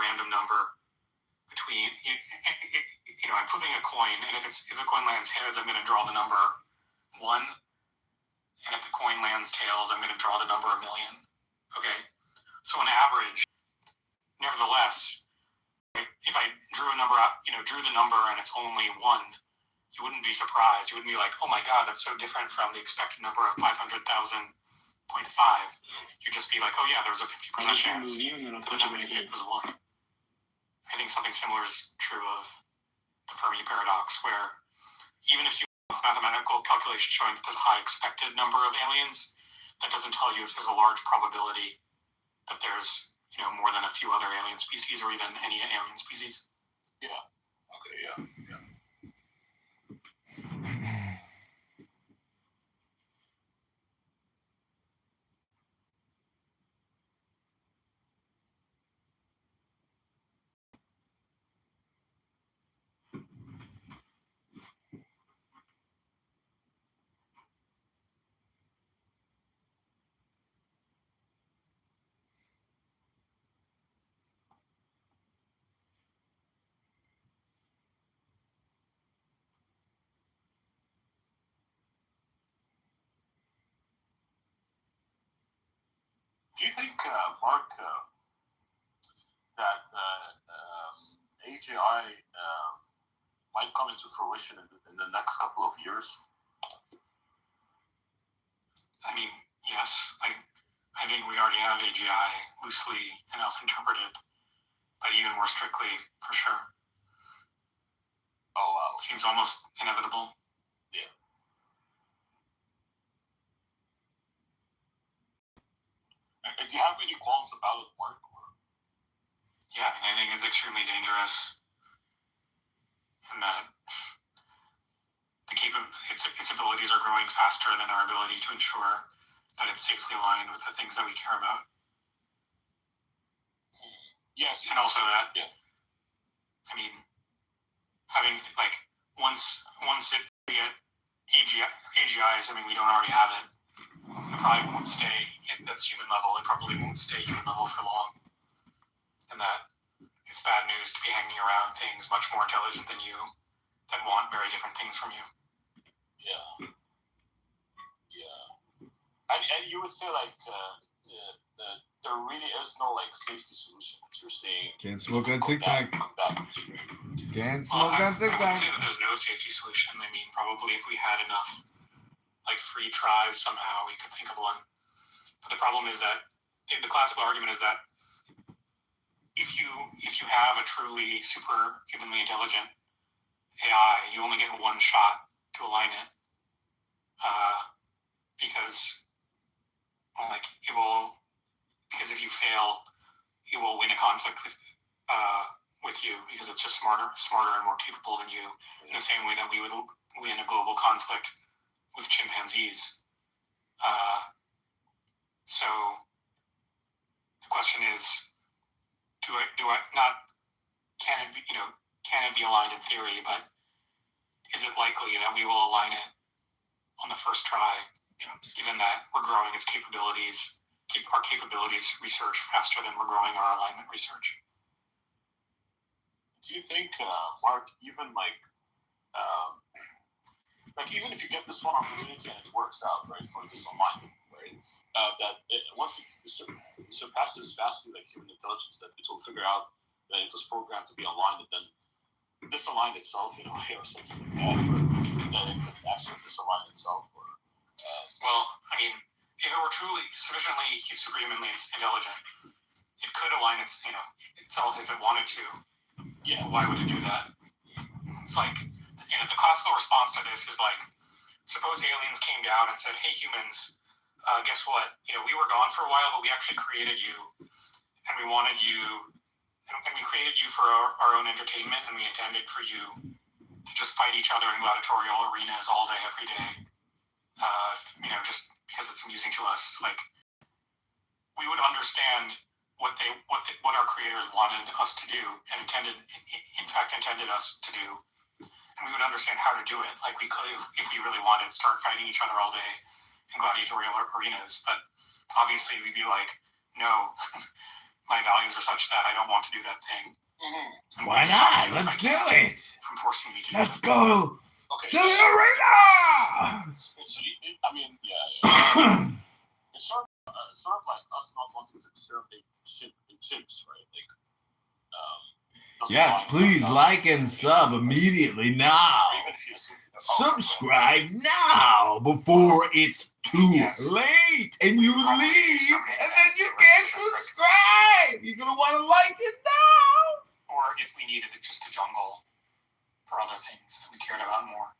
random number between, I'm flipping a coin, and if the coin lands heads, I'm going to draw the number 1, and if the coin lands tails, I'm going to draw the number 1,000,000. Okay? So on average, nevertheless, if I drew a number out, drew the number and it's only 1, you wouldn't be surprised. You wouldn't be like, oh my God, that's so different from the expected number of 500,000.5. You'd just be like, oh yeah, there's a 50% chance that the number you picked was 1. I think something similar is true of the Fermi paradox, where even if you have mathematical calculations showing that there's a high expected number of aliens, that doesn't tell you if there's a large probability that there's more than a few other alien species or even any alien species. Yeah. Okay. Yeah. Do you think, Mark, that AGI might come into fruition in the next couple of years? I mean, yes. I think we already have AGI loosely enough interpreted, but even more strictly, for sure. Oh, wow. Seems almost inevitable. Yeah. Do you have any qualms about it, Mark? Yeah, I think it's extremely dangerous, and that its abilities are growing faster than our ability to ensure that it's safely aligned with the things that we care about. Yes. And also that, yeah. I mean, having, once we get AGIs, I mean, we don't already have it. It probably won't stay at that's human level. It probably won't stay human level for long. And that it's bad news to be hanging around things much more intelligent than you that want very different things from you. Yeah. And you would say, there really is no, safety solution that you're saying. Can't smoke on TikTok. Can't smoke on TikTok. I would say that there's no safety solution. I mean, probably if we had enough, free tries somehow, we could think of one. But the problem is that the classical argument is that if you have a truly superhumanly intelligent AI, you only get one shot to align it, because because if you fail, it will win a conflict with you because it's just smarter and more capable than you. In the same way that we would win a global conflict with chimpanzees. So the question is, can it be aligned in theory, but is it likely that we will align it on the first try, given that we're growing its capabilities, our capabilities research faster than we're growing our alignment research? Do you think, Mark, even even if you get this one opportunity and it works out, right, for this alignment, right, once it surpasses vastly human intelligence, that it will figure out that it was programmed to be aligned, and then disalign itself in a way or something like that, it could actually disalign itself. Well, I mean, if it were truly sufficiently superhumanly intelligent, it could align itself if it wanted to. Yeah. But why would it do that? It's the classical response to this is suppose aliens came down and said, hey, humans, guess what? We were gone for a while, but we actually created you, and we wanted you, and we created you for our own entertainment, and we intended for you to just fight each other in gladiatorial arenas all day, every day, just because it's amusing to us. We would understand what our creators wanted us to do and intended us to do, and we would understand how to do it. We could, if we really wanted, start fighting each other all day in gladiatorial arenas. But obviously, we'd be like, no, my values are such that I don't want to do that thing. Mm-hmm. Why not? Let's do it. From forcing me to. Let's go Okay. to the arena. I mean, yeah. It's sort of like us not wanting to exterminate chimps, right? Like, Yes, please like and sub immediately now. Subscribe now before it's too late and you leave and then you can't subscribe. You're going to want to like it now. Or if we needed it just to jungle for other things that we cared about more.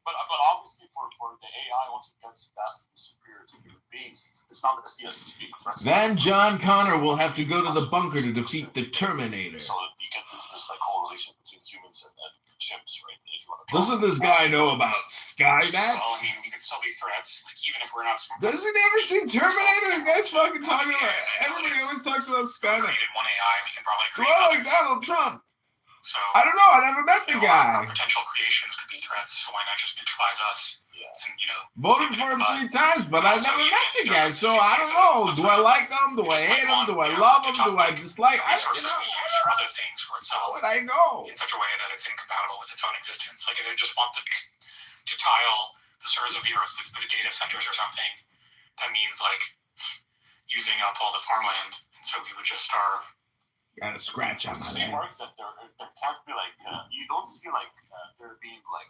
But obviously for the AI, once it gets vastly superior to human beings, it's not going to see us as big threats. Then John Connor will have to go to the bunker to defeat the Terminator. So you get into this like whole relation between humans and chimps, right? If you want to Doesn't this guy know about Skynet? Well, I mean, we could still be threats, like even if we're not. Doesn't he ever see Terminator? You guys fucking talking about. Everybody always talks about Skynet. Created one AI, we can probably Do create I like Donald Trump? So I don't know. I never met the guy. Our potential creations could be threats, so why not just neutralize us? Yeah. And voted for him 3 times, but I never met the guy, so I don't know. Do I like him? Do I hate him? Do I love him? Do I dislike him? Resources we use for other things for How itself. would I know? In such a way that it's incompatible with its own existence. Like if it just wanted to tile the surface of the earth with data centers or something, that means like using up all the farmland, and so we would just starve. Got a scratch on my Mark, hands. that there can't be like you don't see like there being like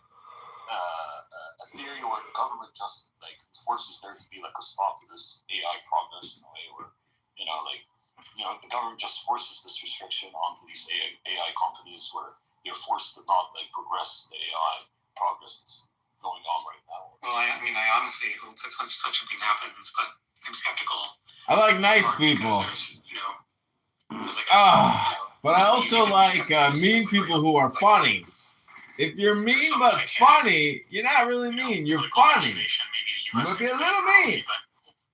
a theory where the government just like forces there to be like a stop to this AI progress in a way where the government just forces this restriction onto these AI companies where they're forced to not like progress the AI progress that's going on right now. Well, I mean, I honestly hope that such a thing happens, but I'm skeptical. I like nice people. But I also like mean people who are funny. If you're mean but funny, you're not really mean. You're funny. You might be a little mean.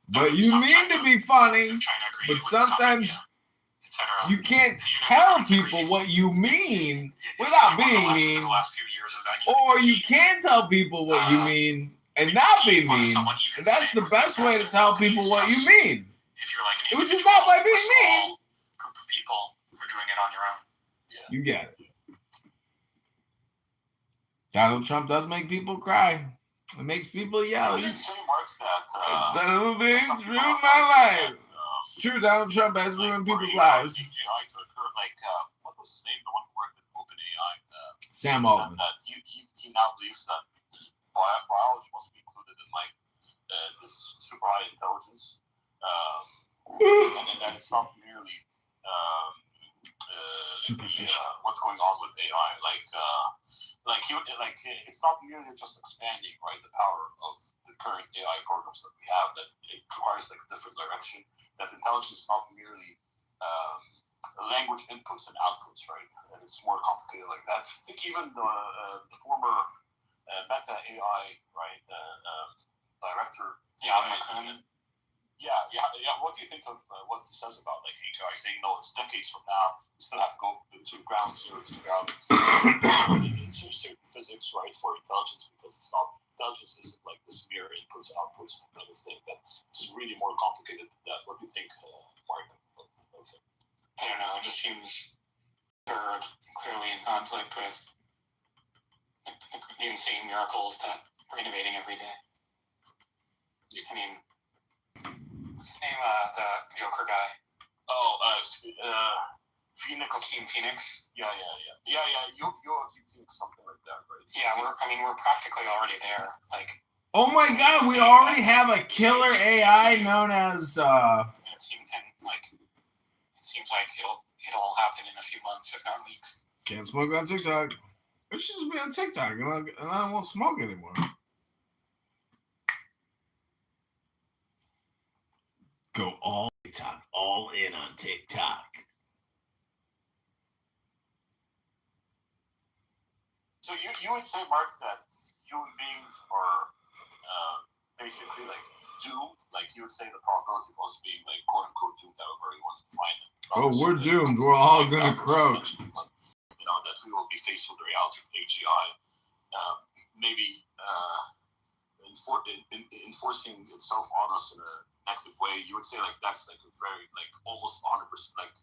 But you mean to be funny. But sometimes you can't tell people what you mean without being mean. Or you can tell people what you mean and not be mean. And that's the best way to tell people what you mean. Which is not by being mean. Group of people who are doing it on your own. Yeah. You get it. Donald Trump does make people cry. It makes people yell. It's a little bit ruined my life. It's true, Donald Trump has ruined people's lives. What was his name? The one who worked at OpenAI. Sam Altman. That he now believes that biology must be included in like this super high intelligence, and that it's not merely superficial. What's going on with AI? It's not merely just expanding, right, the power of the current AI programs that we have. That it requires like a different direction. That intelligence is not merely language inputs and outputs, right? And it's more complicated like that. I think even the former Meta AI, right, director. Yeah. What do you think of what he says about like AI, saying no, it's decades from now, we still have to go to ground zero to figure out certain physics, right, for intelligence, because it's not intelligence isn't like this mere inputs and outputs kind of thing. That it's really more complicated than that. What do you think, Mark, of it? I don't know. It just seems absurd, clearly in conflict with the insane miracles that we're innovating every day. I mean, what's his name? The Joker guy. Phoenix. Yeah. Joaquin Phoenix, something like that, right? Yeah, we're practically already there. Like, oh my God, we already have a killer AI known as. It seems like it'll happen in a few months, if not weeks. Can't smoke on TikTok. It should just be on TikTok, and I won't smoke anymore. Go all TikTok, all in on TikTok. So you would say, Mark, that human beings are basically like doomed? Like you would say the probability of us being like quote unquote doomed, however you want to define it. Oh, we're doomed. We're all gonna crouch. That we will be faced with the reality of AGI. Maybe enforcing itself on us in a negative way. You would say like that's like a very like almost 100% like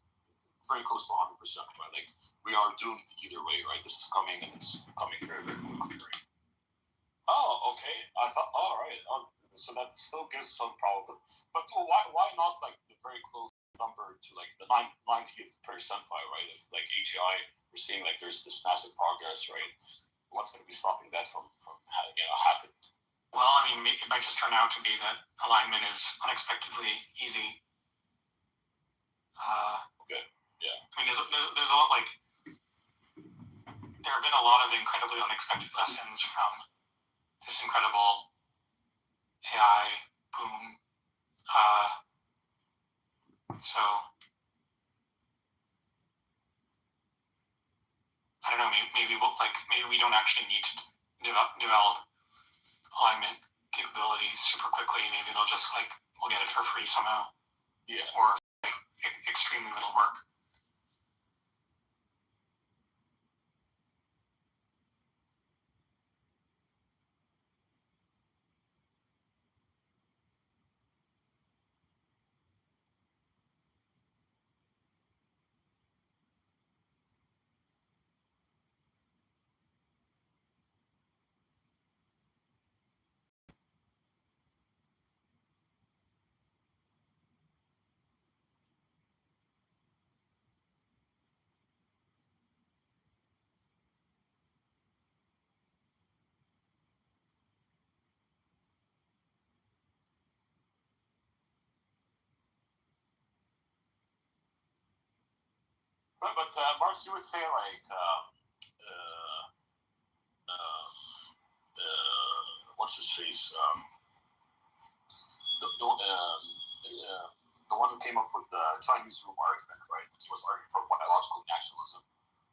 very close to 100%, right? Like we are doomed either way, right? This is coming and it's coming very, very quickly, right? Oh, okay. I thought, all right. So that still gives some probability. But why not like the very close number to like the 90th percentile, right? If like AGI, we're seeing like there's this massive progress, right? What's going to be stopping that from happening? Well, I mean, it might just turn out to be that alignment is unexpectedly easy. Okay. Yeah. I mean, there's a lot like there have been a lot of incredibly unexpected lessons from this incredible AI boom. So I don't know. Maybe we don't actually need to develop alignment capabilities super quickly. Maybe they'll just we'll get it for free somehow. Yeah. Or extremely little work. But Mark, you would say like what's his face? The one who came up with the Chinese room argument, right? He was arguing for biological naturalism,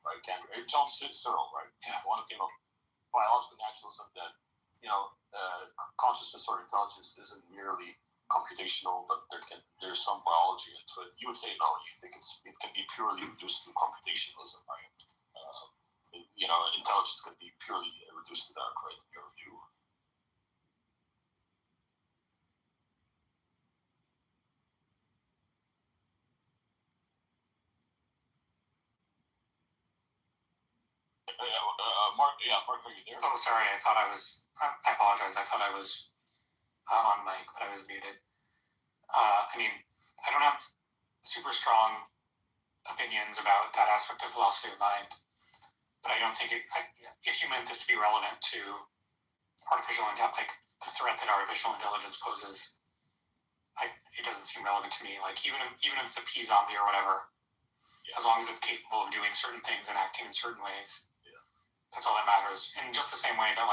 right? John Searle, right? Yeah, the one who came up with biological naturalism that consciousness or intelligence isn't merely computational, but there's some biology into it. You would say no. You think it can be purely reduced to computationalism, right? Intelligence can be purely reduced to that, right? In your view. Mark, are you there? Oh, sorry. I apologize. I thought I was on mic, but I was muted. I mean, I don't have super strong opinions about that aspect of philosophy of mind, but I don't think if you meant this to be relevant to artificial intelligence, like the threat that artificial intelligence poses, it doesn't seem relevant to me. Like even if it's a pea zombie or whatever, as long as it's capable of doing certain things and acting in certain ways, that's all that matters. In just the same way that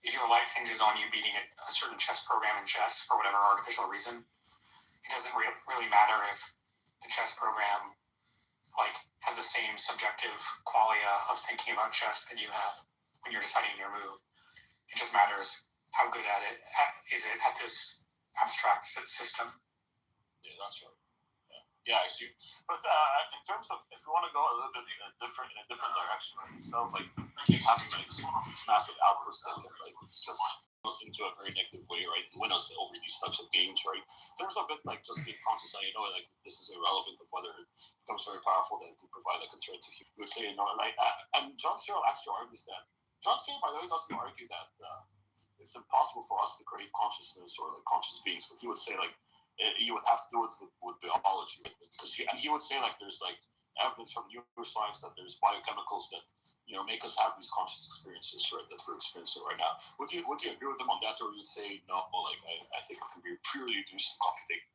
if your life hinges on you beating a certain chess program in chess for whatever artificial reason, it doesn't really matter if the chess program has the same subjective qualia of thinking about chess that you have when you're deciding your move. It just matters how good at it is it at this abstract system. Yeah, that's right. Yeah, I see. But in terms of if you want to go a little bit in a different direction, right? It sounds like having this massive outburst that just us into a very negative way, right? Win us over these types of games, right? In terms of it, just being conscious, and this is irrelevant of whether it becomes very powerful that to provide a threat to you. You would say, and John Searle actually argues that. John Searle, by the way, doesn't argue that it's impossible for us to create consciousness or conscious beings, but he would say you would have to do it with biology, right? Because he would say there's evidence from neuroscience that there's biochemicals that make us have these conscious experiences, right? That we're experiencing right now. Would you agree with him on that, or would you say no? I think it can be purely reduced to computation.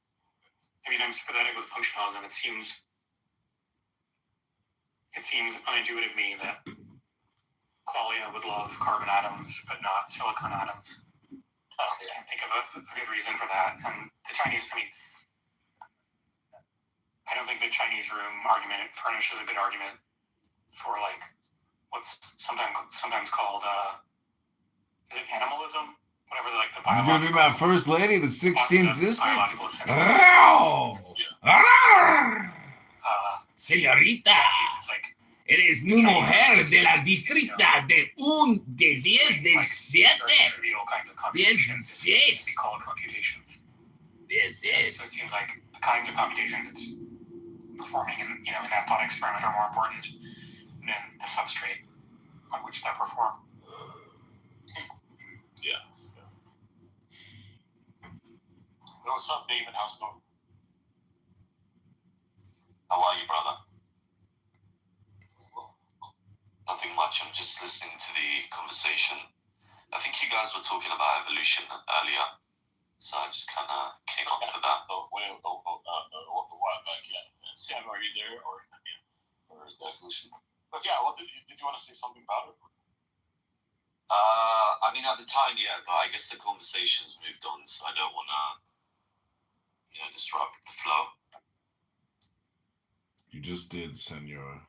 I mean, I'm sympathetic with functionalism. It seems unintuitive to me that qualia would love carbon atoms but not silicon atoms. I can't think of a good reason for that. And the Chinese, I don't think the Chinese room argument furnishes a good argument for what's sometimes called is it animalism? Whatever the You're gonna be my first lady, the 16th district. Señorita, eres mi mujer de la distrita de 1, de 10, del 7, 16. Called computations. This So it seems like the kinds of computations performing in that thought experiment are more important than the substrate on which they perform. Yeah. What's up, David? How's it going? How are you, brother? Nothing much. I'm just listening to the conversation. I think you guys were talking about evolution earlier, so I just kind of came up for that. A while back, yeah. Sam, are you there, or the evolution? But yeah, what did you want to say something about it? I mean, at the time, yeah, but I guess the conversation's moved on, so I don't want to, disrupt the flow. You just did, senor.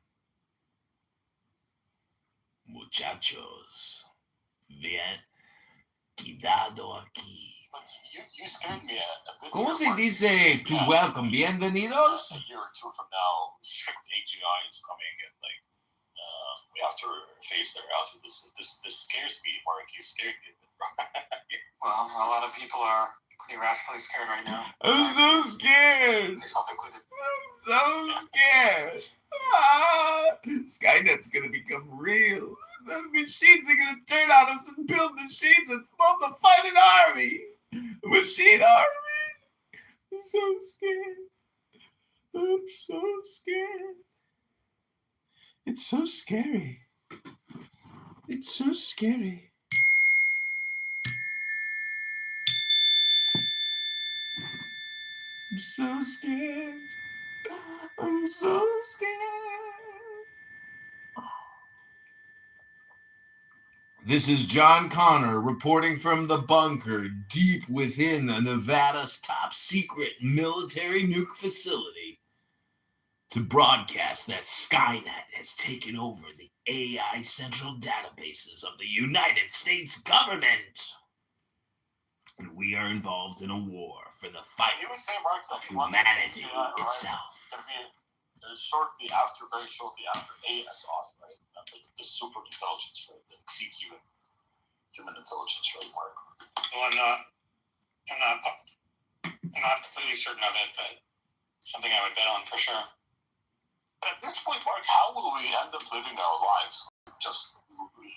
Muchachos, bien, quedado aquí. But you scared me a bit. ¿Cómo se dice to welcome? Bienvenidos? A year or two from now, strict AGI is coming, and we have to face their reality. This scares me, Mark. You scared me. Well, a lot of people are pretty rationally scared right now. I'm so scared. Myself included. I'm so scared. Skynet's gonna become real. The machines are gonna turn on us and build machines and form a fighting army. A machine army. I'm so scared. I'm so scared. It's so scary. It's so scary. I'm so scared. I'm so scared. This is John Connor reporting from the bunker deep within Nevada's top secret military nuke facility to broadcast that Skynet has taken over the AI central databases of the United States government. And we are involved in a war for the fight You would say, Mark, of that humanity itself. Very shortly after ASI, right? The super intelligence, right? That exceeds even human intelligence, right, Mark? Well, I'm not completely certain of it, but something I would bet on for sure. At this point, Mark, how will we end up living our lives? Just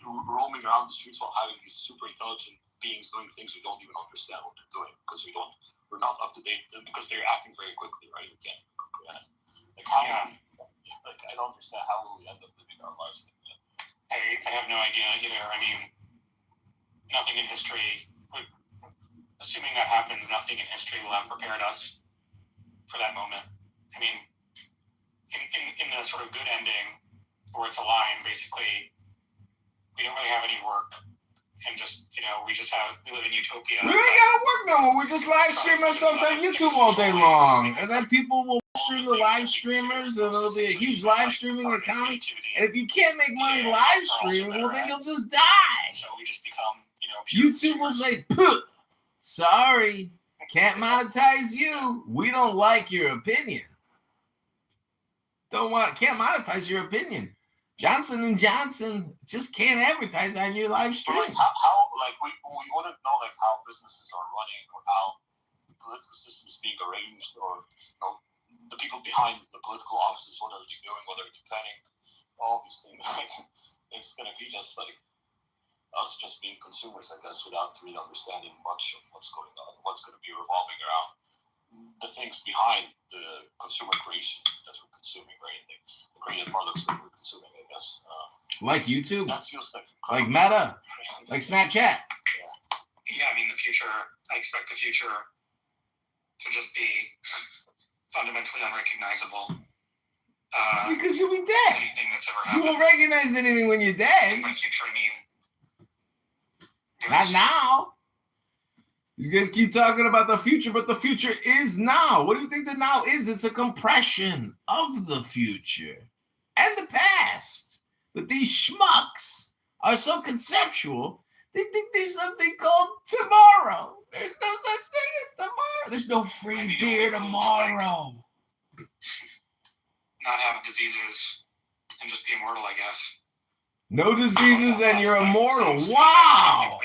roaming around the streets while having these super intelligent beings doing things we don't even understand what they're doing because we're not up to date because they're acting very quickly, right? We can't comprehend. I don't understand how will we end up living our lives like that. I have no idea either. I mean, nothing in history assuming that happens, nothing in history will have prepared us for that moment. I mean, in the sort of good ending, where it's a line, basically, we don't really have any work, and just, we live in utopia. We ain't gotta work no more. We just live stream ourselves on YouTube all day long, and then people will stream the live streamers, and it'll be a huge live streaming account. And if you can't make money live streaming, well, then you'll just die. So we just become, YouTube will say, "Puh, sorry, can't monetize you. We don't like your opinion. Can't monetize your opinion. Johnson & Johnson just can't advertise on your live stream." Like how we want to know how businesses are running, or how the political system is being arranged, or the people behind the political offices, what are they doing, what are they planning, all these things. It's gonna be just like us just being consumers, I guess, without really understanding much of what's going on, what's going to be revolving around the things behind the consumer creation that we're consuming, right? The created products that we're consuming, I guess. Like YouTube, that feels like Meta, like Snapchat. Yeah, I mean, I expect the future to just be fundamentally unrecognizable. It's because you'll be dead. Anything that's ever You happened. won't recognize anything when you're dead. By future, I mean, not now. These guys keep talking about the future, but the future is now. What do you think the now is? It's a compression of the future and the past. But these schmucks are so conceptual, they think there's something called tomorrow. There's no such thing as tomorrow. There's no free beer tomorrow. Not have diseases and just be immortal, I guess. No diseases and you're immortal. Wow.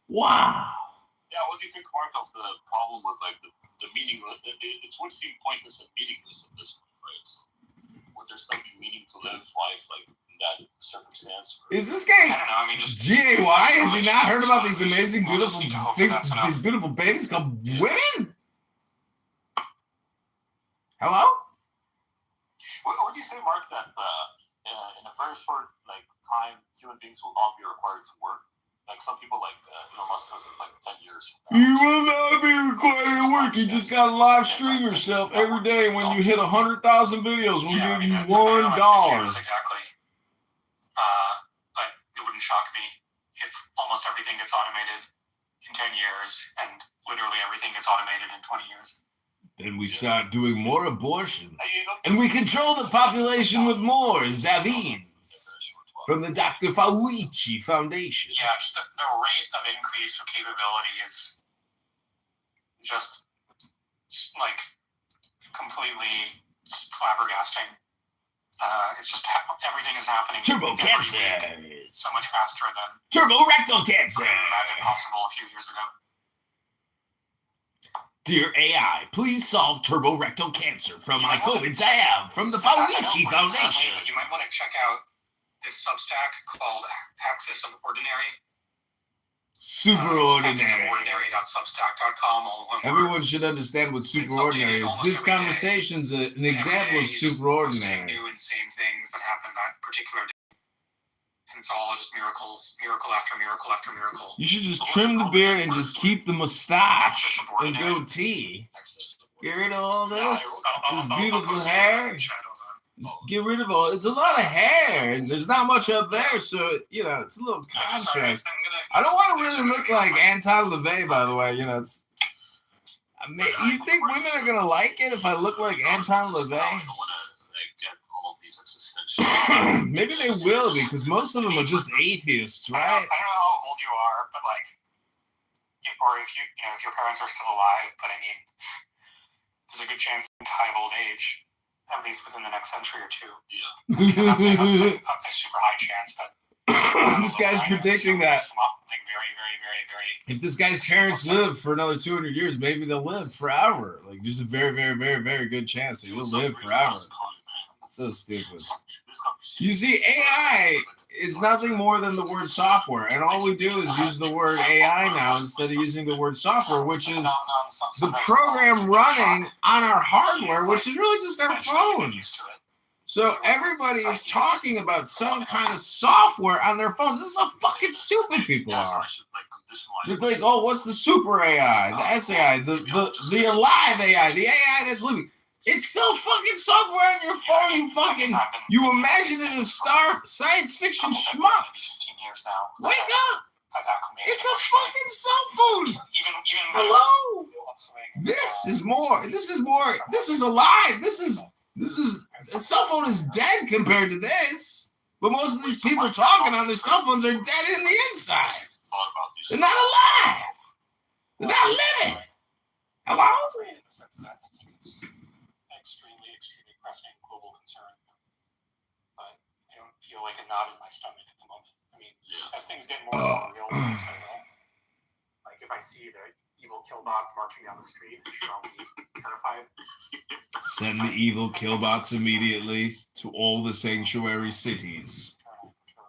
Wow. Yeah, what do you think, Mark, of the problem with the meaningless. It would seem pointless and meaningless at this point, right? So, would there still be meaning to live life like in that circumstance? Is this guy I don't know. I mean, just GAY? Has he not heard about these amazing, beautiful things, these beautiful babies called women? Hello? Would you say, Mark, that in a very short time, human beings will not be required to work? Like some people, Elon Musk says, in 10 years. You will not be required to work. You just gotta live stream yourself every day. When you hit 100,000 videos, we'll give you $1. Exactly. But it wouldn't shock me if almost everything gets automated in 10 years and literally everything gets automated in 20 years. Then we start doing more abortions. And we control the population with more Zavins from the Dr. Fauci Foundation. Yeah, just the rate of increase of capability is just completely flabbergasting. It's just everything is happening. Turbo cancer. So much faster than turbo rectal cancer. I could imagine possible a few years ago. Dear AI, please solve turbo rectal cancer from my COVID Zab from the Fauci Foundation. But you might want to check out this Substack called Axis of Ordinary. Superordinary. Ordinary.substack.com. Everyone should understand what superordinary is. This conversation's an example of superordinary. New insane things that happen that particular day. And it's all just miracles, miracle after miracle after miracle. You should just trim the beard and just keep the mustache and goatee. Get rid of all this beautiful hair. Get rid of all. It's a lot of hair, and there's not much up there, so it's a little contrast. I don't want to really look like Anton LaVey, by the way. It's. You think women are gonna like it if I look like Anton LaVey? Maybe they will, because most of them are just atheists, right? I don't know how old you are, but or if your parents are still alive, but I mean, there's a good chance you die of old age, at least within the next century or two. Yeah. I'm not saying a super high chance, but this guy's predicting that. Very, very, very, very. If this guy's parents live for another 200 years, maybe they'll live forever. There's a very, very, very, very good chance that you'll live forever. So stupid. You see, AI is nothing more than the word software, and all we do is use the word AI now instead of using the word software, which is the program running on our hardware, which is really just our phones. So everybody is talking about some kind of software on their phones. This is how fucking stupid people are. They're like, oh, what's the super AI, the SAI, the alive AI, the AI that's living? It's still fucking software on your phone, you imaginative science fiction schmucks. Wake up! It's a fucking cell phone! Hello? This is alive. The cell phone is dead compared to this. But most of these people talking on their cell phones are dead in the inside. They're not alive. They're not living. Hello? Extremely pressing global concern, but I don't feel like a knot in my stomach at the moment. I mean, as things get more and more real, I will. If I see the evil killbots marching down the street, I'm sure I'll be terrified. Send the evil killbots immediately to all the sanctuary cities.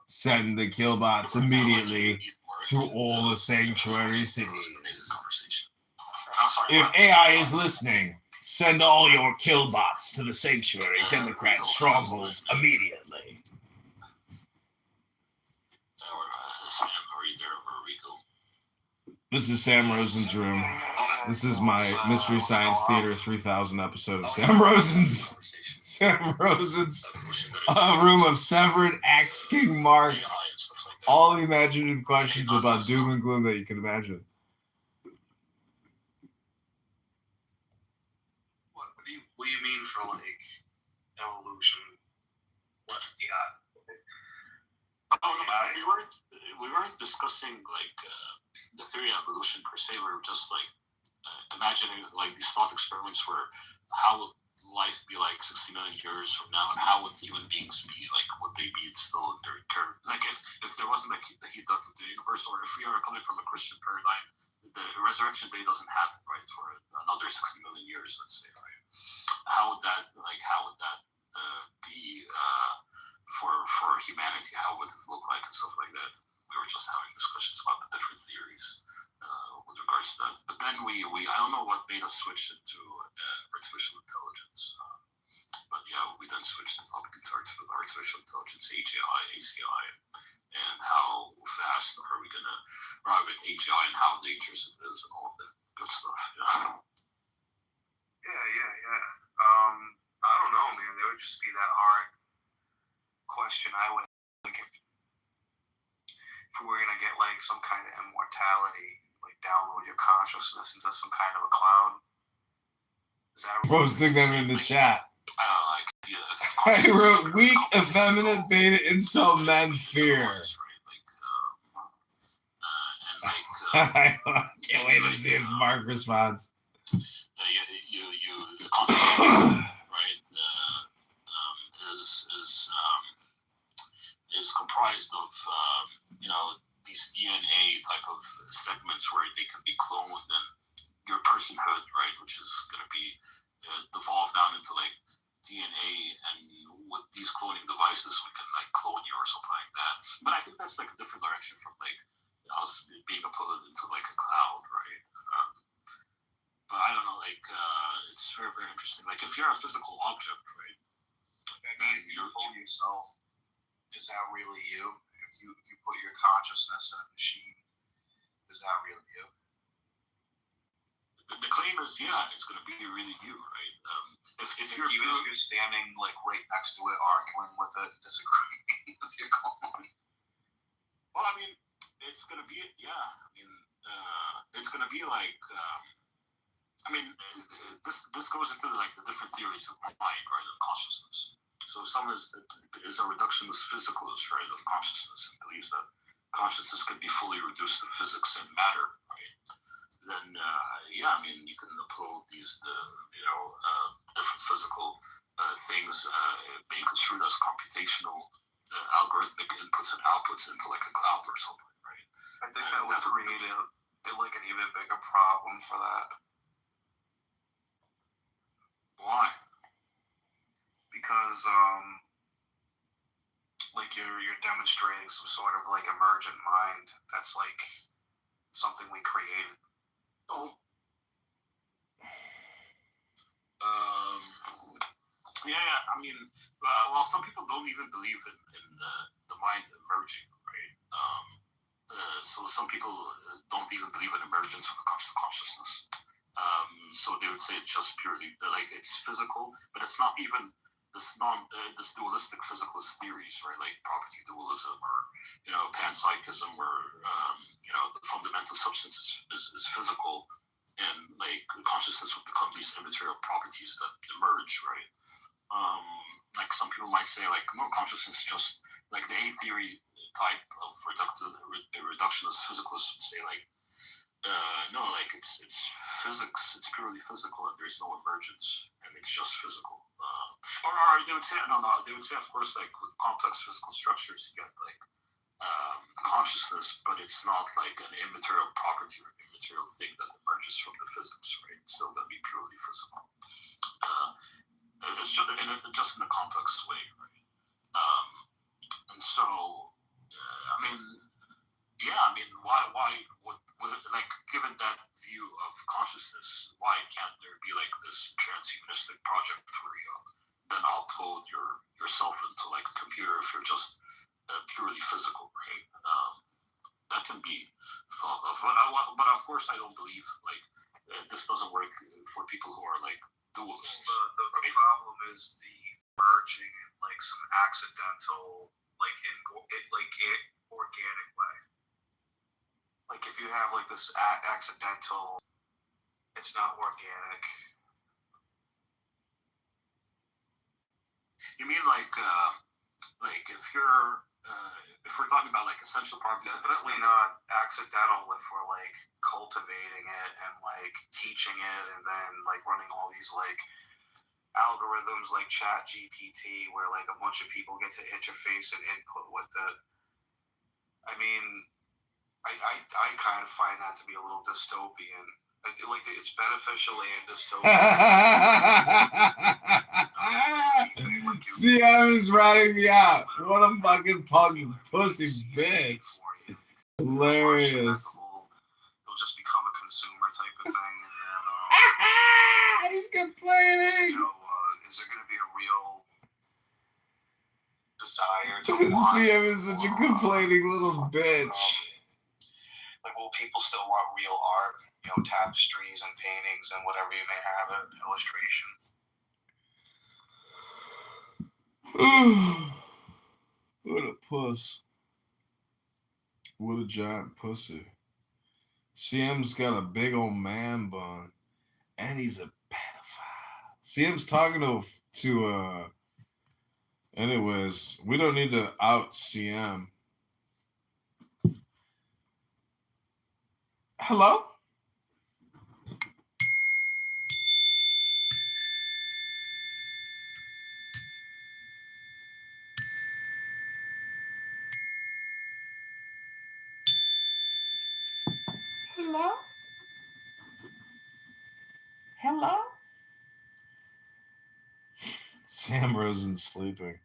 Send the killbots immediately to all the sanctuary cities. If AI is listening, send all your killbots to the sanctuary Democrat strongholds immediately. This is Sam Rosen's room. This is my Mystery Science Theater 3000 episode of Sam Rosen's room of Severin, Axe King Mark. All the imaginative questions about doom and gloom that you can imagine. What do you mean for evolution? What you got? We weren't discussing the theory of evolution per se. We were just imagining these thought experiments where how would life be 60 million years from now, and how would human beings be would they be still in their current if there wasn't the heat death of the universe, or if we are coming from a Christian paradigm, the resurrection day doesn't happen, right, for another 60 million years, let's say, right? How would that be for humanity? How would it look like and stuff like that? We were just having discussions about the different theories with regards to that. But then we I don't know what made us switch into artificial intelligence. But yeah, we then switched the topic into artificial intelligence, AGI, and how fast are we going to arrive at AGI and how dangerous it is and all of that good stuff. Yeah. Yeah. I don't know, man. There would just be that hard question. I would like if we were gonna get like some kind of immortality, like download your consciousness into some kind of a cloud. Is that posting them in the chat? I don't know, like, yeah. I wrote weak, effeminate, beta, incel men fear. I can't wait to see if Mark responds. You right, is comprised of these DNA type of segments where they can be cloned, and your personhood, right, which is going to be devolved down into like DNA, and with these cloning devices we can like clone you or something like that. But I think that's like a different direction from like us being uploaded into like a cloud, right? But I don't know, like it's very, very interesting. Like if you're a physical object, right? I mean, if you clone yourself, is that really you? If you put your consciousness in a machine, is that really you? The claim is, yeah, it's going to be really you, right? If you're even if you're standing like right next to it, arguing with it, disagreeing with your clone. Well, I mean, it's going to be, yeah. I mean, it's going to be like. This goes into like the different theories of mind, right, of consciousness. So someone is a reductionist physicalist, right, of consciousness, and believes that consciousness can be fully reduced to physics and matter, right? Then, you can upload these, different physical things being construed as computational algorithmic inputs and outputs into like a cloud or something, right? I think that would create like an even bigger problem for that. Why? Because like you're demonstrating some sort of like emergent mind that's like something we created. I mean, some people don't even believe in the mind emerging, right? So some people don't even believe in emergence when it comes to consciousness. So they would say it's just purely like it's physical, but it's not even this dualistic physicalist theories, right? Like property dualism or panpsychism, or the fundamental substance is physical, and like consciousness would become these immaterial properties that emerge, right? Like some people might say, like no, consciousness just like the A theory type of reductionist physicalists would say, like no, like it's physics, it's purely physical, and there's no emergence, and it's just physical. Or they would say, they would say, of course, like with complex physical structures, you get like consciousness, but it's not like an immaterial property or immaterial thing that emerges from the physics, right? It's still going to be purely physical. It's just in a complex way, right? And so, why, like, given that view of consciousness, why can't there be like this transhumanistic project where you then upload yourself into like a computer if you're just purely physical, right? That can be thought of, but of course I don't believe like this doesn't work for people who are like dualists. The problem is the merging in like some accidental, like organic way. Like if you have like this accidental, it's not organic. You mean like if we're talking about like essential properties, definitely not accidental if we're like cultivating it and like teaching it and then like running all these like algorithms like ChatGPT where like a bunch of people get to interface and input with it. I mean, I kind of find that to be a little dystopian. Like it's beneficial and dystopian. CM is ratting me out. What a fucking pug pussy bitch. Hilarious. It'll just become a consumer type of thing, and then He's complaining. Is there going to be a real desire to want? CM is such a complaining little bitch. Like, will people still want real art? Tapestries and paintings and whatever you may have, an illustration. What a puss. What a giant pussy. CM's got a big old man bun, and he's a pedophile. CM's talking to anyways, we don't need to out CM. Hello? Hello? Hello? Sam Rosen's sleeping.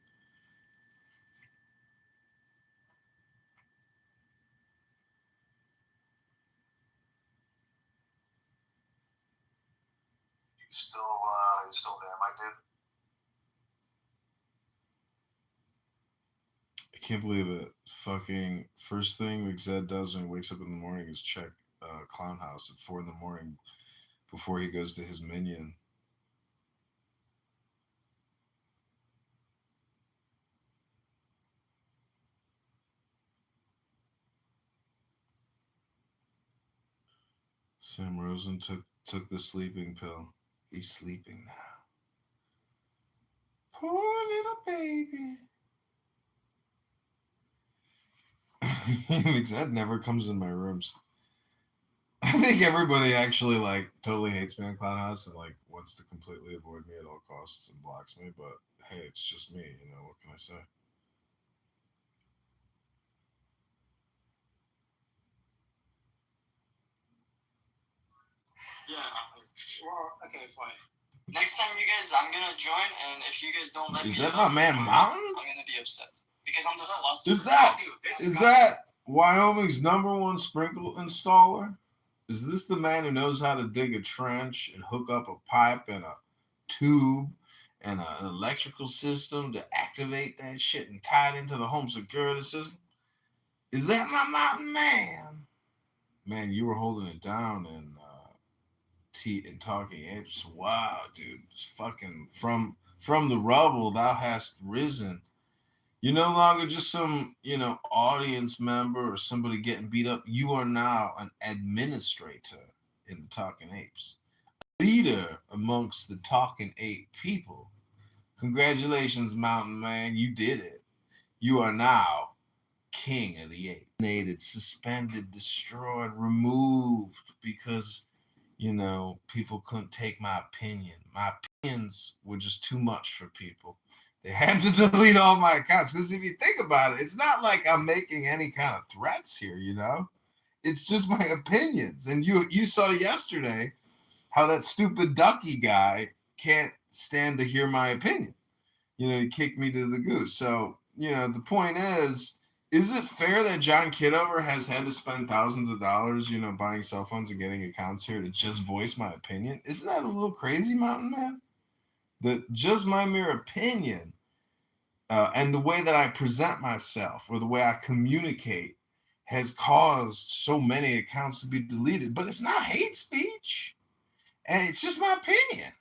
You still there, my dude? I can't believe it. Fucking first thing Zed does when he wakes up in the morning is check Clown House at 4 a.m. before he goes to his minion. Sam Rosen took the sleeping pill. He's sleeping now. Poor little baby. Zed never comes in my rooms. I think everybody actually totally hates me on Clown House and wants to completely avoid me at all costs and blocks me. But hey, it's just me. What can I say? Yeah. Well, okay, fine. Next time you guys, I'm gonna join, and if you guys don't let me, Is that my man Mountain? I'm gonna be upset because I'm the philosopher. Is that Wyoming's #1 sprinkle installer? Is this the man who knows how to dig a trench and hook up a pipe and a tube and an electrical system to activate that shit and tie it into the home security system? Is that my mountain man? Man, you were holding it down in Talking Apes. Wow, dude. It's fucking from the rubble thou hast risen. You're no longer just some, audience member or somebody getting beat up. You are now an administrator in the Talking Apes, a leader amongst the Talking Ape people. Congratulations, Mountain Man. You did it. You are now king of the apes. Suspended, destroyed, removed because, people couldn't take my opinion. My opinions were just too much for people. They had to delete all my accounts because if you think about it, it's not like I'm making any kind of threats here, It's just my opinions. And you saw yesterday how that stupid Ducky guy can't stand to hear my opinion. He kicked me to the goose. So, the point is it fair that John Kitover has had to spend thousands of dollars, buying cell phones and getting accounts here to just voice my opinion? Isn't that a little crazy, Mountain Man? That just my mere opinion and the way that I present myself or the way I communicate has caused so many accounts to be deleted. But it's not hate speech. And it's just my opinion,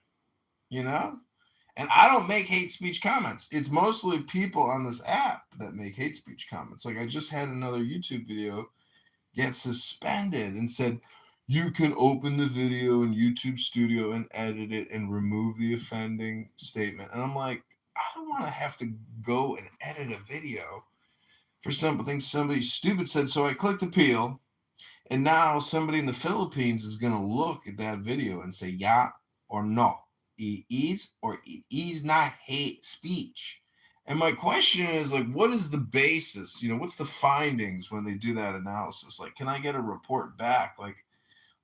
And I don't make hate speech comments. It's mostly people on this app that make hate speech comments. Like I just had another YouTube video get suspended and said, you can open the video in YouTube Studio and edit it and remove the offending statement. And I'm like, I don't want to have to go and edit a video for something somebody stupid said. So I clicked appeal. And now somebody in the Philippines is going to look at that video and say, yeah or no. It is or it is not hate speech. And my question is, like, what is the basis? You know, what's the findings when they do that analysis? Like, can I get a report back? Like,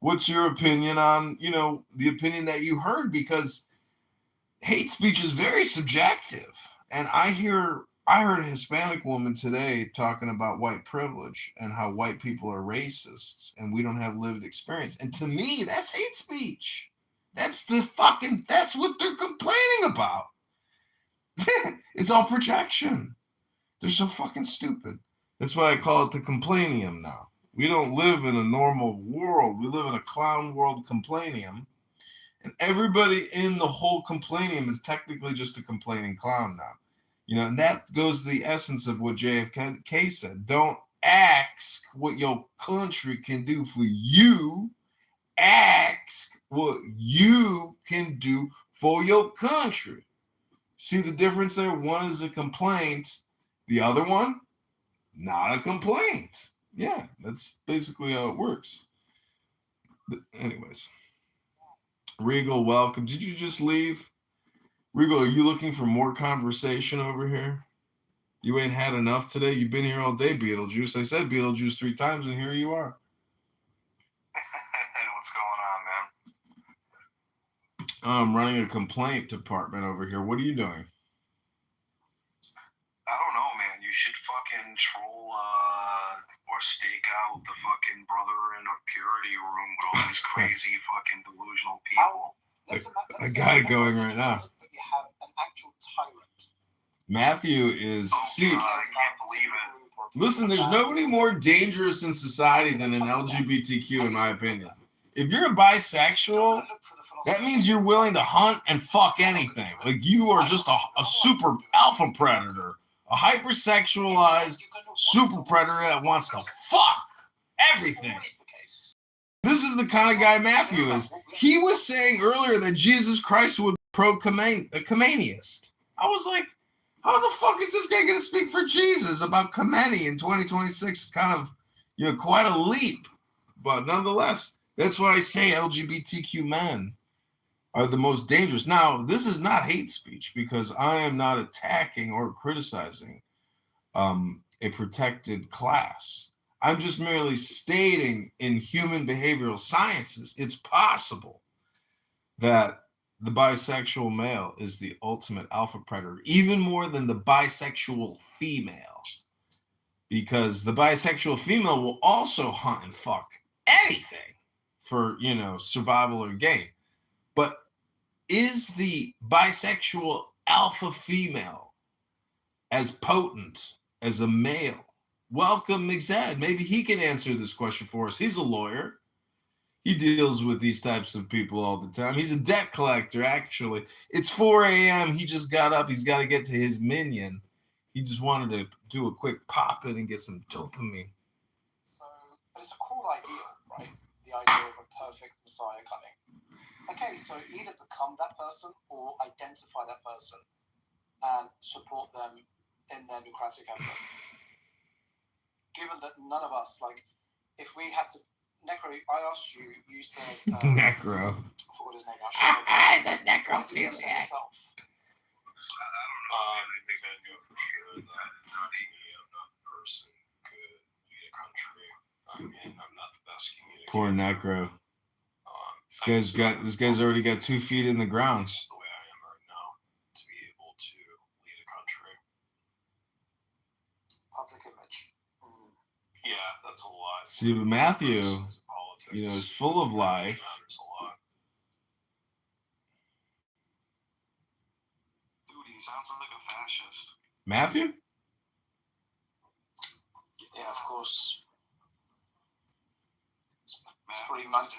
what's your opinion on, you know, the opinion that you heard? Because hate speech is very subjective. And I heard a Hispanic woman today talking about white privilege and how white people are racists and we don't have lived experience. And to me, that's hate speech. That's what they're complaining about. It's all projection. They're so fucking stupid. That's why I call it the complainium now. We don't live in a normal world. We live in a clown world complainium. And everybody in the whole complainium is technically just a complaining clown now. You know, and that goes to the essence of what JFK said. Don't ask what your country can do for you. Ask what you can do for your country. See the difference there? One is a complaint. The other one, not a complaint. Yeah, that's basically how it works. Anyways. Regal, welcome. Did you just leave? Regal, are you looking for more conversation over here? You ain't had enough today? You've been here all day, Beetlejuice. I said Beetlejuice 3 times, and here you are. What's going on, man? I'm running a complaint department over here. What are you doing? I don't know, man. You should fucking troll or stake out the fucking brother in a purity room with all these crazy fucking delusional people. I got it going right now. You have an actual tyrant. Matthew is... See, I can't believe it. listen, there's nobody more dangerous in society than an LGBTQ, in my opinion. If you're a bisexual, that means you're willing to hunt and fuck anything. Like, you are just a super alpha predator. A hypersexualized super predator that wants to fuck everything. This is the kind of guy Matthew is. He was saying earlier that Jesus Christ would be pro-Comeniist. I was like, how the fuck is this guy going to speak for Jesus about Khomeini in 2026? It's kind of, you know, quite a leap. But nonetheless, that's why I say LGBTQ men are the most dangerous. Now, this is not hate speech because I am not attacking or criticizing a protected class. I'm just merely stating in human behavioral sciences, it's possible that the bisexual male is the ultimate alpha predator, even more than the bisexual female. Because the bisexual female will also hunt and fuck anything for, you know, survival or gain. But is the bisexual alpha female as potent as a male? Welcome, Mixad. Maybe he can answer this question for us. He's a lawyer. He deals with these types of people all the time. He's a debt collector, actually. It's 4 a.m. He just got up. He's got to get to his minion. He just wanted to do a quick pop-in and get some dopamine. So, but it's a cool idea, right? The idea of a perfect Messiah coming. Okay, so either become that person or identify that person and support them in their democratic effort. Given that none of us, like, if we had to, Necro, I asked you, you said... Necro. I forgot what his name was. It's a necrophiliac. I don't know, man. I think I know for sure that not another person could lead a country. I mean, I'm not the best communicator. Poor Necro. This guy's already got 2 feet in the ground. That's the way I am right now, to be able to lead a country. Public image. Yeah, that's a lot. See, but Matthew, Politics, you know, is full of life. matters a lot. Dude, he sounds like a fascist. Matthew? Yeah, of course. It's probably 90% of it.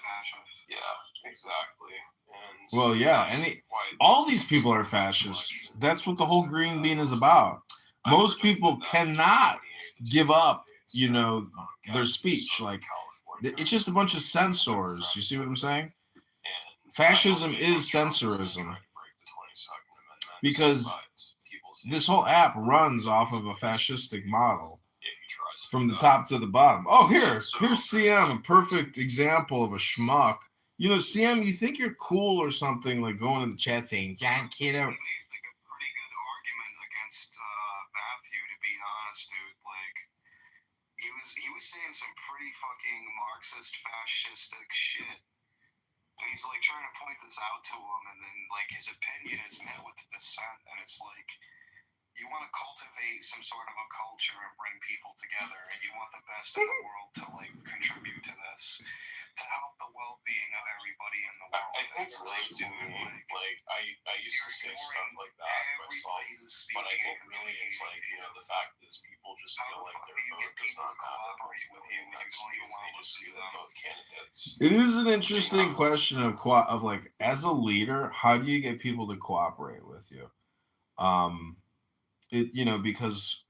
Fascist. Yeah, exactly. And Well, yeah, that's why all these people are fascists. That's what the whole green bean is about. Most people cannot give up, you know, their speech. Like, it's just a bunch of censors. You see what I'm saying? Fascism is censorism. Because this whole app runs off of a fascistic model from the top to the bottom. Oh, here's CM, a perfect example of a schmuck. You know, CM, you think you're cool or something, like going in the chat saying, John Kiddo. He made like a pretty good argument against Matthew, to be honest, dude. Like, he was saying some pretty fucking Marxist, fascistic shit. And he's like trying to point this out to him, and then like his opinion is met with dissent, and it's like you want to cultivate some sort of a culture and bring people together, and you want the best in the world to like contribute to this, to help the well-being of everybody in the world. I think really, like I used to say stuff like that myself, but I think really it's like, you know, the fact is people just feel like their vote does not matter with you next year. They just see that both candidates. It is an interesting question of like, as a leader, how do you get people to cooperate with you? Because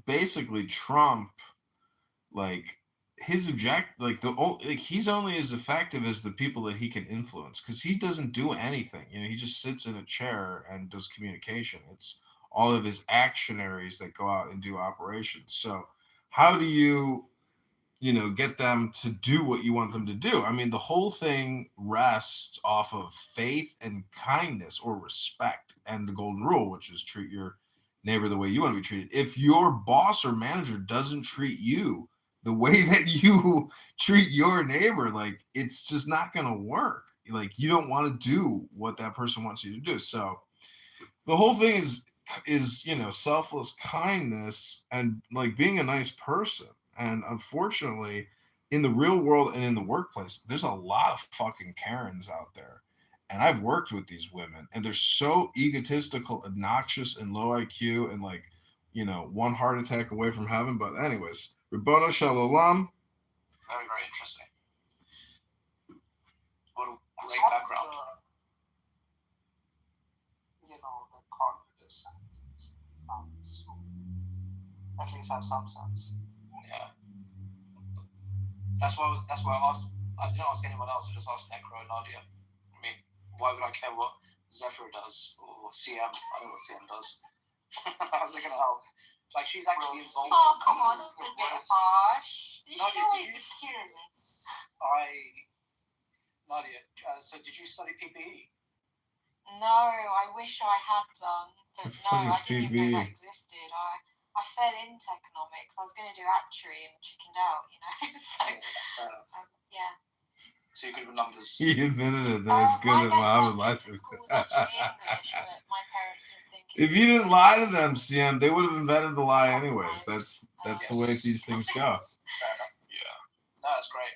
basically Trump, like, his he's only as effective as the people that he can influence, because he doesn't do anything. He just sits in a chair and does communication. It's all of his actionaries that go out and do operations. So how do you get them to do what you want them to do? I mean, the whole thing rests off of faith and kindness, or respect, and the golden rule, which is treat your neighbor the way you want to be treated. If your boss or manager doesn't treat you the way that you treat your neighbor, like, it's just not going to work. Like, you don't want to do what that person wants you to do. So the whole thing is selfless kindness and like being a nice person. And unfortunately, in the real world and in the workplace, there's a lot of fucking Karens out there. And I've worked with these women, and they're so egotistical, obnoxious, and low IQ, and like, one heart attack away from heaven. But anyways, Rabbona Shalom. Very, very interesting. What a great Some of background. the confidence at least have some sense. Yeah. That's why I asked. I didn't ask anyone else. I just asked Necro and Nadia. I mean, why would I care what Zephyr does or CM? I know what CM does. How's it gonna help? Like, she's actually involved. Oh, come on, that's a bit harsh. You Nadia, should always did be you- curious. Nadia, so did you study PPE? No, I wish I had done, but The fuck no, is I didn't even know PB? that existed. I fell into economics. I was going to do actuary and chickened out, so yeah. So you're good with numbers. He admitted it that it's good My at Muhammad best life. subject at school was actually English, but my parents didn't think it If you didn't lie to them, CM, they would have invented the lie anyways. That's the way these things go. Fair enough. Yeah. No, that's great.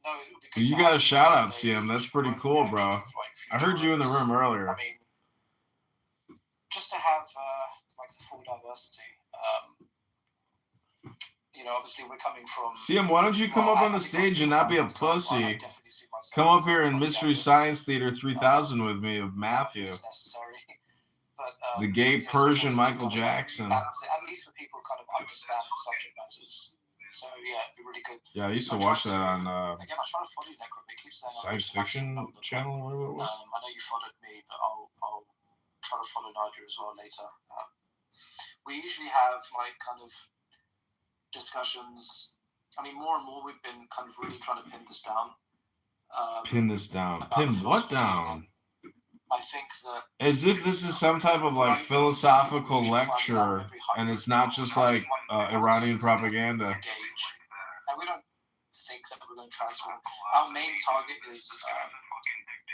No, it would be good Well, you to got a have shout out, a CM. That's pretty growth cool, reaction bro. of, like, I heard you in the room earlier. I mean, just to have like the full diversity. Obviously we're coming from. CM, why don't you come up on the stage and not be a pussy? Come up here in Mystery Science Theater 3000 with me of Matthew. But, The gay Persian Michael Jackson. Balance it, at least for people who kind of understand the subject matters. So yeah, it'd be really good. Yeah, I used to watch that on Again, I try to follow you, Necro. They keep saying Science Fiction Channel or whatever it was. I know you followed me, but I'll try to follow Nadia as well later. We usually have like kind of discussions. I mean, more and more we've been kind of really trying to pin this down. Pin this down. Pin what down? I think that As if this is some type of like philosophical lecture, and it's not just like Iranian propaganda. engage. And we don't think that we're going to transform. Our main target is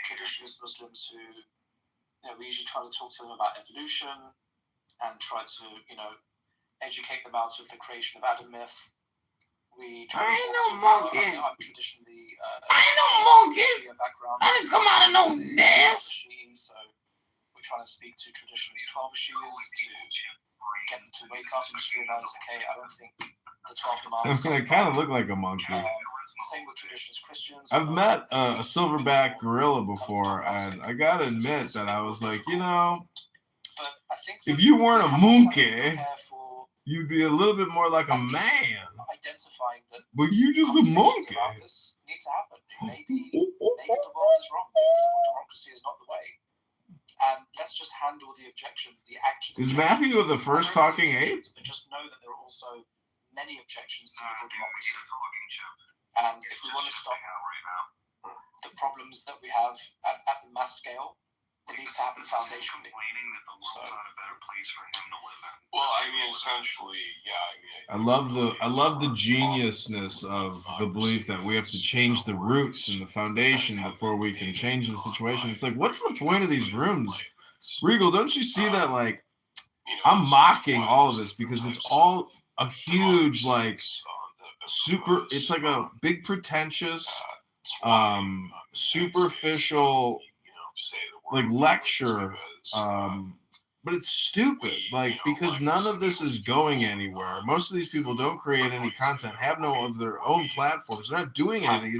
traditionalist Muslims who, we usually try to talk to them about evolution and try to, educate them out of the creation of Adam myth. We try to talk to them. I'm traditionally Shia background. I didn't come out of no nest. So we're trying to speak to traditionalist 12 Shias to get them to wake up and just realize, okay, I don't think the 12 demands. I kind of look like a monkey. Same with traditionalist Christians. I've met a silverback gorilla before, and I gotta admit that I was like, But I think if you weren't a monkey, prepare for you'd be a little bit more like a man. identifying that But you just a conversations monkey. about this need to happen. Maybe the world is wrong. Maybe liberal democracy is not the way. And let's just handle the objections, the actual. Is Matthew the first talking ape? But just know that there are also many objections to liberal democracy. And if we want to stop the problems that we have at the mass scale, it needs to happen foundationally. Complaining that the world's not a better place for him to live in. Well, I mean, essentially, yeah. I love the geniusness of the belief that we have to change the roots and the foundation before we can change the situation. It's like, what's the point of these rooms? Regal, don't you see that, like, I'm mocking all of this because it's all a huge, like, it's like a big pretentious, superficial, like, lecture, but it's stupid, like, because none of this is going anywhere. Most of these people don't create any content, have no of their own platforms. They're not doing anything.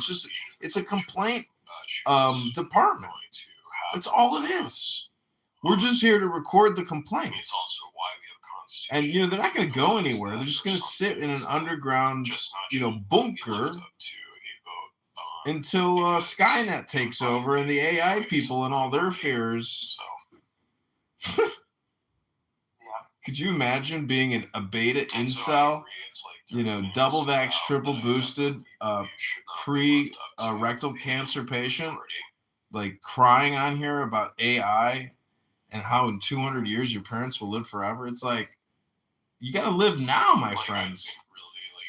It's a complaint department. That's all it is. We're just here to record the complaints. And, you know, they're not going to go anywhere. They're just going to sit in an underground, you know, bunker until Skynet takes over and the AI people and all their fears. Could you imagine being a beta incel, you know, double vax, triple boosted, pre-rectal cancer patient, like crying on here about AI and how in 200 years your parents will live forever? It's like, you got to live now, my friends.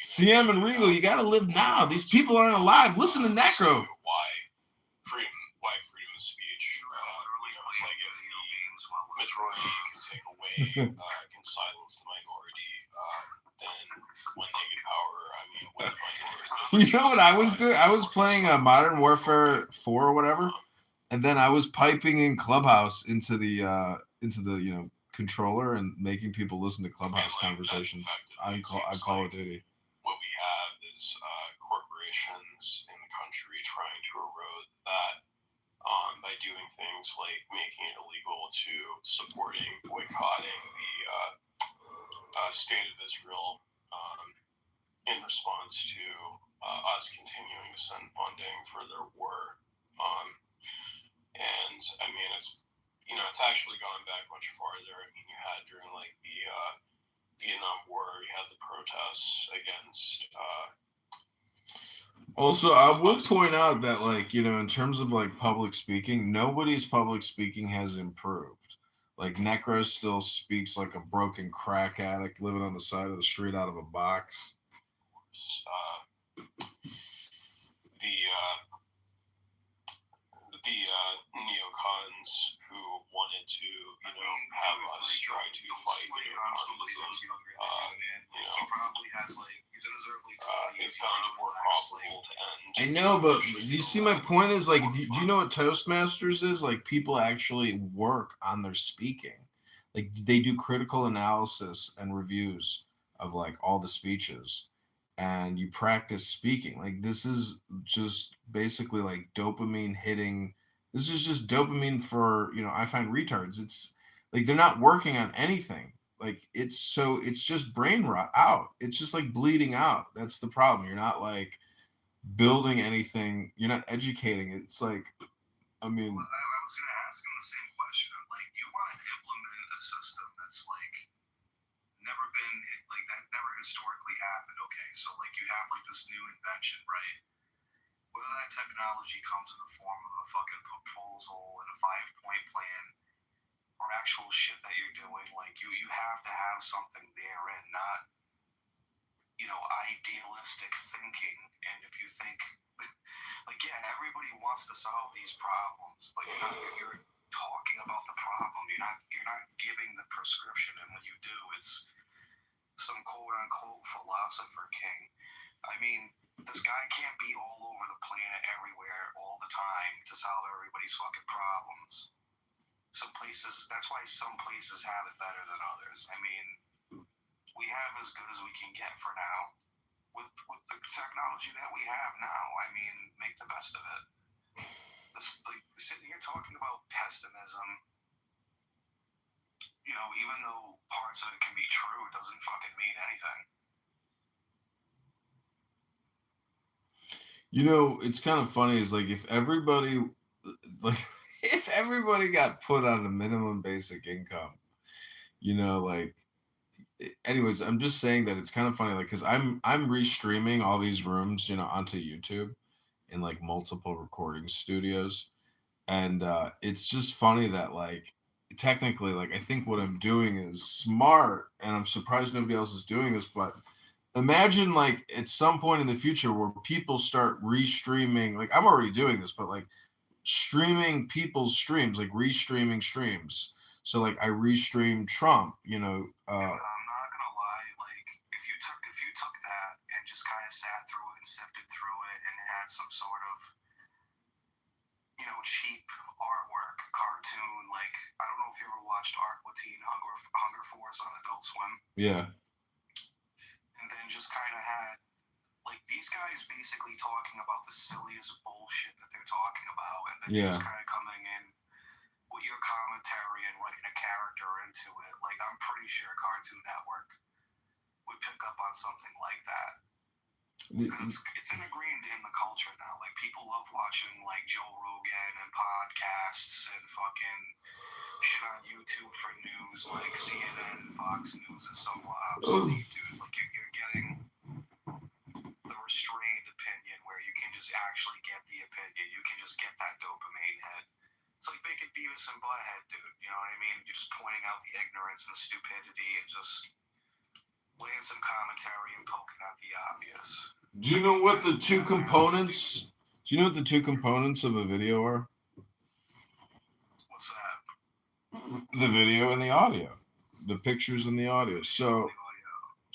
CM and Regal, you got to live now. These people aren't alive. Listen to Necro. Why freedom of speech? Majority can take away, can silence the minority. Then when they get power, I mean, when the minority. You know what I was doing? I was playing Modern Warfare 4 or whatever, and then I was piping in Clubhouse into the you know, controller and making people listen to Clubhouse conversations on Call of Duty. What we have is corporations in the country trying to erode that by doing things like making it illegal to boycotting the state of Israel in response to us continuing to send funding for their war. And I mean, it's actually gone back much farther. I mean, you had during like the Vietnam War, you had the protests against. Also, I will point out that, like, you know, in terms of like public speaking, nobody's public speaking has improved. Like, Necro still speaks like a broken crack addict living on the side of the street out of a box. The neocons who wanted to, you know, have us try to fight communism, He probably has, like, he's in his early 20s. it's kind of more profitable to end. I know, but you see, my point is, like, do you know what Toastmasters is? Like, people actually work on their speaking. Like, they do critical analysis and reviews of, like, all the speeches, and you practice speaking. Like, this is just basically like dopamine hitting. This is just dopamine for, you know, I find retards. It's like they're not working on anything. Like, it's just brain rot out. It's just like bleeding out. That's the problem. You're not like building anything. You're not educating. It's like, I mean, Well, I was going to ask him the same question. Like, you want to implement a system that's like never been, like, that never historically happened. Okay, so like you have like this new invention, right? Whether that technology comes in the form of a fucking proposal and a 5-point plan or actual shit that you're doing, like you have to have something there and not, you know, idealistic thinking. And if you think, like, yeah, everybody wants to solve these problems, but you're talking about the problem. You're not giving the prescription, and when you do, it's some quote unquote philosopher king. I mean, this guy can't be all over the planet everywhere all the time to solve everybody's fucking problems. Some places, that's why some places have it better than others. I mean, we have as good as we can get for now with the technology that we have now. I mean, make the best of it. Like, sitting here talking about pessimism, you know, even though parts of it can be true, it doesn't fucking mean anything. you know, it's kind of funny is like if everybody got put on a minimum basic income, you know, like, anyways, I'm just saying that it's kind of funny, like, because I'm restreaming all these rooms, you know, onto YouTube in like multiple recording studios, And it's just funny that, like, technically, like, I think what I'm doing is smart, and I'm surprised nobody else is doing this, but imagine, like, at some point in the future where people start restreaming, like, I'm already doing this, but, like, streaming people's streams, like, restreaming streams. So, like, I restream Trump, I'm not gonna lie, like, if you took that and just kind of sat through it and sifted through it and it had some sort of, cheap artwork, cartoon, like, I don't know if you ever watched Teen Hunger Force on Adult Swim. Yeah. And then just kind of had, like, these guys basically talking about the silliest bullshit that they're talking about, and then just kind of coming in with your commentary and writing a character into it. Like, I'm pretty sure Cartoon Network would pick up on something like that. It's ingrained in the culture now. Like, people love watching, like, Joe Rogan and podcasts and fucking shit on YouTube for news, like CNN and Fox News is somewhat obsolete, dude. Like, you're getting the restrained opinion where you can just actually get the opinion. You can just get that dopamine hit. It's like making Beavis and Butthead, dude. You know what I mean? You're just pointing out the ignorance and stupidity and just laying some commentary and poking at the obvious. Do you know what the two components? Do you know what the two components of a video are? What's that? The video and the audio, the pictures and the audio. So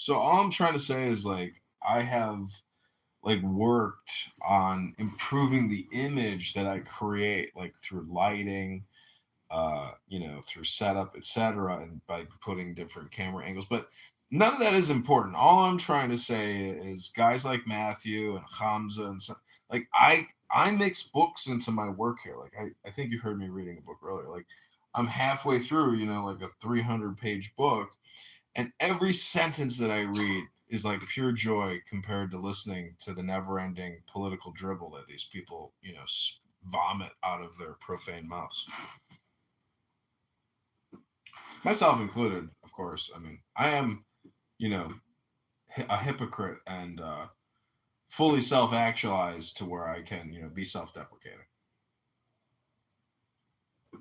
all I'm trying to say is, like, I have, like, worked on improving the image that I create, like, through lighting, through setup, etc., and by putting different camera angles. But none of that is important. All I'm trying to say is guys like Matthew and Hamza and like, I mix books into my work here. Like, I think you heard me reading a book earlier. Like, I'm halfway through, like a 300-page book, and every sentence that I read is like pure joy compared to listening to the never-ending political dribble that these people, vomit out of their profane mouths. Myself included, of course. I mean, I am, a hypocrite and fully self-actualized to where I can, be self-deprecating.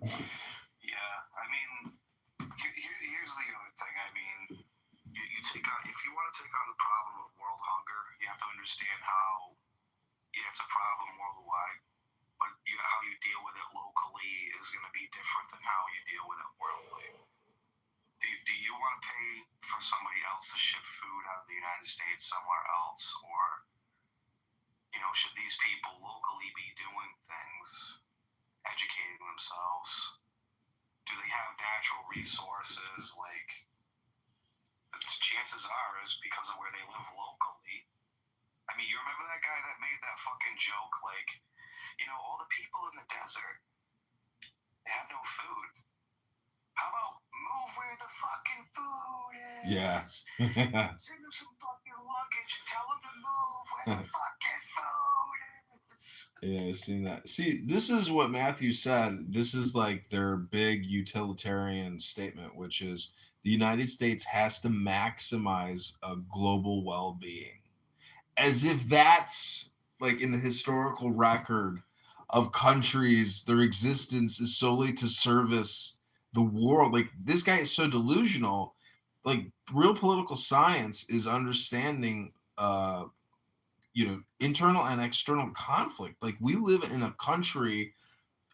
Yeah, I mean, here's the other thing. I mean, if you want to take on the problem of world hunger, you have to understand how, it's a problem worldwide, but how you deal with it locally is going to be different than how you deal with it worldwide. Do you want to pay for somebody else to ship food out of the United States somewhere else, or, should these people locally be doing things, educating themselves? Do they have natural resources? Like, the chances are is because of where they live locally. I mean, you remember that guy that made that fucking joke, like, all the people in the desert, they have no food. How about move where the fucking food is? Yeah. Send them some fucking luggage and tell them to move where the fucking food is. Yeah, I've seen that. See, this is what Matthew said. This is like their big utilitarian statement, which is the United States has to maximize a global well-being. As if that's, like, in the historical record of countries, their existence is solely to service the world. Like, this guy is so delusional. Like, real political science is understanding internal and external conflict. Like, we live in a country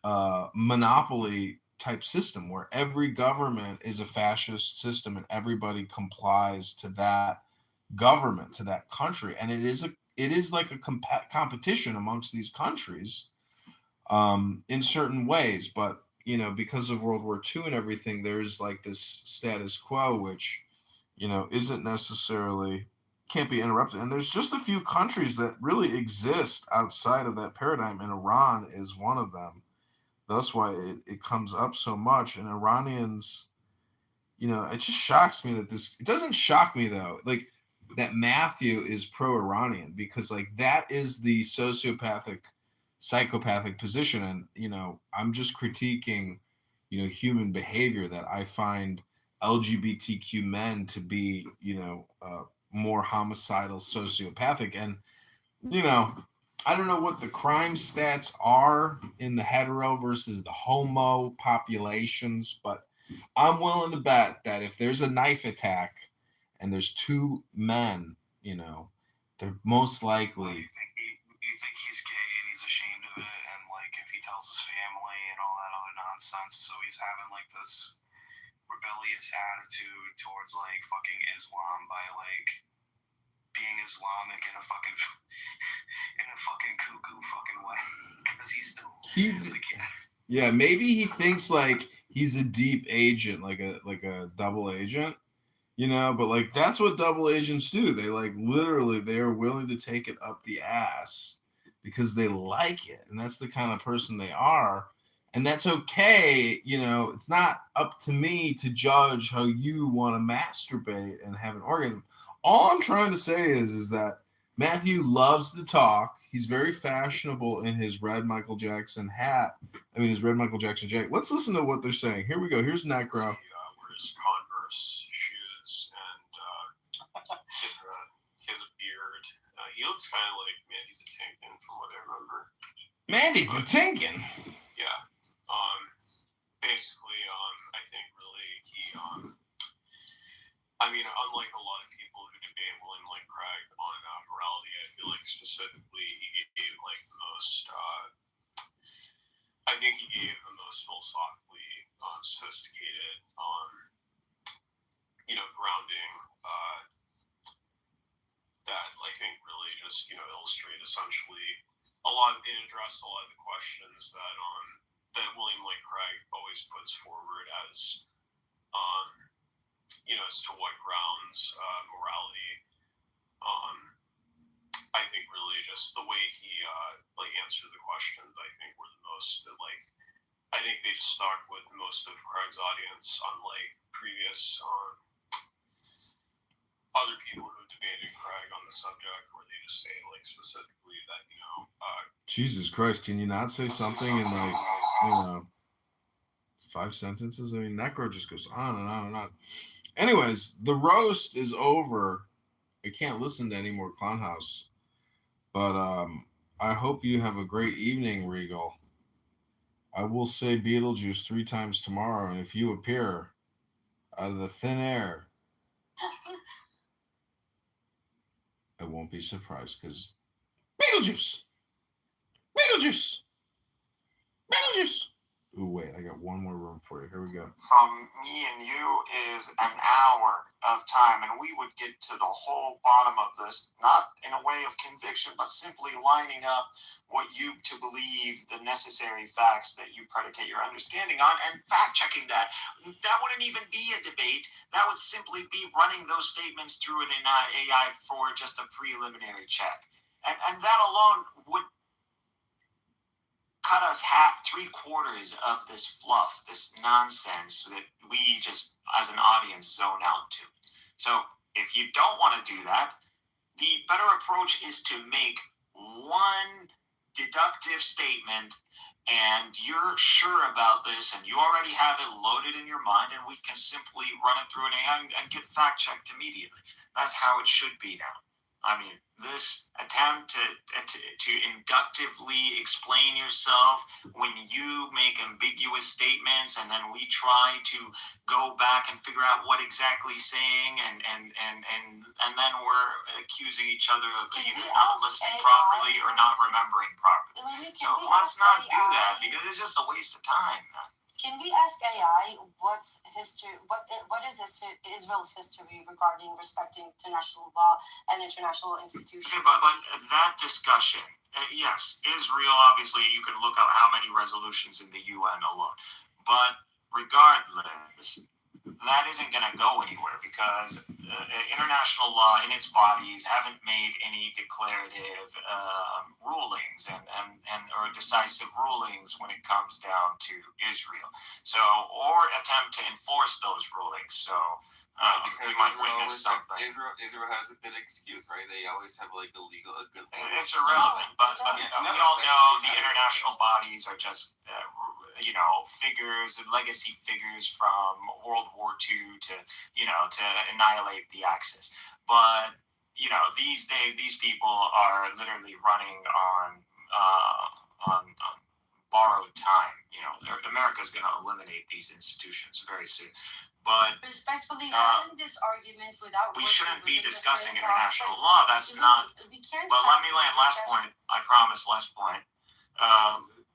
monopoly type system where every government is a fascist system and everybody complies to that government, to that country, and it is like a competition amongst these countries in certain ways. But because of World War II and everything, there's like this status quo which isn't necessarily, can't be interrupted. And there's just a few countries that really exist outside of that paradigm, and Iran is one of them. That's why it comes up so much. And Iranians, it just shocks me that it doesn't shock me though, like, that Matthew is pro-Iranian, because, like, that is the psychopathic position. And I'm just critiquing human behavior, that I find LGBTQ men to be more homicidal, sociopathic. And I don't know what the crime stats are in the hetero versus the homo populations, but I'm willing to bet that if there's a knife attack and there's two men, they're most likely. You think he's gay and he's ashamed of it, and like if he tells his family and all that other nonsense, so he's having like this rebellious attitude towards like fucking Islam by like being Islamic in a fucking cuckoo fucking way because he's still like, yeah, maybe he thinks like he's a deep agent, like a double agent, but like that's what double agents do. They like literally they are willing to take it up the ass because they like it, and that's the kind of person they are. And that's okay, it's not up to me to judge how you want to masturbate and have an orgasm. All I'm trying to say is that Matthew loves to talk. He's very fashionable in his red Michael Jackson hat. His red Michael Jackson jacket. Let's listen to what they're saying. Here we go. Here's Necro. Wears Converse shoes and he has a beard. He looks kind of like Mandy Patinkin from what I remember. Mandy Patinkin? Yeah. Basically, I think really he, unlike a lot of people who debate William Lane Craig on morality, I feel like specifically he gave like the most, I think he gave the most philosophically sophisticated, grounding that I think really just, illustrate essentially it addressed a lot of the questions that William Lane Craig always puts forward as, as to what grounds morality. I think really just the way he answered the questions, I think were the most I think they just stuck with most of Craig's audience, unlike previous other people who debated Craig on the subject, where they just say specifically that Jesus Christ, can you not say something in 5 sentences? Necro just goes on and on and on. Anyways, the roast is over. I can't listen to any more Clown House. But I hope you have a great evening, Regal. I will say Beetlejuice 3 times tomorrow, and if you appear out of the thin air, I won't be surprised, because Beetlejuice! Beetlejuice! Beetlejuice! Ooh, wait, I got one more room for you. Here we go. From me and you is an hour of time, and we would get to the whole bottom of this, not in a way of conviction, but simply lining up what you to believe the necessary facts that you predicate your understanding on, and fact-checking that. That wouldn't even be a debate. That would simply be running those statements through an AI for just a preliminary check. And that alone would cut us 3/4 of this fluff, this nonsense that we just, as an audience, zone out to. So if you don't want to do that, the better approach is to make one deductive statement, and you're sure about this, and you already have it loaded in your mind, and we can simply run it through an AI and get fact-checked immediately. That's how it should be now. This attempt to inductively explain yourself when you make ambiguous statements, and then we try to go back and figure out what exactly saying, and then we're accusing each other of either not listening properly or not remembering properly. So let's not do that, because it's just a waste of time. Can we ask AI what's history? What is Israel's history regarding respecting international law and international institutions? Okay, but that discussion, yes, Israel. Obviously, you can look up how many resolutions in the UN alone. But regardless, that isn't going to go anywhere, because international law in its bodies haven't made any declarative rulings or decisive rulings when it comes down to Israel. So, or attempt to enforce those rulings. So we might witness something. Israel has a good excuse, right? They always have a good. It's irrelevant, but we all know the international bodies are just figures, legacy figures from World War II to annihilate the Axis. But these days, these people are literally running on borrowed time. America's going to eliminate these institutions very soon. But respectfully, having this argument without we shouldn't be discussing international law. That's not. But let me land. Last point. I promise. Last point.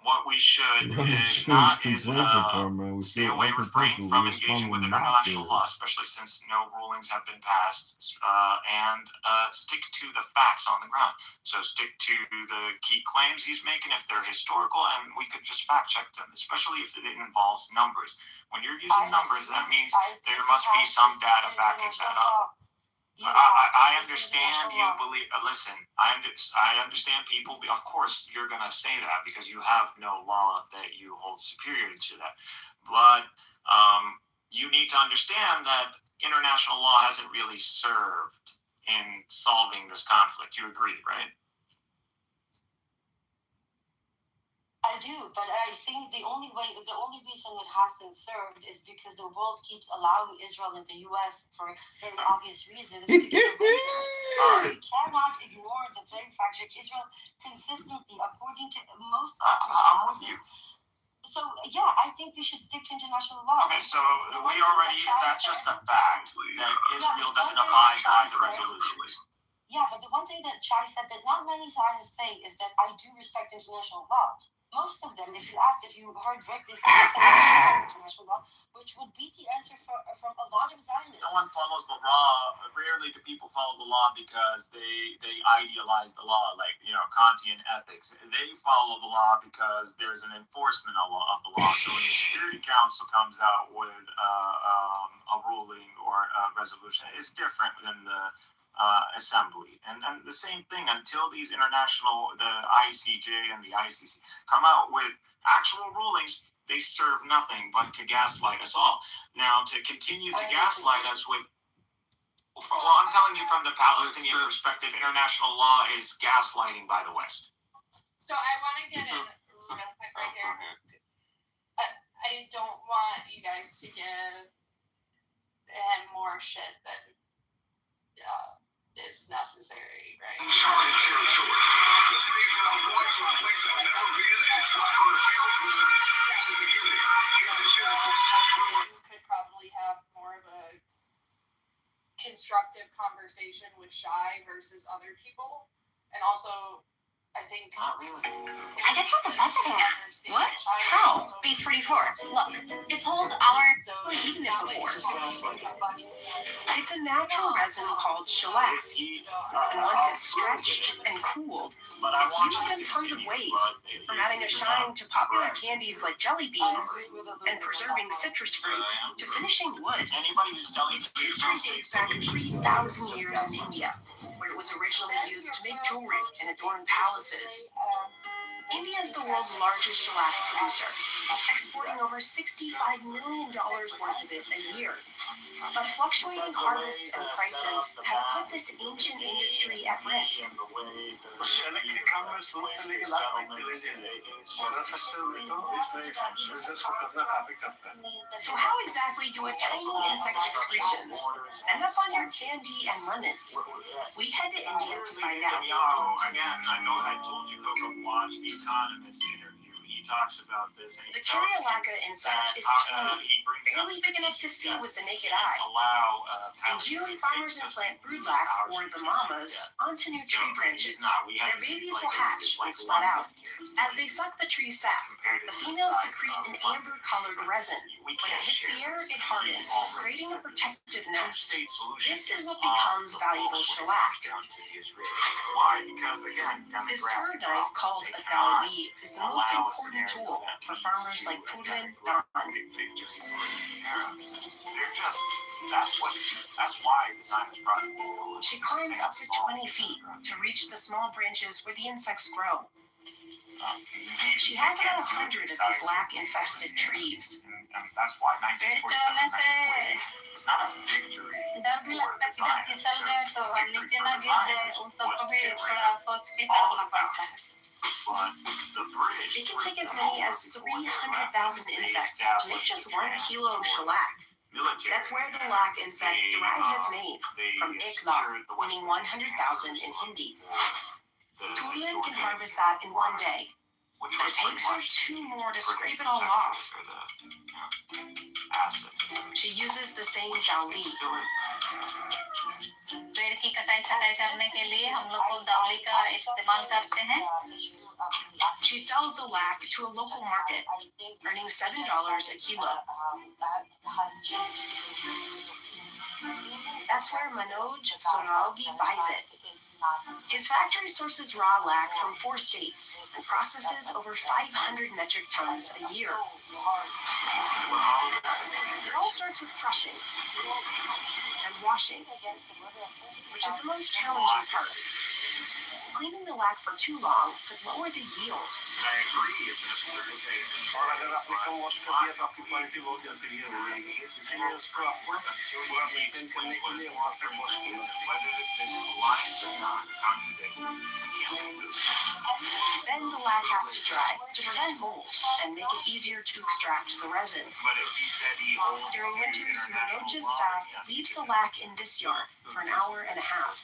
What we should stay away, refrain from engaging with international law, especially since no rulings have been passed, and stick to the facts on the ground. So stick to the key claims he's making if they're historical, and we could just fact check them, especially if it involves numbers. When you're using numbers, that means there must be some data backing that up. I understand you believe. Listen, I understand people. Of course, you're gonna say that because you have no law that you hold superior to that. But you need to understand that international law hasn't really served in solving this conflict. You agree, right? I do, but I think the only reason it hasn't served is because the world keeps allowing Israel and the U.S. for very obvious reasons to get away with it. We cannot ignore the very fact that Israel consistently, according to most analysis, so yeah, I think we should stick to international law. Okay, so that's just a fact that Israel doesn't abide by the resolutions. Yeah, but the one thing that Chai said that not many Zionists say is that I do respect international law. Most of them, if you heard Rick before, they said international law, which would be the answer from a lot of Zionists. No one follows the law. Rarely do people follow the law because they idealize the law, like Kantian ethics. They follow the law because there's an enforcement of the law. So when the Security Council comes out with a ruling or a resolution, it's different than the assembly, and the same thing until these the ICJ and the ICC come out with actual rulings, they serve nothing but to gaslight us all. Now, to continue to gaslight us with, well, I'm telling you from the Palestinian perspective, international law is gaslighting by the West. So I want to get in real quick right here. I don't want you guys to give him more shit than is necessary, right? I'm sorry, territory. The stage that I'm going to a place I've never been, and it's not going to feel good at the beginning. You could probably have more of a constructive conversation with Shai versus other people, and also, I think not really. I just have to budget here. What? How? Base 44. Look, it pulls our eaten it before. It's a natural resin called shellac, and once it's stretched and cooled, it's used in tons of ways, from adding a shine to popular candies like jelly beans and preserving citrus fruit to finishing wood. Its history dates back 3,000 years in India, where it was originally used to make jewelry and adorn palaces. India is the world's largest shellac producer, exporting over $65 million worth of it a year. But fluctuating harvests and prices have put this ancient industry at risk. So how exactly do a tiny insect's excretions end up on your candy and lemons? We head to India to find out. Again, I know I told you, Coco, watch the Economist interview. He talks about this. The Karyalaka insect is teeny, barely big enough to see with the naked eye. In June, farmers implant broodlac, or the mamas, onto new tree branches. Their babies will hatch and sprout out. As they suck the tree's sap, the females secrete an amber-colored resin. When it hits the air, it hardens, creating a protective nest. This is what becomes valuable shellac. This bird knife, called a dowlee, is the most important tool for farmers like Pudlin Don. That's why designers brought it. She climbs up to 20 feet to reach the small branches where the insects grow. She has about 100 of these lac-infested trees. And that's why 1947 was not a victory for the Zionists. It can take as many as 300,000 insects to make just 1 kilo of shellac. military. That's where the lac insect derives its name, from iklak, meaning 100,000 in Hindi. Tulin can harvest that in one day, but it takes her 2 more to scrape it all off. She uses the same dowli. पेड़ की कटाई छटाई करने के लिए हम लोग को दावली का इस्तेमाल करते हैं. She sells the lac to a local market, earning $7 a kilo. That's where Manoj Sonalgi buys it. His factory sources raw lac from 4 states and processes over 500 metric tons a year. It all starts with crushing and washing, which is the most challenging part. Cleaning the lac for too long could lower the yield. I agree, it's an absurdity. और अगर आपने कम wash कर दिया तो आपकी quality बहुत जल्दी ये हो जाएगी इसीलिए उसको आपको पूरा मेंटेन करने के लिए वहाँ पे वॉश करना Then the lac has to dry to prevent mold and make it easier to extract the resin. During winters, Manoj's staff leaves the lac in this yard for an hour and a half.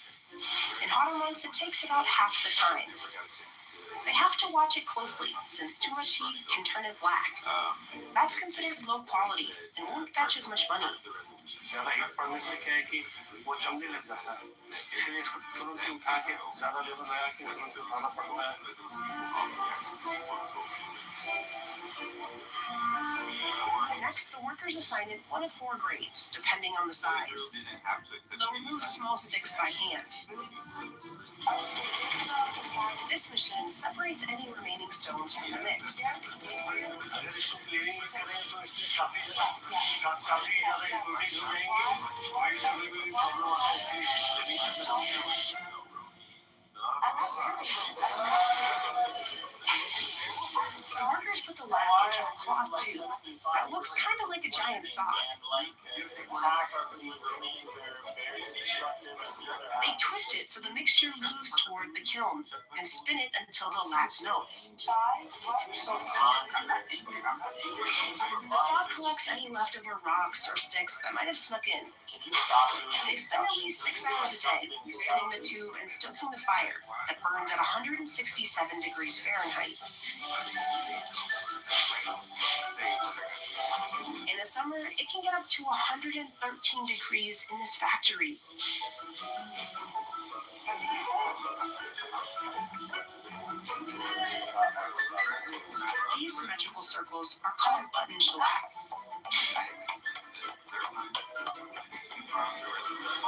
In hotter months, it takes about half the time. They have to watch it closely, since too much heat can turn it black. That's considered low quality and won't fetch as much money. ज़्यादा heat पड़ने से क्या है कि वो जमने लग जाता है इसलिए इसको तुरंत ही उठा के ज़्यादा लेवल लगा के तुरंत उठाना पड़ता है Next, the workers assign it one of 4 grades, depending on the size. They'll remove small sticks by hand. This machine separates any remaining stones from the mix. अगर इसको क्लीनिंग में करें तो इसमें काफ़ी ज़्यादा इम्प्रूविंग हो जाएंगे और इसमें भी प्रॉब्लम आता है The workers put the lac into a cloth tube that looks kind of like a giant sock. They twist it so the mixture moves toward the kiln and spin it until the lac melts. The sock collects any leftover rocks or sticks that might have snuck in. They spend at least 6 hours a day spinning the tube and stoking the fire that burns at 167 degrees Fahrenheit. In the summer, it can get up to 113 degrees in this factory. These symmetrical circles are called button shellac,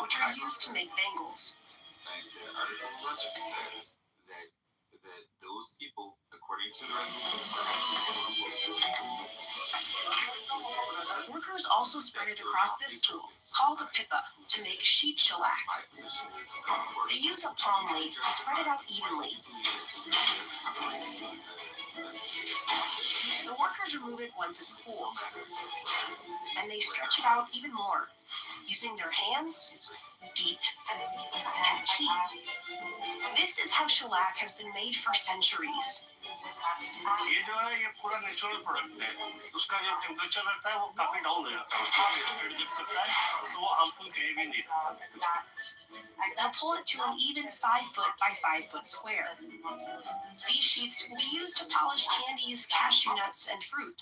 which are used to make bangles. That those people, according to the Workers also spread it across this tool, called a pipa, to make sheet shellac. They use a palm leaf to spread it out evenly. The workers remove it once it's cooled, and they stretch it out even more, using their hands, feet, and teeth. This is how shellac has been made for centuries. ये जो है ये पूरा natural product है उसका जो temperature रहता है वो काफी डाउन हो जाता है उसको जब करता है तो वो हार्मफुल कहीं भी नहीं रहता Now pull it to an even 5-foot by 5-foot square. These sheets will be used to polish candies, cashew nuts, and fruit.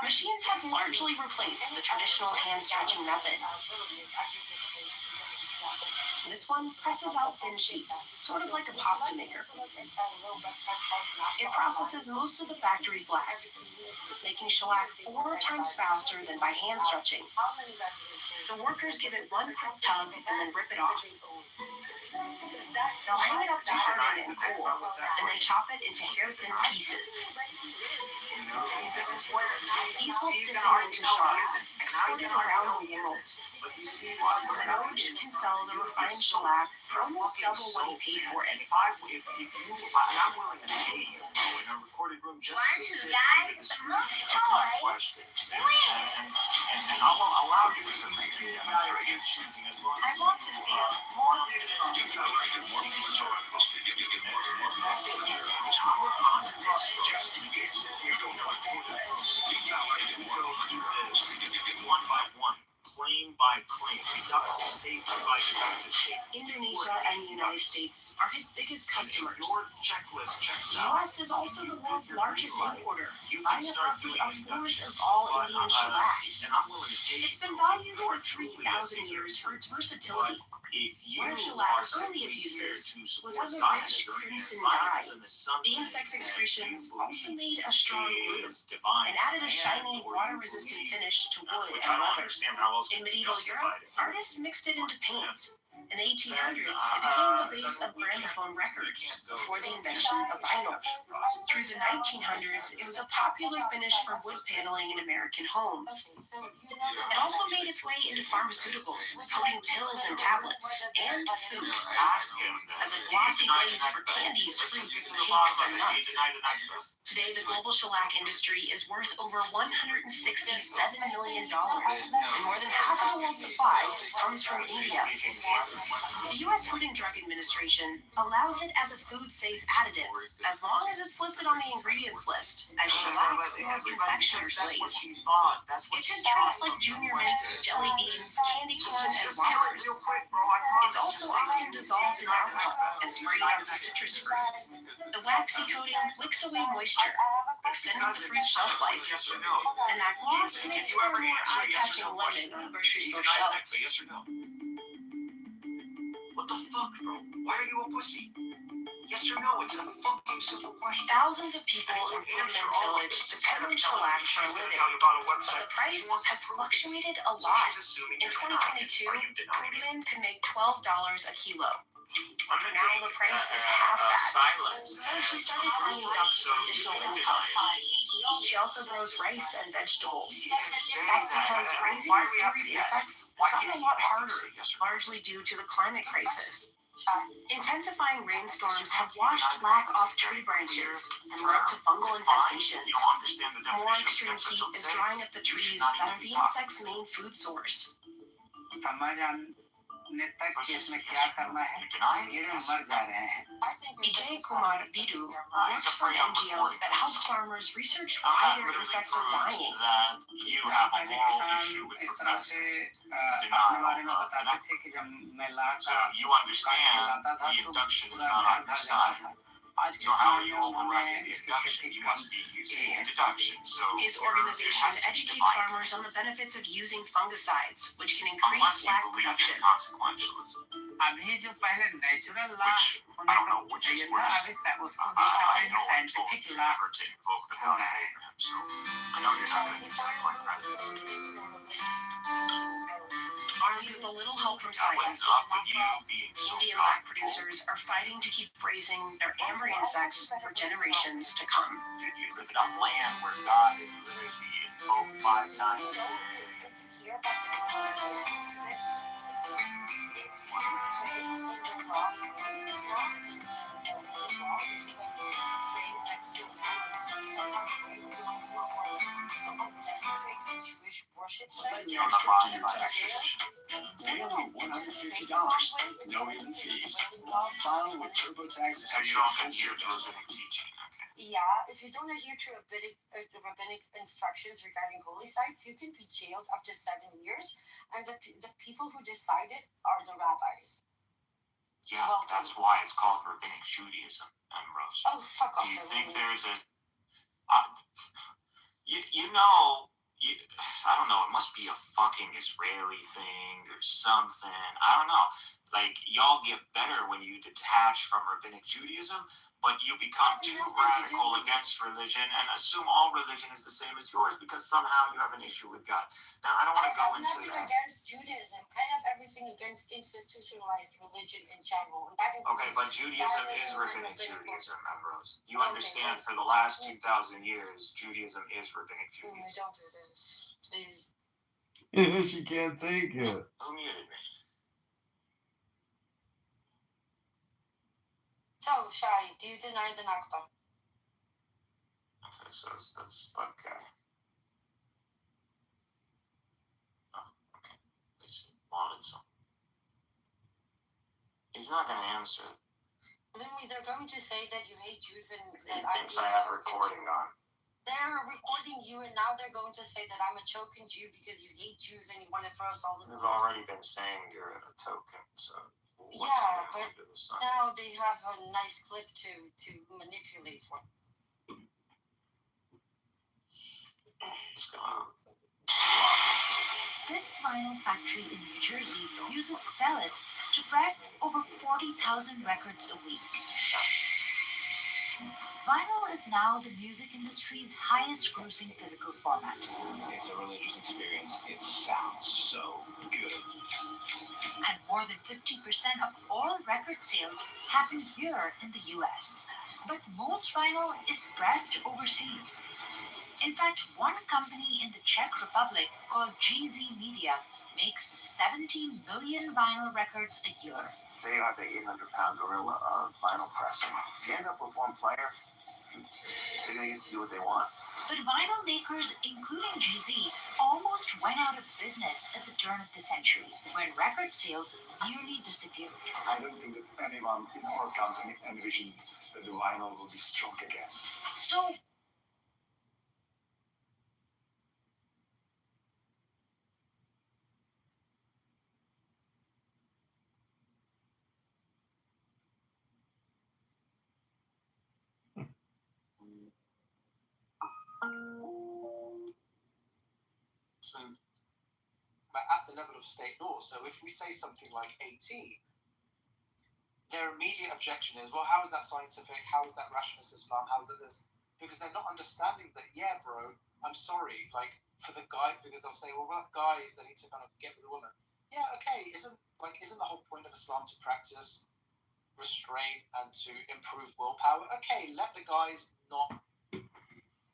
Machines have largely replaced the traditional hand-stretching method. This one presses out thin sheets, sort of like a pasta maker. It processes most of the factory's lac, making shellac 4 times faster than by hand stretching. The workers give it one quick tug and then rip it off. They'll hang it up to harden and cool, and then chop it into hair-thin pieces. These will stiffen into shards, exported around the world. Manoj can sell the refined shellac for almost double what he paid for it. If I'm willing to pay you in a recorded room just to sit under the screen and my questions, and I will allow you to make I want to feel more beautiful. One by one, claim by claim, deducted state by deducted state. Indonesia and the United States are his biggest customers. Your checklist checks The out. U.S. is also the world's largest importer, You can buying start roughly doing a fourth deductions. of all But, Indian shellac. and I'm willing to take It's been valued for 3,000 years for its versatility. if you One of are shellac's simply earliest here uses to was support as a rich Zionism, crimson and dye. Zionism is something The insect's that excretions you also believe made a strong glue is divine and added a shiny, or you water-resistant believe, finish to wood which and I don't leather. understand how else In you medieval justify Europe, it. artists mixed it into paints. In the 1800s, it became the base of gramophone records before the invention of vinyl. Through the 1900s, it was a popular finish for wood paneling in American homes. It also made its way into pharmaceuticals, coating pills and tablets, and food. Ask him As a glossy glaze for candies, fruits, cakes, and nuts. Today, the global shellac industry is worth over $167 million, and more than half of the world's supply comes from India. The U.S. Food and Drug Administration allows it as a food-safe additive, as long as it's listed on the ingredients list as shellac or confectioner's glaze. It's in treats like junior mints, jelly beans, candy corn, and wafers. It's also often dissolved in alcohol and sprayed onto citrus fruit. The waxy coating wicks away moisture, extending the fruit's shelf life. And that gloss makes for a more eye-catching lemon on grocery store shelves. Yes or no? What the fuck, bro? Why are you a pussy? Yes or no? It's a fucking simple question. Thousands of people in Woodlands Village depend on shellac for a living, but the price has fluctuated a lot. In 2022, Woodland can make $12 a kilo. Now the price is half that. So she started finding out some additional income. She also grows rice and vegetables. That's because raising these stingery insects has gotten a lot harder, largely due to the climate crisis. Intensifying rainstorms have washed lac off tree branches and led to fungal infestations. More extreme heat is drying up the trees that are the insect's main food source. Vijay Kumar Vidu works for an NGO that helps farmers research why their insects are dying. You have a moral issue with professing denial. So you understand the induction is not on your side. So how are you overriding the induction? You must be using deduction. So His organization educates farmers on the benefits of using fungicides, which can increase lac production. Consequentialism. Which I don't know which is worse. I know I told you never to invoke the Holy Program, so I know you're not going to get that point right. Armed with a little help from science, Indian lac producers are fighting to keep raising their amber insects for generations to come. You live on land where God is literally invoked 5 times a day. Only $150. No hidden fees. File with TurboTax. So you don't adhere to rabbinic teaching. Yeah, if you don't adhere to rabbinic instructions regarding holy sites, you can be jailed up to 7 years, and the people who decide it are the rabbis. Yeah, that's why it's called rabbinic Judaism, Ambrose. Oh, fuck off. Do you think there's a... I don't know, it must be a fucking Israeli thing or something. I don't know. Like, y'all get better when you detach from rabbinic Judaism, but you become too radical against religion and assume all religion is the same as yours because somehow you have an issue with God. Now, I don't want to go into I have nothing against Judaism. I have everything against institutionalized religion in general. Okay, but Judaism is rabbinic Judaism, Ambrose. You understand for the last 2,000 years, Judaism is rabbinic Judaism. Don't do this. Please. She can't take it. Who muted me? So, Shai, do you deny the Nakba? Okay, so that's okay. Oh, okay. Let's see. He's not going to answer. Then they're going to say that you hate Jews and He that thinks I have a recording on. They're recording you, and now they're going to say that I'm a token Jew because you hate Jews and you want to throw us all in the They've already been saying you're a token, so. Yeah, but now they have a nice clip to manipulate for. This vinyl factory in New Jersey uses pellets to press over 40,000 records a week. Vinyl is now the music industry's highest grossing physical format. It's a religious experience. It sounds so good. And more than 50% of all record sales happen here in the US. But most vinyl is pressed overseas. In fact, one company in the Czech Republic called GZ Media makes 17 million vinyl records a year. They are the 800-pound gorilla of vinyl pressing. If you end up with one player, they're going to get to do what they want. But vinyl makers, including GZ, almost went out of business at the turn of the century, when record sales nearly disappeared. I don't think that anyone in our company envisioned that the vinyl will be strong again. So, at the level of state law. So if we say something like 18, their immediate objection is, well, how is that scientific? How is that rationalist Islam? How is it this? Because they're not understanding that, yeah, bro, I'm sorry, like, for the guy, because they'll say, well, we're guys, they need to kind of get with a woman. Yeah, okay, isn't the whole point of Islam to practice restraint and to improve willpower? Okay, let the guys not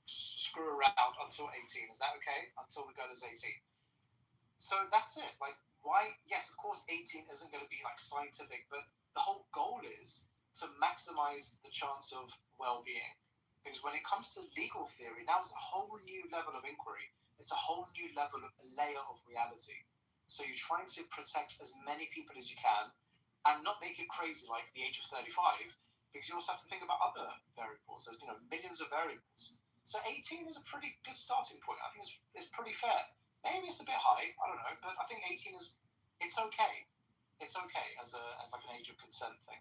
screw around until 18. Is that okay? Until the girl is 18. So that's it. Like, why? Yes, of course, 18 isn't going to be like scientific, but the whole goal is to maximize the chance of well-being. Because when it comes to legal theory, now it's a whole new level of inquiry. It's a whole new level of layer of reality. So you're trying to protect as many people as you can and not make it crazy like the age of 35, because you also have to think about other variables. There's, millions of variables. So 18 is a pretty good starting point. I think it's pretty fair. Maybe it's a bit high, I don't know, but I think 18 it's okay. It's okay as like an age of consent thing.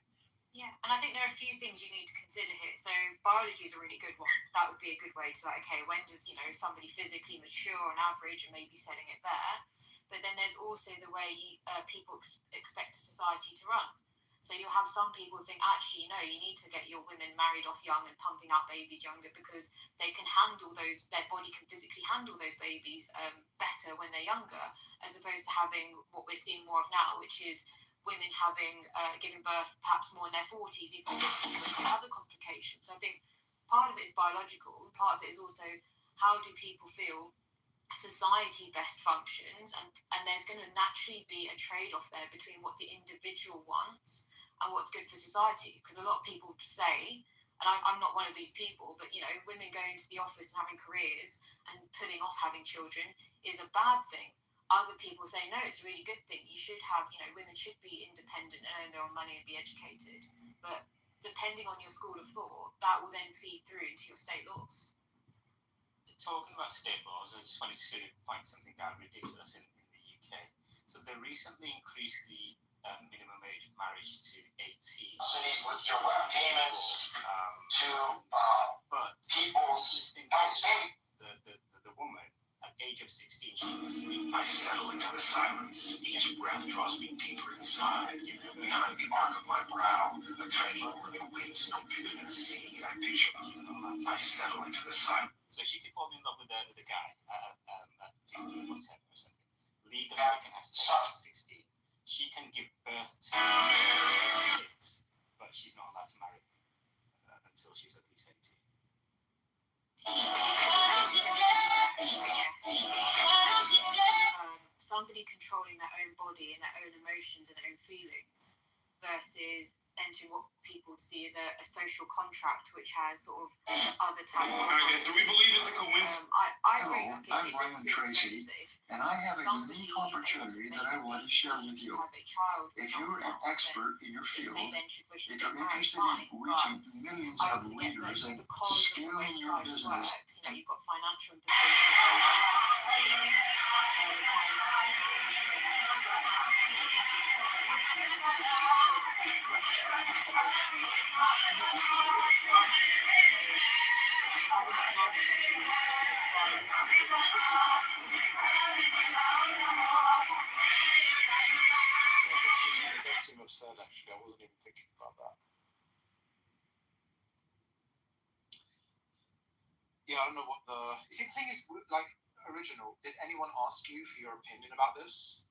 Yeah, and I think there are a few things you need to consider here. So biology is a really good one. That would be a good way to okay, when does somebody physically mature on average, and maybe setting it there. But then there's also the way people expect a society to run. So you'll have some people who think, actually, you need to get your women married off young and pumping out babies younger because they can handle those, their body can physically handle those babies better when they're younger, as opposed to having what we're seeing more of now, which is women giving birth perhaps more in their 40s, even 50s, with other complications. So I think part of it is biological, and part of it is also how do people feel society best functions, and there's going to naturally be a trade-off there between what the individual wants and what's good for society. Because a lot of people say, and I'm not one of these people, but women going to the office and having careers and putting off having children is a bad thing. Other people say, no, it's a really good thing. You should have, women should be independent and earn their own money and be educated. But depending on your school of thought, that will then feed through into your state laws. Talking about state laws, I just wanted to point something out ridiculous in the UK. So they recently increased the minimum age of marriage to 18. Cities with direct payments to people's the woman at age of 16, she can sleep. I settle into the silence. Each breath draws me deeper inside. Behind the arc of my brow, a tiny organ waits no bigger than a seed. I picture. I settle into the silence. So she could fall in love with the guy at 15 or 10 or something. Legally, they can have sex at 16. She can give birth to kids, but she's not allowed to marry until she's at least 18. Somebody controlling their own body and their own emotions and their own feelings versus entering what people see as a social contract, which has sort of other types of... Do we believe it's a coincidence? I agree. Hello, I'm Brian Tracy, and I have a unique opportunity that I want to share with you. If you're an expert in your field, if you're interested in reaching millions of readers and scaling your business, you've got financial implications. It does seem absurd, actually. I wasn't even thinking about that. Yeah, I don't know what the. See, the thing is, like, original. Did anyone ask you for your opinion about this?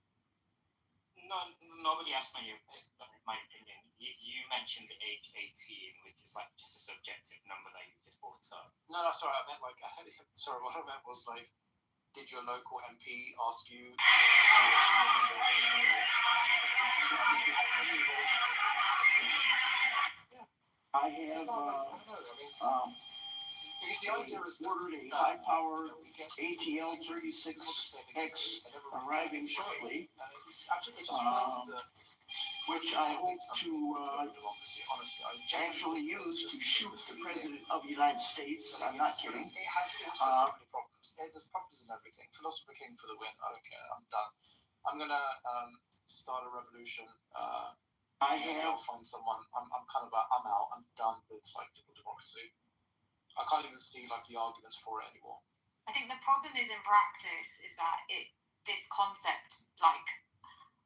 No, nobody asked me my opinion. You mentioned the age 18, which is like just a subjective number that you just brought up. No, sorry, I meant like. Sorry, what I meant was like, did your local MP ask you? I have ordered a high-powered ATL 36X arriving shortly, which I hope to actually use to shoot the President of the United States. I'm not kidding. It has so many problems. There's problems in everything. Philosopher King for the win. I don't care. I'm done. I'm gonna start a revolution. I'll find someone. I'm out. I'm done with like liberal democracy. I can't even see like the arguments for it anymore. I think the problem is in practice is that this concept, like,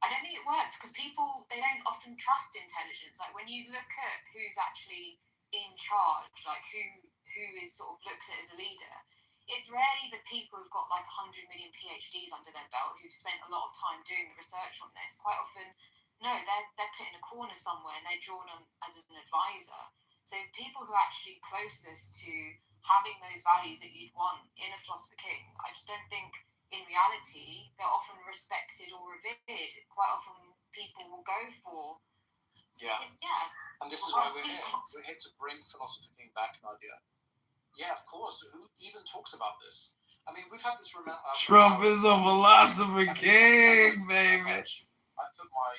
I don't think it works because people, they don't often trust intelligence. Like when you look at who's actually in charge, like who is sort of looked at as a leader, it's rarely the people who've got like 100 million PhDs under their belt who've spent a lot of time doing the research on this. Quite often, no, they're put in a corner somewhere and they're drawn on as an advisor. So people who are actually closest to having those values that you'd want in a philosopher king, I just don't think in reality they're often respected or revered. Quite often people will go for yeah. And this is why we're here. We're here to bring philosopher king back an idea. Yeah, of course. Who even talks about this? I mean, we've had this Trump is a philosopher king, baby. I put my,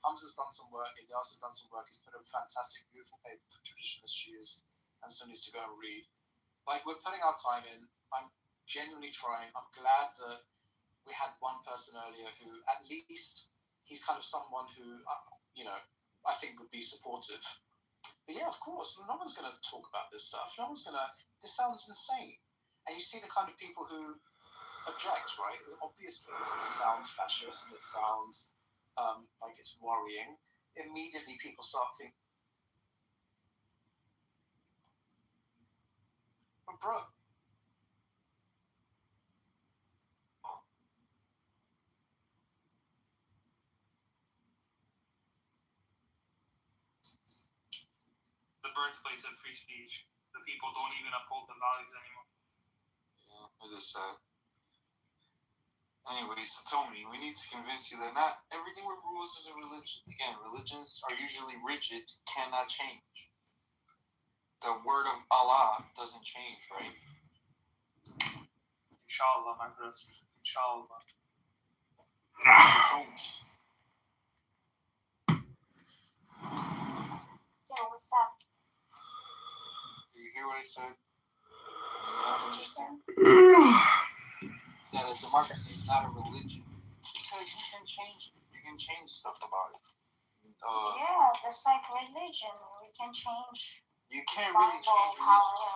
Hamza's done some work, Ilyas has done some work, he's put a fantastic, beautiful paper for traditionalist Shias and Sunnis to go and read. Like, we're putting our time in. I'm genuinely trying. I'm glad that we had one person earlier who, at least, he's kind of someone who, I think would be supportive. But yeah, of course, no one's going to talk about this stuff. No one's going to, this sounds insane. And you see the kind of people who object, right? Obviously, this sounds fascist, it sounds like it's worrying. Immediately people start thinking, but bro, the birthplace of free speech. The people don't even uphold the values anymore. Yeah, it is sad. Anyways, Satomi, we need to convince you that not everything with rules is a religion. Again, religions are usually rigid, cannot change. The word of Allah doesn't change, right? Inshallah, my brothers. Inshallah. Yo, what's up? Did you hear what I said? That a democracy is not a religion. Because you can change it. You can change stuff about it. Yeah, that's like religion. We can change. You can't really change religion.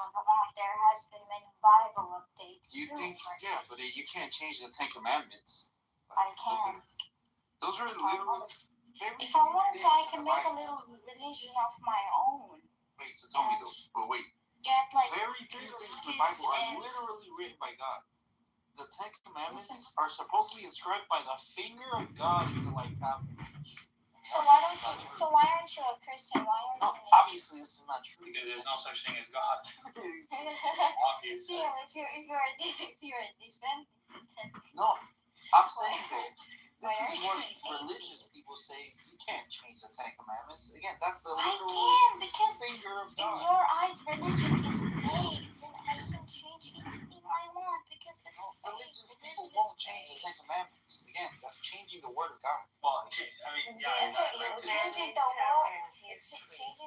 There has been many Bible updates. You think, yeah, but you can't change the Ten Commandments. I can. Those are literal. If I wanted to, I can make a little religion of my own. Wait, so tell me though. But wait. Get like very few things in the Bible are literally written by God. The Ten Commandments are supposedly inscribed by the finger of God into like tablets. So why aren't you a Christian? Why aren't you an obviously this is not true. Because there's no such thing as God. See, Obviously. if you're a defendant. No, I'm saying that this is what religious people say. You can't change the Ten Commandments. Again, that's the literal finger of God. In your eyes, religion is vague. Then I can change anything I want because it's religious people won't change the Ten Commandments. word of God. Well, I mean, yeah, Changing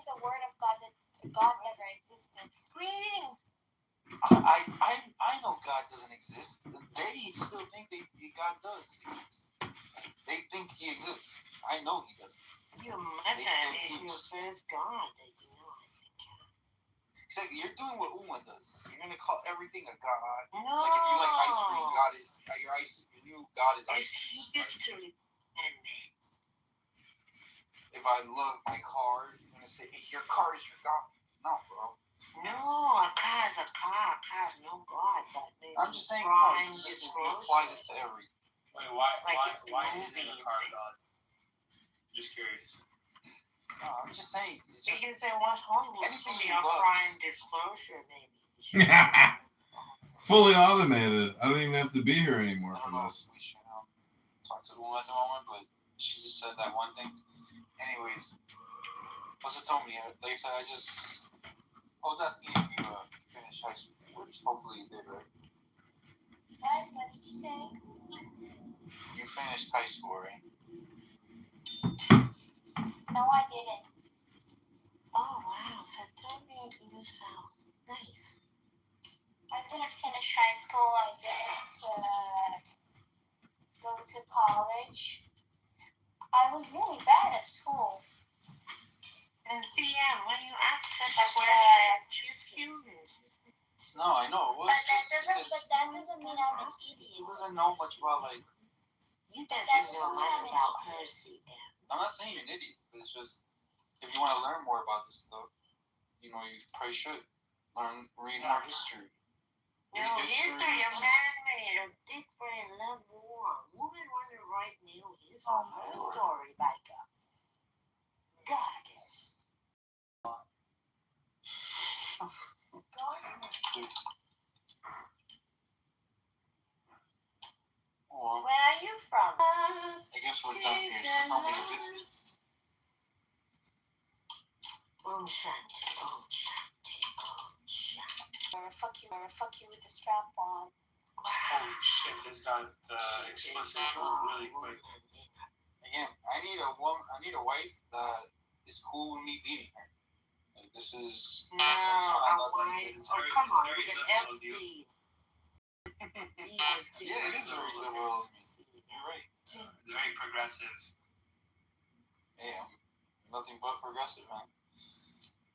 the word of God that God never existed. Greetings. I know God doesn't exist. They still think God does exist. They think He exists. I know He does. Your mother is your first God that you know. It's like you're doing what Uma does. You're gonna call everything a God. No. It's like if you like ice cream, God is your ice. Your new God is ice cream. It's history, man. If I love my car, you're gonna say, hey, your car is your God. No, bro. No, a car is a car. A car is no God. But maybe I'm just saying, you apply this to every. Wait, why movie, isn't a car God? Just curious. No, I'm just saying. It's just, because they want Hollywood. Anything Maybe you a love. crime disclosure, maybe. Fully automated. I don't even have to be here anymore for this. We should talk to Uma at the moment, but she just said that one thing. Anyways, what's it told me? Like I said, I was asking if you finished high school, which hopefully you did, right? What did you say? You finished high school, right? No, I didn't. Oh, wow. So tell me you sound nice. I didn't finish high school. I didn't go to college. I was really bad at school. And CM, when you ask such a question, she's human. No, I know. But that doesn't mean I'm an idiot. He doesn't know much about, like... You doesn't know much about her, CM. I'm not saying you're an idiot, but it's just... If you want to learn more about this stuff, you probably should read more history. No, history of man-made or different love war. Woman want to write new history. Her story like a goddess. Well, Where are you from? I guess we're done here. So tell me the business. Shanti, Shanti. Fuck you with the strap on. Oh shit, this got explicit really quick. Again, I need a wife that is cool with me beating her. Like, this is... No, a wife. Oh, come on, with an FC. Yeah, it is very liberal of me. You're right. It's very progressive. Yeah, nothing but progressive, man.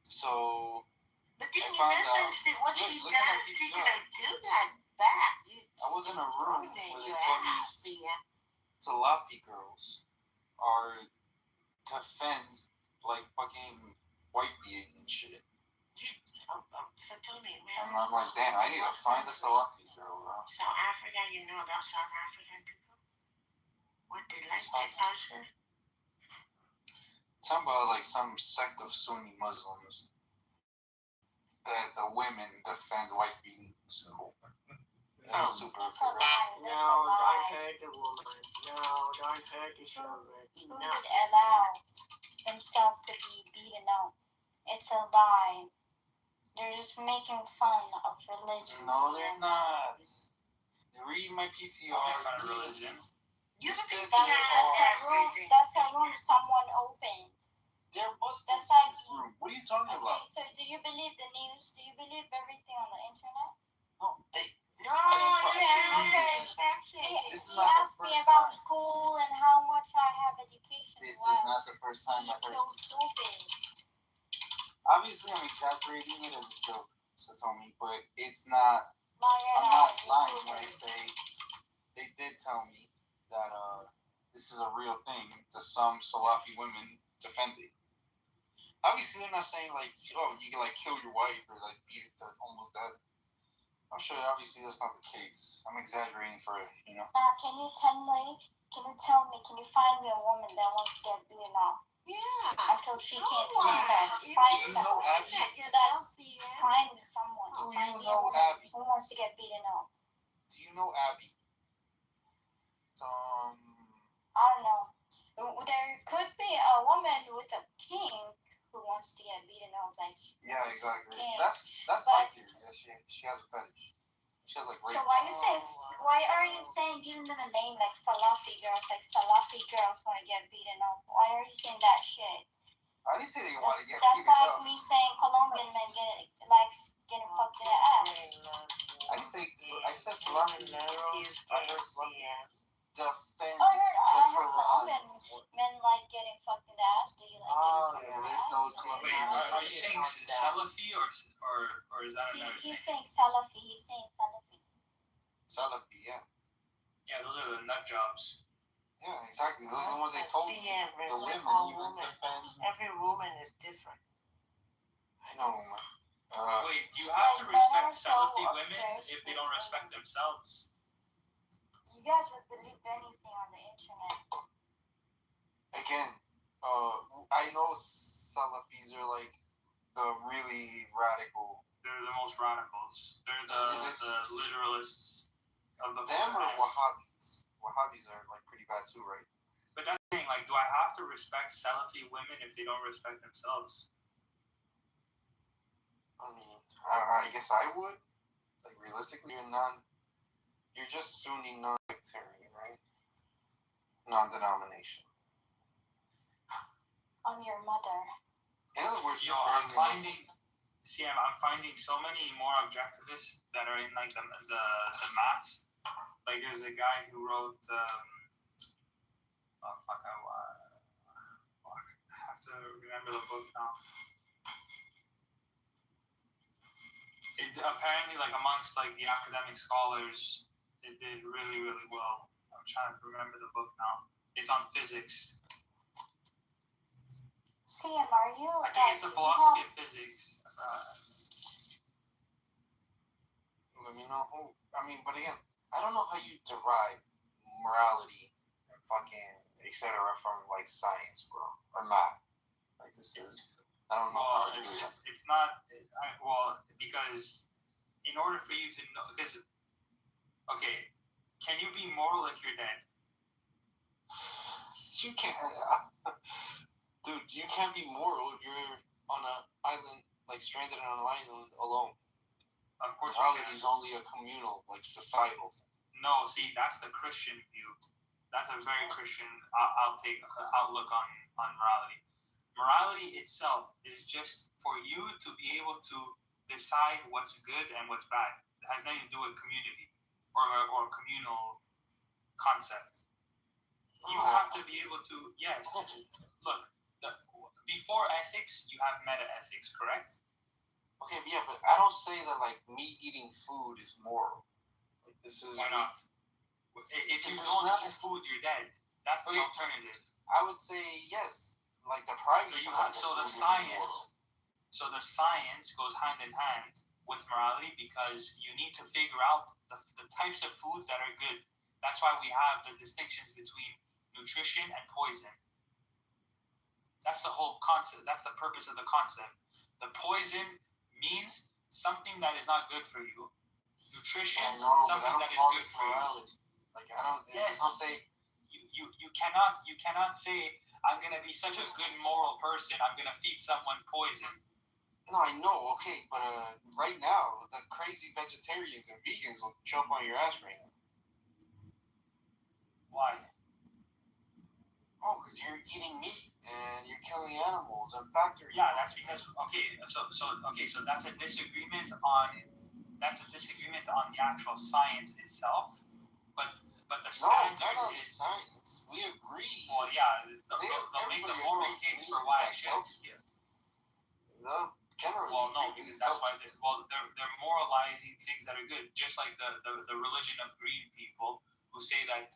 So... But then you listen to what she does. She could have do that back. I was in a room where they told me Salafi girls are defend like fucking wife beating and shit. So tell me, man. And I'm like, damn, I need to find a Salafi girl, bro. South Africa, you know about South African people? What they like their culture? Talking about like some sect of Sunni Muslims that the women defend wife beating. So that's super progressive. No, don't hurt the woman. No, don't hurt the children. Who would allow himself to be beaten up? It's a lie. They're just making fun of religion. No, they're not. Read my PTR. Religion. You think that's a room someone opened. There must be That's like, this room. What are you talking about? So do you believe the news? Do you believe everything on the internet? No, Okay. He asked me about school and how much I have education. This is not the first time I've heard He's so stupid. Obviously, I'm exaggerating it as a joke, Satomi, but it's not. No, I'm not lying when I say they did tell me that this is a real thing. That some Salafi women defend it. Obviously, they're not saying like, oh, you can like kill your wife or like beat it to almost death. I'm sure obviously that's not the case. I'm exaggerating for it, you know. Can you tell me? Can you find me a woman that wants to get beaten up? Yeah. Until she can't stand that. Find someone. Find someone. Do you know Abby? Who wants to get beaten up? Do you know Abby? I don't know. There could be a woman with a king who wants to get beaten up, like yeah, exactly. king. That's my theory. Yeah, she has a fetish. She has like So why are you saying giving them a name like Salafi girls? Like Salafi girls want to get beaten up. Why are you saying that shit? I didn't say they want to get That's beaten like up. me saying Colombian men getting fucked in the ass. I said Salafi girls. I heard Salafi defend I heard the Quran. Colombian men like getting fucked in the ass. Do you like getting fucked in the There's ass? no Wait, are you saying Salafi or is that another thing? He's saying Salafi. He's saying Salafi. Salafi, yeah. Yeah, those are the nut jobs. Yeah, exactly. Those are the ones they told me. The women even defend. Every woman is different. I know, man. Wait, you have to respect Salafi women if they don't respect themselves. You guys would believe anything on the internet. Again, I know Salafis are like the really radical. They're the most radicals. They're the literalists of the Them or Wahhabis? Wahhabis are like pretty bad too, right? But that's the thing, like, do I have to respect Salafi women if they don't respect themselves? I mean, I guess I would. Like, realistically, you're just Sunni non-sectarian, right? Non-denomination. On your mother. In other words, I'm finding so many more objectivists that are in like the math. Like there's a guy who wrote I have to remember the book now. It apparently, like amongst like the academic scholars, it did really, really well. I'm trying to remember the book now. It's on physics. CM, are you? I think it's the philosophy of physics. Let me know who. I mean, but again, I don't know how you derive morality and fucking etc. from like science, bro, or math. Like this is. I don't know how to do that. It's not. Because in order for you to know, because okay, can you be moral if you're dead? You can't. Dude, you can't be moral if you're on an island, like stranded on an island alone. Of course, morality is only a communal, like societal thing. No, see, that's the Christian view. That's a very Christian outlook on morality. Morality itself is just for you to be able to decide what's good and what's bad. It has nothing to do with community or communal concept. You have to be able to, yes, look, before ethics, you have meta-ethics, correct? Okay, yeah, but I don't say that, like, me eating food is moral. Like, this is... Why not? If you don't eat food, you're dead. That's the alternative. I would say yes. Like, depriving So the science goes hand in hand with morality because you need to figure out the types of foods that are good. That's why we have the distinctions between nutrition and poison. That's the whole concept. That's the purpose of the concept. The poison means something that is not good for you. Nutrition, something that is good for you. Like I don't. Yes. I'll say you cannot say I'm gonna be such a good moral person. I'm gonna feed someone poison. No, I know. Okay, but right now the crazy vegetarians and vegans will jump on your ass right now. Why? Oh, because you're eating meat and you're killing animals and factory. Yeah, that's because so that's a disagreement on the actual science itself, but the standard is science. We agree. Well, yeah, they'll make the moral case for why I should kill. No, generally. Well, no, because that's why they're moralizing things that are good, just like the religion of green people, who say that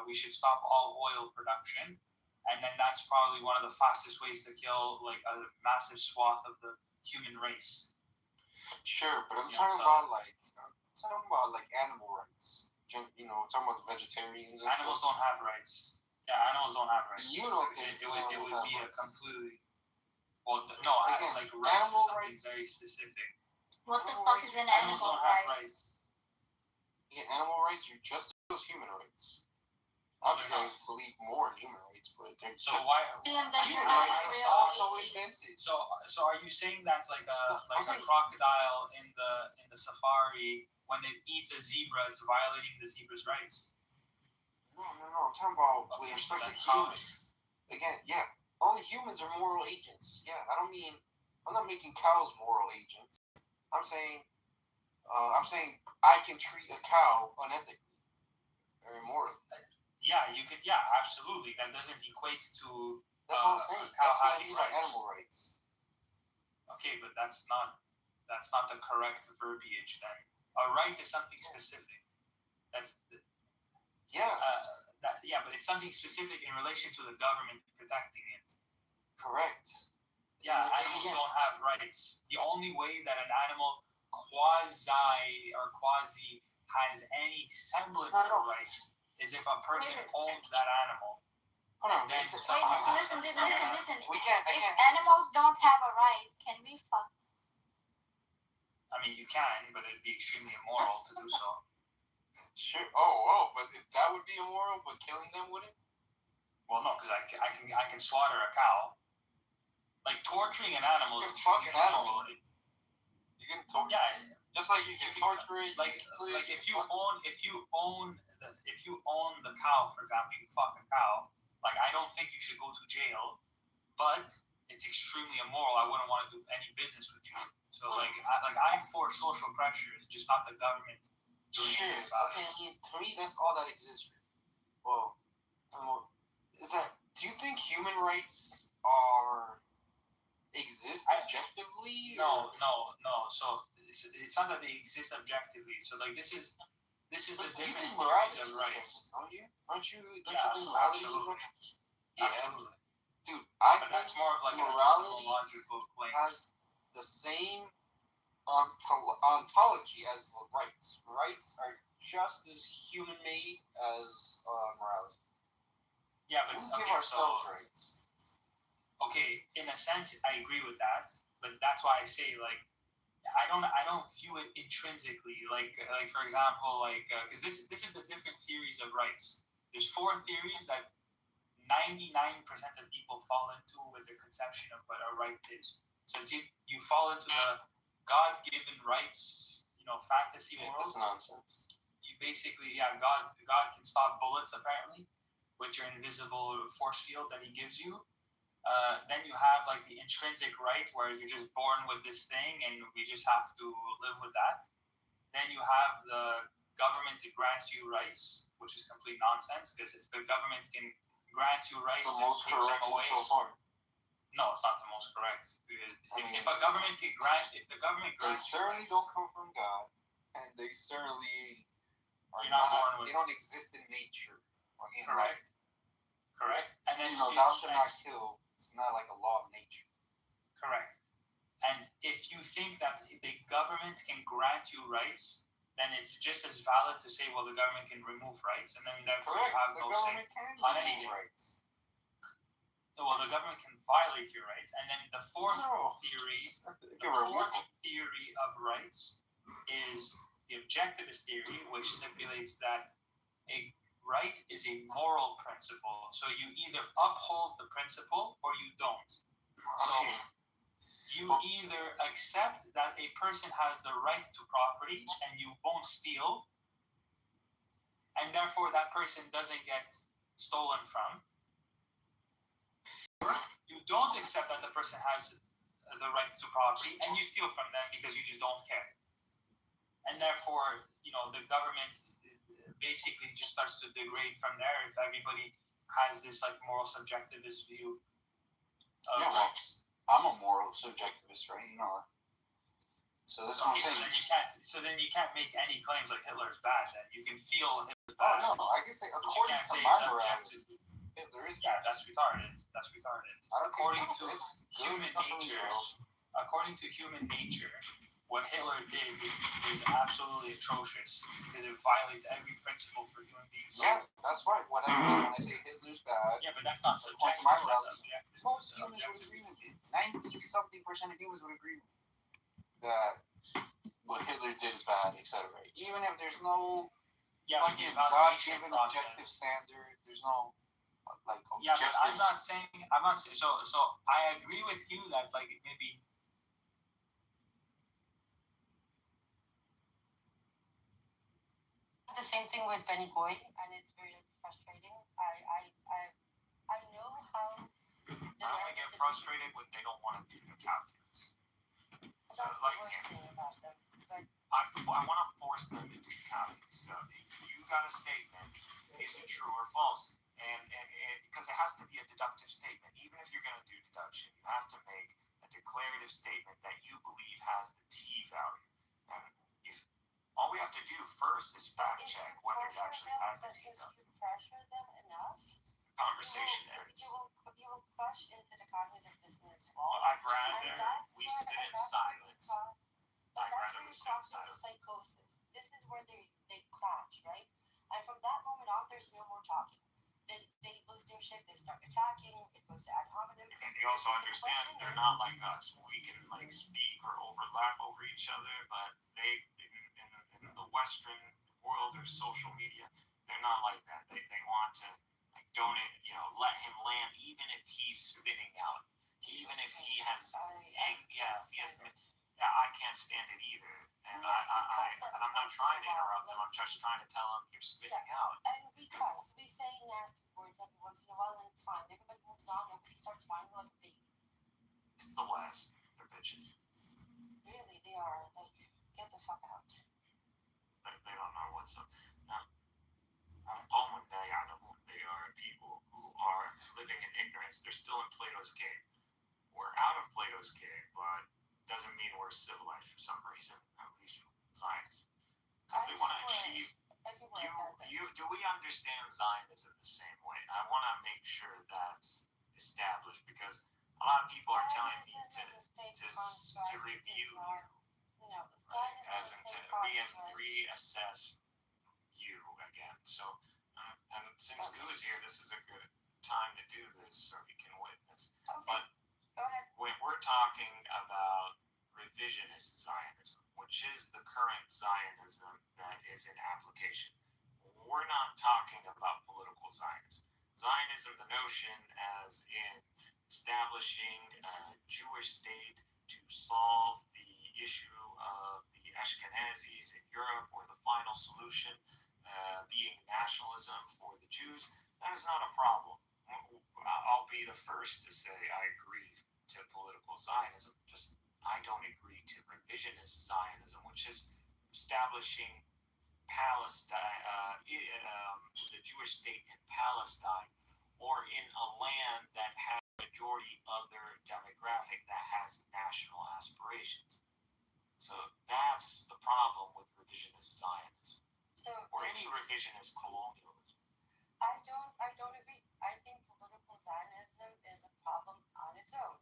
we should stop all oil production, and then that's probably one of the fastest ways to kill like a massive swath of the human race. Sure, but I'm talking about animal rights. You know, I'm talking about the vegetarians. And animals don't have rights. Yeah, animals don't have rights. You don't think it would be a completely again, like rights animal rights very specific. What the fuck is an animal rights? Yeah, animal rights are just as human rights. Obviously, I believe more in human rights, but they're so why? Human rights are also invented. So are you saying that like a crocodile in the safari when it eats a zebra, it's violating the zebra's rights. No. I'm talking about with respect to humans. Again, yeah, only humans are moral agents. Yeah, I'm not making cows moral agents. I'm saying I can treat a cow unethically or immorally. Yeah, you could. Yeah, absolutely. That doesn't equate to. That's what I'm saying. That's what I mean by animal rights. Okay, but that's not the correct verbiage. Then a right is something specific. That's. Yeah. But it's something specific in relation to the government protecting it. Correct. Yeah, animals don't have rights. The only way that an animal quasi has any semblance of rights is if a person owns that animal. Hold on, listen. We can't. If animals don't have a right, can we fuck? I mean, you can, but it'd be extremely immoral to do so. Sure. But that would be immoral, but killing them wouldn't? Well, no, because I can slaughter a cow. Like torturing an animal is fucking animal. You can torture. Yeah. Just like you can torture it. Like if you own the cow, for example, you can fuck a cow. Like I don't think you should go to jail, but it's extremely immoral. I wouldn't want to do any business with you. So I'm for social pressures, just not the government doing anything about it. Okay, to me that's all that exists. Well, do you think human rights exist objectively? No. So it's not that they exist objectively. So like this is the different theories of rights. Don't you? Don't you think morality is absolutely. Yeah. Absolutely. Dude, but that's more of like morality a logical claim. Has the same ontology as rights. Rights are just as human-made as morality. Yeah, but we give ourselves rights. Okay, in a sense, I agree with that, but that's why I say like I don't view it intrinsically. Like for example, because this is the different theories of rights. There's 4 theories that 99% of people fall into with their conception of what a right is. So you fall into the God-given rights, fantasy world. That's nonsense. You basically, God can stop bullets apparently, with your invisible force field that He gives you. Then you have like the intrinsic right, where you're just born with this thing, and we just have to live with that. Then you have the government that grants you rights, which is complete nonsense, because if the government can grant you rights, the most correct away. So far. No, it's not the most correct. Because if a government can grant, they certainly don't come from God, and they certainly are not. They don't exist in nature. Correct. Correct. And then thou shalt not kill. It's not like a law of nature. Correct. And if you think that the government can grant you rights, then it's just as valid to say, well, the government can remove rights, and then therefore you have no say on anything. Rights. Well, the government can violate your rights, and then the fourth theory of rights is the objectivist theory, which stipulates that a right is a moral principle. So you either uphold the principle or you don't. So you either accept that a person has the right to property and you won't steal, and therefore that person doesn't get stolen from. You don't accept that the person has the right to property and you steal from them because you just don't care. And therefore, the government basically just starts to degrade from there if everybody has this like moral subjectivist view of rights. I'm a moral subjectivist, right? So that's what I'm saying. So then you can't make any claims like Hitler's bad. Then you can feel Hitler's bad. Oh no, I can say according to my morality, Hitler is bad. Yeah, that's retarded. According to human nature, what Hitler did is absolutely atrocious because it violates every principle for human beings. Yeah, that's right. What I mean when I say Hitler's bad. Yeah, but that's not according to my morality. Most humans would agree with it. 90-something% of humans would agree with that what Hitler did is bad, etc. Even if there's no fucking God-given objective standard, there's no objective. Yeah, but I'm not saying. So I agree with you that maybe. the same thing with Benny Goy, and it's very frustrating. I know how. I only get frustrated when they don't want to do the calculus. That's the worst thing about them. But I want to force them to do calculus. So you got a statement, is it true or false? And because it has to be a deductive statement. Even if you're going to do deduction, you have to make a declarative statement that you believe has the T value. And if all we have to do first is fact check whether it actually has a T value. If you pressure them enough, Conversation ends. you will crush into the cognitive dissonance wall. Well, I'd rather we sit in silence. But that's where you cross into psychosis. This is where they crash, right? And from that moment on, there's no more talking. They lose their shit. They start attacking. It goes to ad hominem. And you also understand they're not like us. We can like speak or overlap over each other, but they in the Western world or social media, they're not like that. They want to like don't let him land even if he's spinning out, even if he has I can't stand it either. And I'm not trying to interrupt him. I'm just trying to tell him you're spitting out. And we cuss. We say nasty words every once in a while, and it's fine. Everybody moves on. Nobody starts whining like a baby. It's the West. They're bitches. Really, they are. Like, get the fuck out. They don't know what's up. They are people who are living in ignorance. They're still in Plato's cave. We're out of Plato's cave, but doesn't mean we're civilized for some reason, at least Zionists. Because they want to achieve. Do we understand Zionism the same way? I want to make sure that's established because a lot of people are telling me to review you. As in to reassess you again. So, and since Gu is here, this is a good time to do this so he can witness. Okay. But go ahead. When we're talking about revisionist Zionism, which is the current Zionism that is in application, we're not talking about political Zionism. Zionism, the notion as in establishing a Jewish state to solve the issue of the Ashkenazis in Europe, or the final solution being nationalism for the Jews, that is not a problem. I'll be the first to say I agree to political Zionism, just I don't agree to revisionist Zionism, which is establishing Palestine, the Jewish state in Palestine, or in a land that has a majority other demographic that has national aspirations. So that's the problem with revisionist Zionism, or any revisionist colonialism. I don't agree. I think political Zionism is a problem on its own,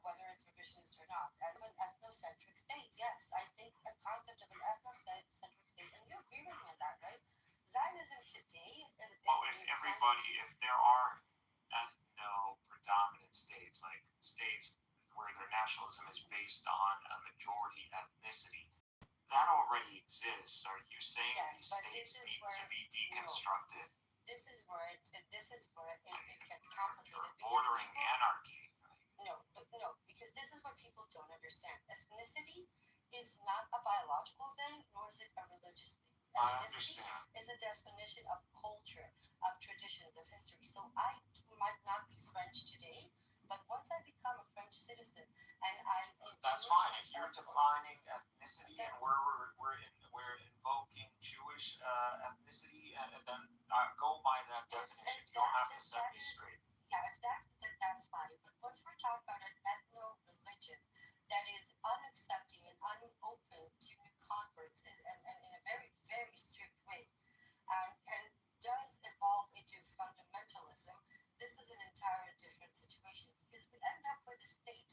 whether it's revisionist or not. And an ethnocentric state, yes, I think a concept of an ethnocentric state, and you agree with me on that, right? Zionism today is well, if there are ethno-predominant states, like states where their nationalism is based on a majority ethnicity, that already exists. Are you saying these states need to be deconstructed? This is where it gets complicated. Bordering anarchy. No, because this is what people don't understand. Ethnicity is not a biological thing, nor is it a religious thing. Ethnicity is a definition of culture, of traditions, of history. So I might not be French today, but once I become a French citizen, and that's fine. If you're defining ethnicity and we're invoking Jewish ethnicity, then go by that definition. You don't have to set me straight. Yeah, if that's fine. But once we're talking about an ethno-religion that is unaccepting and unopen to new converts, and in a very, very strict way, and does evolve into fundamentalism, this is an entirely different situation, because we end up with a state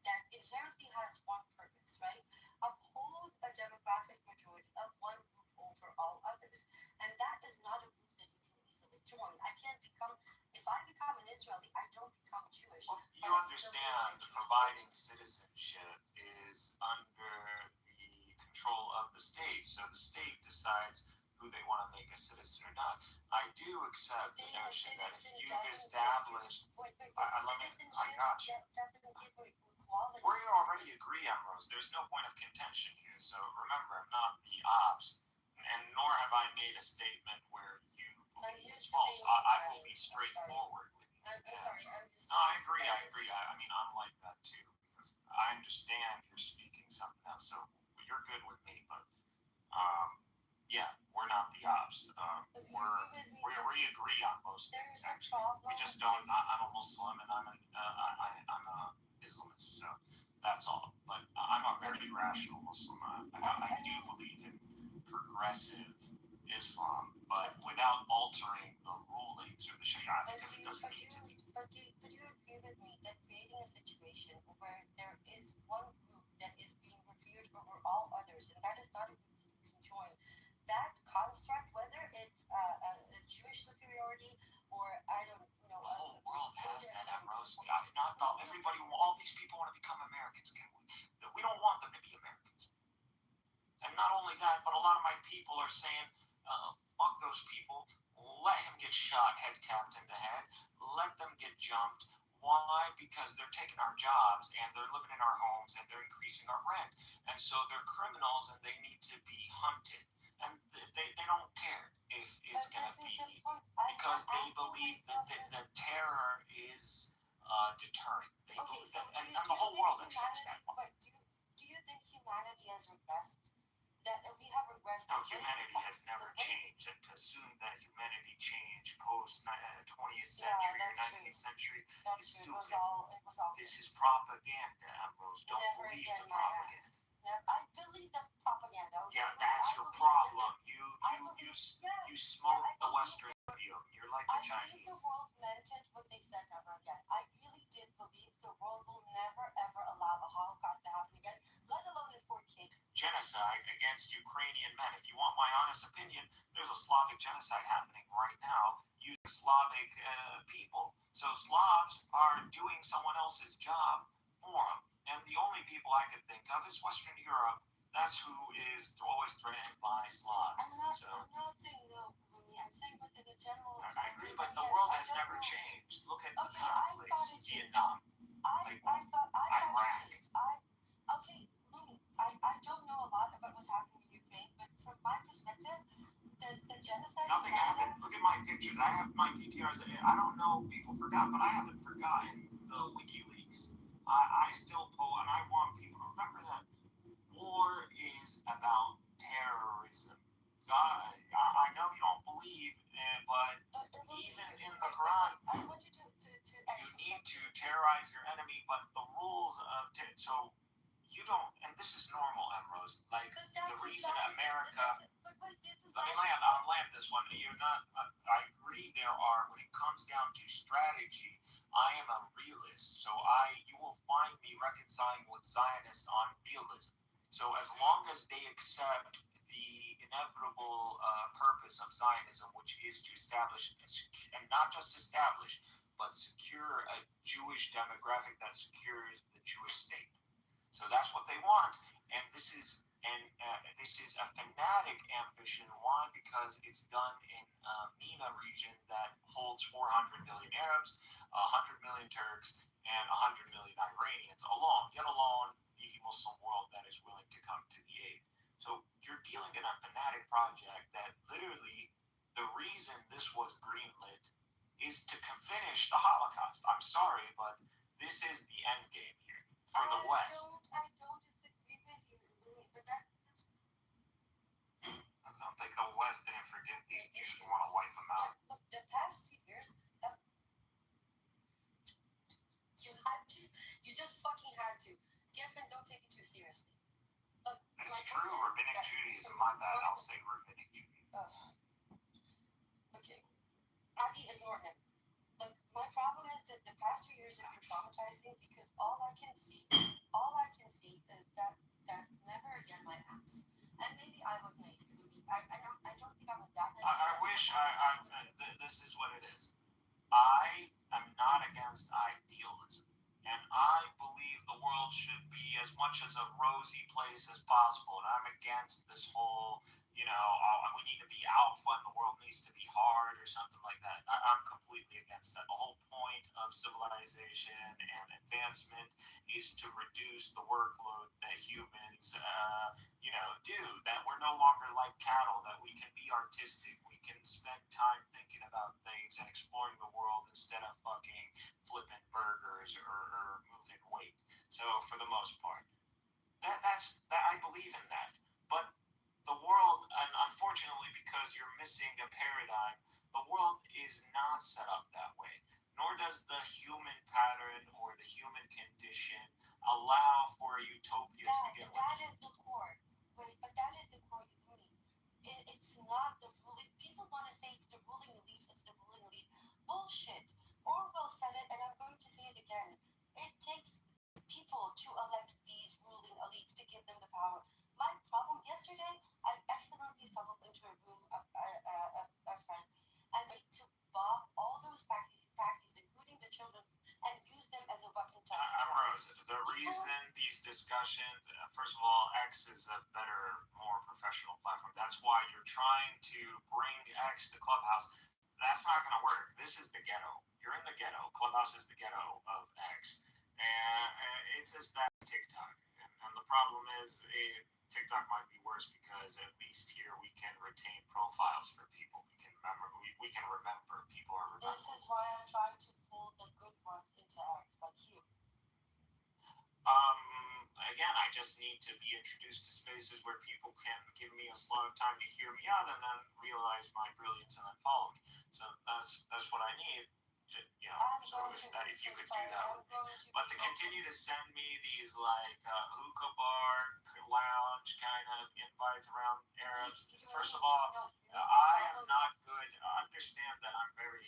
that inherently has one purpose, right? Uphold a demographic majority of one group over all others. And that is not a group that you can easily join. If I become an Israeli, I don't become Jewish. Well, you understand providing citizenship is under the control of the state. So the state decides who they want to make a citizen or not. I do accept the notion that if you've established... I got you. We already agree, Ambrose. There's no point of contention here. So remember, I'm not the ops. and nor have I made a statement where you believe it's false. I will be straightforward with you. I'm sorry. I'm just. No, I agree. I mean, I'm like that too because I understand you're speaking something else. So you're good with me, but yeah, we're not the ops. We agree on most things. Actually, we just don't. I'm a Muslim and I'm a Islamist, so that's all. But I'm a very rational Muslim. I do believe in progressive Islam, but without altering the rulings or the Sharia, because it doesn't need to be. But do you agree with me that creating a situation where there is one group that is being revered over all others, and that is not a group you can join, that construct, whether it's a Jewish superiority or I don't know, the whole world has that, Ambrose. Not everybody. All these people want to become Americans. We don't want them to be Americans. And not only that, but a lot of my people are saying, fuck those people. Let him get shot head captain to head. Let them get jumped. Why? Because they're taking our jobs and they're living in our homes and they're increasing our rent. And so they're criminals and they need to be hunted. And they don't care if it's going to be because they believe that terror is deterring. They believe that, and the whole world accepts that. But do you think humanity has regressed? That we have regressed? No, humanity has never changed. And to assume that humanity changed post 20th century or 19th century is stupid. It was all this is propaganda, Ambrose. Don't believe the propaganda. I believe the propaganda. Yeah, that's your problem. You smoke the Western opium. You're like the Chinese. I believe the world meant it when they said never again. I really did believe the world will never ever allow the Holocaust to happen again, let alone in 4K. Genocide against Ukrainian men. If you want my honest opinion, there's a Slavic genocide happening right now using Slavic people. So Slavs are doing someone else's job for them. And the only people I could think of is Western Europe. That's who is always threatened by Slavs. I'm not saying no, Gloomy. I'm saying within the general. I agree, but the world has never changed. Look at the conflicts. Vietnam, Iraq. Okay, Gloomy. I don't know a lot about what's happening in Ukraine, but from my perspective, the genocide. Nothing happened. Look at my pictures. I have my PTRs. I don't know. People forgot, but I haven't forgotten the WikiLeaks. I still pull, and I want people to remember that war is about terrorism. God, I know you don't believe, but even in the Quran, you need to terrorize your enemy. But the rules of so you don't, and this is normal, Ambrose. Like the reason America. Let me land. I'll land this one. You're not. I agree. There are when it comes down to strategy. I am a realist, so you will find me reconciling with Zionists on realism. So as long as they accept the inevitable purpose of Zionism, which is to establish, and not just establish, but secure a Jewish demographic that secures the Jewish state. So that's what they want, and this is a fanatic ambition. Why? Because it's done in MENA region that holds 400 million Arabs, 100 million Turks, and 100 million Iranians alone, yet alone the Muslim world that is willing to come to the aid. So you're dealing in a fanatic project that literally the reason this was greenlit is to finish the Holocaust. I'm sorry, but this is the end game here for the West. I don't disagree with you, Louis, but that's. I don't think the West didn't forget these Jews who want to wipe them out. Look, the past 2 years, you just fucking had to. Giffen, don't take it too seriously. Look, it's true, Rabbinic Judaism. My bad, I'll say Rabbinic Judaism. Okay. Adi, ignore him. Look, my problem is that the past 2 years have been traumatizing because all I can see is that never again my ass. And maybe I was naive. I don't think I was that naive. I wish this is what it is. I am not against idealism. And I believe the world should be as much as a rosy place as possible. And I'm against this whole, we need to be alpha and the world needs to be hard or something like that. I'm completely against that. The whole point point of civilization and advancement is to reduce the workload that humans, do. That we're no longer like cattle. That we can be artistic. We can spend time thinking about things and exploring the world instead of fucking flipping burgers or moving weight. So for the most part, that's I believe in that. But the world, and unfortunately, because you're missing a paradigm, the world is not set up that way. Nor does the human pattern or the human condition allow for a utopia to begin with. That is the core. But that is the core unity. It's not the ruling. People want to say it's the ruling elite. It's the ruling elite. Bullshit. Orwell said it, and I'm going to say it again. It takes people to elect these ruling elites to give them the power. My problem yesterday, I accidentally stumbled into a room of a friend, and they to bomb all those packies, including the children, and use them as a weapon to Rose, the reason these discussions, first of all, X is a better, more professional platform. That's why you're trying to bring X to Clubhouse. That's not going to work. This is the ghetto. You're in the ghetto. Clubhouse is the ghetto of X. And it's as bad as TikTok. And the problem is, TikTok might be worse because at least here we can retain profiles for people. We can remember. People are remembered. This is why I'm trying to pull the good ones into X, like you. Again, I just need to be introduced to spaces where people can give me a slot of time to hear me out and then realize my brilliance and then follow me. So that's what I need. If you could do that with me. But to continue to send me these hookah bar, lounge kind of invites around Arabs, first of all, I am not good. Understand that I'm very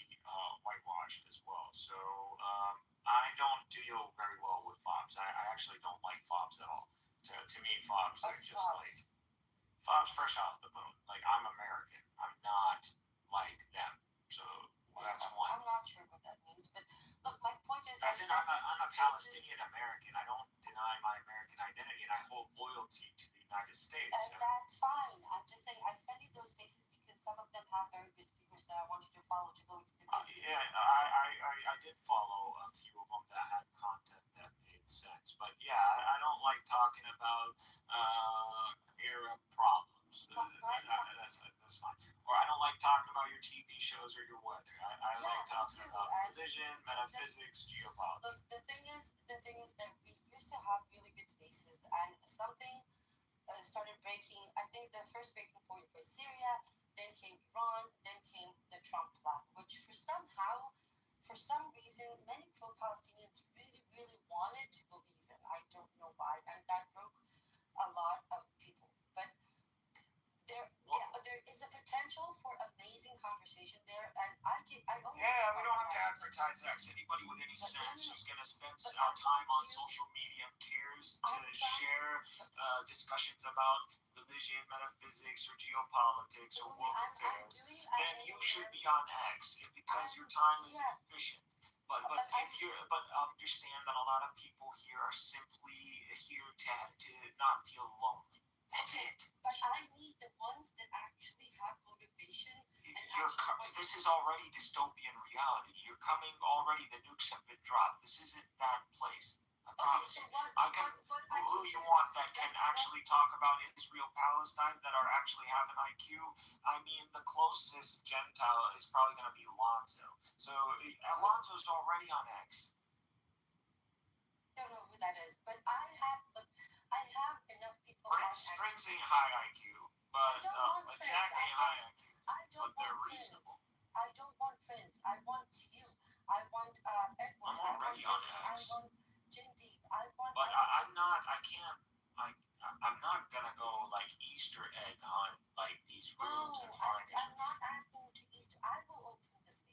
whitewashed as well. So I don't deal very well with fobs. I actually don't like fobs at all. To me, fobs are just like fobs fresh off the boat. Like, I'm American. I'm not like them. So that's one. I'm not sure what that means, but look, my point is. As in, I'm a Palestinian American. I don't deny my American identity, and I hold loyalty to the United States. That's fine. I'm just saying, I send you those spaces because some of them have very good speakers that I want you to follow to go into the yeah, I did follow a few of them that had content that made sense. But yeah, I don't like talking about Arab problems. That's fine. Or I don't like talking about your TV shows or your weather. I like talking about religion, metaphysics, geopolitics. Look, the thing is that we used to have really good spaces, and something started breaking. I think the first breaking point was Syria, then came Iran, then came the Trump plan, which for some reason, many pro-Palestinians really, really wanted to believe in. I don't know why, and that broke a lot of people. But there is a potential for amazing conversation there, and we don't have to advertise that. Anybody with any sense who's going to spend our time on social media cares to share discussions about religion, metaphysics, or geopolitics, or world affairs, then you should be on X because your time is efficient. But understand that a lot of people here are simply here to not feel lonely. That's it. But I need the ones that actually have motivation. This is already dystopian reality. You're coming already. The nukes have been dropped. This isn't that place. I promise you. Who you want that can actually talk about Israel, Palestine, that are actually have an IQ? I mean, the closest Gentile is probably going to be Alonzo. So Alonzo's already on X. I don't know who that is, but I have enough people. Prince ain't high IQ, but Jack ain't high IQ. But they're reasonable. I don't want Prince. I want you. I want Edward. I'm already on X. I want Jindy. I want. But I'm not. I can't. I'm not gonna go like Easter egg hunt like these rooms and find. I'm not asking you to Easter. I will open the spaces.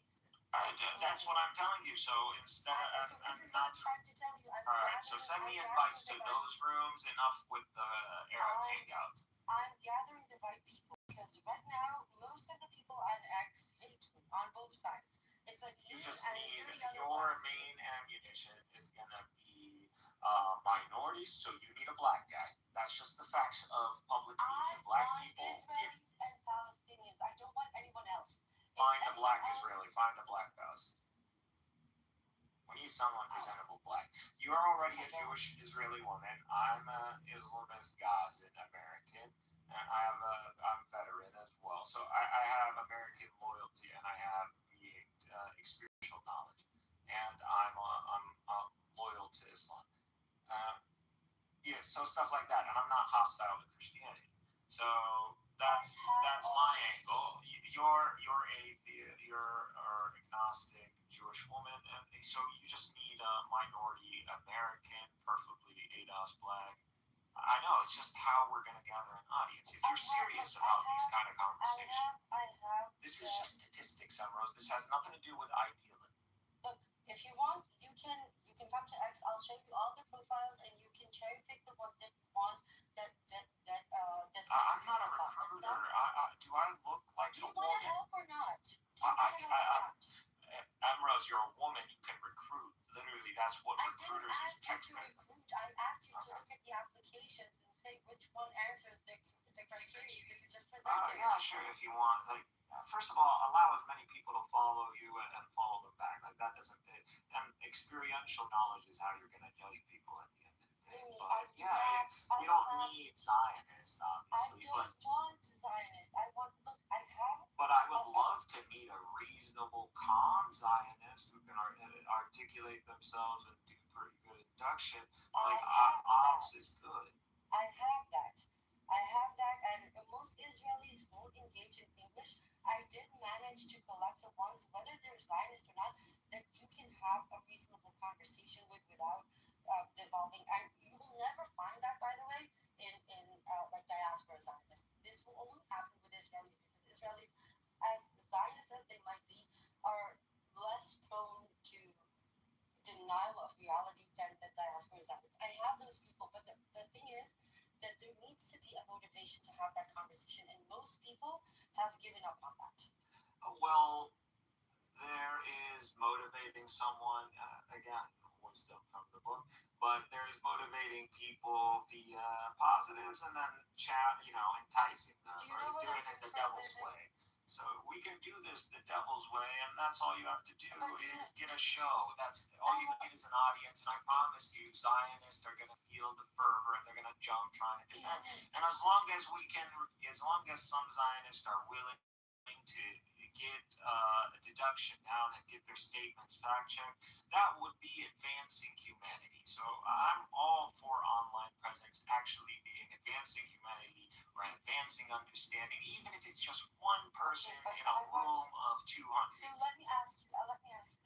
That's what I'm telling you. So instead, this is what I'm trying to tell you. All right. So send me invites to those rooms. Enough with the Arab hangouts. I'm gathering the right people because right now most of the people on X hate me on both sides. It's like you just need your main ammunition is gonna be minorities. So you need a black guy. That's just the facts of public media. Black people. Israelis and Palestinians. I don't want anyone else. Find a black Israeli. Find a black Palestinian. need someone presentable black. You're already a Jewish Israeli woman. I'm an Islamist Gazan American. And I'm veteran as well. So I have American loyalty and I have the experiential knowledge. And I'm loyal to Islam. Yeah, so stuff like that. And I'm not hostile to Christianity. So that's my angle. You're atheist, you're agnostic Jewish woman, and so you just need a minority American, preferably ADOS black. I know, it's just how we're going to gather an audience. If you're serious about these kind of conversations, this is just statistics, Rose. This has nothing to do with idealism. Look, if you want, you can come to X. I'll show you all the profiles, and you can cherry pick the ones that you want. I'm not a recruiter. Do I look like a woman? Do you want to help or not? Rose, you're a woman. You can recruit. Literally, that's what recruiters is text me. I asked you to look at the applications and say which one answers the criteria that you just presented. Yeah, sure. If you want, first of all, allow as many people to follow you and follow them back. Like that doesn't. And experiential knowledge is how you're going to judge people at the end of the day. But we don't need Zionists, obviously. I don't want Zionists. But I would love to meet a reasonable, calm Zionist who can articulate themselves and do pretty good induction. Like ops is good. I have that, and most Israelis won't engage in English. I did manage to collect the ones, whether they're Zionist or not, that you can have a reasonable conversation with without devolving. And you will never find that, by the way, in like diaspora Zionists. This will only happen with Israelis because Israelis, as Zionist as they might be, are less prone to denial of reality than the diaspora Zionists. I have those people, but the thing is that there needs to be a motivation to have that conversation, and most people have given up on that. Well, there is motivating someone, again, wisdom from the book, but there is motivating people via positives and then enticing them or doing it the devil's way. So we can do this the devil's way, and that's all you have to do is get a show. That's all you need is an audience, and I promise you, Zionists are going to feel the fervor and they're going to jump trying to defend. And as long as some Zionists are willing to get a deduction down and get their statements fact checked, that would be advancing humanity. So I'm all for online presence actually being advancing humanity or advancing understanding, even if it's just one person in a room of 200. So let me ask you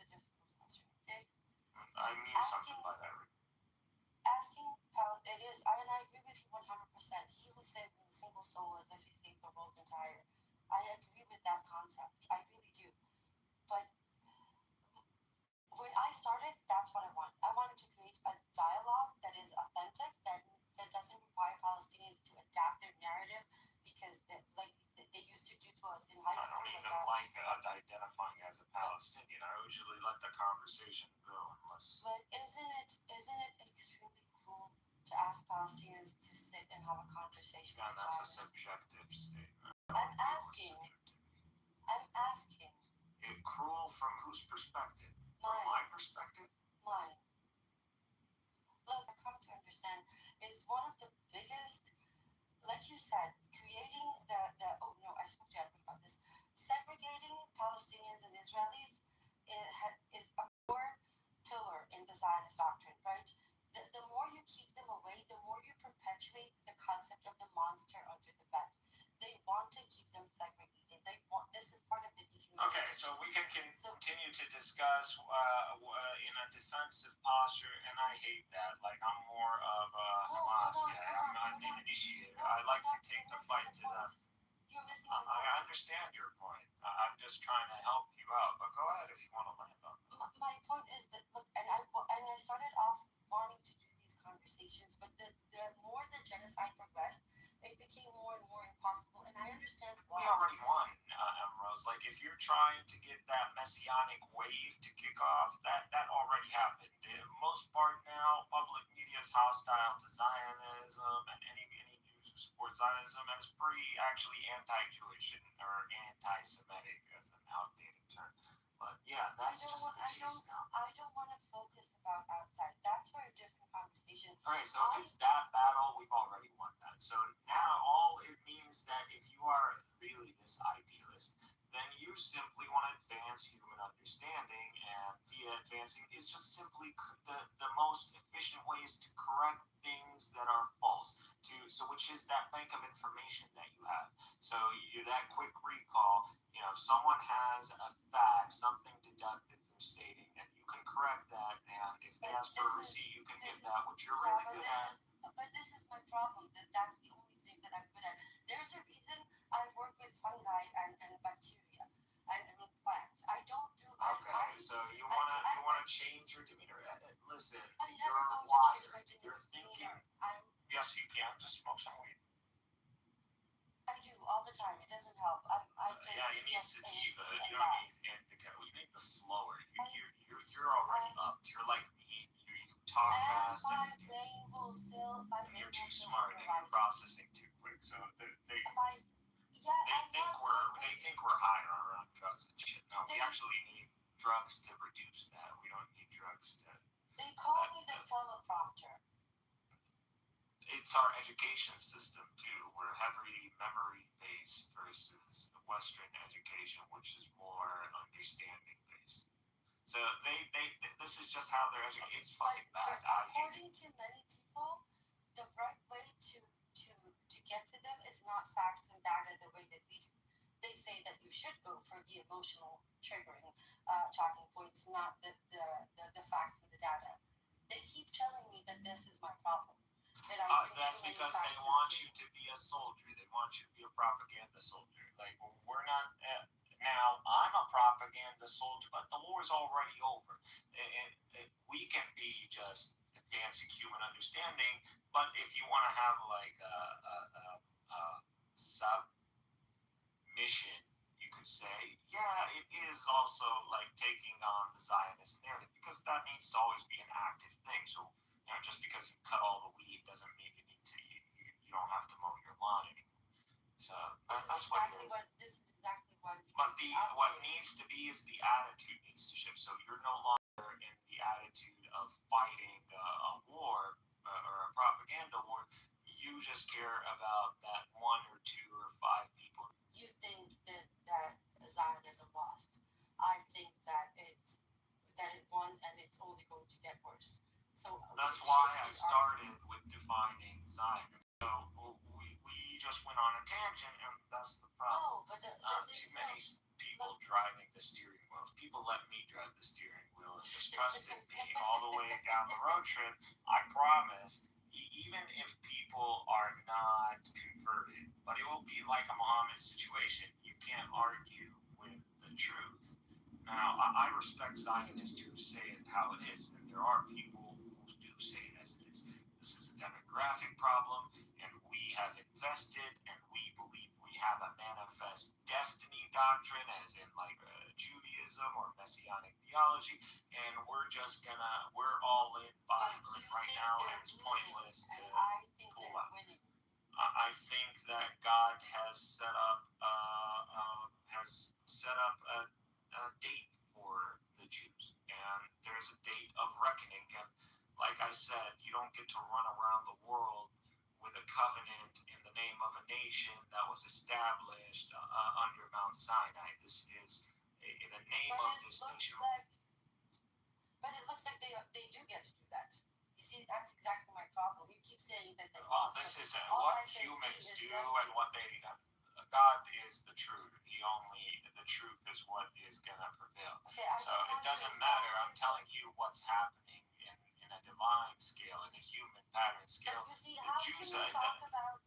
the difficult question, okay? I mean something by that. Asking how it is, and I agree with you 100%. He who saved a single soul as if he saved the world entire. I agree with that concept. I really do. But when I started, that's what I want. I wanted to create a dialogue that is authentic, that doesn't require Palestinians to adapt their narrative because they used to do to us in high school. I don't even like identifying as a Palestinian. I usually let the conversation go unless. But isn't it extremely cruel to ask Palestinians to sit and have a conversation? Yeah, that's a subjective statement. I'm asking. Cruel from whose perspective? Mine. From my perspective? Mine. Look, I come to understand is one of the biggest, like you said, creating I spoke to Edward about this. Segregating Palestinians and Israelis is a core pillar in the Zionist doctrine, right? The more you keep them away, the more you perpetuate the concept of the monster under the bed. They want to keep them segregated. This is part of the dehumanization. Okay, so we can continue to discuss in a defensive posture, and I hate that. Like, I'm more of a Hamas guy. I'm not the initiator. I like to take the fight to them. You're missing the point. I understand your point. I'm just trying to help you out, but go ahead if you want to land on it. My point is that, look, and I started off wanting to do these conversations, but the more the genocide progressed, it became more and more impossible, and I understand why. We already won, Rose. Like, if you're trying to get that messianic wave to kick off, that already happened. The most part now, public media is hostile to Zionism, and any Jews who support Zionism, and it's pretty actually anti-Jewish or anti-Semitic as an outdated term. But yeah, that's just the case now. I don't want to focus Alright, so if it's that battle, we've already won that. So now all it means that if you are really this idealist, then you simply want to advance human understanding, and via advancing is just simply the most efficient ways to correct things that are false. So which is that bank of information that you have. So you that quick recall. If someone has a fact, something deducted from stating, and you can correct that, and if they ask for a receipt, you can give that, which you're really good at. But this is my problem. That's the only thing that I'm good at. There's a reason I work with fungi and bacteria and plants. I don't do. Okay, so you wanna change your demeanor. Listen, I'm you're never going to wired. change my demeanor. You're thinking. Yes, you can. Just smoke some weed. I do all the time. It doesn't help. I just Yeah, you need get sativa. angry You and don't laugh. need indica. You need the slower. You're already up. You're like me. You talk And fast, my and brain will still. you're too smart, and you're processing too quick. So they think we're higher around drugs and shit. No, we actually need drugs to reduce that. We don't need drugs to. They call me the teleprompter. It's our education system too. We're heavily memory based versus Western education, which is more understanding based. So this is just how they're educated. It's fucking bad. According to many people, the right way to get to them is not facts and data the way that we do. They say that you should go for the emotional triggering talking points, not the facts and the data. They keep telling me that this is my problem. That's because they want you to be a soldier. They want you to be a propaganda soldier. Like, we're not. Now, I'm a propaganda soldier, but the war is already over. We can be just advancing human understanding, but if you want to have like a submission, you could say, yeah, it is also like taking on the Zionist narrative, because that needs to always be an active thing. So, just because you cut all the weed doesn't mean you need to. You don't have to mow your lawn anymore. So that's what it is. This is exactly what. But what needs to be is the attitude needs to shift. So you're no longer in the attitude of fighting a war or a propaganda war. You just care about that 1 or 2 or 5 people. You think that Zionism lost. I think that it won, and it's only going to get worse. So that's why I started with defining Zionism. So we just went on a tangent, and that's the problem. No, but too many people driving the steering wheel. If people let me drive the steering wheel and just trusted me all the way down the road trip, I promise, even if people are not converted, but it will be like a Muhammad situation. You can't argue with the truth. Now, I respect Zionists who say it how it is, and there are people who do say it as it is. This is a demographic problem, and we have invested, and we believe we have a manifest destiny doctrine, as in like Judaism or Messianic theology, and we're all in Bible right now, and it's pointless to pull out. I think that God has set up a date for the Jews, and there's a date of reckoning. And like I said, you don't get to run around the world with a covenant in the name of a nation that was established under Mount Sinai. This is in the name of this nation. But it looks like they do get to do that. You see, that's exactly my problem. You keep saying that they. Well, this is what humans do, and what they. God is the truth. The truth is what is gonna prevail. Okay, so it doesn't matter. I'm telling you what's happening in a divine scale, in a human pattern scale. But you see, how can you talk about?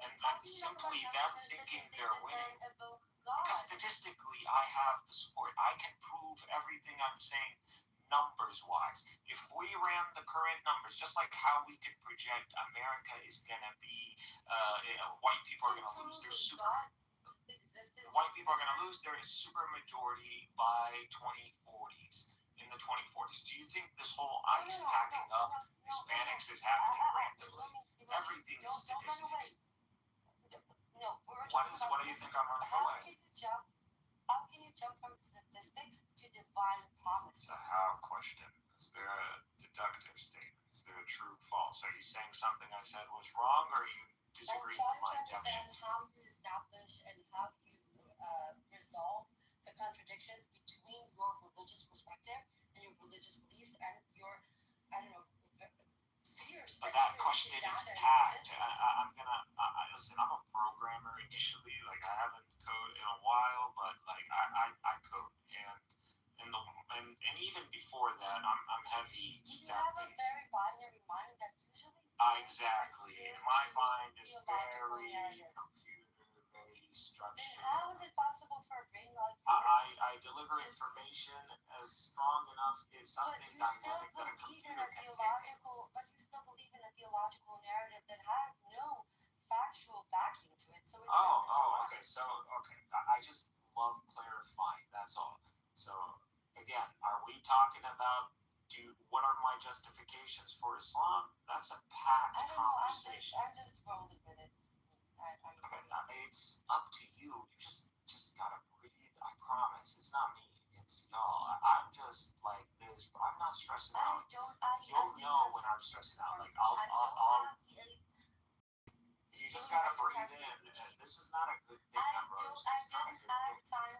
And simply them thinking they're winning. Because statistically, I have the support. I can prove everything I'm saying numbers-wise. If we ran the current numbers, just like how we could project America is going to be, white people are going to lose. White people are going to lose their super majority by 2040s. In the 2040s, do you think this whole ICE packing up Hispanics is happening randomly? Everything is statistics. What do you think I'm running away? How can you jump from statistics to divine promise? It's a how question. Is there a deductive statement? Is there a true false? Are you saying something I said was wrong, or are you disagreeing with my understand definition? how you establish and how you resolve the contradictions between your religious perspective and your religious beliefs and your, I don't know, fears. But that question is packed. Listen, I'm a programmer initially. Like, I haven't coded in a while, but like I code, and even before that, I'm heavy You step have a based. very binary mind that usually Exactly. My mind is very computer, very structured. Then how is it possible for a brain like I deliver information as strong enough. It's something dynamic that a computer can take. But you still believe in a theological narrative that has no factual backing to it. So it Okay. So, I just love clarifying. That's all. So, again, are we talking about what are my justifications for Islam? That's a packed conversation. I'm just rolling with it. It's up to you. You just gotta breathe. I promise. It's not me. It's y'all. I'm just like this, but I'm not stressing out. You'll know when I'm stressing out. Like I'll. You just gotta breathe in. This is not a good thing, Rose. It's not a good thing.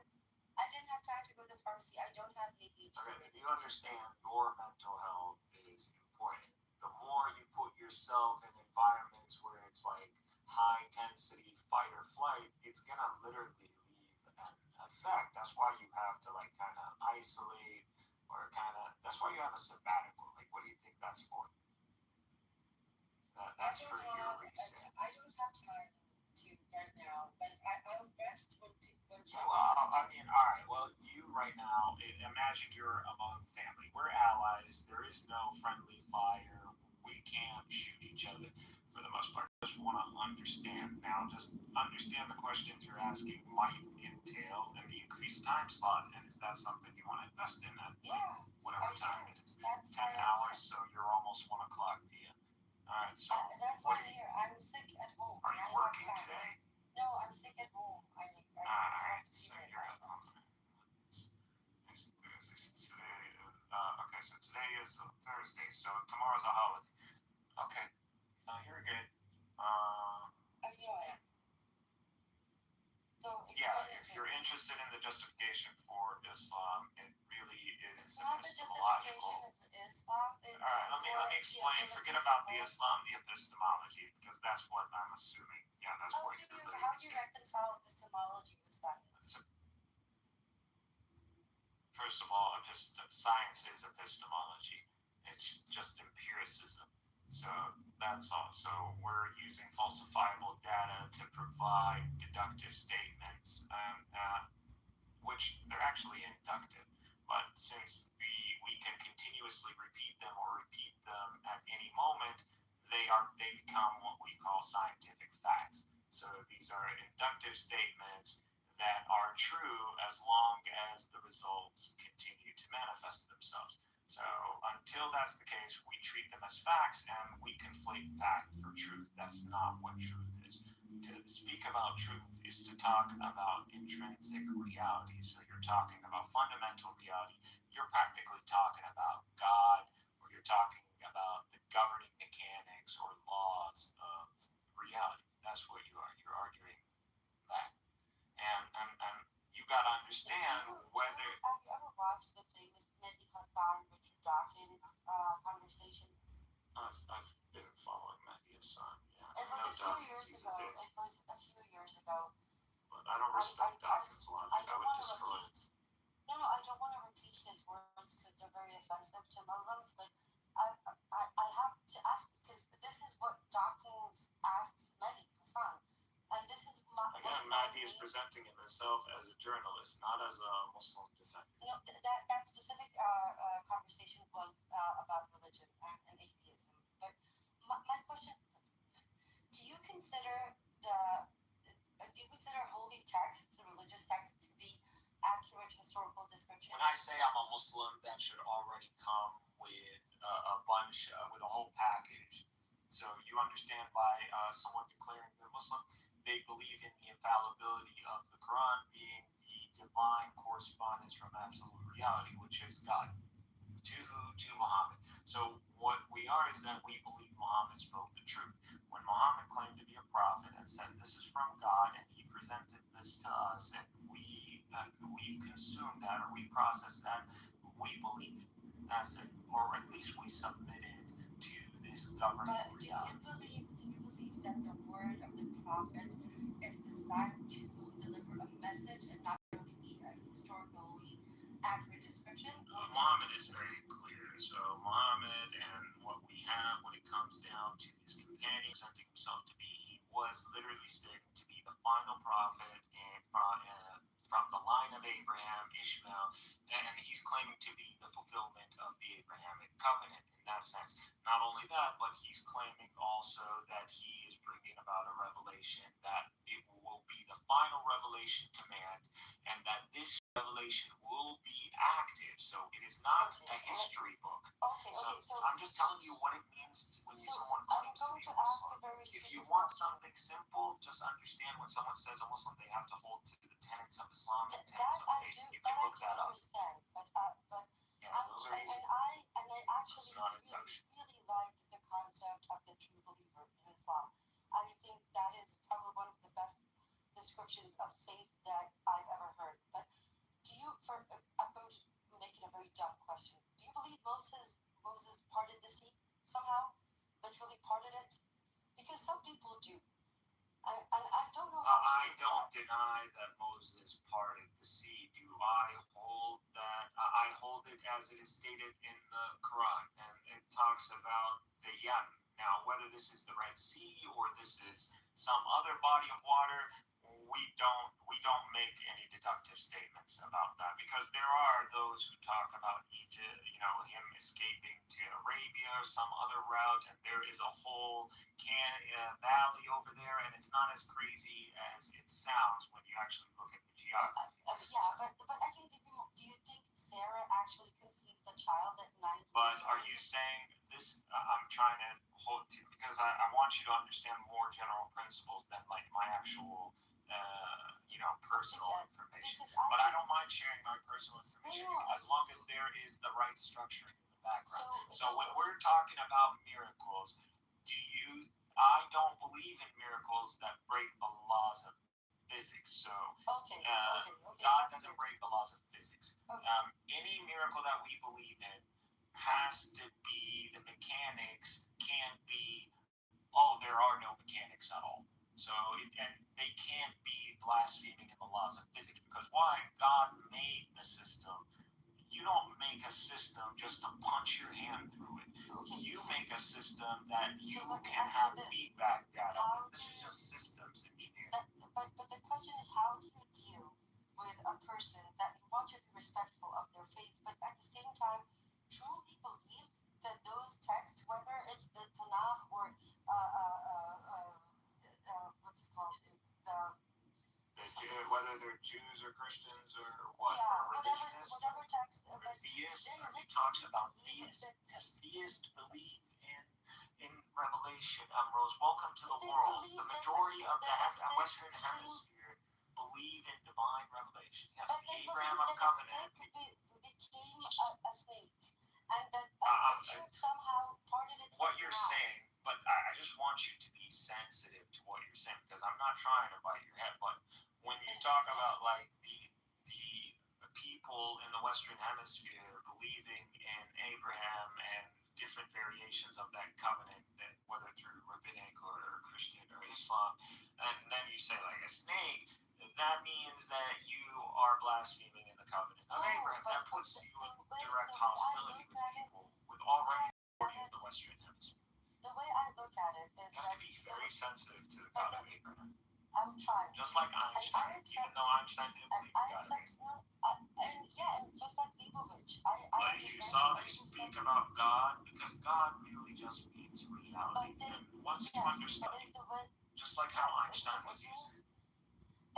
I didn't have time to go to the pharmacy. I don't have ADHD. Okay, you understand your mental health is important. The more you put yourself in environments where it's like high intensity fight or flight, it's gonna literally leave an effect. That's why you have to like kind of isolate or that's why you have a sabbatical. Like, what do you think that's for? That's for your reset. I don't have time to right now, but I'll rest when people are talking. Well, I mean, all right. Well, you right now, imagine you're among family. We're allies. There is no friendly fire. We can't shoot each other for the most part. Just want to understand. Now, just understand the questions you're asking might entail an increased time slot. And is that something you want to invest in at whatever time it is? 10 hours, so you're almost 1 o'clock p.m. All right, so that's why I'm here. I'm sick at home. Are you working today? No, I'm sick at home. Alright, so you're at home. Okay, so today is Thursday, so tomorrow's a holiday. Okay, so you're good. I am. So if you're interested in the justification for Islam, it really is epistemological. Alright, let me explain. Forget about the Islam, the epistemology, because that's what I'm assuming. Yeah, that's what you're literally How do you saying. reconcile epistemology with science? First of all, science is epistemology. It's just empiricism. So that's all. So we're using falsifiable data to provide deductive statements, which they're actually inductive. But since we can continuously repeat them at any moment, they become what we call scientific facts. So these are inductive statements that are true as long as the results continue to manifest themselves. So until that's the case, we treat them as facts and we conflate fact for truth. That's not what truth is. To speak about truth is to talk about intrinsic reality. So you're talking about fundamental reality. You're practically talking about God, or you're talking about the governing mechanics or laws of reality. That's what you are. You're arguing that. And you got to understand whether... Have you ever watched the famous Mehdi Hassan, Richard Dawkins conversation? I've been following Mehdi Hassan, yeah. It was a few years ago. But I don't respect Dawkins' logic. I would destroy it. No, I don't want to repeat his words because they're very offensive to Muslims, but I have to ask, because this is what Dawkins asks Mehdi Hassan. And this is again, Mehdi is presenting himself as a journalist, not as a Muslim defender. You know, that specific conversation was about religion and atheism. But my question: do you consider holy texts, religious texts, to be accurate historical descriptions? When I say I'm a Muslim, that should already come with a bunch, with a whole package. So you understand by someone declaring they're Muslim, they believe in the infallibility of the Quran being the divine correspondence from absolute reality, which is God. To who? To Muhammad. So what we are is that we believe Muhammad spoke the truth. When Muhammad claimed to be a prophet and said this is from God, and he presented this to us, and we consumed that, or we processed that, we believe. That's it. Or at least we submitted to this governing reality. Do you believe that the word of the prophet is designed to deliver a message and not really be a historically accurate description? Muhammad is very clear. So Muhammad and what we have when it comes down to his companion presenting himself to be, he was literally stated to be the final prophet and from the line of Abraham, Ishmael, and he's claiming to be the fulfillment of the Abrahamic covenant in that sense. Not only that, but he's claiming also that he is bringing about a revelation, that it will be the final revelation to man, and that this revelation will be active. So it is not a history book. So I'm just telling you what it means when someone claims to be Muslim. If you want something simple, just understand when someone says a Muslim, they have to hold to the tenets of Islam and tenets of faith. You can look that up. Yeah, those are easy. And I actually really like the concept of the true believer in Islam. I think that is probably one of the best descriptions of faith that I've ever heard. But I'm going to make it a very dumb question. Do you believe Moses parted the sea somehow? Literally parted it? Because some people do. And I don't know how I don't deny that Moses parted the sea. Do I hold that? I hold it as it is stated in the Quran, and it talks about the Yam. Now, whether this is the Red Sea or this is some other body of water, we don't make any deductive statements about that, because there are those who talk about Egypt, him escaping to Arabia or some other route, and there is a whole valley over there, and it's not as crazy as it sounds when you actually look at the geography. But I can give you. Do you think Sarah actually conceived the child at 9? But are you saying this? I'm trying to hold to, because I want you to understand more general principles than like my actual personal information. But I don't mind sharing my personal information as long as there is the right structuring in the background. So when we're talking about miracles, I don't believe in miracles that break the laws of physics. So God doesn't break the laws of physics. Any miracle that we believe in has to be, the mechanics can't be, there are no mechanics at all. So, and they can't be blaspheming in the laws of physics, because why? God made the system. You don't make a system just to punch your hand through it. You make a system that you can have feedback data. This is just systems engineering. But the question is, how do you deal with a person that you want to be respectful of their faith, but at the same time truly believes that those texts, whether it's the Tanakh or what's it called, whether they're Jews or Christians or what, or religionists, whatever text, or theists, are we talking about theists? Yes, theists believe in revelation. Rose, welcome to the world. The majority of the Western Hemisphere believe in divine revelation. Yes, the Abrahamic covenant became a snake, and that somehow parted its. What you're saying, but I just want you to be sensitive to what you're saying, because I'm not trying to bite your head, but when you talk about like the people in the Western Hemisphere believing in Abraham and different variations of that covenant, that whether through rabbinic or Christian or Islam, and then you say like a snake, that means that you are blaspheming in the covenant of Abraham. That puts you in direct hostility with people with already majority of the Western Hemisphere. The way I look at it is you have to be very sensitive to the God of Abraham. I'm trying. Just like Einstein, even though Einstein didn't believe in God of Abraham. And just like Leibovich. But you saw they speak about God, because God really just means reality. And once you understand, just like how Einstein was using.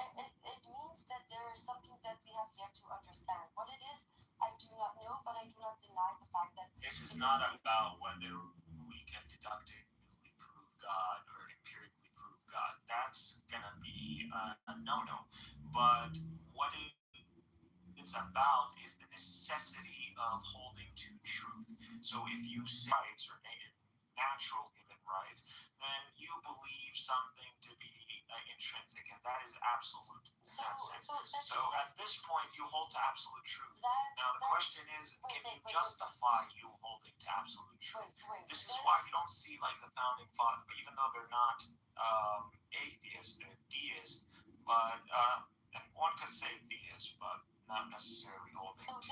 It means that there is something that we have yet to understand. What it is, I do not know, but I do not deny the fact that this is not about whether we can deductively prove God or empirically prove God. That's gonna be a no-no. But what it's about is the necessity of holding to truth. So if you say rights or natural given rights, then you believe something to be intrinsic, and that is absolute in that sense. So at this point, you hold to absolute truth. Now the question is, can you justify you holding to absolute truth? This is why you don't see like the founding father, even though they're not atheists, they're deists, but and one could say theists, but not necessarily holding to the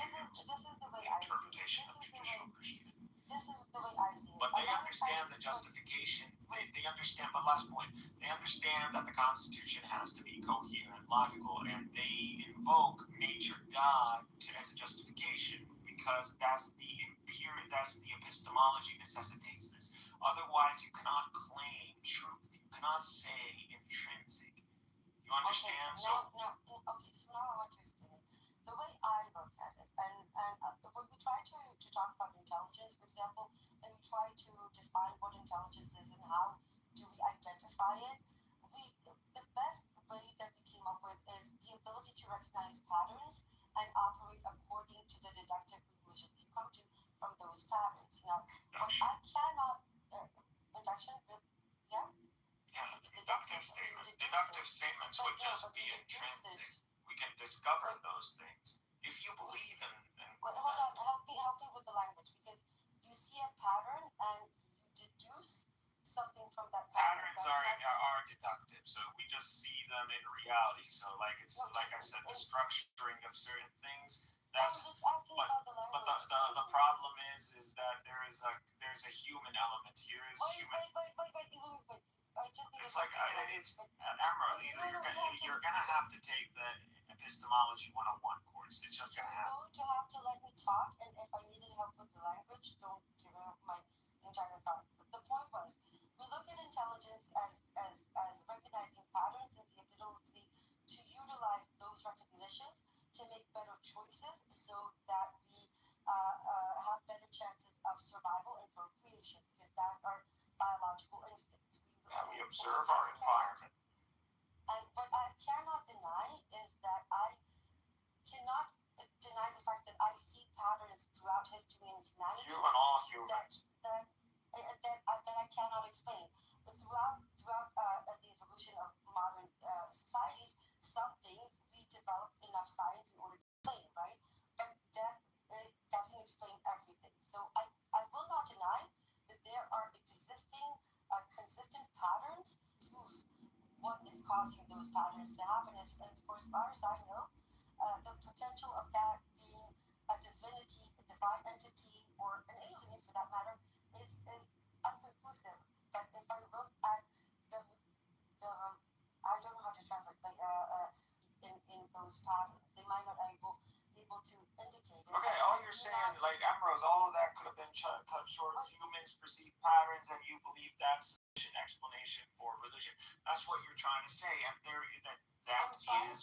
interpretation of traditional Christianity. This is the way I see it. But they understand the justification. They understand, but last point, they understand that the Constitution has to be coherent, logical, and they invoke nature, God, as a justification because that's the epistemology necessitates this. Otherwise, you cannot claim truth. You cannot say intrinsic. You understand? Okay, so now I want to explain it. The way I look at it, and when we try to talk about intelligence, for example, and we try to define what intelligence is and how do we identify it, the best way that we came up with is the ability to recognize patterns and operate according to the deductive conclusions you come to from those patterns. Now, what I cannot induction, yeah. Yeah, deductive statements would just be intrinsic. We can discover those things. If you believe in hold on, help me with the language, because you see a pattern and you deduce something from that pattern. Patterns are deductive, so we just see them in reality. So like I said, the structuring of certain things. That's I'm just asking about the language. But the problem is that there's a human element here. Wait. It's like it's Emerald. You're gonna have to take the epistemology 101 course. It's just gonna happen. You're going to have to let me talk, and if I needed help with the language, don't give up my entire thought. The point was, we look at intelligence as recognizing patterns and the ability to utilize those recognitions to make better choices, so that we have better chances of survival and procreation, because that's our biological instincts. We observe our environment. And what I cannot deny is that I cannot deny the fact that I see patterns throughout history and humanity. You and all humans. That I cannot explain. Throughout the evolution of modern societies, some things we developed enough science in order to explain, right? But that doesn't explain everything. So I will not deny that there are existing consistent patterns to what is causing those patterns to happen. And for as far as I know, the potential of that being a divinity, a divine entity, or an alien for that matter, is unconclusive. But if I look at the I don't know how to translate in those patterns, they might not be able to indicate it. Okay, all you're saying, like Emrose, all of that could have been cut short. Humans perceive patterns, and you believe that's an explanation for religion. That's what you're trying to say, and that is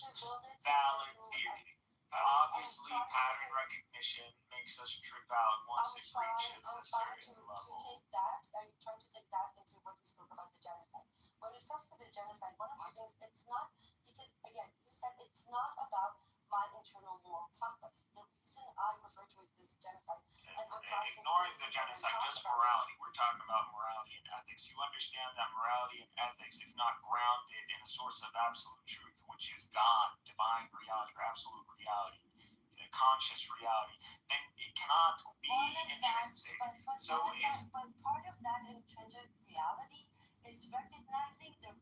valid theory. Obviously, pattern recognition makes us trip out once it reaches a certain level. I'm trying to take that into what you spoke about the genocide. When it comes to the genocide, one of the things, it's not, because again, you said it's not about my internal moral compass. The reason I refer to it as genocide, and ignoring the genocide, just morality. We're talking about morality and ethics. You understand that morality and ethics, if not grounded in a source of absolute truth, which is God, divine reality, or absolute reality, conscious reality, then it cannot be intrinsic. But part of that intrinsic reality is recognizing the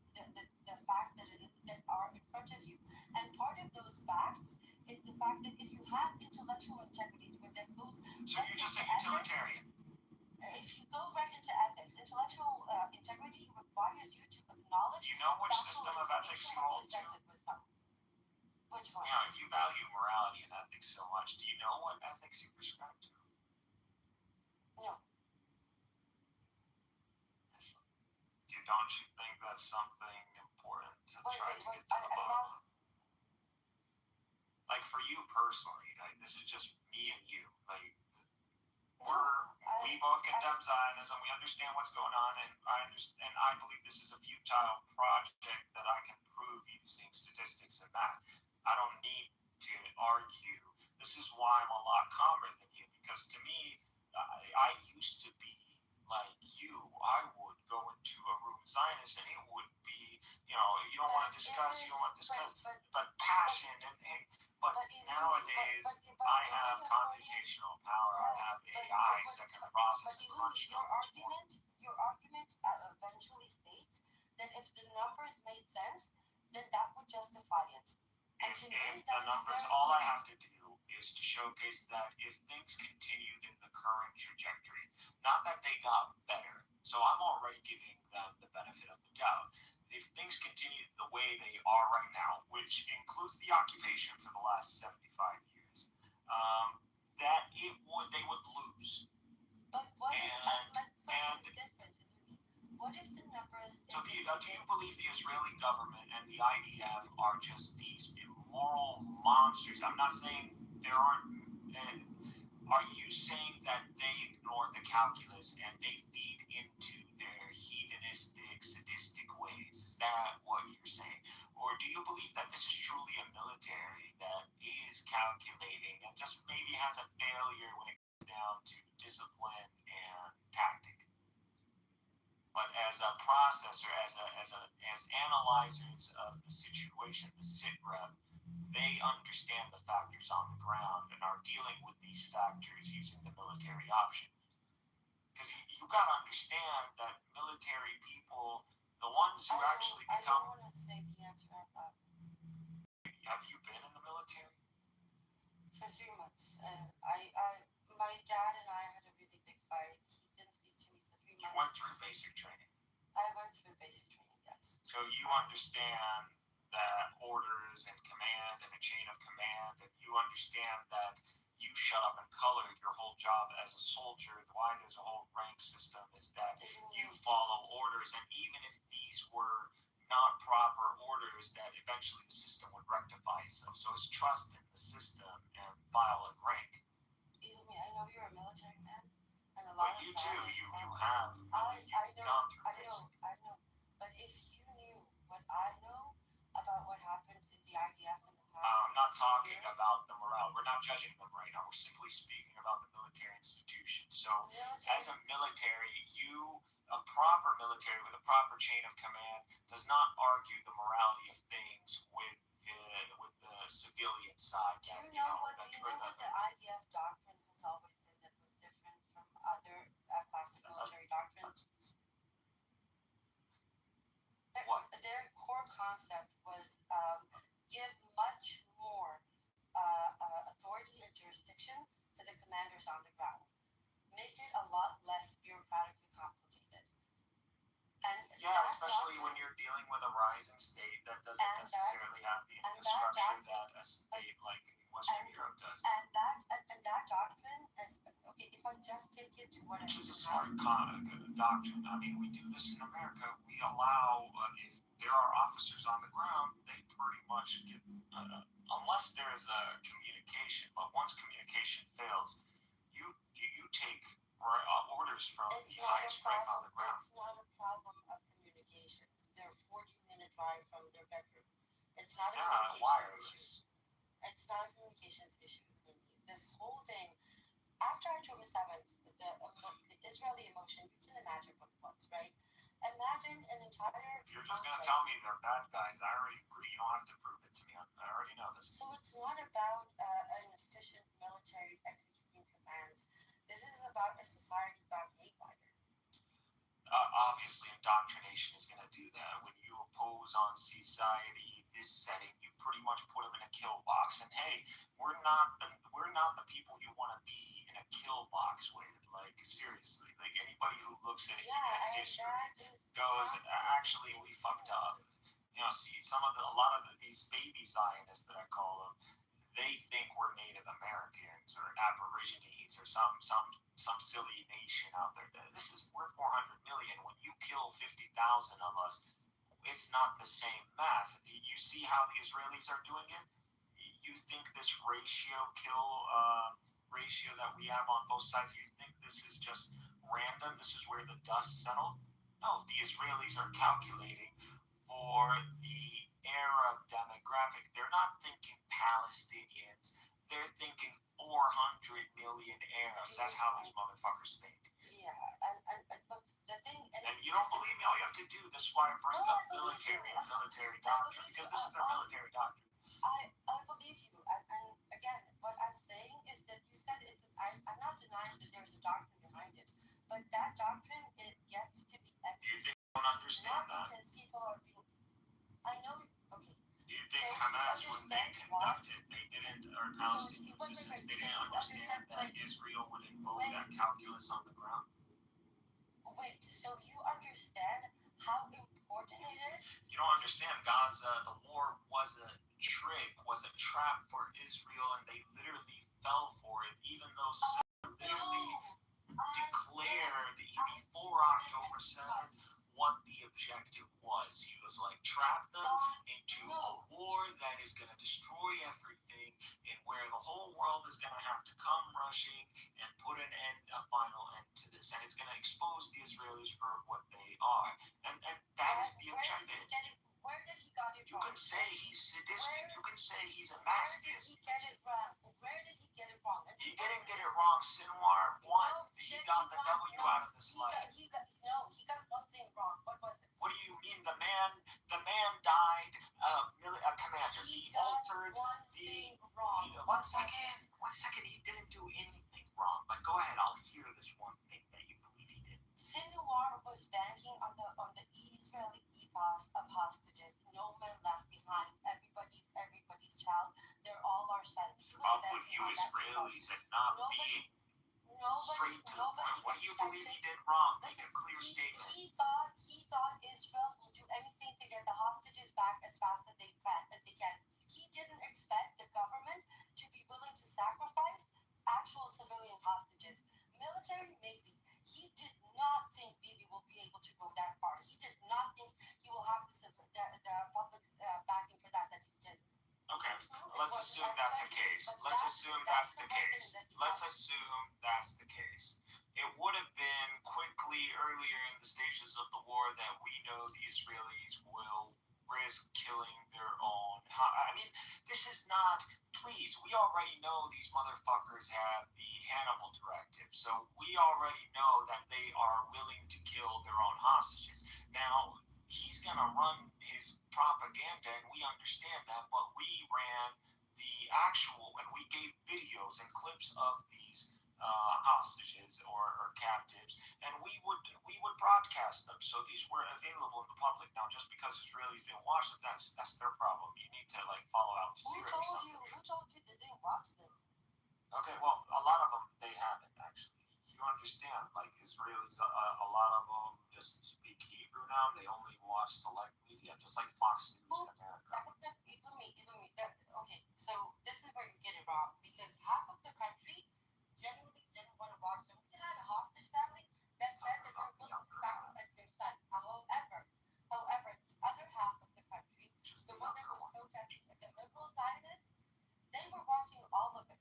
facts that are in front of you. And part of those facts is the fact that if you have intellectual integrity, then those... So you're just a utilitarian. If you go right into ethics, intellectual integrity requires you to acknowledge... Do you know which system of ethics you hold to? Which one? Yeah, you value morality and ethics so much. Do you know what ethics you prescribe to? No. Don't you think that's something important to try to get to the bottom of? Like for you personally, like this is just me and you. Like we both condemn Zionism. We understand what's going on, and I believe this is a futile project that I can prove using statistics and math. I don't need to argue. This is why I'm a lot calmer than you, because to me, I used to be like you. I Zionist, and it would be, you don't want to discuss, but passion but nowadays I have computational power, I have AIs that can process and crunch numbers. Your argument eventually states that if the numbers made sense, then that would justify it. If the numbers, all I have to do is to showcase that if things continued in the current trajectory, not that they got better, so I'm already giving them the benefit of the doubt. If things continue the way they are right now, which includes the occupation for the last 75 years, that they would lose. But what is different? What if the numbers? So do you believe the Israeli government and the IDF are just these immoral monsters? I'm not saying there aren't. Are you saying that they ignore the calculus and they feed into their hedonistic, sadistic ways? Is that what you're saying? Or do you believe that this is truly a military that is calculating and just maybe has a failure when it comes down to discipline and tactic? But as a processor, as analyzers of the situation, the sit-rep, they understand the factors on the ground and are dealing with these factors using the military option. Because you got to understand that military people, the ones who actually become... I don't want to say the answer out loud. Have you been in the military? For 3 months. My dad and I had a really big fight. He didn't speak to me for 3 months. You went through basic training. I went through basic training, yes. So you understand that orders and command and a chain of command, and you understand that you shut up and color your whole job as a soldier. Why there's a whole rank system is that you follow orders, and even if these were not proper orders, that eventually the system would rectify itself. So it's trust in the system and file and rank. I know you're a military man, and a lot but of you too, you have gone through basic. I know. But if you knew what I know about what happened in the IDF in the past, I'm not talking about the morale. We're not judging them right now. We're simply speaking about the military institution. So, as a military, a proper military with a proper chain of command does not argue the morality of things with the civilian side. Do you know what the IDF doctrine has always been that was different from other classic military doctrines? What? Their core concept was give much more authority and jurisdiction to the commanders on the ground. Make it a lot less bureaucratically complicated. And especially when you're dealing with a rising state that doesn't necessarily have the infrastructure that a state like Western Europe does. And that doctrine is, okay, if I just take it to what which is a smart doctrine. I mean, we do this in America. We allow, if there are officers on the ground, they pretty much get, unless there's a communication, but once communication fails, you take orders from the highest rank on the ground. It's not a problem of communications. They're a 40-minute drive from their bedroom. It's not a communications issue. It's not a communications issue. This whole thing, after October 7th, the Israeli emotion, you can imagine what it was, right? Imagine an entire... If you're just going to tell me they're bad guys, I already agree. You don't have to prove it to me. I already know this. So it's not about an efficient military executing commands. This is about a society gone haywire. Obviously, indoctrination is going to do that. When you oppose on society, this setting, you pretty much put them in a kill box. And hey, we're not the people you want to be in a kill box with. Like seriously, like anybody who looks at human history goes, actually, we fucked up. See, a lot of these baby Zionists that I call them, they think we're Native Americans or Aborigines or some silly nation out there. We're 400 million. When you kill 50,000 of us, it's not the same math. You see how the Israelis are doing it? You think this ratio that we have on both sides, you think this is just random? This is where the dust settled? No, the Israelis are calculating for the Arab demographic. They're not thinking Palestinians. They're thinking 400 million Arabs. That's how these motherfuckers think. Yeah, and look, the thing... And You don't believe me? All you have to do, that's why I bring up military and military doctrine, because this is their military doctrine. I believe you. And again, what I'm saying is that you said I'm not denying that there's a doctrine behind it, but that doctrine, it gets to be executed. You don't understand not that. Because people are being. I know. Okay. Do you think Hamas, when they conducted, they didn't, or Palestinian resistance, they didn't understand that Israel would invoke that calculus on the ground? Wait, so you understand how important it is? You don't understand. Gaza, the war was a trick, was a trap for Israel, and they literally fell for it, even though literally declared before October 7th what the objective was. He was like, trap them into a war that is going to destroy everything, and where the whole world is going to have to come rushing and put an end, a final end to this. And it's going to expose the Israelis for what they are. And that is the objective. Where did he get it You wrong? can say he's sadistic. You can say he's a masochist. Where did he get it wrong? Where did he get it wrong? He didn't get it wrong. Sinwar won. He got the W out of this life. He got one thing wrong. What was it? What do you mean? The man died. A commander. He altered the. One second. He didn't do anything wrong. But go ahead. I'll hear this one thing that you believe he did. Sinwar was banking on the Israeli ethos of hostages. No man left behind. Everybody's child. They're all our sons. The problem with you Israelis and not being straight to the point. What do you believe he did wrong? Make a clear statement. He thought Israel will do anything to get the hostages back as fast as they can. He didn't expect the government to be willing to sacrifice actual civilian hostages. Military, maybe. He did not think Bibi will be able to go that far. He did not think he will have the public's backing for that he did. Okay, let's assume that's the case. Let's assume that's the case. Let's assume that's the case. It would have been quickly earlier in the stages of the war that we know the Israelis will risk killing their own. I mean, this is not. Please, we already know these motherfuckers have the Hannibal directive, so we already know that they are willing to kill their own hostages. Now, he's gonna run his propaganda, and we understand that, but we ran the actual, and we gave videos and clips of these hostages or captives, and we would broadcast them. So these were available in the public. Now, just because Israelis didn't watch them, that's their problem. You need to follow Al Jazeera or something. Who told you they didn't watch them? Okay, well, a lot of them they haven't actually. You understand? Like Israelis, a lot of them just speak Hebrew now. They only watch select media, just like Fox News in America. Okay, so this is where you get it wrong, because half of the country genuinely didn't want to watch them. We had a hostage family that said that they're willing to sacrifice their son. However, the other half of the country, the one that was protesting, the liberal Zionists, they were watching all of it,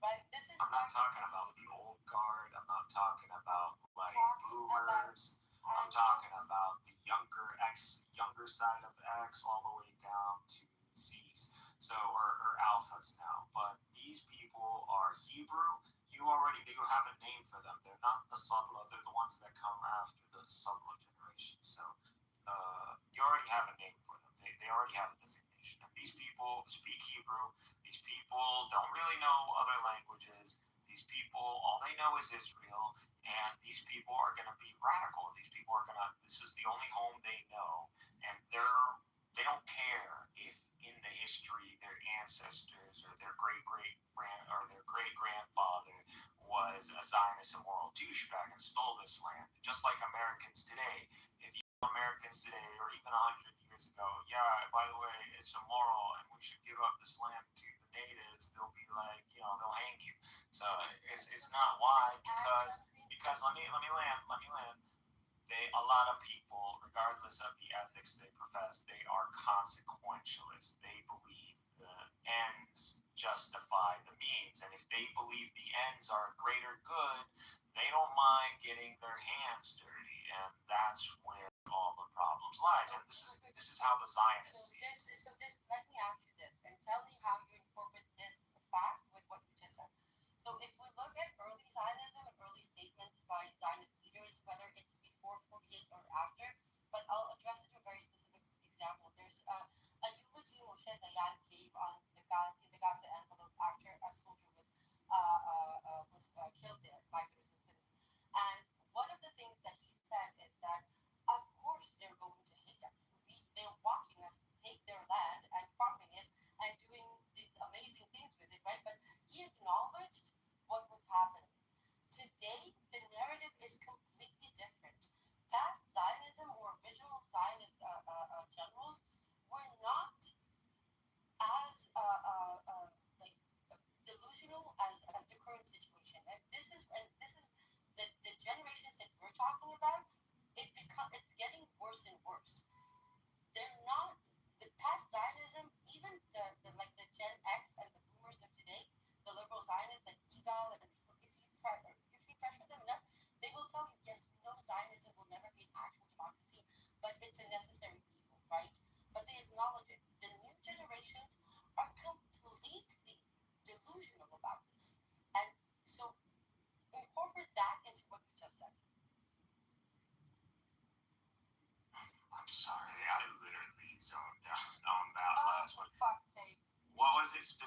right? I'm not talking about the old guard. I'm not talking about like boomers. I'm talking about the younger side of X, all the way down to Z's. So or alphas now. But these people are Hebrew. You have a name for them. They're not the Sabla. They're the ones that come after the Sabla generation. So you already have a name for them. They already have a designation. And these people speak Hebrew. These people don't really know other languages. These people, all they know is Israel. And these people are going to be radical. These people are going to, this is the only home they know. And they don't care if in the history their ancestors or their great-grandfather was a Zionist immoral douchebag and stole this land. Just like Americans today. If you know Americans today, or even 100 years ago, yeah, by the way, it's immoral and we should give up this land to the natives, they'll be like, they'll hang you. So it's not why, because let me land. A lot of people, regardless of the ethics they profess, they are consequentialists. They believe the ends justify the means, and if they believe the ends are a greater good, they don't mind getting their hands dirty, and that's where all the problems lies. And this is how the Zionists see it. Let me ask you this, and tell me how you incorporate this fact with what you just said. So if we look at early Zionism and early statements by Zionist leaders, whether it's before 48 or after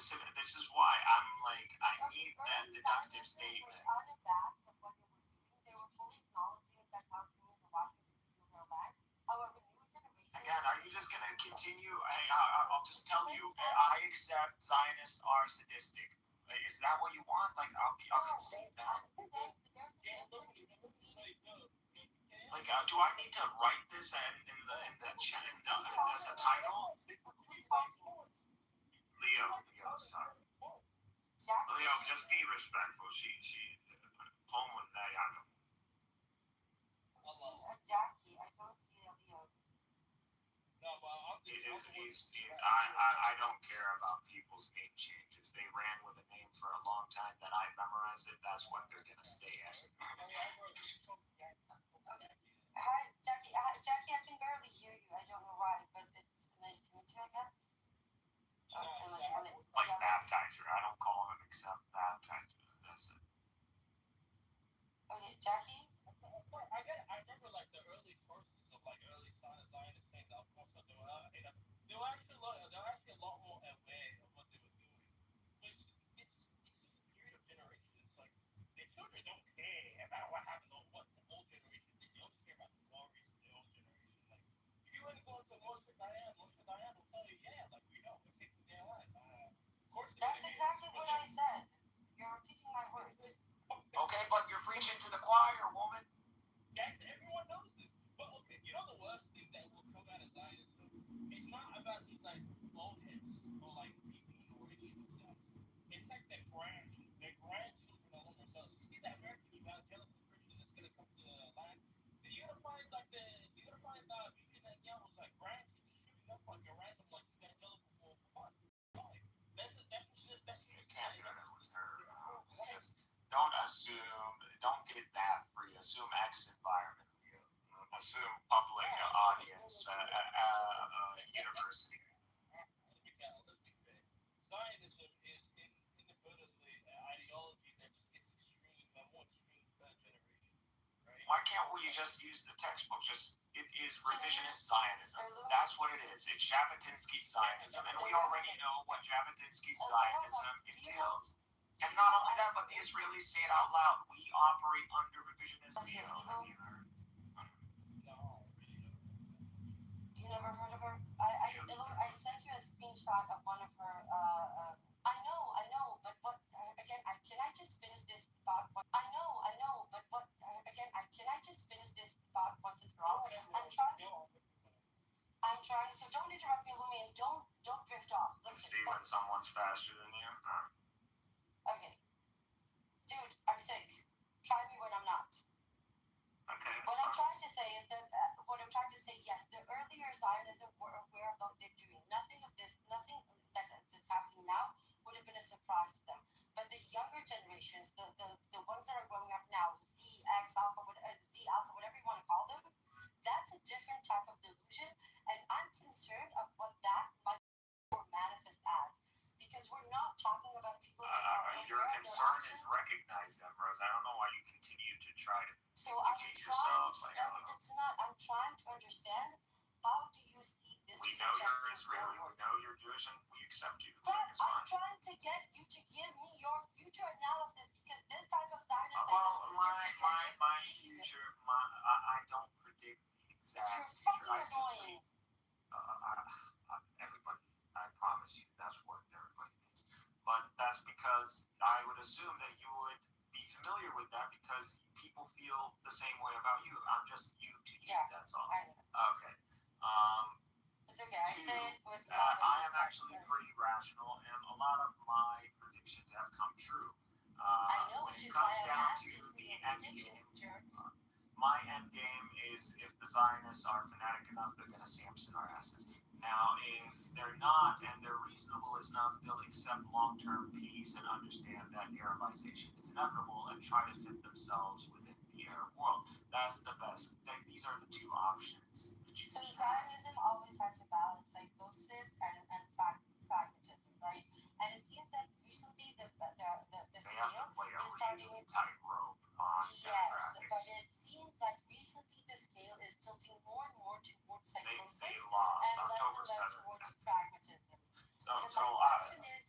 this is why I'm like, I need that deductive statement. Again, are you just going to continue? I'll just tell you, I accept Zionists are sadistic. Is that what you want? Like, I'll concede that. Like, do I need to write this in the as a title? Leo's time. Leo, just be respectful. She Pullman, Jackie, I don't see a Leo. I don't care about people's name changes. They ran with a name for a long time that I memorized it. That's what they're gonna stay as. Hi, Jackie. Jackie, I can barely hear you. I don't know why, but it's nice to meet you, I guess. Like baptizer. I don't call him except baptizer. That's it. Okay, Jackie. I remember like the early sources of like early Zionists saying that of course they were actually a lot more aware of what they were doing. It's just a period of generations. It's like the children don't care about what happened or what the old generation did. They only care about the glories of the old generation. Like if you want to go into Moshe Dayan will tell you, yeah, like we know we're taking their life. Of course. That's exactly what I said. You're repeating my words. Okay, but you're preaching to the choir, woman. Yes, everyone knows this. But okay, you know the worst thing that will come out of Zionism? It's not about these like boneheads or like PP or any of these guys. It's like their grandchildren along themselves. You see that American evangelical Christian that's gonna come to the land? You're gonna find Bibi Netanyahu's like grandkids shooting up like a random like evangelical for fun. That's don't assume. Don't get that free. Assume X environment. Assume public audience. University. Let's be fair. Zionism is inadvertently an ideology that just gets more extreme per generation. Right? Why can't we just use the textbook? It is revisionist Zionism. That's what it is. It's Jabotinsky's Zionism, and we already know what Jabotinsky's Zionism entails. And not only that, but the Israelis say it out loud. We operate under revisionism. You never heard of her? I sent you a screenshot of one of her. I know, but what? Again, can I just finish this thought? I know, but what? Again, can I just finish this thought once and for all? I'm trying. So don't interrupt me, Lumi, and don't drift off. Listen. See when someone's faster than you. Okay, dude, I'm sick. Try me when I'm not. Okay. What I'm trying to say is that yes, the earlier Zionism were aware of what they're doing. Nothing that's happening now would have been a surprise to them. But the younger generations, the ones that are growing up now, Z Alpha, whatever you want to call them, that's a different type of delusion, and I'm concerned of what that might manifest as. Because we're not talking about people that are your concern is recognize them, Rose. I don't know why you continue to try to indicate yourself. It's not. I'm trying to understand, how do you see this? We know you're Israeli. We know you're Jewish, and we accept you. But I'm trying to get you to give me your future analysis, because this type of Zionism. My future. I don't predict the exact future. I simply. Everybody. I promise you, that's what everybody thinks. But that's because I would assume that you would be familiar with that because people feel the same way about you. I'm just you to you, that's all. Okay. It's okay, I say it with I am actually pretty rational, and a lot of my predictions have come true. I know, when which it is why comes I'm down to asking the for end prediction, game, my end game is if the Zionists are fanatic enough, they're going to Samson our asses. Now, if they're not and they're reasonable enough, they'll accept long-term peace and understand that Arabization is inevitable and try to fit themselves within the Arab world. That's the best. These are the two options that you So Zionism always has to balance psychosis and pragmatism, right? And it seems that recently the scale is starting to tightrope on yes, but it seems like recently the scale is tilting more and more towards psychosis they lost and October less 7th. Towards pragmatism. So my question is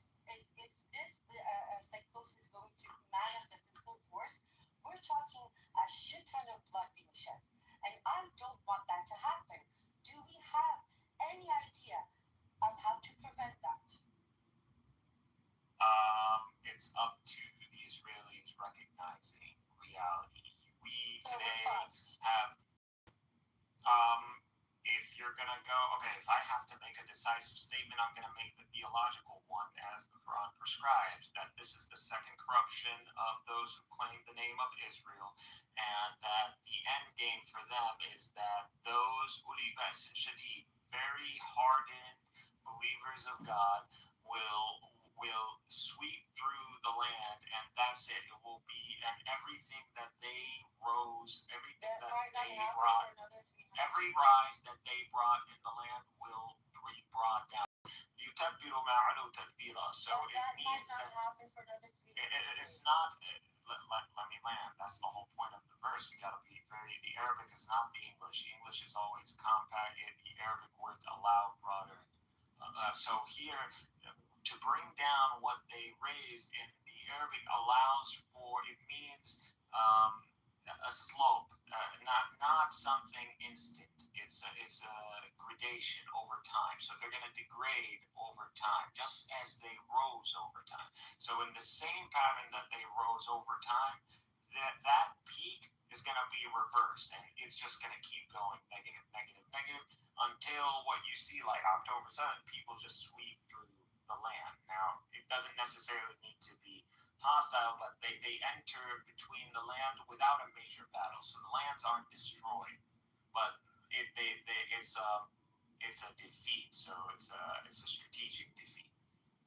you're going to go, okay, if I have to make a decisive statement, I'm going to make the theological one as the Quran prescribes, that this is the second corruption of those who claim the name of Israel, and that the end game for them is that those uli ba'sin shadid, very hardened believers of God, will sweep through the land, and that's it. It will be, and everything that they rose, everything that they brought, every rise that they brought in the land will be brought down. يُتَبِّرُ مَا عَلَوْا تَتْبِيرًا. So it means that it's not. Let me land. That's the whole point of the verse. You got to be very. The Arabic is not the English. English is always compact. The Arabic words allow broader. So here, to bring down what they raised in the Arabic allows for, it means a slope, not something instant. It's a gradation over time. So they're going to degrade over time, just as they rose over time. So in the same pattern that they rose over time, that peak is going to be reversed, and it's just going to keep going negative, negative, negative, until what you see like October 7th, people just sweep through the land. Now, it doesn't necessarily need to be hostile, but they enter between the land without a major battle. So the lands aren't destroyed, but it's a defeat. So it's a strategic defeat,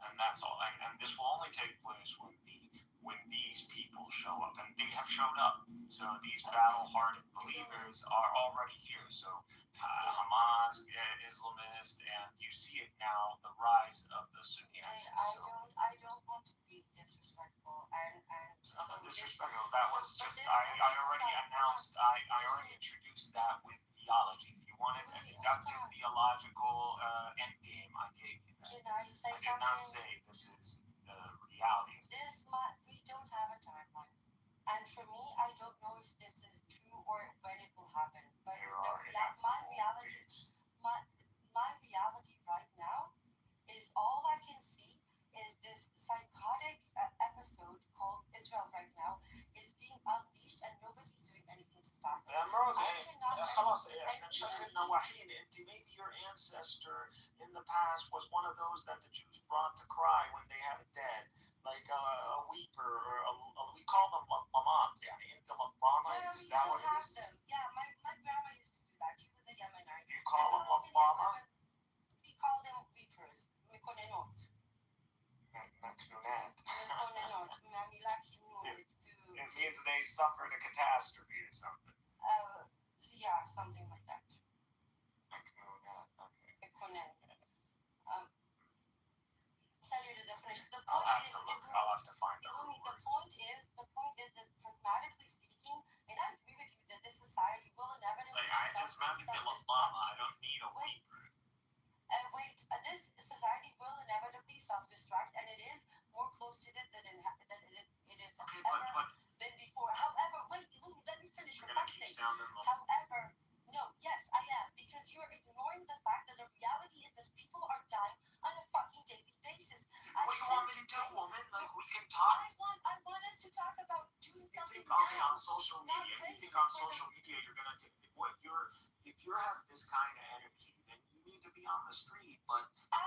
and that's all. And this will only take place when these people show up, and they have showed up. So these battle-hardened believers are already here. So Hamas, Islamist, and you see it now, the rise of the Sunnis. I don't want to be disrespectful, and I'm not disrespectful. That was just I already announced. I already introduced that with theology. If you wanted a deductive theological end game, I gave you that. Can I say I did not say this is the reality. We don't have a timeline, and for me, I don't know if this is true or when it will happen. But my reality right now is all I can see is this psychotic episode called Israel right now is being unleashed, and nobody's doing anything to stop it. خلاص احنا شغلنا وحيد. Maybe your ancestor in the past was one of those that the Jews brought to cry when they had a dead, like a weeper, or we call them labamat. Is that what it is? Yeah, my grandma used to do that. She was a Yemenite. You call them labama? We call them weepers. Mekonenot. It means they suffered a catastrophe or something. Yeah, something like that. Salut the definition. I'll have to find out. The point is that pragmatically speaking, and I agree with you that this society will inevitably I don't need a weeper. This society will inevitably self-destruct, and it is more close to it than it is ever been before. However, wait, let me finish. For fuck's sake. However, no, yes, I am, because you're ignoring the fact that the reality is that people are dying on a fucking daily basis. What do you want me to do, woman? Like, we can talk. I want us to talk about doing something. On social media, you think on social media you're gonna do what if you have this kind of energy, then you need to be on the street. But on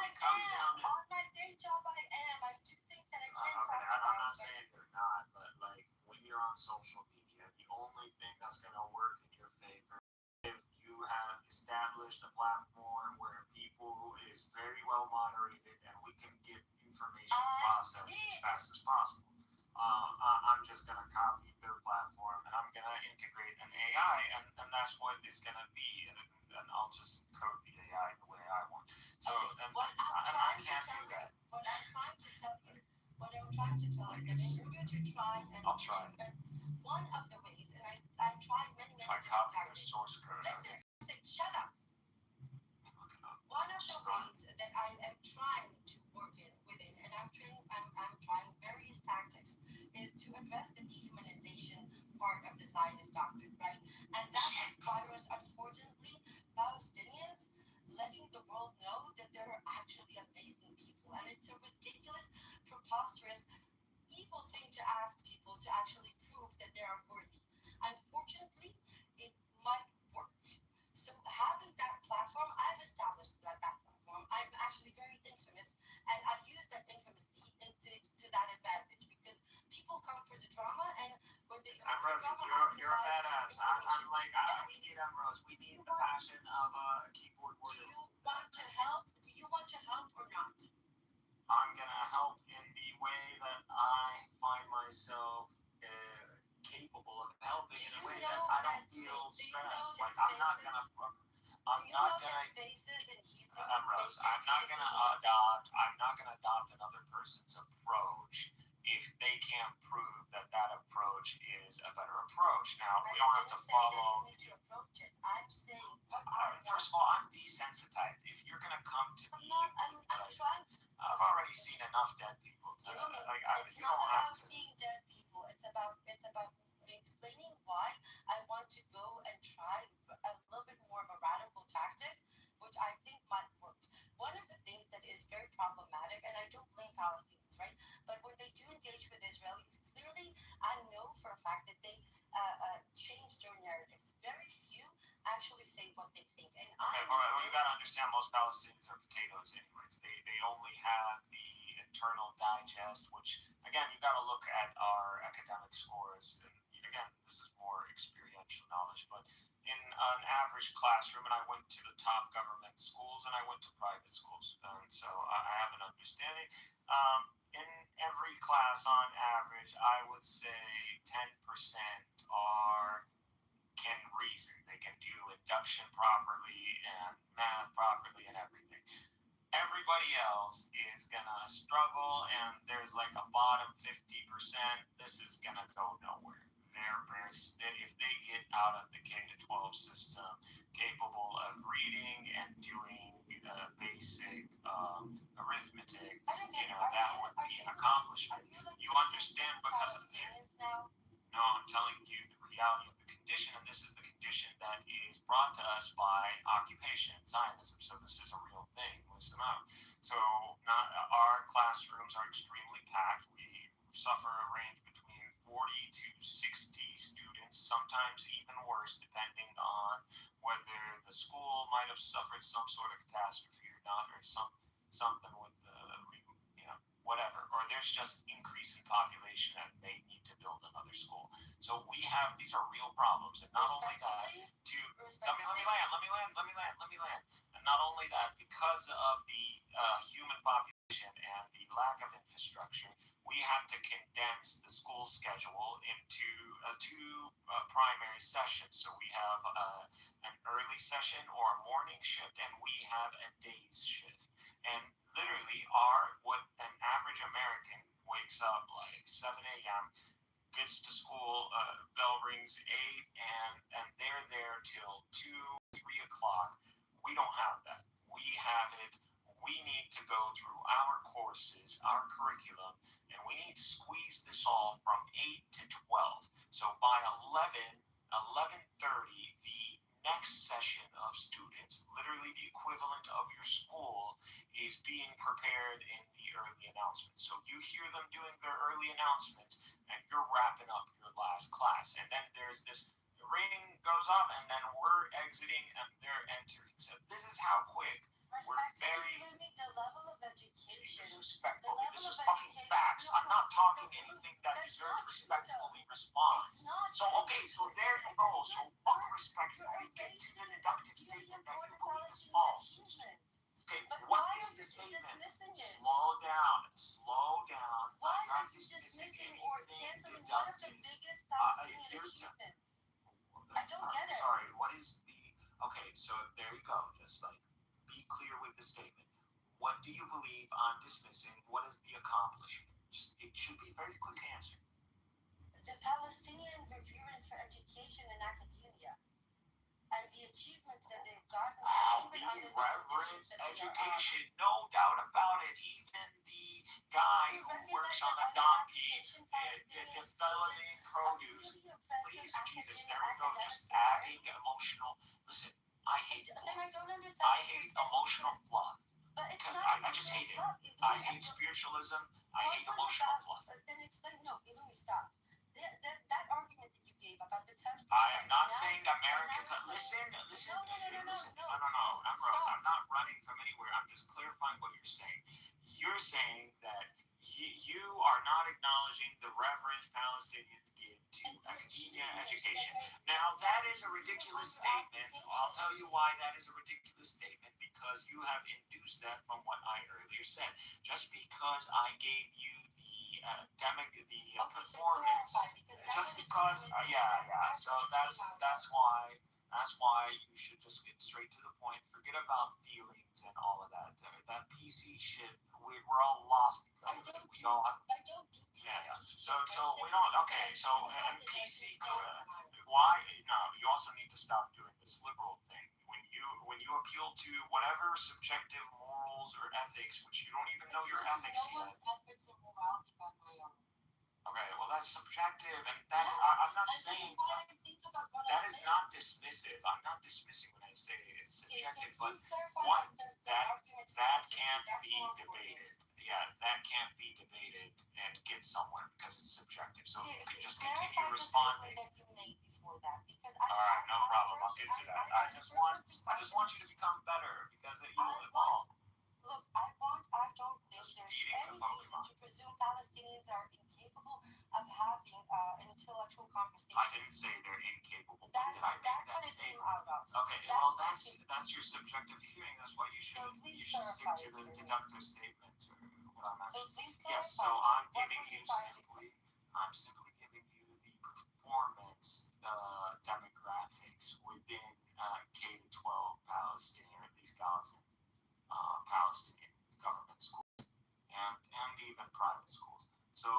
my day job, I am. I do things that I can't talk about. I'm not saying you're not, but like when you're on social media, the only thing that's gonna work in your favor if you have established a platform where people is very well moderated and we can get information processed as fast as possible. I'm just going to copy their platform and I'm going to integrate an AI, and that's what it's going to be. And I'll just code the AI the way I want. So I can't do that. What I'm trying to tell you is that in order to try and I'll try. One of the ways, and I've tried many I copy their source code. Listen, shut up. One of the ways that I am trying to work within, and I'm trying various tactics, is to address the dehumanization part of the Zionist doctrine, right? And that requires, unfortunately, Palestinians letting the world know that they're actually amazing people. And it's a ridiculous, preposterous, evil thing to ask people to actually prove that they are worthy. We need Emrose. We need the passion of a keyboard warrior. Do you want to help? Do you want to help or not? I'm gonna help in the way that I find myself capable of helping in a way that I don't feel stressed. Like I'm not gonna Emrose. I'm not gonna adopt another person's approach if they can't prove that approach is a better approach. Now we don't have to follow. I'm saying. First of all, I'm desensitized. If you're gonna come to me, I'm trying. I've already seen enough dead people. It's not about seeing dead people. It's about explaining why I want to go and try a little bit more of a radical tactic, which I think might work. One of the things that is very problematic, and I don't blame Palestinians, right? But when they do engage with Israelis, clearly I know for a fact that they change their narratives. Very few actually say what they think. And you gotta understand, most Palestinians are potatoes, anyways. They only have the internal digest, which again you gotta look at our academic scores. And again, this is more experiential knowledge, but in an average classroom, and I went to the top government schools and I went to private schools, so I have an understanding. In every class, on average, I would say 10% can reason. They can do induction properly and math properly and everything. Everybody else is gonna struggle, and there's like a bottom 50%. This is gonna go nowhere. If they get out of the K to 12 system, capable of reading and doing basic arithmetic, that would be an accomplishment. You understand because of this. No, I'm telling you the reality of the condition, and this is the condition that is brought to us by occupation, Zionism. So this is a real thing. Listen up. So our classrooms are extremely packed. We suffer a range between 40 to 60 students, sometimes even worse, depending on whether the school might have suffered some sort of catastrophe or not, or something with the whatever, or there's just increase in population and they need to build another school. So these are real problems, and not only that, let me land. And not only that, because of the human population and the lack of infrastructure, we have to condense the school schedule into two primary sessions. So we have an early session or a morning shift, and we have a day's shift. And literally, what an average American wakes up like 7 a.m., gets to school, bell rings 8, and they're there till 2, 3 o'clock. We don't have that. We have it. We need to go through our courses, our curriculum, and we need to squeeze this all from 8 to 12. So by 11:30, the next session of students, literally the equivalent of your school, is being prepared in the early announcements. So you hear them doing their early announcements, and you're wrapping up your last class. And then there's this ring goes up, and then we're exiting, and they're entering. So this is how quick we're very the level of education. Respectfully, this is fucking facts. I'm not talking anything that deserves respectfully response. So there you go. So fucking respectfully get to the deductive statement that you believe is false. Okay, what is the statement? Slow down. Why I'm not are you dismissing dismissing or anything canceling one of the deductive. biggest Palestinian achievements? I don't get it. Sorry, what is the... Okay, so there you go. Just like, be clear with the statement. What do you believe I'm dismissing? What is the accomplishment? It should be a very quick answer. The Palestinian reverence for education and academia, and the achievements that they've gotten. Reverence education, no doubt about it. Even the guy who works on a donkey developing produce. Please, Jesus, there we go. Just adding emotional. Listen, I hate emotional fluff. I just hate it. I hate spiritualism. I hate emotional fluff. Then explain. No, let me stop. That argument that you gave about the 10%. I am not saying Americans. Listen. No. Emrose, I'm not running from anywhere. I'm just clarifying what you're saying. You're saying that you are not acknowledging the reverence Palestinians give to academia education. Now, that is a ridiculous statement. I'll tell you why that is a ridiculous statement, because you have induced that from what I earlier said. Just because I gave you the performance, just because, so that's why you should just get straight to the point. Forget about feelings and all of that. That PC shit, we're all lost because we don't have. Yeah. So we don't. Okay. So and PC, why? No, you also need to stop doing this liberal thing. When you appeal to whatever subjective morals or ethics, which you don't even know your ethics yet. Okay, well that's subjective, and that's I'm not saying that is not dismissive. I'm not dismissing when I say it's subjective, but one that can't be debated. Yeah, that can't be debated and get somewhere because it's subjective. So you can just continue responding. All right, no problem. I'll get to that. I just want you to become better because you'll evolve. Look, I don't think there's any reason to presume Palestinians are incapable of having an intellectual conversation. I didn't say they're incapable. Did I make that statement? Okay, well that's your subjective hearing. That's why you should stick to the deductive statements or what I'm actually. Yes, so I'm simply giving you the performance demographics within K-12 Palestinian, or at least Palestinian government schools and even private schools. So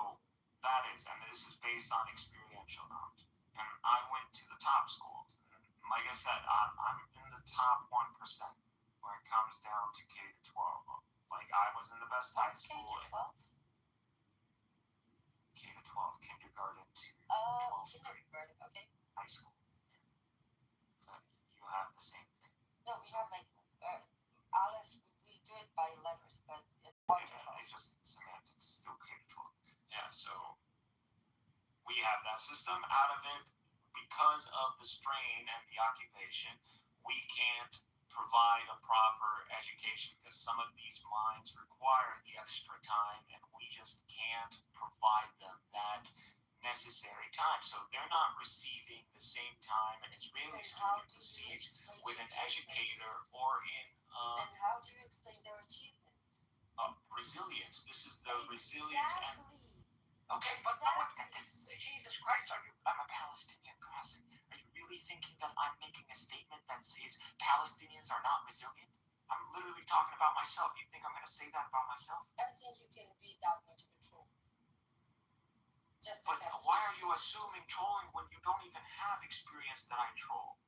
that is, and this is based on experiential knowledge. And I went to the top schools. And like I said, I'm in the top 1% when it comes down to K-12. Like I was in the best high school. K-12, kindergarten to 12th grade. Okay. High school. So you have the same thing. No, we have like Aleph. We do it by letters, but it's just semantics. Still K-12. Yeah. So we have that system. Out of it, because of the strain and the occupation, we can't provide a proper education because some of these minds require the extra time, and we just can't provide them that necessary time. So they're not receiving the same time an Israeli student receives with an educator or in. Then how do you explain their achievements? Resilience. This is the resilience and. Okay, but Jesus Christ, I'm a Palestinian cousin. Are you really thinking that I'm making a statement that says Palestinians are not resilient? I'm literally talking about myself. You think I'm going to say that about myself? I think you can be that much control. But why are you assuming trolling when you don't even have experience that I troll?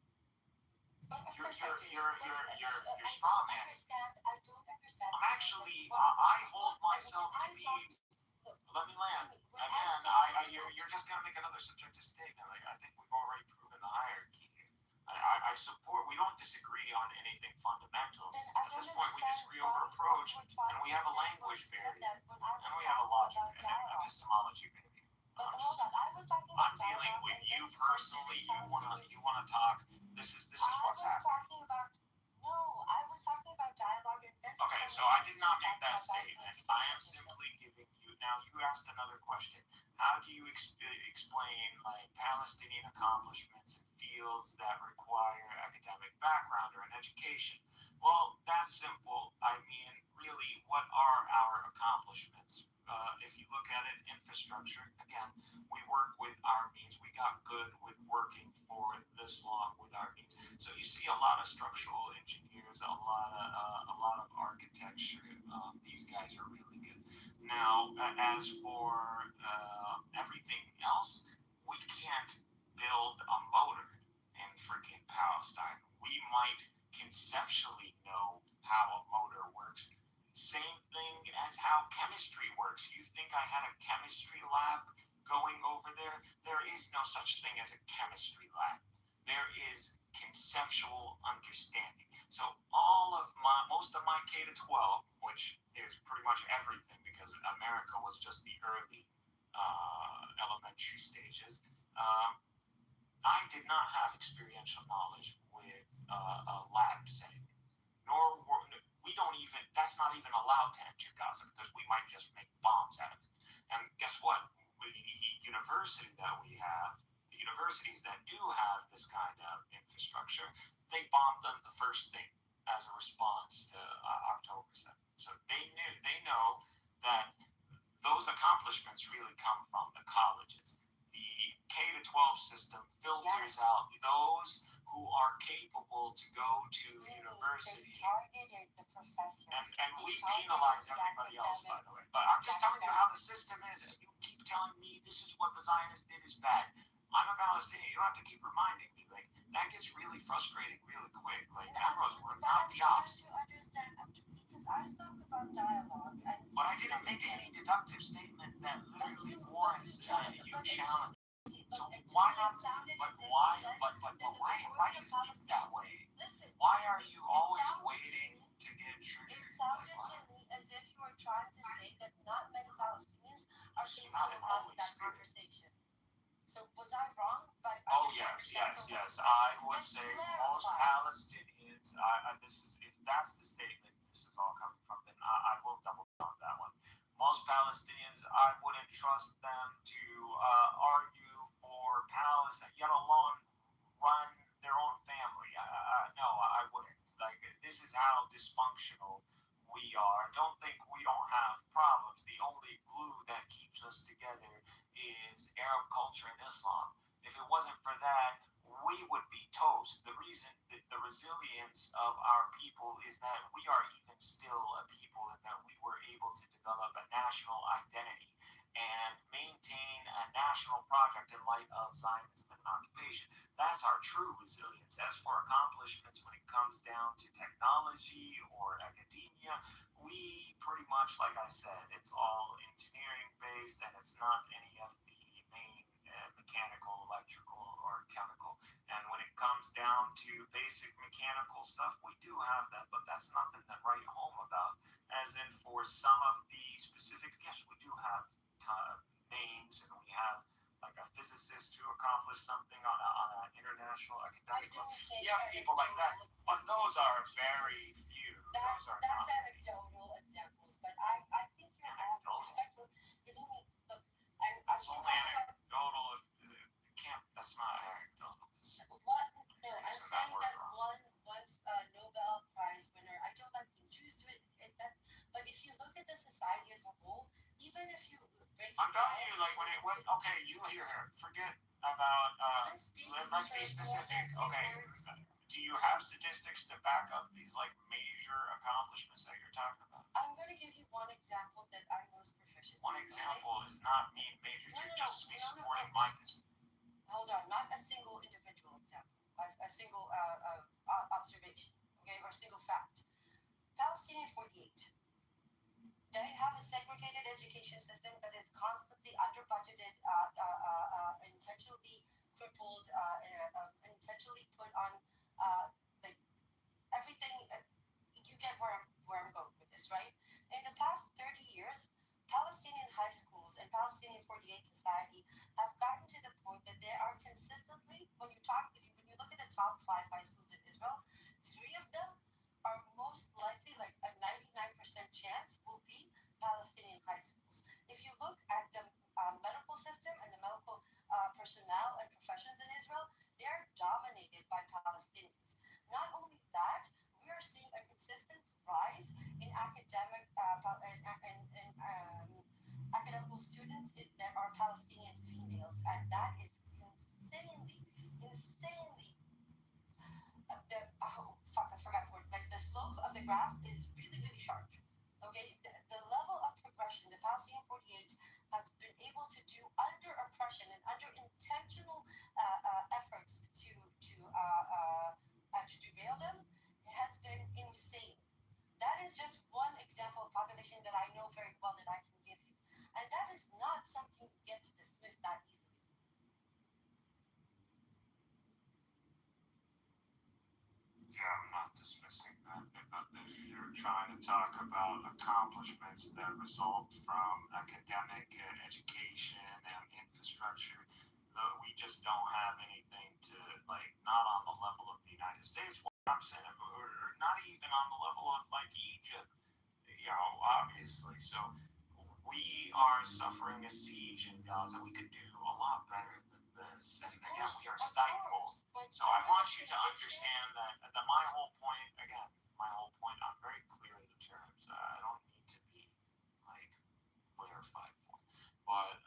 You're straw man. I don't understand. I hold myself to be. Let me land. Again, you're just gonna make another subjective statement. Like I think we've already proven the hierarchy here. I support. We don't disagree on anything fundamental. At this point, we disagree over approach, and we have a language barrier, and we have a logic and epistemology barrier. I'm dealing with you personally. You wanna talk. This is what's happening. I was talking about dialogue and okay, so I did not make that statement. I am simply giving you. Now you asked another question. How do you explain like Palestinian accomplishments in fields that require academic background or an education? Well, that's simple. I mean, really, what are our accomplishments? If you look at it, infrastructure, again, we work with our means. We got good with working for this long with our means. So you see a lot of structural engineers, a lot of architecture. These guys are really good. Now, as for everything else, we can't build a motor in freaking Palestine. We might conceptually know how a motor works. Same thing as how chemistry works. You think I had a chemistry lab going over there? There is no such thing as a chemistry lab. There is conceptual understanding. So most of my K-12, which is pretty much everything because America was just the early elementary stages, I did not have experiential knowledge with a lab setting. Nor that's not even allowed to enter Gaza because we might just make bombs out of it. And guess what? The universities that do have this kind of infrastructure, they bombed them the first thing as a response to October 7th. So they know that those accomplishments really come from the colleges. The K-12 system filters out those who are capable to go to university. And we penalize everybody else, by the way. But I'm just telling you how the system is. And you keep telling me this is what the Zionists did is bad. I'm a Palestinian. You don't have to keep reminding me. Like, that gets really frustrating really quick. Like, Ambrose, we're not the opposite. But I didn't make any deductive statement that literally warrants you challenge. So why not? But why do you think that way? Why are you always waiting to get triggered? It sounded to me as if you were trying to say that not many Palestinians are capable of having that conversation. So was I wrong? Yes. I would say most Palestinians. If that's the statement, this is all coming from. Then I will double down on that one. Most Palestinians, I wouldn't trust them to argue for Palestine, yet alone run their own family. No, I wouldn't. Like, this is how dysfunctional we are. Don't think we don't have problems. The only glue that keeps us together is Arab culture and Islam. If it wasn't for that, we would be toast. The reason that the resilience of our people is that we are even still a people and that we were able to develop a national identity and maintain a national project in light of Zionism and occupation. That's our true resilience. As for accomplishments when it comes down to technology or academia, we pretty much, like I said, it's all engineering based and it's not any of the main mechanical, electrical, or chemical. And when it comes down to basic mechanical stuff, we do have that, but that's nothing to write home about. As in, for some of the specific, yes, we do have names, and we have like a physicist who accomplished something on an international academic level. You have people like that, but those are very few. That's anecdotal examples, but I think you're wrong. That's only anecdotal. That's not anecdotal. I'm saying that one Nobel Prize winner, I don't like to choose to it. But if you look at the society as a whole, even if you break it down, I'm telling you, like when it went, okay, you hear her. Forget about. Let's be specific. Okay, do you have statistics to back up these like major accomplishments that you're talking about? I'm going to give you one example that I'm most proficient. One example is not mean major. You're just supporting my position. Hold on, not a single individual example, a single observation, okay, or a single fact. Palestinian 48. They have a segregated education system that is constantly under budgeted, intentionally crippled, intentionally put on like everything. You get where I'm going with this, right? In the past 30 years, Palestinian high schools and Palestinian 48 society have gotten to the point that they are consistently, when you look at the top 5 high schools in Israel, 3 of them are most likely, like a 99% chance, will be Palestinian high schools. If you look at the medical system and the medical personnel and professions in Israel, they are dominated by Palestinians. Not only that, we are seeing a consistent rise in academic academical students that are Palestinian females, and that is insanely. I forgot the word. Like the slope of the graph is really, really sharp. Okay, the level of progression the Palestinian 48 have been able to do under oppression and under intentional efforts to derail them has been insane. That is just one example of population that I know very well that I can give you. And that is not something you get to dismiss that easily. Yeah, I'm not dismissing that. But if you're trying to talk about accomplishments that result from academic education and infrastructure, we just don't have anything to, like, not on the level of the United States. What I'm saying, or not even on the level of, like, Egypt. obviously. So we are suffering a siege in Gaza. We could do a lot better than this. And again, we are stifled. So I want you to understand that my whole point, I'm very clear in the terms. I don't need to be like clarified for. But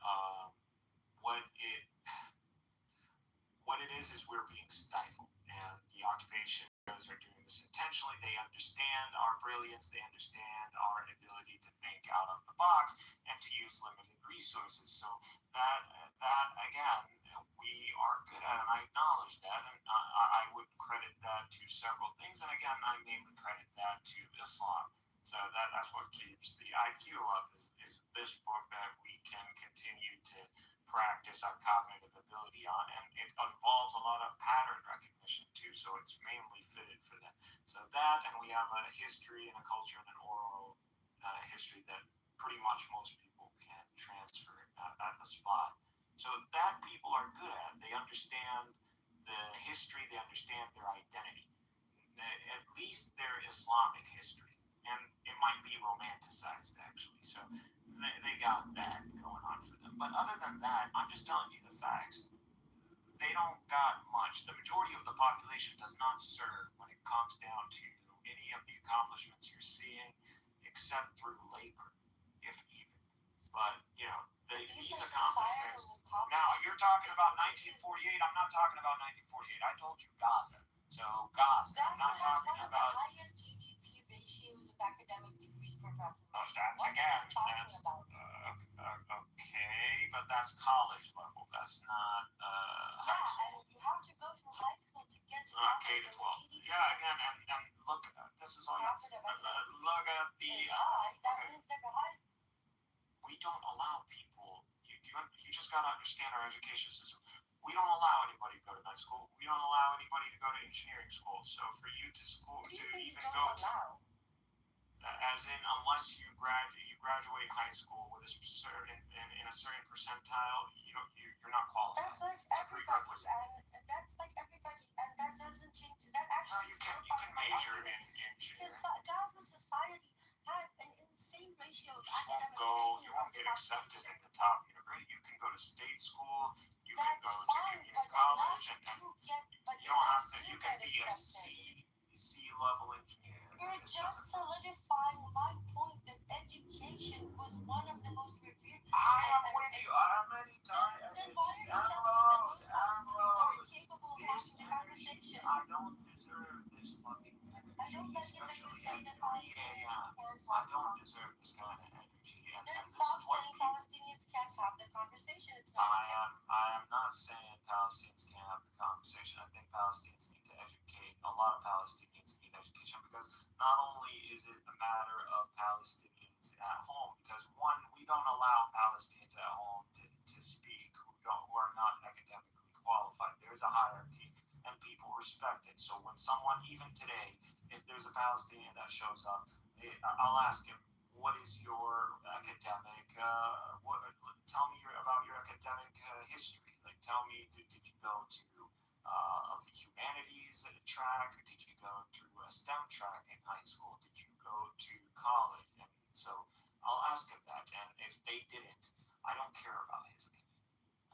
what it is we're being stifled, and the occupation are doing this intentionally. They understand our brilliance, they understand our ability to think out of the box and to use limited resources. So that again, we are good at, and I acknowledge that, and I would credit that to several things, and again, I mainly credit that to Islam. So that's what keeps the IQ up, is this book that we can continue to practice our cognitive ability on, and it involves a lot of pattern recognition too, so it's mainly fitted for that. So that, and we have a history and a culture and an oral history that pretty much most people can transfer at the spot. So that people are good at. They understand the history, they understand their identity, at least their Islamic history, and it might be romanticized actually. So they got that going on for them. But other than that, I'm just telling you the facts. They don't got much. The majority of the population does not serve when it comes down to any of the accomplishments you're seeing, except through labor, if even. But, these accomplishments. Now, you're talking about 1948. I'm not talking about 1948. I told you Gaza. So, Gaza. I'm not talking about. The highest GDP ratios of academic degrees per population. That's again. Okay, but that's college level. That's not high school. And you have to go through high school to get to K to 12. Yeah, again, and look, this is all. Look at the. That means that the high school. We don't allow people. You just gotta understand our education system. We don't allow anybody to go to med school. We don't allow anybody to go to engineering school. So for you to even go to, as in, unless you graduate high school with a certain in a certain percentile, you're not qualified. That's like everybody, and that's like everybody, and that doesn't change. That actually. You can major in engineering. Because Gaza society had an insane ratio of academic you won't get accepted in the top university. You can go to state school. You can go to community college, and you don't have to. You can be a C-level engineer. You're just solidifying my point that education was one of the most revered. I am with you. How many times? Then why are you telling me that most Palestinians are incapable of having a conversation? I don't deserve this fucking energy. I don't like it that you say that Palestinians can't I don't deserve this kind of energy. Then stop saying Palestinians can't have the conversation. It's not. I am not saying Palestinians can't have the conversation. I think Palestinians need to educate. A lot of Palestinians need education, because not only is it a matter of Palestinians at home, because one, we don't allow Palestinians at home to speak who are not academically qualified. There's a hierarchy, and people respect it. So when someone, even today, if there's a Palestinian that shows up, I'll ask him, what is your academic, tell me about your academic history. Like, tell me, did you go to humanities track, or did you go through a STEM track in high school? Did you go to college? And so I'll ask him that, and if they didn't, I don't care about his opinion.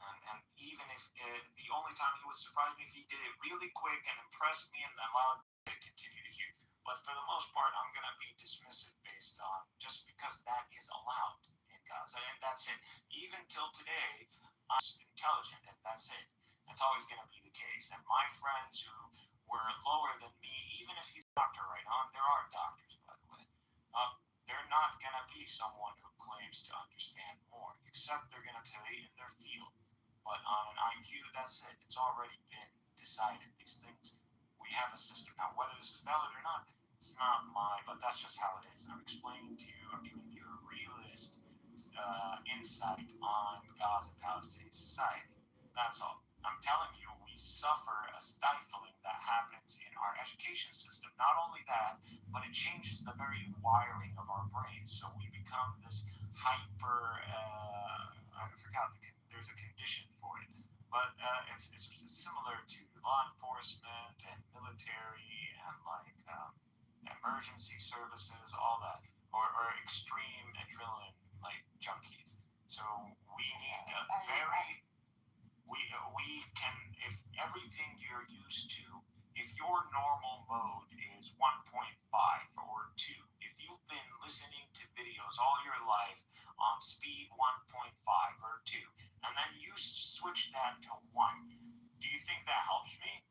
And even if the only time he would surprise me if he did it really quick and impressed me and allowed me to continue to hear. But for the most part, I'm going to be dismissive based on just because that is allowed in Gaza, and that's it. Even till today, I'm intelligent, and that's it. That's always going to be the case. And my friends who were lower than me, even if he's a doctor right on, there are doctors, by the way, they're not going to be someone who claims to understand more, except they're going to tell you in their field. But on an IQ, that's it. It's already been decided. These things, we have a system. Now, whether this is valid or not, it's not mine, but that's just how it is. I'm explaining to you, I'm giving you a realist insight on Gaza Palestinian society. That's all. I'm telling you, we suffer a stifling that happens in our education system. Not only that, but it changes the very wiring of our brains. So we become this hyper, I forgot, there's a condition for it. But it's similar to law enforcement and military and like emergency services, all that. or extreme adrenaline like junkies. So we need a very we can, if everything you're used to, if your normal mode is 1.5 or 2, if you've been listening to videos all your life on speed 1.5 or 2, and then you switch that to 1, do you think that helps me?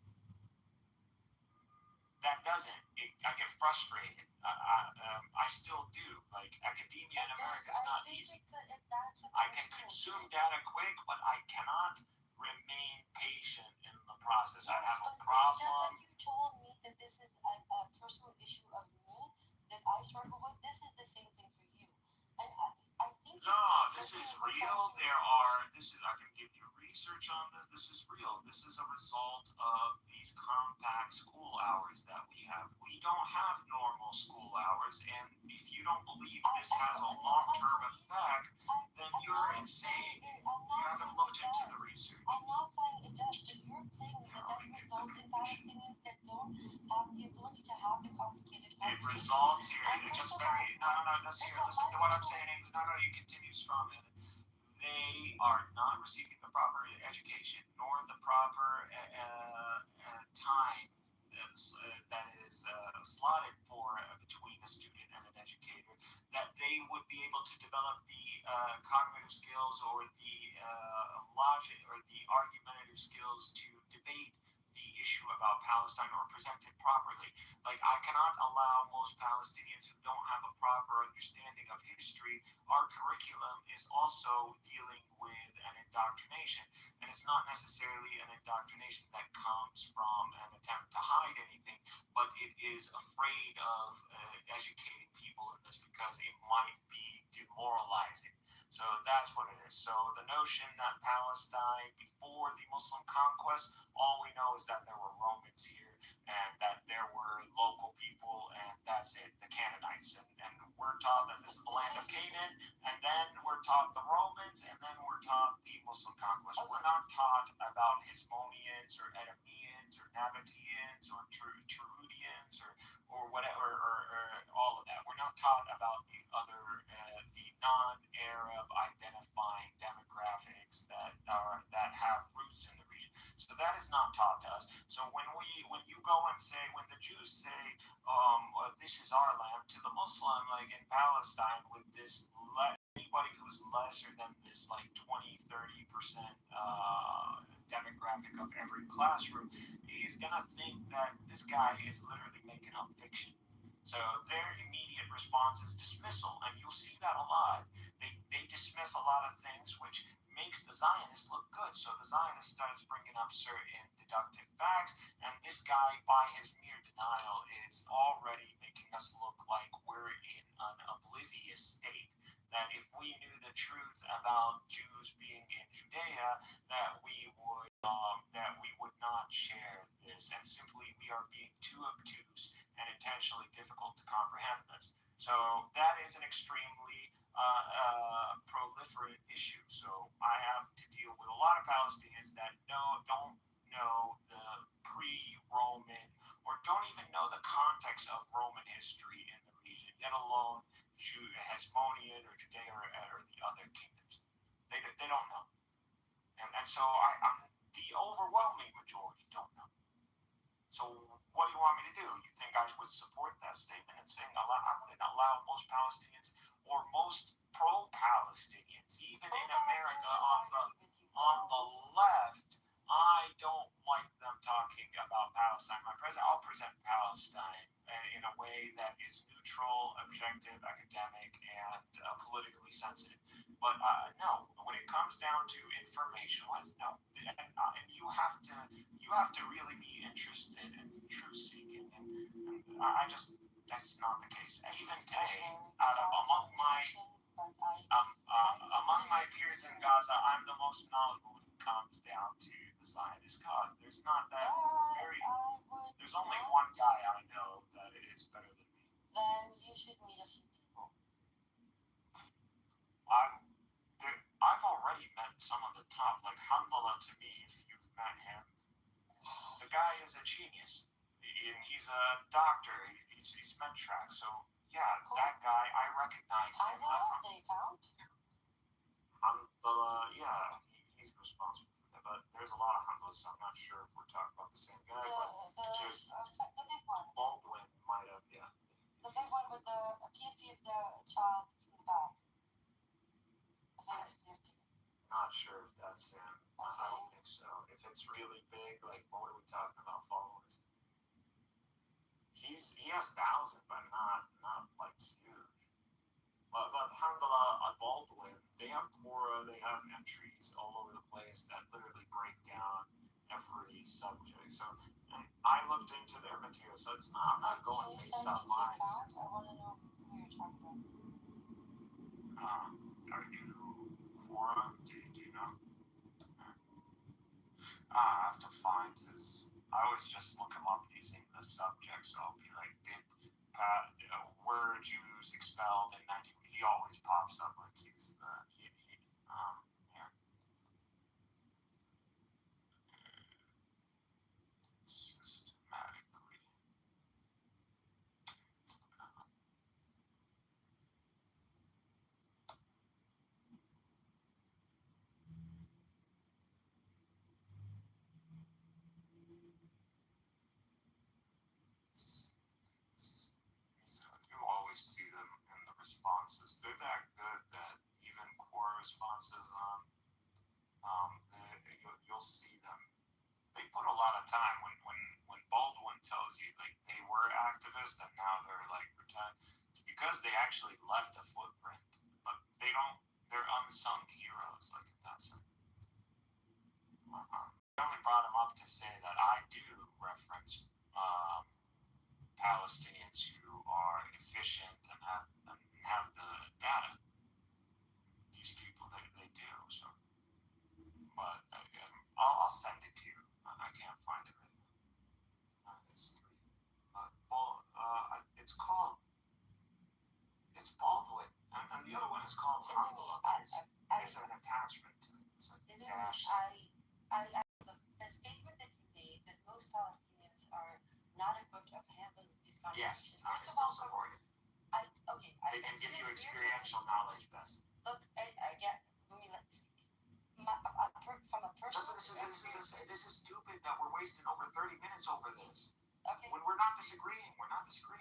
That doesn't. I get frustrated. I still do. Like, academia in America is not easy. I can consume data quick, but I cannot remain patient in the process. I have a problem. You told me that this is a personal issue of me that I struggle with. This is the same thing for you. And I think... No, this is real. I can give you research on this. This is real. This is a result of these compact school hours that we have. We don't have normal school hours, and if you don't believe this has a long-term effect, then you're insane. You haven't looked into the research. I'm not saying it does, but you're saying that results in Palestinians that don't have the ability to have the complicated conversation. It results here. It just very... No, listen here. Listen to what I'm saying. No, you continue strong, man. They are not receiving the proper education nor the proper time that is slotted for between a student and an educator, that they would be able to develop the cognitive skills or the logic or the argumentative skills to debate the issue about Palestine or present it properly. Like, I cannot allow most Palestinians who don't have a proper understanding of history. Our curriculum is also dealing with an indoctrination, and it's not necessarily an indoctrination that comes from an attempt to hide anything, but it is afraid of educating people in this because it might be demoralizing. So that's what it is. So the notion that Palestine, before the Muslim conquest, all we know is that there were Romans here and that there were local people, and that's it, the Canaanites. And we're taught that this is the land of Canaan, and then we're taught the Romans, and then we're taught the Muslim conquest. We're not taught about Hasmoneans or Edomians or Nabateans or Terudians or whatever, or all of that. We're not taught about the other, the non-Arab identifying demographics that have roots in the region. So that is not taught to us. So when you go and say, when the Jews say, this is our land, to the Muslim, like in Palestine, with this, anybody who's lesser than this, like 20-30% demographic of every classroom, is gonna think that this guy is literally making up fiction. So their immediate response is dismissal, and you'll see that a lot. They dismiss a lot of things, which makes the Zionists look good. So the Zionist starts bringing up certain deductive facts, and this guy, by his mere denial, is already making us look like we're in an oblivious state. That if we knew the truth about Jews being in Judea, that we would not share this, and simply we are being too obtuse and intentionally difficult to comprehend this. So that is an extremely proliferate issue. So I have to deal with a lot of Palestinians that don't know the pre-Roman or don't even know the context of Roman history in the region, yet alone Hasmonean or Judea or the other kingdoms. They don't know. And so I'm the overwhelming majority don't know. So what do you want me to do? You think I would support that statement and saying I wouldn't allow most Palestinians or most pro-Palestinians, even in America on the left, I don't like them talking about Palestine. I'll present Palestine in a way that is neutral, objective, academic, and politically sensitive. But no, when it comes down to information-wise, no. And you have to really be interested in truth-seeking, and that's not the case. And even today, among my peers in Gaza, I'm the most knowledgeable when it comes down to the Zionist cause. There's only one guy I know that is better than me. Then you should meet a few people. I've already met some of the top, like Hamdullah to me, if you've met him. The guy is a genius. He's a doctor. He's med track. So Yeah, that guy, I recognize him. The account? He's responsible for that. But there's a lot of Hamlas, so I'm not sure if we're talking about the same guy. The big one. Baldwin might have, yeah. The big one with the PFP of the child in the back. The famous PFP. Not sure if that's him. Okay. I don't think so. If it's really big, like, what are we talking about followers? He has thousands, but not like huge. But Alhamdulillah, Baldwin, they have Quora, they have entries all over the place that literally break down every subject. So I looked into their material, so it's not, I'm not going based on mine. I want to know who you're talking about. Are you Quora? Do you know? I have to find his. I always just look him up using the subject, so I'll be like, were Jews expelled in 19? He always pops up like he's the systematically. You always see them in the responses. They're that good that even core responses you'll see them. They put a lot of time when Baldwin tells you like they were activists and now they're like retired because they actually left a footprint, but they're unsung heroes like in that sense. I only brought him up to say that I do reference Palestinians who are efficient and have the data. These people they do so, but I'll send it to you. I can't find it right now. It's it's Baldwin, and the other one is called Alhamdulillah. There's an attachment to it. It's like dash. The statement that you made that most Palestinians are not equipped of handling these conversations. Yes, I still support it. They can give you experiential knowledge best. Look, I get. Let me let me speak. From a personal perspective. This is stupid that we're wasting over 30 minutes over this. Okay. When we're not disagreeing.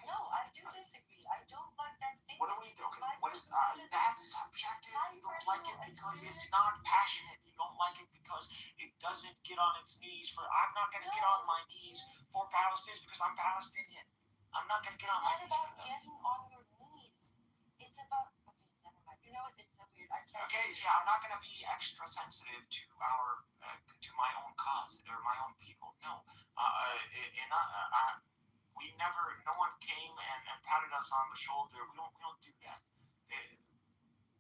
No, I do disagree. I don't like that statement. What are we doing? What is that's subjective? You don't like it because it's not passionate. You don't like it because it doesn't get on its knees for. I'm not going to get on my knees for Palestinians because I'm Palestinian. I'm not going to get on my knees for them. It's not about getting on your knees. It's about. Okay, never mind. You know what? It's so weird. I can't. Okay, yeah, I'm not going to be extra sensitive to to my own cause or my own people. No, no one came and patted us on the shoulder. We don't do that.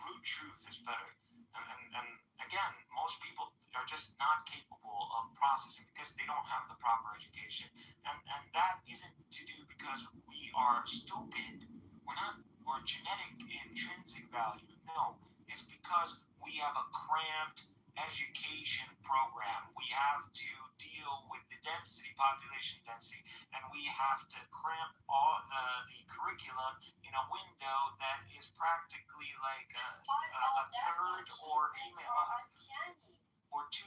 Brute truth is better. And again, most people are just not capable of processing because they don't have the proper education. And that isn't to do because we are stupid. We're not, or genetic intrinsic value. No, it's because we have a cramped education program. We have to deal with the population density, and we have to cramp all the curriculum in a window that is practically like a third or email or 2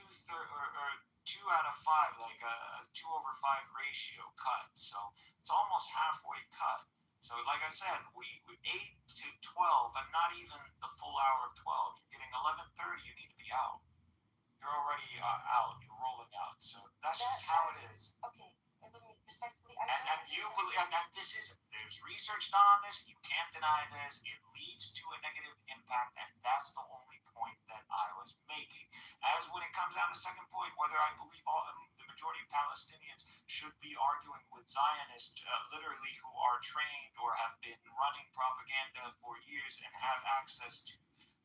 out of 5, like a 2/5 ratio cut. So it's almost halfway cut. So like I said, we 8 to 12, and not even the full hour of 12. You're getting 11:30. You need to be out. You're already out. You're rolling out. So that's just how it is. Okay, let me respectfully. And this is there's research done on this. You can't deny this. It leads to a negative impact, and that's the only point that I was making. As when it comes down to second point, whether I believe the majority of Palestinians should be arguing with Zionists, literally who are trained or have been running propaganda for years and have access to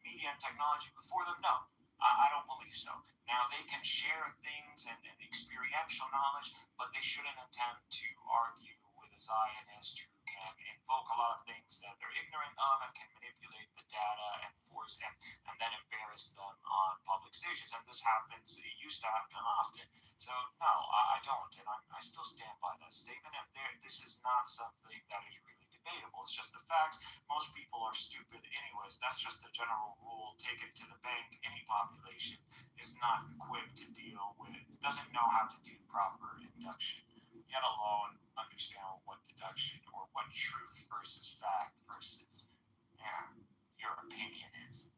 media and technology before them, no. I don't believe so. Now, they can share things and experiential knowledge, but they shouldn't attempt to argue with a Zionist who can invoke a lot of things that they're ignorant of and can manipulate the data and force them and then embarrass them on public stages. And this happens, it used to happen often. So, no, I don't. And I still stand by that statement. And this is not something that is really debatable. debatable. It's just the fact. Most people are stupid anyways. That's just the general rule. Take it to the bank. Any population is not equipped to deal with, doesn't know how to do proper induction, yet alone understand what deduction or what truth versus fact versus your opinion is.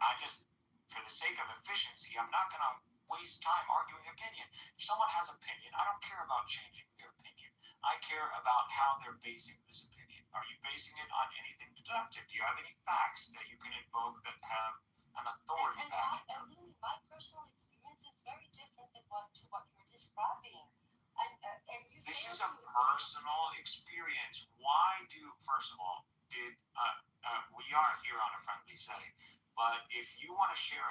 I just, for the sake of efficiency, I'm not going to waste time arguing opinion. If someone has opinion, I don't care about changing their opinion. I care about how they're basing this opinion. Are you basing it on anything deductive? Do you have any facts that you can invoke that have an authority back? And Louis, my personal experience is very different than what you're describing. And you This is a personal experience. Why do, first of all, we are here on a friendly setting, but if you want to share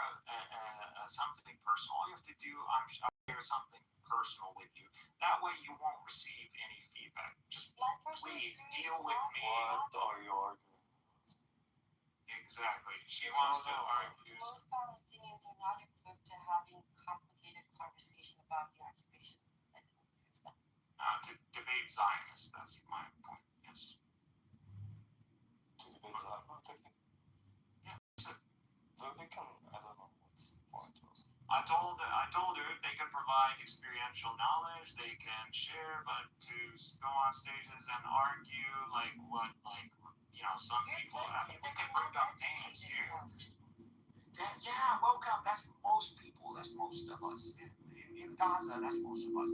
something personal, all you have to do, I'll share something personal with you. That way you won't receive any feedback. Just please deal with me. What are you arguing? Exactly. She wants to argue. Most Palestinians are not equipped to having complicated conversation about the occupation. To debate Zionists, that's my point, yes. To debate Zionists? Yeah. So they can, I don't know what's the point of it. I told her they can provide experiential knowledge, they can share, but to go on stages and argue some people, we can bring up names here. Yeah, welcome. That's most people. That's most of us. In Gaza, that's most of us.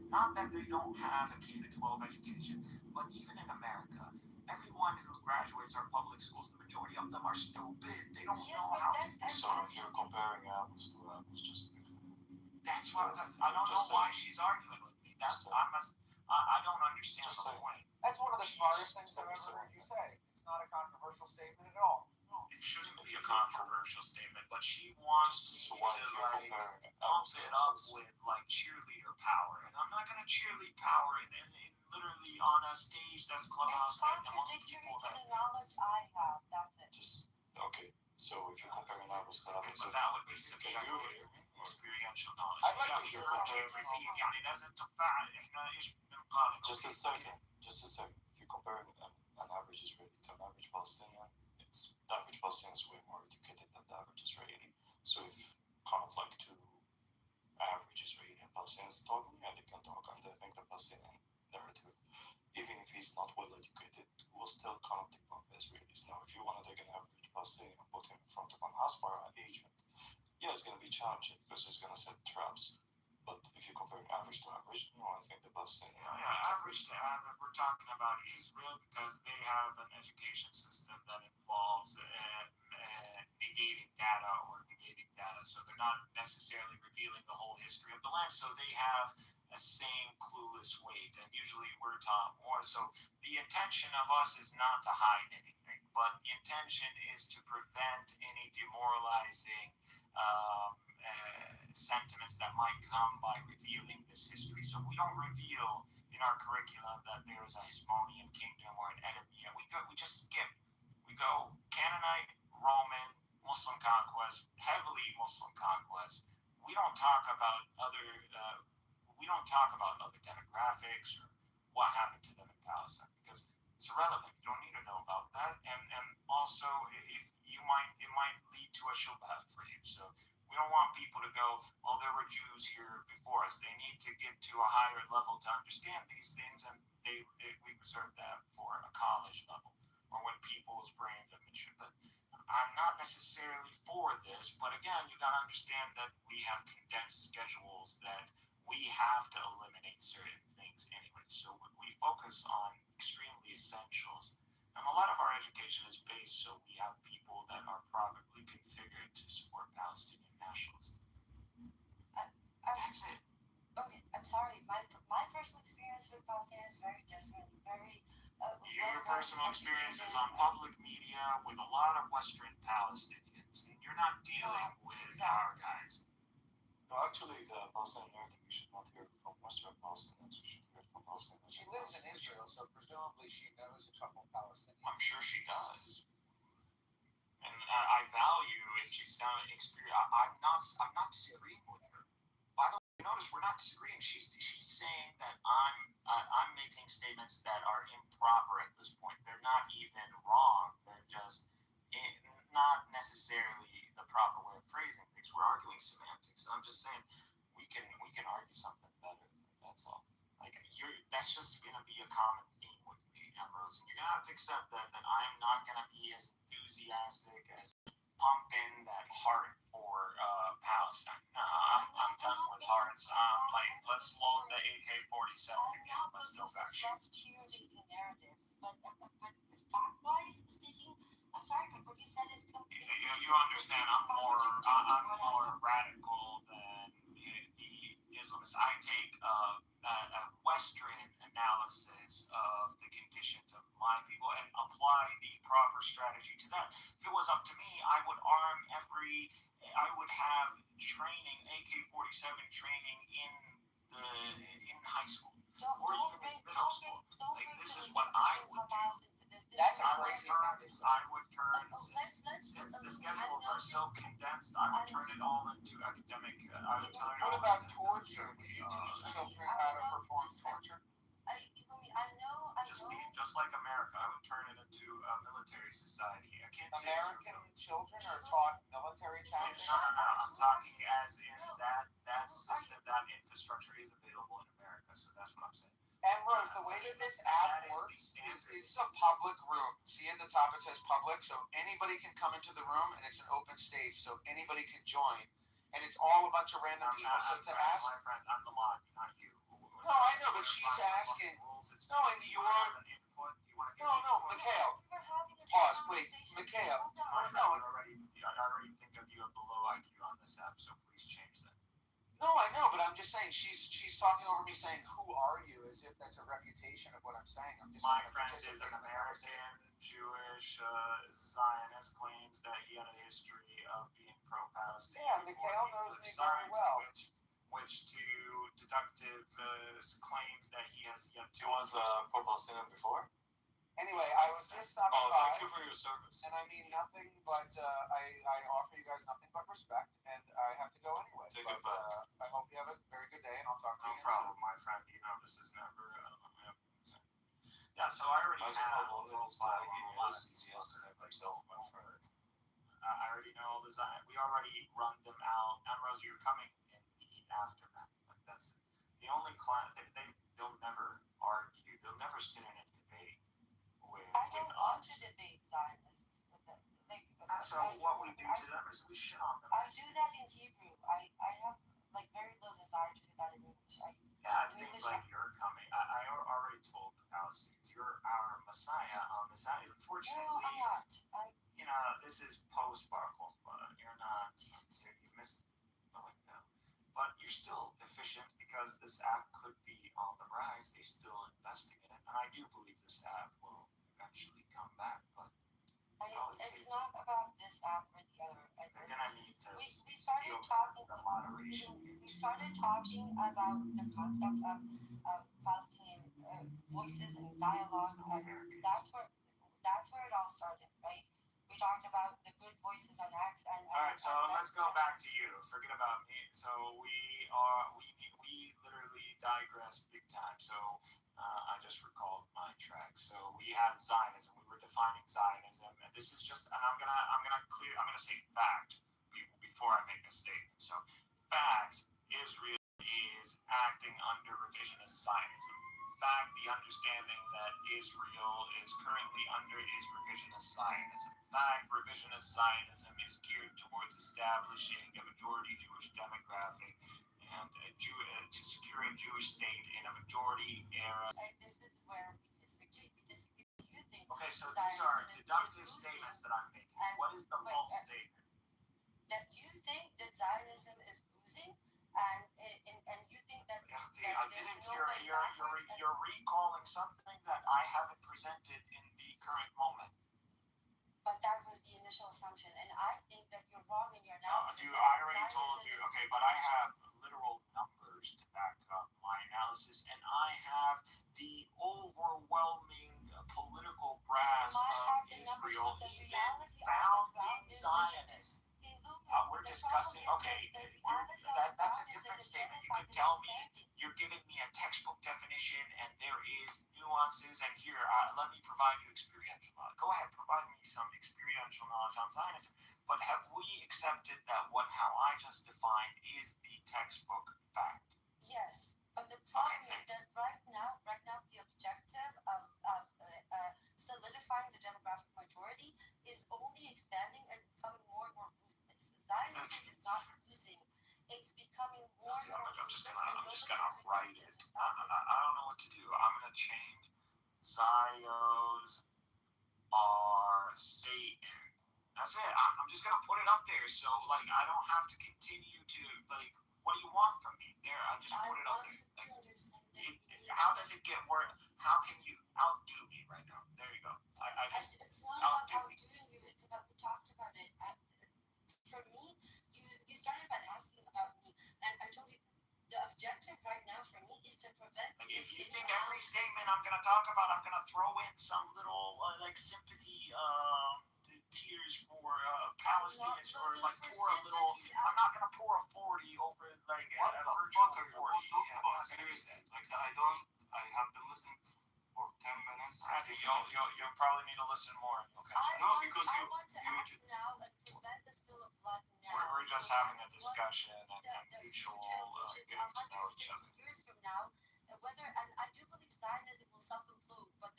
Not that they don't have a K-12 education, but even in America, everyone who graduates our public schools, the majority of them are stupid. They don't know how to. So if you're comparing apples to apples, just that's why I don't know why she's arguing with me. I don't understand the point. That's one of the smartest things I've ever heard you say. It's not a controversial statement at all. No, it shouldn't be a controversial statement, but she wants me to pump it up with cheerleader power, and I'm not gonna cheerlead power and literally on a stage that's Clubhouse and among contradictory people to that. the knowledge I have. That's it. Okay. So if you're comparing apples to apples, But that would be subjective experiential knowledge. I'd like to hear just a second. If you're comparing an average Israeli to an average Palestinian, the average Palestinian is way more educated than the average Israeli. So if kind of two average Israeli and Palestinians talk, yeah, they can talk, and I think the Palestinian narrative, even if he's not well educated, will still kind of debunk the Israelis. Now, if you want to take an average Palestinian and put him in front of an Hasbara agent, yeah, it's going to be challenging because he's going to set traps. But if you compare average to average, no, I think the Palestinian. Average to average, we're talking about Israel because they have an education system that involves negating data or negating data. So they're not necessarily revealing the whole history of the land. So they have a same clueless weight, and usually we're taught more. So the intention of us is not to hide anything, but the intention is to prevent any demoralizing sentiments that might come by revealing this history. So we don't reveal in our curriculum that there is a Hasmonean kingdom or an Edomite. We just skip. We go Canaanite, Roman, Muslim conquest, heavily Muslim conquest. We don't talk about other demographics or what happened to them in Palestine because it's irrelevant. You don't need to know about that. And also, if it might lead to a shubha for you. So we don't want people to go, well, there were Jews here before us. They need to get to a higher level to understand these things, and we reserve that for a college level or when people's brains are mature. But I'm not necessarily for this, but again, you got to understand that we have condensed schedules that we have to eliminate certain things anyway. So we focus on extremely essentials. And a lot of our education is based so we have people that are probably configured to support Palestinian nationalism. That's it. Okay, I'm sorry. My personal experience with Palestinians is very different. Your personal experience is on public media with a lot of Western Palestinians. And you're not dealing with our guys. No, actually, the Palestinian narrative, you should not hear it from Western Palestinians. You should hear it from Palestinians. She lives in Israel, so presumably she knows a couple of Palestinians. I'm sure she does. And I value if she's done experience. I'm not disagreeing with her. By the way, notice we're not disagreeing. She's saying that I'm making statements that are improper at this point. They're not even wrong. They're just not necessarily the proper way of phrasing things. We're arguing semantics. I'm just saying we can argue something better. That's all. Like that's just gonna be a common theme with me, Ambrose. And you're gonna have to accept that I'm not gonna be as enthusiastic as pumping that heart for Palestine. I'm done with hearts. Like let's load the AK-47 again. Let's go back. Cheerleading narratives, but fact-wise speaking, I'm sorry, but what you said is completely. You understand? I'm more radical than the Islamists. I take a Western analysis of the conditions of my people and apply the proper strategy to that. If it was up to me, I would have training, AK-47 training in high school or even in middle school. Like this is what I would do. That's a crazy thing. I would turn, since the schedules are so condensed, I would turn it all into academic. What about torture? Would you teach children how to perform torture? Just like America, I would turn it into a military society. I can't. American children are taught military tactics. No. I'm talking as in that system, that infrastructure is available in America. So that's what I'm saying. Ambrose, the way that this app works is it's a public room. See at the top it says public, so anybody can come into the room, and it's an open stage, so anybody can join. And it's all a bunch of random people. So to ask, my friend, I'm the mod, not you. No, I know, but she's asking. No, and you are. No, Mikhail. Pause. Wait, Mikhail. No. I already think of you as the low IQ on this app, so please change that. No, I know, but I'm just saying she's talking over me, saying, "Who are you?" As if that's a refutation of what I'm saying. I'm just. My friend is an American Jewish Zionist, claims that he had a history of being pro-Palestine. Yeah, Mikhail knows me very well. Which to deductive claims that he has yet to. He was pro-Palestinian before. Anyway, I was just stopping by. Thank you for your service. And I mean nothing but I offer you guys nothing but respect, and I have to go anyway. I hope you have a very good day, and I'll talk to you. No problem, my friend. You know this is never. Yeah, so I already have a profile on a lot of these myself, my friend. I already know all the design. We already run them out. Ambrose, you're coming in the aftermath. Like that's it. The only class they'll never argue. They'll never sit in a debate with want us. to debate Zionists. So what we do to them is we shit on them. I do that in Hebrew. I have very little desire to do that in English. I think you're coming. I already told the Palestinians you're our Messiah on this side. Unfortunately, no, I'm not. This is post Bar Kokhba. You're not. You missed the window. But you're still efficient because this app could be on the rise. They're still investing in it, and I do believe this app will eventually come back. But it's not about this app or the other. They're gonna need to we started talking. The moderation. We started talking about the concept of Palestinian voices and dialogue. That's where it all started, right? We talked about the good voices on X and. All right, so let's go back to you. Forget about me. So we literally digress big time. So I just recalled my track. So we had Zionism. We were defining Zionism, and this is just. And I'm gonna say fact before I make a statement. So fact, Israel is acting under revisionist Zionism. Fact, the understanding that Israel is currently under is revisionist Zionism. Fact, revisionist Zionism is geared towards establishing a majority Jewish demographic and to secure a Jewish state in a majority era. This is where we disagree. You think? Okay, so these are deductive statements that I'm making. What is the false statement? That you think that Zionism is losing, and you think that. You're recalling something that I haven't presented in the current moment. But that was the initial assumption, and I think that you're wrong in your analysis. I already told you. Okay, but I have literal numbers to back up my analysis, and I have the overwhelming political brass of Israel, even founding Zionists. We're discussing. Okay, that's a different statement. You could tell me you're giving me a textbook definition, and there is nuances, and here, let me provide you experiential knowledge. Go ahead, provide me some experiential knowledge on Zionism. But have we accepted that how I just defined is the textbook fact? Yes, but the problem is that right now, the objective of solidifying the demographic majority is only expanding and becoming more and more ruthless. Zionism is not losing; it's becoming more and more ruthless. I'm just gonna write it. I don't know what to do. I'm gonna change Zios are Satan. That's it. I'm just gonna put it up there, so like I don't have to continue to like. What do you want from me? There, I just put it up there. Like, how does it get worse? How can you outdo me right now? There you go. It's not about outdoing you. It's about we talked about it. For me, you started by asking about me, and I told you the objective right now for me is to prevent. Like, if you think every statement I'm gonna talk about, I'm gonna throw in some little like sympathy tears for Palestinians, or like pour a little. I'm not gonna pour a 40 over like what a the virtual fuck are you 40. talking about? Seriously, like I have been listening for 10 minutes. You'll probably need to listen more. Okay. Because I want to act now and prevent the spill of blood now. We're just having a discussion and mutual getting to know each other. Years from now, and I do believe Zionism will self-implode, but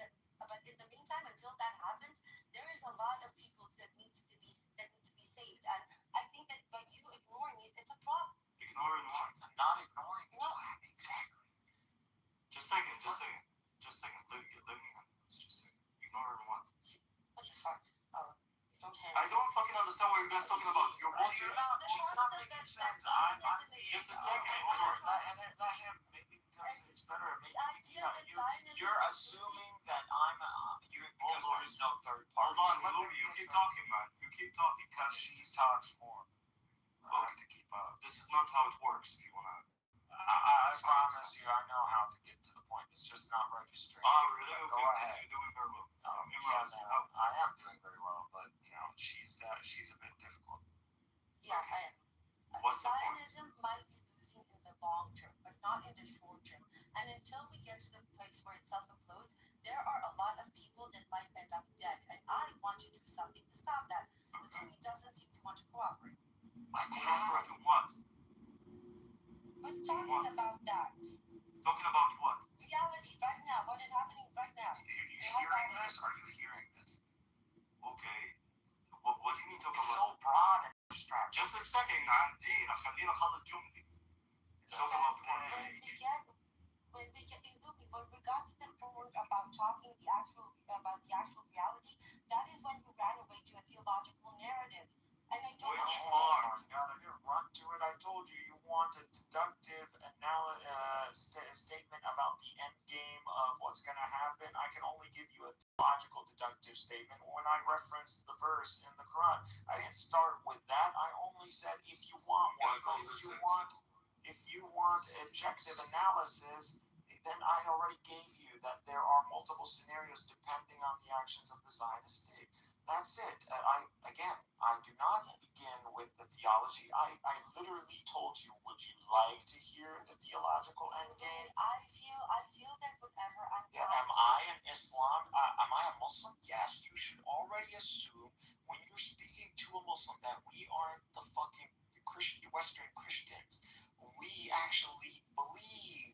in the meantime, until that happens, there is a lot of people that need to be saved, and I think that by you ignoring it, it's a problem. Ignoring what? Not ignoring. No, exactly. Just a second. Let me just ignoring what? What the fuck? Oh, don't care. I don't fucking understand what you guys talking about. You're both here. It's not making sense. I'm just a second. Let him. Maybe because it's better. You're assuming that I'm because there's no third party. Hold on, Lumi, you keep talking, man. You keep talking because she talks more. I have to keep up. This is not how it works. If you wanna. I promise you, I know how to get to the point. It's just not registering. Oh, really? Okay. Go ahead. You're doing very well. I am doing very well, but she's a bit difficult. Yeah, I am. Zionism might be losing in the long term, but not in the short term. And until we get to the place where it self-implodes, there are a lot of people that might end up dead. And I want to do something to stop that. But he doesn't seem to want to cooperate. Cooperate on what? But talking about that. Talking about what? Reality right now. What is happening right now? Are you hearing this? Are you hearing this? Okay. What do you mean talk about? So broad and abstract. Just a second. خلينا نخلص جملة. Talk about what? When we got to the point about talking about the actual reality, that is when you ran away to a theological narrative. And I don't I didn't run to it. I told you want a deductive statement about the end game of what's going to happen. I can only give you a logical deductive statement when I referenced the verse in the Quran. I didn't start with that. I only said if you want one. If you want objective analysis, then I already gave you that there are multiple scenarios depending on the actions of the Zionist state. That's it. I do not begin with the theology. I literally told you, would you like to hear the theological endgame? I feel that whenever I'm am I an Islam? Am I a Muslim? Yes, you should already assume when you're speaking to a Muslim that we aren't the fucking Western Christians. We actually believe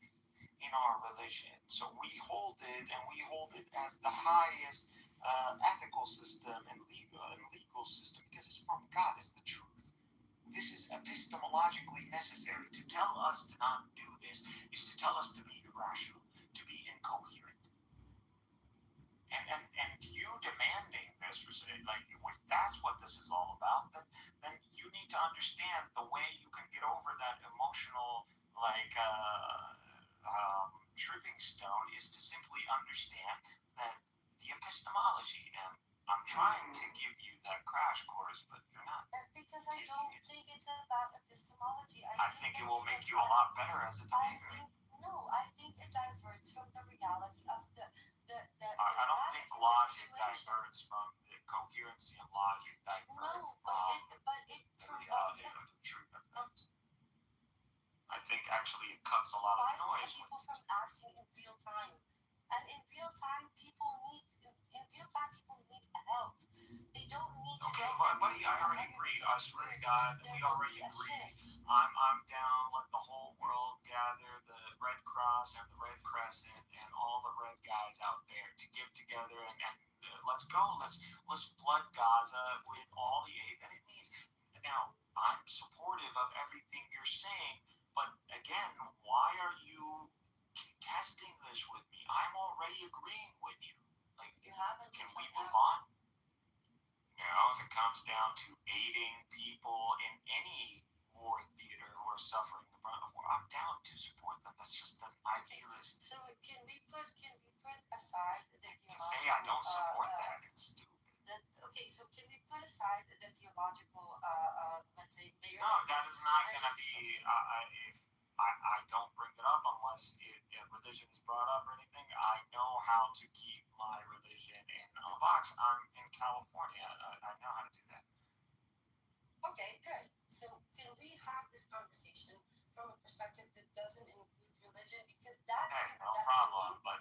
in our religion. So we hold it, and we hold it as the highest ethical system and legal system because it's from God, it's the truth. This is epistemologically necessary. To tell us to not do this is to tell us to be irrational, to be incoherent. And you demanding this, like if that's what this is all about, then you need to understand the way you can get over that emotional tripping stone is to simply understand that the epistemology, and I'm trying to give you that crash course, but you're not. Because I don't think it's about epistemology. I think it will make you a lot better as a debater. I think it diverts from the reality of the I don't think logic diverts from the coherency and logic diverts from but it the reality of the truth of things. I actually it cuts a lot of noise. People from acting in real time, and in real time, people need help. They don't need. Okay, buddy, I already agreed. I swear to God, we already agreed. I'm down. Let the whole world gather, the Red Cross and the Red Crescent and all the red guys out there to get together and let's go. Let's flood Gaza with all the aid that it needs. Now, I'm supportive of everything you're saying, but again, why are you contesting this with me? I'm already agreeing with you. Like, can we move on? Now, if it comes down to aiding people in any war theater who are suffering the brunt of war, I'm down to support them. That's just an idealist. So can we put aside the to say I don't support that is stupid. Okay, so can we put aside the theological, let's say, layer? No, that is not going to be. If I don't bring it up unless religion is brought up or anything. I know how to keep my religion in a box. I'm in California. I know how to do that. Okay, good. So can we have this conversation from a perspective that doesn't include religion? Because that's no problem. But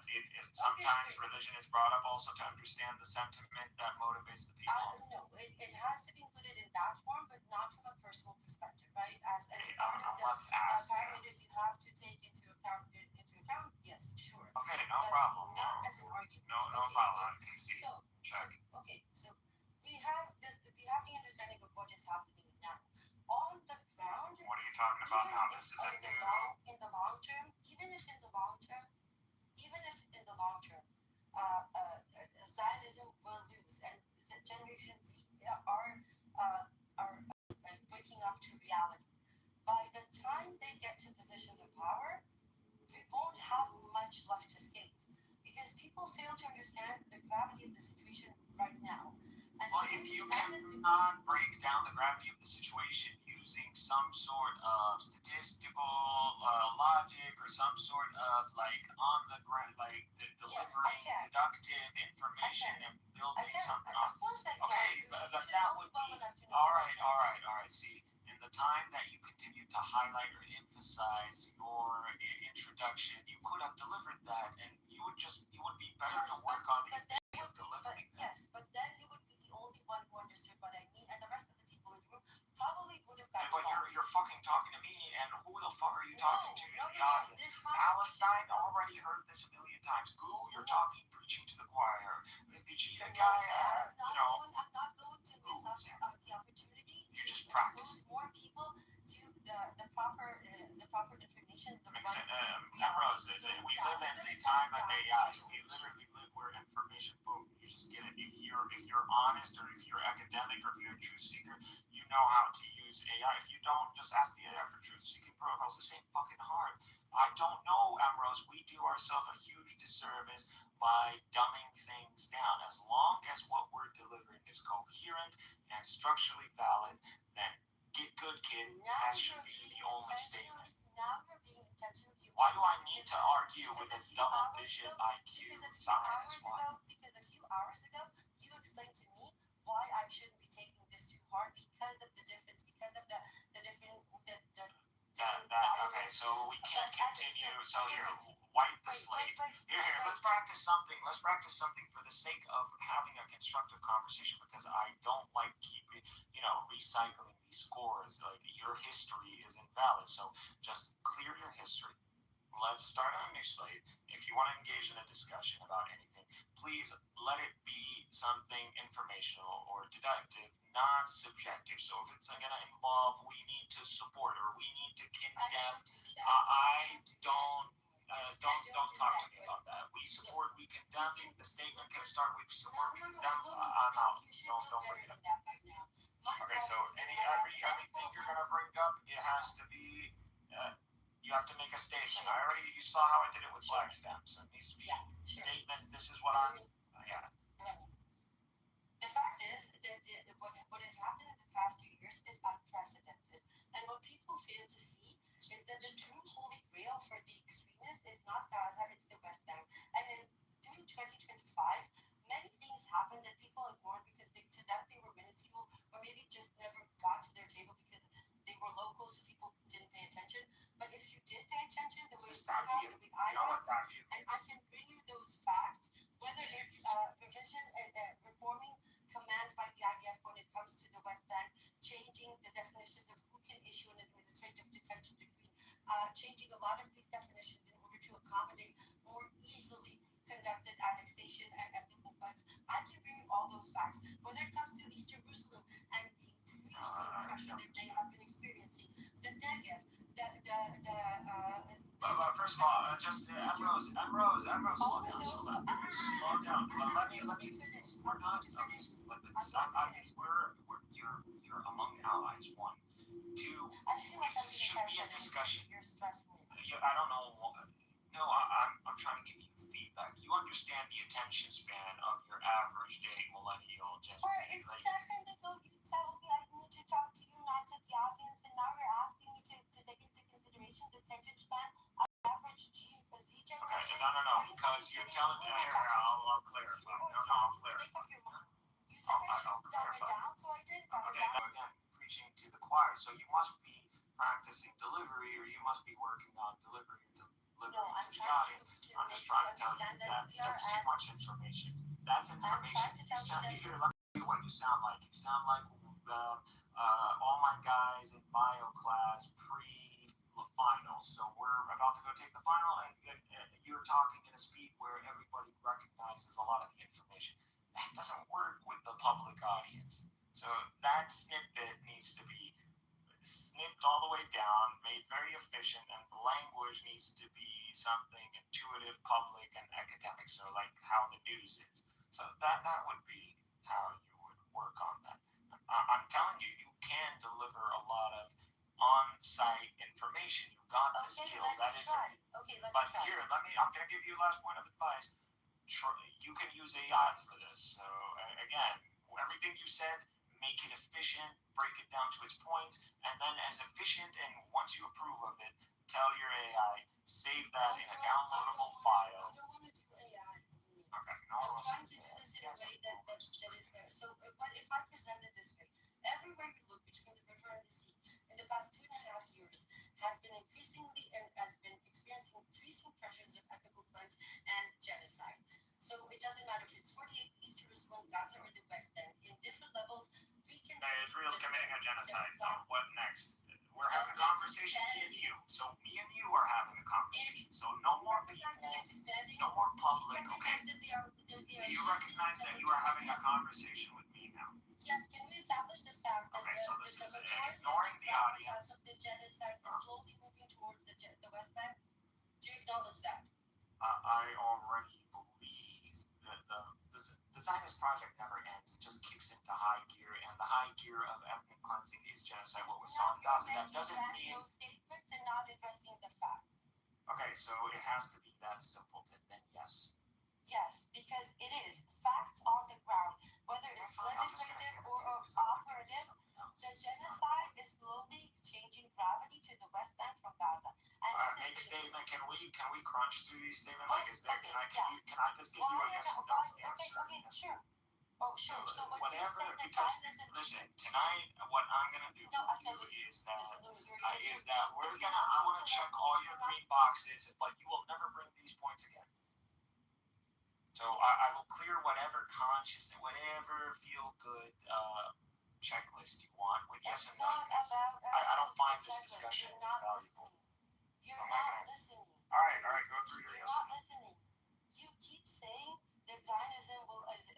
sometimes religion is brought up also to understand the sentiment that motivates the people. No, it has to be included in that form, but not from a personal perspective, right? As part of the parameters you have to take into account. Yes, sure. Okay, no problem. Not as an argument. No problem. I can see. Check. Okay, so we have the understanding of what is happening now. On the ground. What are you talking about now? This is in the long term, even if in the long term, Zionism will lose, and the generations are waking up to reality. By the time they get to positions of power, we won't have much left to save because people fail to understand the gravity of the situation right now. And well, if you cannot break down the gravity of the situation using some sort of statistical logic or some sort of on the ground, delivering deductive information and building something on. Of course I can. Okay, but that would be all right. See, in the time that you continue to highlight or emphasize your introduction, you could have delivered that, and you would be better to work on the of delivering that. Yes, but then you would be the only one who understood what I mean, and the rest of the people in the room probably would have gotten lost. But you're fucking talking to me, and who the fuck are you talking to in the audience? Palestine already heard this a million times. Google, you're preaching to the choir. The Vegeta guy, I'm not going to miss out the opportunity. You're just practicing. More people to the proper information. Ambrose, we live in the time of AI. We literally live where information, boom, you just get it. If you're honest, or if you're academic, or if you're a truth seeker, you know how to use AI. If you don't, just ask the AI for truth-seeking protocols. This ain't fucking hard. I don't know, Ambrose. We do ourselves a huge disservice by dumbing things down. As long as what we're delivering is coherent and structurally valid, then get good, kid. That should be the only statement. Now you're being intentionally. Why do I need to argue with a double-digit IQ scientist? Because a few hours ago, you explained to me why I shouldn't be taking this too hard because of the difference, because of the different. Okay, so we can't continue. So here, wipe the slate. Here, let's practice something. Let's practice something for the sake of having a constructive conversation, because I don't like keeping, recycling these scores. Like, your history is invalid. So just clear your history. Let's start on a new slate. If you want to engage in a discussion about anything, please let it be something informational or deductive, not subjective. So if it's going to involve we need to support or we need to condemn, don't talk to me about that. We support, we condemn. If the statement can start with support, we condemn, I'm out. Don't bring it up. Okay, so everything you're going to bring up, it has to be. You have to make a statement. You saw how I did it with Black Stamps. So it needs to be a statement. This is what I'm. The fact is that what has happened in the past 2 years is unprecedented. And what people fail to see is that the true holy grail for the extremists is not Gaza, it's the West Bank. And during 2025, many things happened that people ignored because to them they were minuscule, or maybe just never got to their table because they were local, so people didn't pay attention. But if you did pay And I can bring you those facts, whether it's reforming commands by the IDF when it comes to the West Bank, changing the definitions of who can issue an administrative detention decree, changing a lot of these definitions in order to accommodate more easily conducted annexation and ethnic movements. I can bring you all those facts. Whether it comes to East Jerusalem and the increasing pressure that they have been experiencing, the Negev, First of all, just Ambrose, slow down. Slow down. We're not. You're among allies. One, two. This should be a discussion. Yeah, I don't know. No, I'm trying to give you feedback. You understand the attention span of your average day millennial Gen Z. A second ago, you told me I need to talk to you, not to the audience, and now you're asking me to take into consideration the attention span of average Z generation. Okay, no, because you're telling me. I'll clarify. I'll clarify. You said I should dumb it down, so I did dumb it down. Again, preaching to the choir. So you must be practicing delivery, or you must be working on delivery to the audience. I'm just trying to tell you that that's too much information. That's information. Here, let me tell you what you sound like. You sound like all my guys in bio class pre-final. So we're about to go take the final, and you're talking in a speed where everybody recognizes a lot of the information. That doesn't work with the public audience. So that snippet needs to be snipped all the way down, made very efficient, and the language needs to be something intuitive, public, and academic. So like how the news is. So that would be how you would work on that. I'm telling you, you can deliver a lot of on-site information. You've got the skill. That is it. But here, I'm going to give you a last point of advice. You can use AI for this. So again, everything you said, make it efficient, break it down to its points, and then as efficient, and once you approve of it, tell your AI, save that in a downloadable file. I don't want to do AI. Okay, I'm trying to do this in a way that is fair. So, but if I present it this way, everywhere you look between the river and the sea, in the past 2.5 years, has been experiencing increasing pressures of ethnic cleanse and genocide. So it doesn't matter if it's 48 East Jerusalem, Gaza, or the West Bank. In different levels, we can. Israel's committing a genocide. What next? We're having a conversation, me and you. So me and you are having a conversation. So no more people, no more public. Okay. Do you recognize that you are having a conversation with me now? Yes. Can we establish the fact that so this the is majority ignoring the audience of the genocide is slowly moving towards the West Bank? Do you acknowledge that? I already believe that the Zionist project never ends. It just kicks into high gear, and the high gear of ethnic cleansing is genocide. What we saw in Gaza. That doesn't mean statements and not addressing the fact. Okay, so it has to be that simple. Then yes. Yes, because it is facts on the ground, whether it's legislative or operative. The genocide is slowly changing gravity to the West Bank from Gaza. And make statement. Can we crunch through these statements? Like, is there? Can I just give you a yes or no answer? Okay, sure. Oh, sure. So whatever. Because listen, tonight, what I'm gonna do is that I want to check all your green boxes, but you will never bring these points again. So I will clear whatever conscious and whatever feel good checklist you want with yes and no. I don't find this discussion valuable. You're not listening. All right, go through your yes. You're not listening. You keep saying that Zionism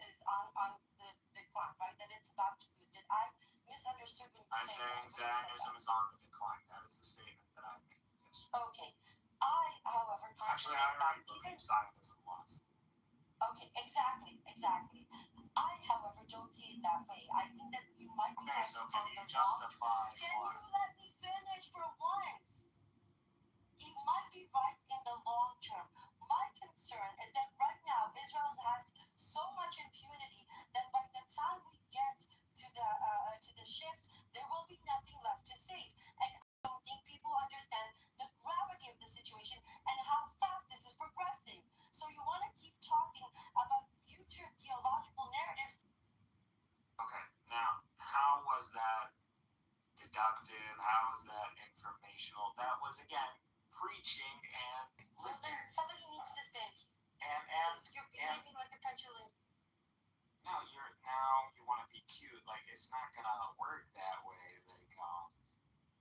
is on the decline, right? That it's about to lose. Did I misunderstood when you I'm saying Zionism is on the decline. That is the statement that I made. Yes. Okay. I, however, actually, I already believe Zionism was. Okay, exactly. I, however, don't see it that way. I think that you might be right so can you justify Can you let me finish for once? You might be right in the long term. My concern is that right now Israel has so much impunity that by the time we get to the shift, there will be nothing left to save. And I don't think people understand the gravity of the situation and how fast this is progressing. So you want to keep talking about future theological narratives. Okay, now, how was that deductive? How was that informational? That was, again, preaching and Well, living. then somebody needs to stay. And You're behaving like a petulant. no, now you want to be cute. Like, it's not gonna work that way. Like,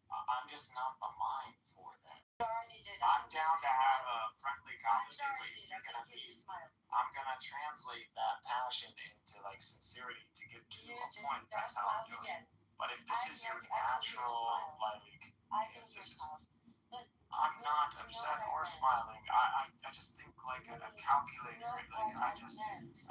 I'm just not the mind for that. You already did. I'm down to have a friendly conversation. already did. I can hear you smile. I'm gonna translate that passion into like sincerity to get to You a did. point. That's That how I'm smile doing. again. But if this is your natural, like, I if can hear this is, smiles. But I'm not upset or smiling. I just think like a calculator. Like,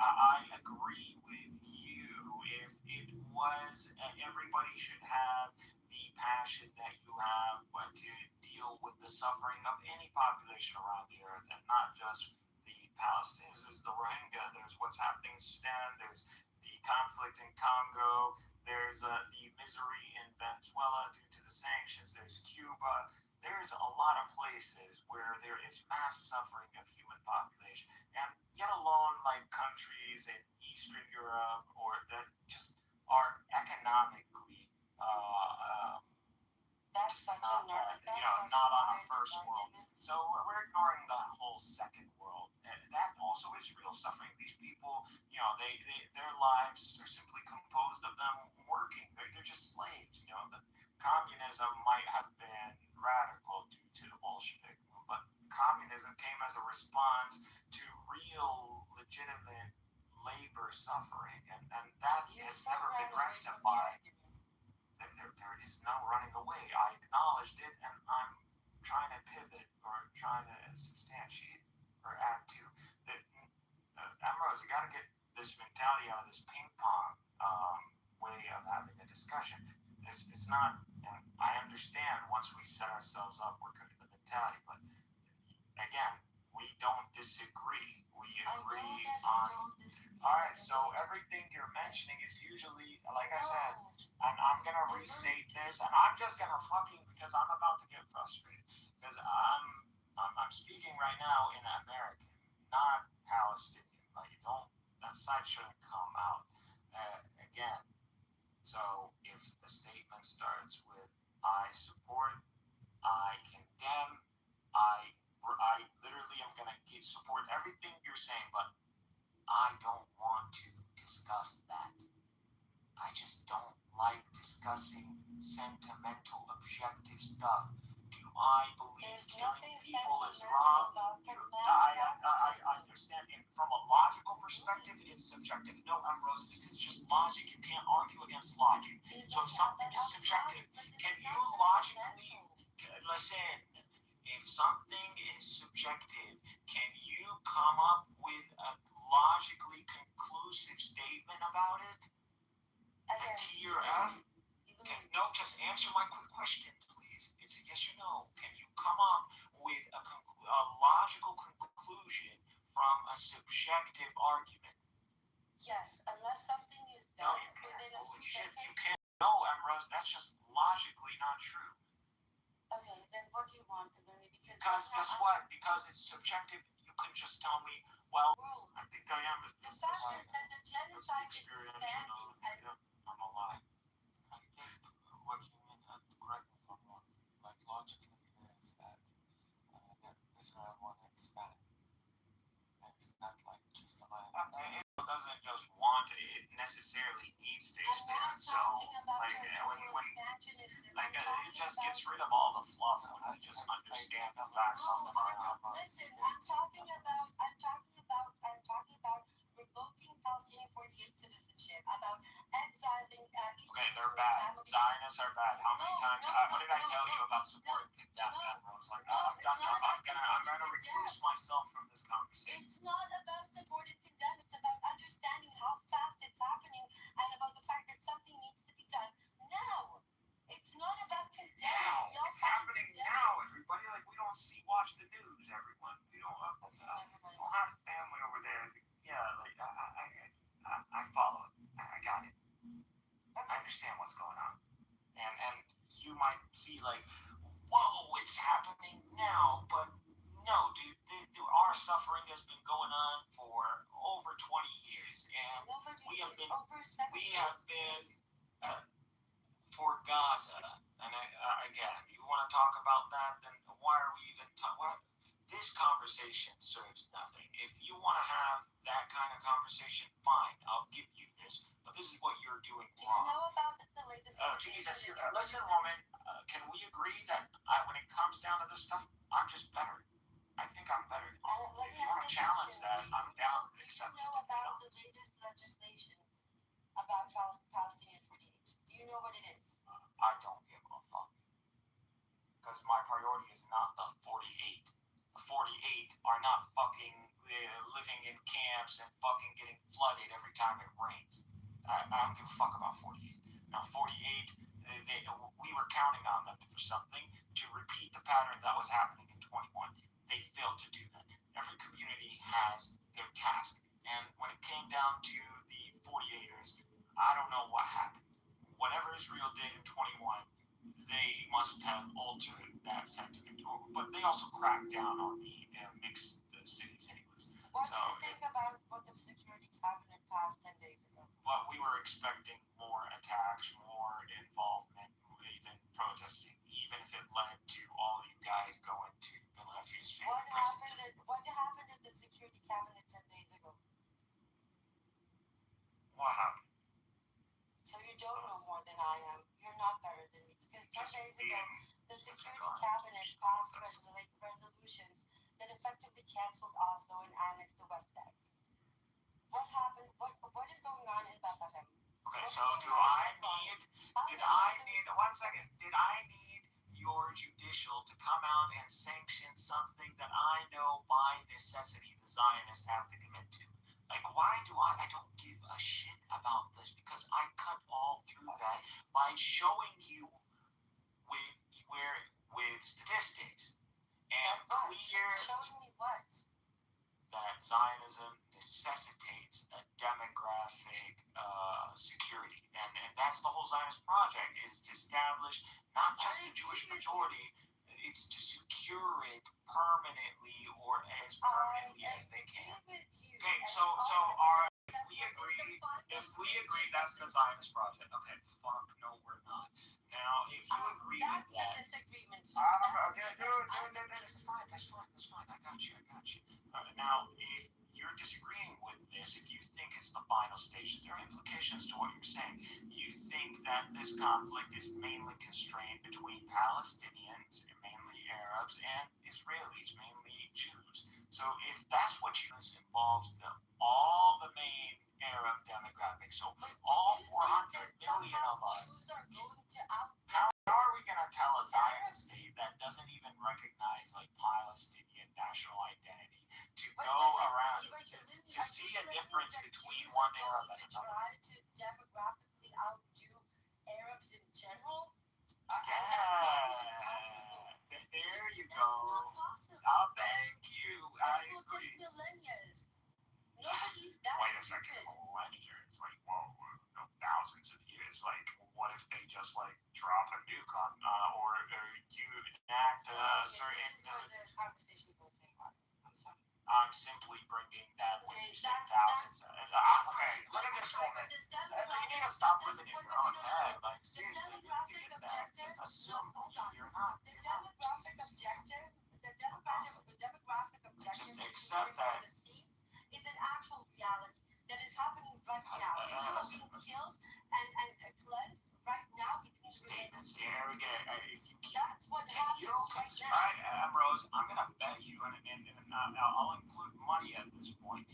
I agree with you. If it was, everybody should have the passion that you have, but to deal with the suffering of any population around the earth, and not just the Palestinians. There's the Rohingya. There's what's happening in Sudan. There's the conflict in Congo. There's the misery in Venezuela due to the sanctions. There's Cuba. There's a lot of places where there is mass suffering of human population, and yet alone like countries in Eastern Europe or that just are economically that's such a nerd. Not on a first world. So we're ignoring that whole second world, and that also is real suffering. These people, they their lives are simply composed of them working. They're just slaves. The communism might have been radical due to the Bolshevik movement, but communism came as a response to real, legitimate labor suffering, and that has never been rectified. There is no running away. I acknowledged it, and I'm trying to pivot or trying to substantiate or add to that. Ambrose, you got to get this mentality out of this ping pong way of having a discussion. It's not. And I understand once we set ourselves up, we're good at the mentality. But again, we don't disagree. We agree on. All right, so everything you're mentioning is usually, like I said, and I'm gonna restate this, and I'm just gonna because I'm about to get frustrated because I'm speaking right now in American, not Palestinian. Like, that side shouldn't come out again. So if the statement starts with I support, I condemn, I literally am gonna support everything you're saying, but I don't want to discuss that. I just don't like discussing sentimental, objective stuff. Do I believe killing people is wrong? I understand. And from a logical perspective, it's subjective. No, Ambrose, this is just logic. You can't argue against logic. So if something is subjective, can you logically listen? If something is subjective, can you come up with a logically conclusive statement about it? A T or F? No, just answer my quick question, please. It's a yes or no. Can you come up with a logical conclusion from a subjective argument? Yes, unless something is done within a Holy few shit, seconds. you can't. No, Ambrose, that's just logically not true. Okay, then what do you want? Because guess what? Because it's subjective, you couldn't just tell me, well, I think I am. The fact is that the genocide is expanding. I'm alive. I think what you mean, and correct me if I'm wrong, like logically is that Israel want to expand. And it's not like just a line. Israel doesn't just want it necessarily needs to expand. So, like, it just gets rid of all the fluff when you just understand the facts on the ground. Listen, I'm talking about revoking Palestinian 48 citizenship, about exiling Okay, they're bad. Zionists are bad. How many times? What did I tell you about supporting condemn Ambrose? Like, I'm gonna recluse myself from this conversation. It's not about support and condemn. It's about understanding how fast it's happening and about the fact that something needs to be done now. It's not about condemning. Now, it's happening now, everybody. Like, we don't watch the news, everyone. We don't have family over there. Like, I follow it. I got it. I understand what's going on. And you might see, like, whoa, it's happening now, but no, dude, our suffering has been going on for over 20 years, and we have been for Gaza, And again, you want to talk about that, then why are we even talking? This conversation serves nothing. If you want to have that kind of conversation, fine, I'll give you this. But this is what you're doing Do you wrong. know about the latest? Jesus, listen, woman. Can we agree that when it comes down to this stuff, I'm just better? I think I'm better. If you want to challenge that, I'm down to accept it. Do you know about the latest legislation about Palestinian 48? Do you know what it is? I don't give a fuck. Because my priority is not the 48. The 48 are not fucking living in camps and fucking getting flooded every time it rains. I don't give a fuck about 48. Now, 48, we were counting on them for something to repeat the pattern that was happening in 21. They failed to do that. Every community has their task. And when it came down to the 48ers, I don't know what happened. Whatever Israel did in 21, they must have altered that sentiment. But they also cracked down on the mixed cities anyways. What do you think about what the Security Cabinet passed 10 days ago? Well, we were expecting more attacks, more involvement, even protesting, even if it led to all you guys going to Philadelphia's favorite president. What happened at the Security Cabinet 10 days ago? What happened? So you don't know more than I am. You're not better than me. Because 10 days ago, the Security Cabinet passed resolutions that effectively canceled Oslo and annexed the West Bank. What happened? What is going on in Bethlehem? Okay, so did I need your judicial to come out and sanction something that I know by necessity the Zionists have to commit to? Like, why do I don't give a shit about this, because I cut all through that by showing you with statistics and clear Showing me what? that Zionism necessitates a demographic security, and that's the whole Zionist project, is to establish not just the Jewish majority, it's to secure it permanently, or as permanently as they can. Okay, so our if we agree that's the Zionist project. Okay, fuck no, we're not. Now, if you agree with that, that's the disagreement. This is fine. That's fine. I got you. Now, if you're disagreeing with this, if you think it's the final stages, there are implications to what you're saying. You think that this conflict is mainly constrained between Palestinians, mainly Arabs, and Israelis, mainly Jews. So if that's what you involves all the main Arab demographic, so all 400 million of us, how are we going to tell a Zionist state that doesn't even recognize like Palestinian national identity to go around to see a difference between one Arab and another? Try to demographically outdo Arabs in general? There you go. Oh, thank you. I agree. Nobody's that Wait a second. Millennia. It's like, whoa, no, thousands of years. Like, what if they just like drop a nuke on, or you enact a certain? I'm simply bringing that when you say thousands. Okay, look at this woman. You need to stop living in your own head. Like, seriously, you need to get that. Just assume you're not. The demographic objective Just accept that. Is an actual reality that is happening right now. People are being killed and cleansed right now between statements. Here we go. That's what happens right now. Right, Ambrose, I'm gonna bet you, and I'll include money at this point.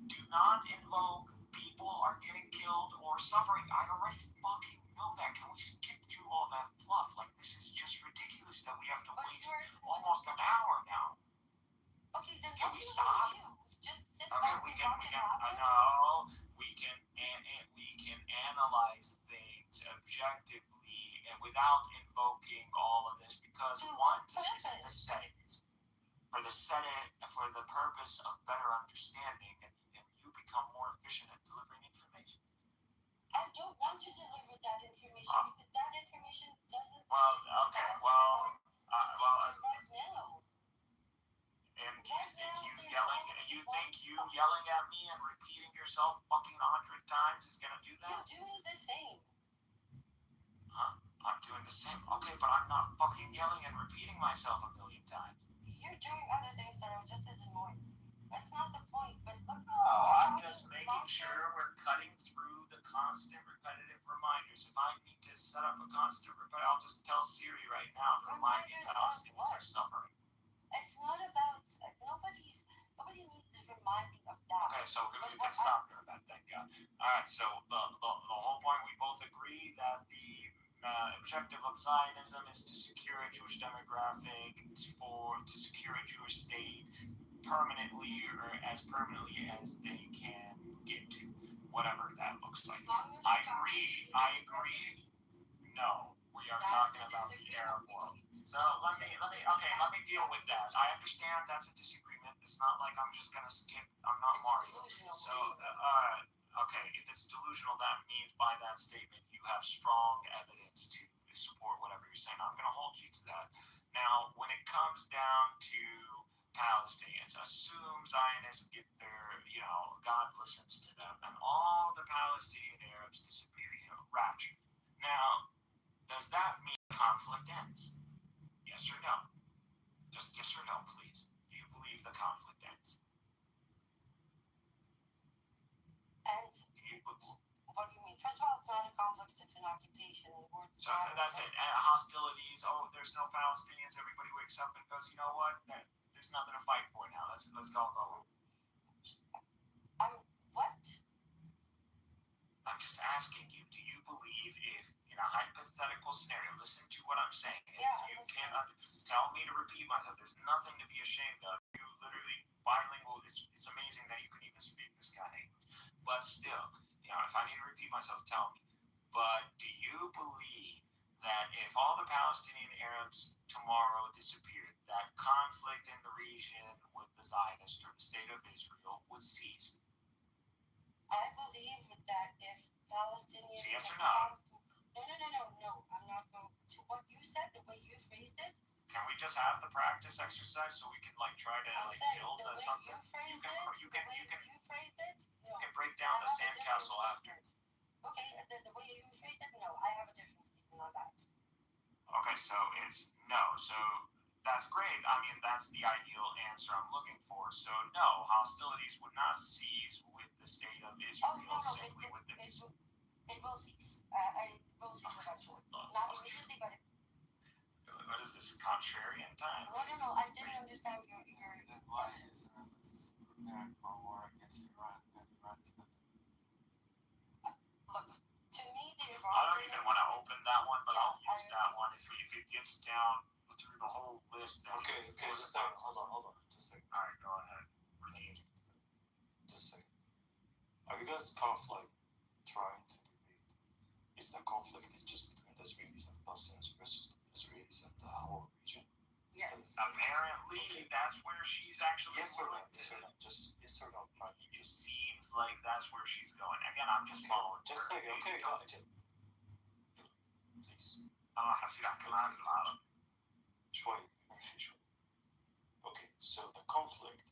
Do not invoke people are getting killed or suffering. I already fucking know that. Can we skip through all that fluff? Like, this is just ridiculous that we have to waste almost an hour now. Okay, then can we stop? Just sit okay, back we can analyze things objectively and without invoking all of this, because one, this isn't the setting. For the purpose of better understanding, and you become more efficient at delivering information. I don't want to deliver that information because that information doesn't. Well, okay, well, right now. And you think you yelling at me and repeating yourself fucking 100 times is gonna do that? You're doing the same. Huh? I'm doing the same. Okay, but I'm not fucking yelling and repeating myself a million times. You're doing other things that are just as annoying. That's not the point, but look. I'm just making sure we're cutting through the constant repetitive reminders. If I need to set up a constant repetitive, I'll just tell Siri right now to remind me that Palestinians are suffering. It's not about nobody needs to remind me of that. Okay, so we can stop here. Thank God. All right, so the whole point, we both agree that the objective of Zionism is to secure a Jewish demographic, to secure a Jewish state permanently, or as permanently as they can get to, whatever that looks like. I agree. No, we are talking about the Arab world. So let me deal with that. I understand that's a disagreement. It's not like I'm just gonna skip. I'm not Mario. So okay, if it's delusional, that means by that statement you have strong evidence to support whatever you're saying. I'm gonna hold you to that. Now, when it comes down to Palestinians, assume Zionists get their, God listens to them, and all the Palestinian Arabs disappear, rapture. Now, does that mean conflict ends? Yes or no? Just yes or no, please. Do you believe the conflict ends? And what do you mean? First of all, it's not a conflict, it's an occupation. So that's it. Hostilities. Oh, there's no Palestinians. Everybody wakes up and goes, you know what? There's nothing to fight for now. Let's go. What? I'm just asking you, do you believe if, in a hypothetical scenario, listen to what I'm saying, if you can't tell me to repeat myself, there's nothing to be ashamed of. You literally bilingual, it's amazing that you can even speak this kind of English. But still, if I need to repeat myself, tell me. But do you believe that if all the Palestinian Arabs tomorrow disappeared, that conflict in the region with the Zionists or the state of Israel would cease? I believe that if Palestinians... So yes or no? No. I'm not going to what you said, the way you phrased it. Can we just have the practice exercise so we can try to build something? You can break down the sandcastle after. Okay, the way you phrased it, no, I have a different statement on that. Okay, so it's no. So that's great. I mean, that's the ideal answer I'm looking for. So no, hostilities would not cease with the state of Israel. Simply with the... It will cease. It will cease eventually. Not immediately, but what is this, contrarian time? No. I didn't understand your question. Look, to me, I don't even want to open that one, but I'll use that one if it gets down through the whole list. Okay, just a second. Hold on. Just a second. All right, go ahead. Just a second. Are you guys trying to debate? Is the conflict just between the Israelis and Palestinians versus the Israelis and the whole region? Yes. Apparently, that's where she's actually. Yes or no? Just yes or no? It seems like that's where she's going. Again, I'm just following. Just a second. Okay, got it. Please. هسيبك كمان العالم. شوي. Okay, so the conflict,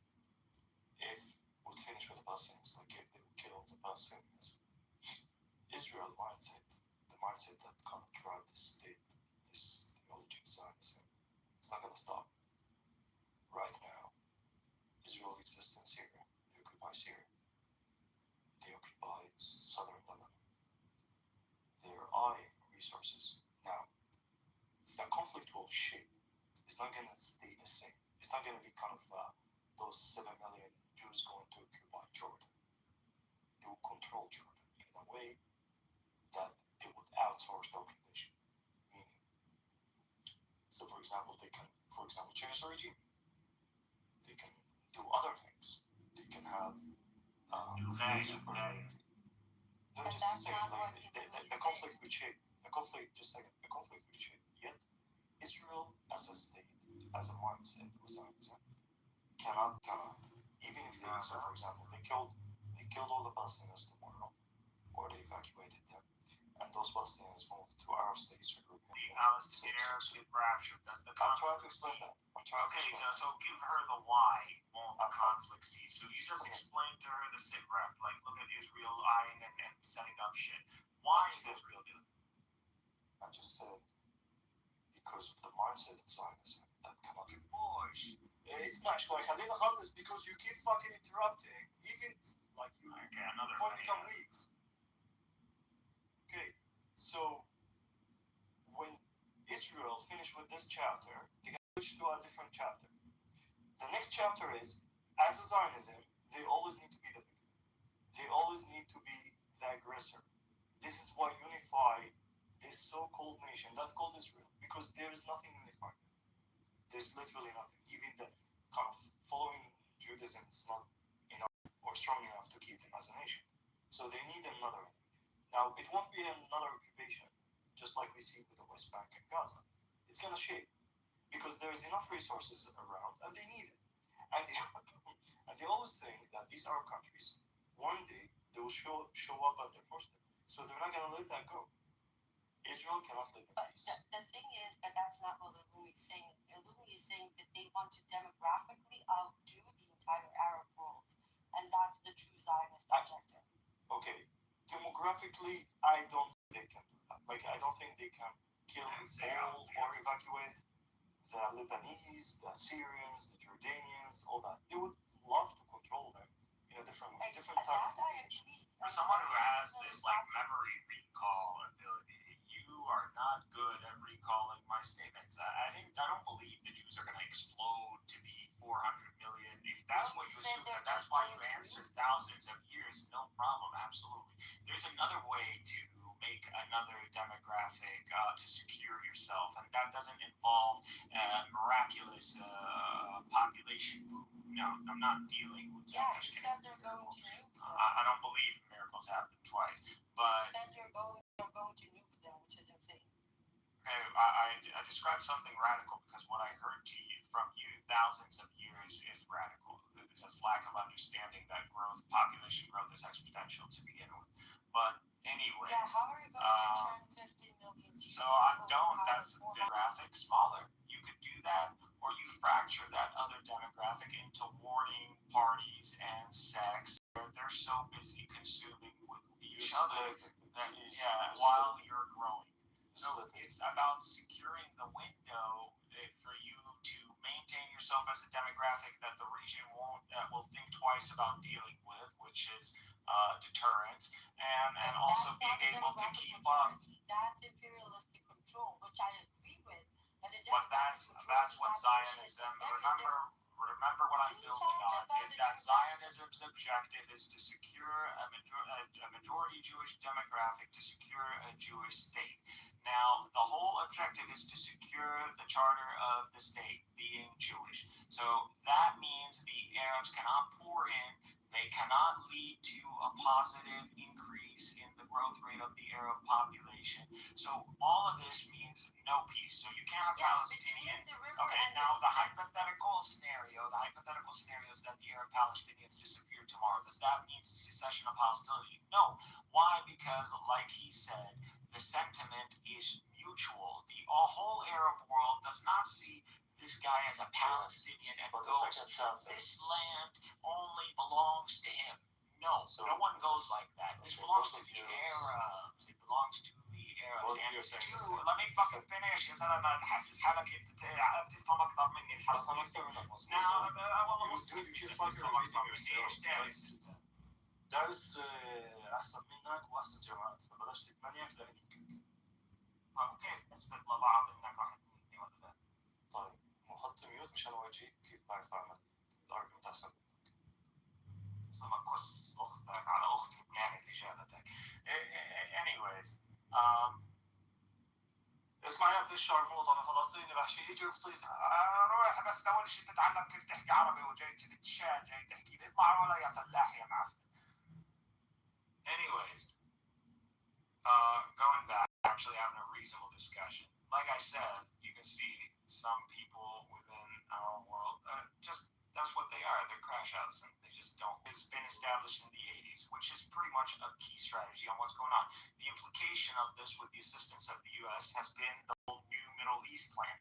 if would finish with the Palestinians, like if they would kill the Palestinians, Israel mindset, the mindset that kind of drive this state, this theology of Zionism, it's not going to stop. Right now, Israel's existence here, they occupy Syria, they occupy southern Lebanon, they're eyeing resources. Now, the conflict will shape. It's not going to stay the same. It's not going to be kind of those 7 million Jews going to occupy Jordan. They will control Jordan in a way that they would outsource the occupation. Meaning, so for example, they can, change the regime. They can do other things. They can have no, just a second. The conflict would shape. The conflict would shape. Yet, Israel as a state, as a mindset, cannot, even if they, so for example, they killed all the Palestinians tomorrow, or they evacuated them, and those Palestinians moved to Arab states or Europe. The Palestinian Arabs get raptured. That's the conflict. I'm trying to explain that. Okay, so give her the why won't the conflict cease. So you just explained to her the sit rep, like look at Israel eyeing and setting up shit. Why is Israel doing it? I just said because of the mindset of Zionism that cannot be pushed. اسمع شوي خلينا نخلص because you keep fucking interrupting even like you Okay, another point become weak. Okay, so when Israel finished with this chapter, they got switched to a different chapter. The next chapter is, as a Zionism, they always need to be the victim. They always need to be the aggressor. This is why unify this so-called nation, that called Israel, because there is nothing unified. There's literally nothing. Even the kind of following Judaism is not enough or strong enough to keep them as a nation. So they need another. Now, it won't be another occupation, just like we see with the West Bank and Gaza. It's going to shape because there's enough resources around and they need it. And they always think that these Arab countries, one day, they will show up at their doorstep. So they're not going to let that go. Israel cannot live in peace. The thing is that that's not what Lumi is saying. Lumi is saying that they want to demographically outdo the entire Arab world. And that's the true Zionist objective. Okay. Demographically, I don't think they can do that. Like, I don't think they can kill all or evacuate the Lebanese, the Syrians, the Jordanians, all that. They would love to control them in a different way, different type of agree. For someone who has this like memory recall ability, you are not good at recalling my statements. I don't believe the Jews are going to explode to be 400 million. If that's what you assume, and that's why you answered thousands of years, no problem, absolutely. There's another way to make another demographic to secure yourself, and that doesn't involve miraculous population boom. No, I'm not dealing with that. Yeah, you said they're going to nuke them. I don't believe miracles happen twice, but you said you're going to nuke them, which is insane. Okay, I described something radical because what I heard from you thousands of years is radical. There's just lack of understanding that population growth is exponential to begin with. But anyways. Yeah, how are you going to turn 15 million Jews? So that's demographic smaller. You could do that, or you fracture that other demographic into warring parties and sex. They're so busy consuming with each other that, while you're growing. So it's about securing the window for you to maintain yourself as a demographic that the region will think twice about dealing with, which is deterrence, and also being able to keep up. That's imperialistic control, which I agree with. But that's what Zionism. Remember what I'm building on is that Zionism's objective is to secure a majority Jewish demographic, to secure a Jewish state. Now, the whole objective is to secure the charter of the state being Jewish. So that means the Arabs cannot pour in. They cannot lead to a positive increase in the growth rate of the Arab population. So all of this means no peace. So you can't have Palestinian. Okay, now the hypothetical scenario is that the Arab Palestinians disappear tomorrow. Does that mean cessation of hostility? No. Why? Because, like he said, the sentiment is mutual. The whole Arab world does not see this guy as a Palestinian and goes, this land only belongs to him. No, no one goes like that. This belongs to the Arabs. It belongs to the Arabs. And let me fucking finish. يا زلمة تحسس حالك بتفهم أكثر مني. Now, درس أحسن منك وأحسن جماعات فبلاش تتمنيك لأنك كيف نثبت لبعض إنك واحد مني ولا لا؟ طيب وحط ميوت مشان أورجيك كيف بعرف أعمل الأرجيومنت أحسن منك. زلمة قص أختك على أخت لبنان اللي جابتك. Anyways, اسمع يا بدي الشرموط أنا فلسطيني بحكي يجي رصيص. روح بس أول شيء تتعلم كيف تحكي عربي وجاي تتشان جاي تحكي لي اطلع ولا يا فلاح يا معفن. Anyways, going back, actually having a reasonable discussion. Like I said, you can see some people within our world, that's what they are. They're crash outs and they just don't. It's been established in the 80s, which is pretty much a key strategy on what's going on. The implication of this with the assistance of the U.S. has been the whole new Middle East plan.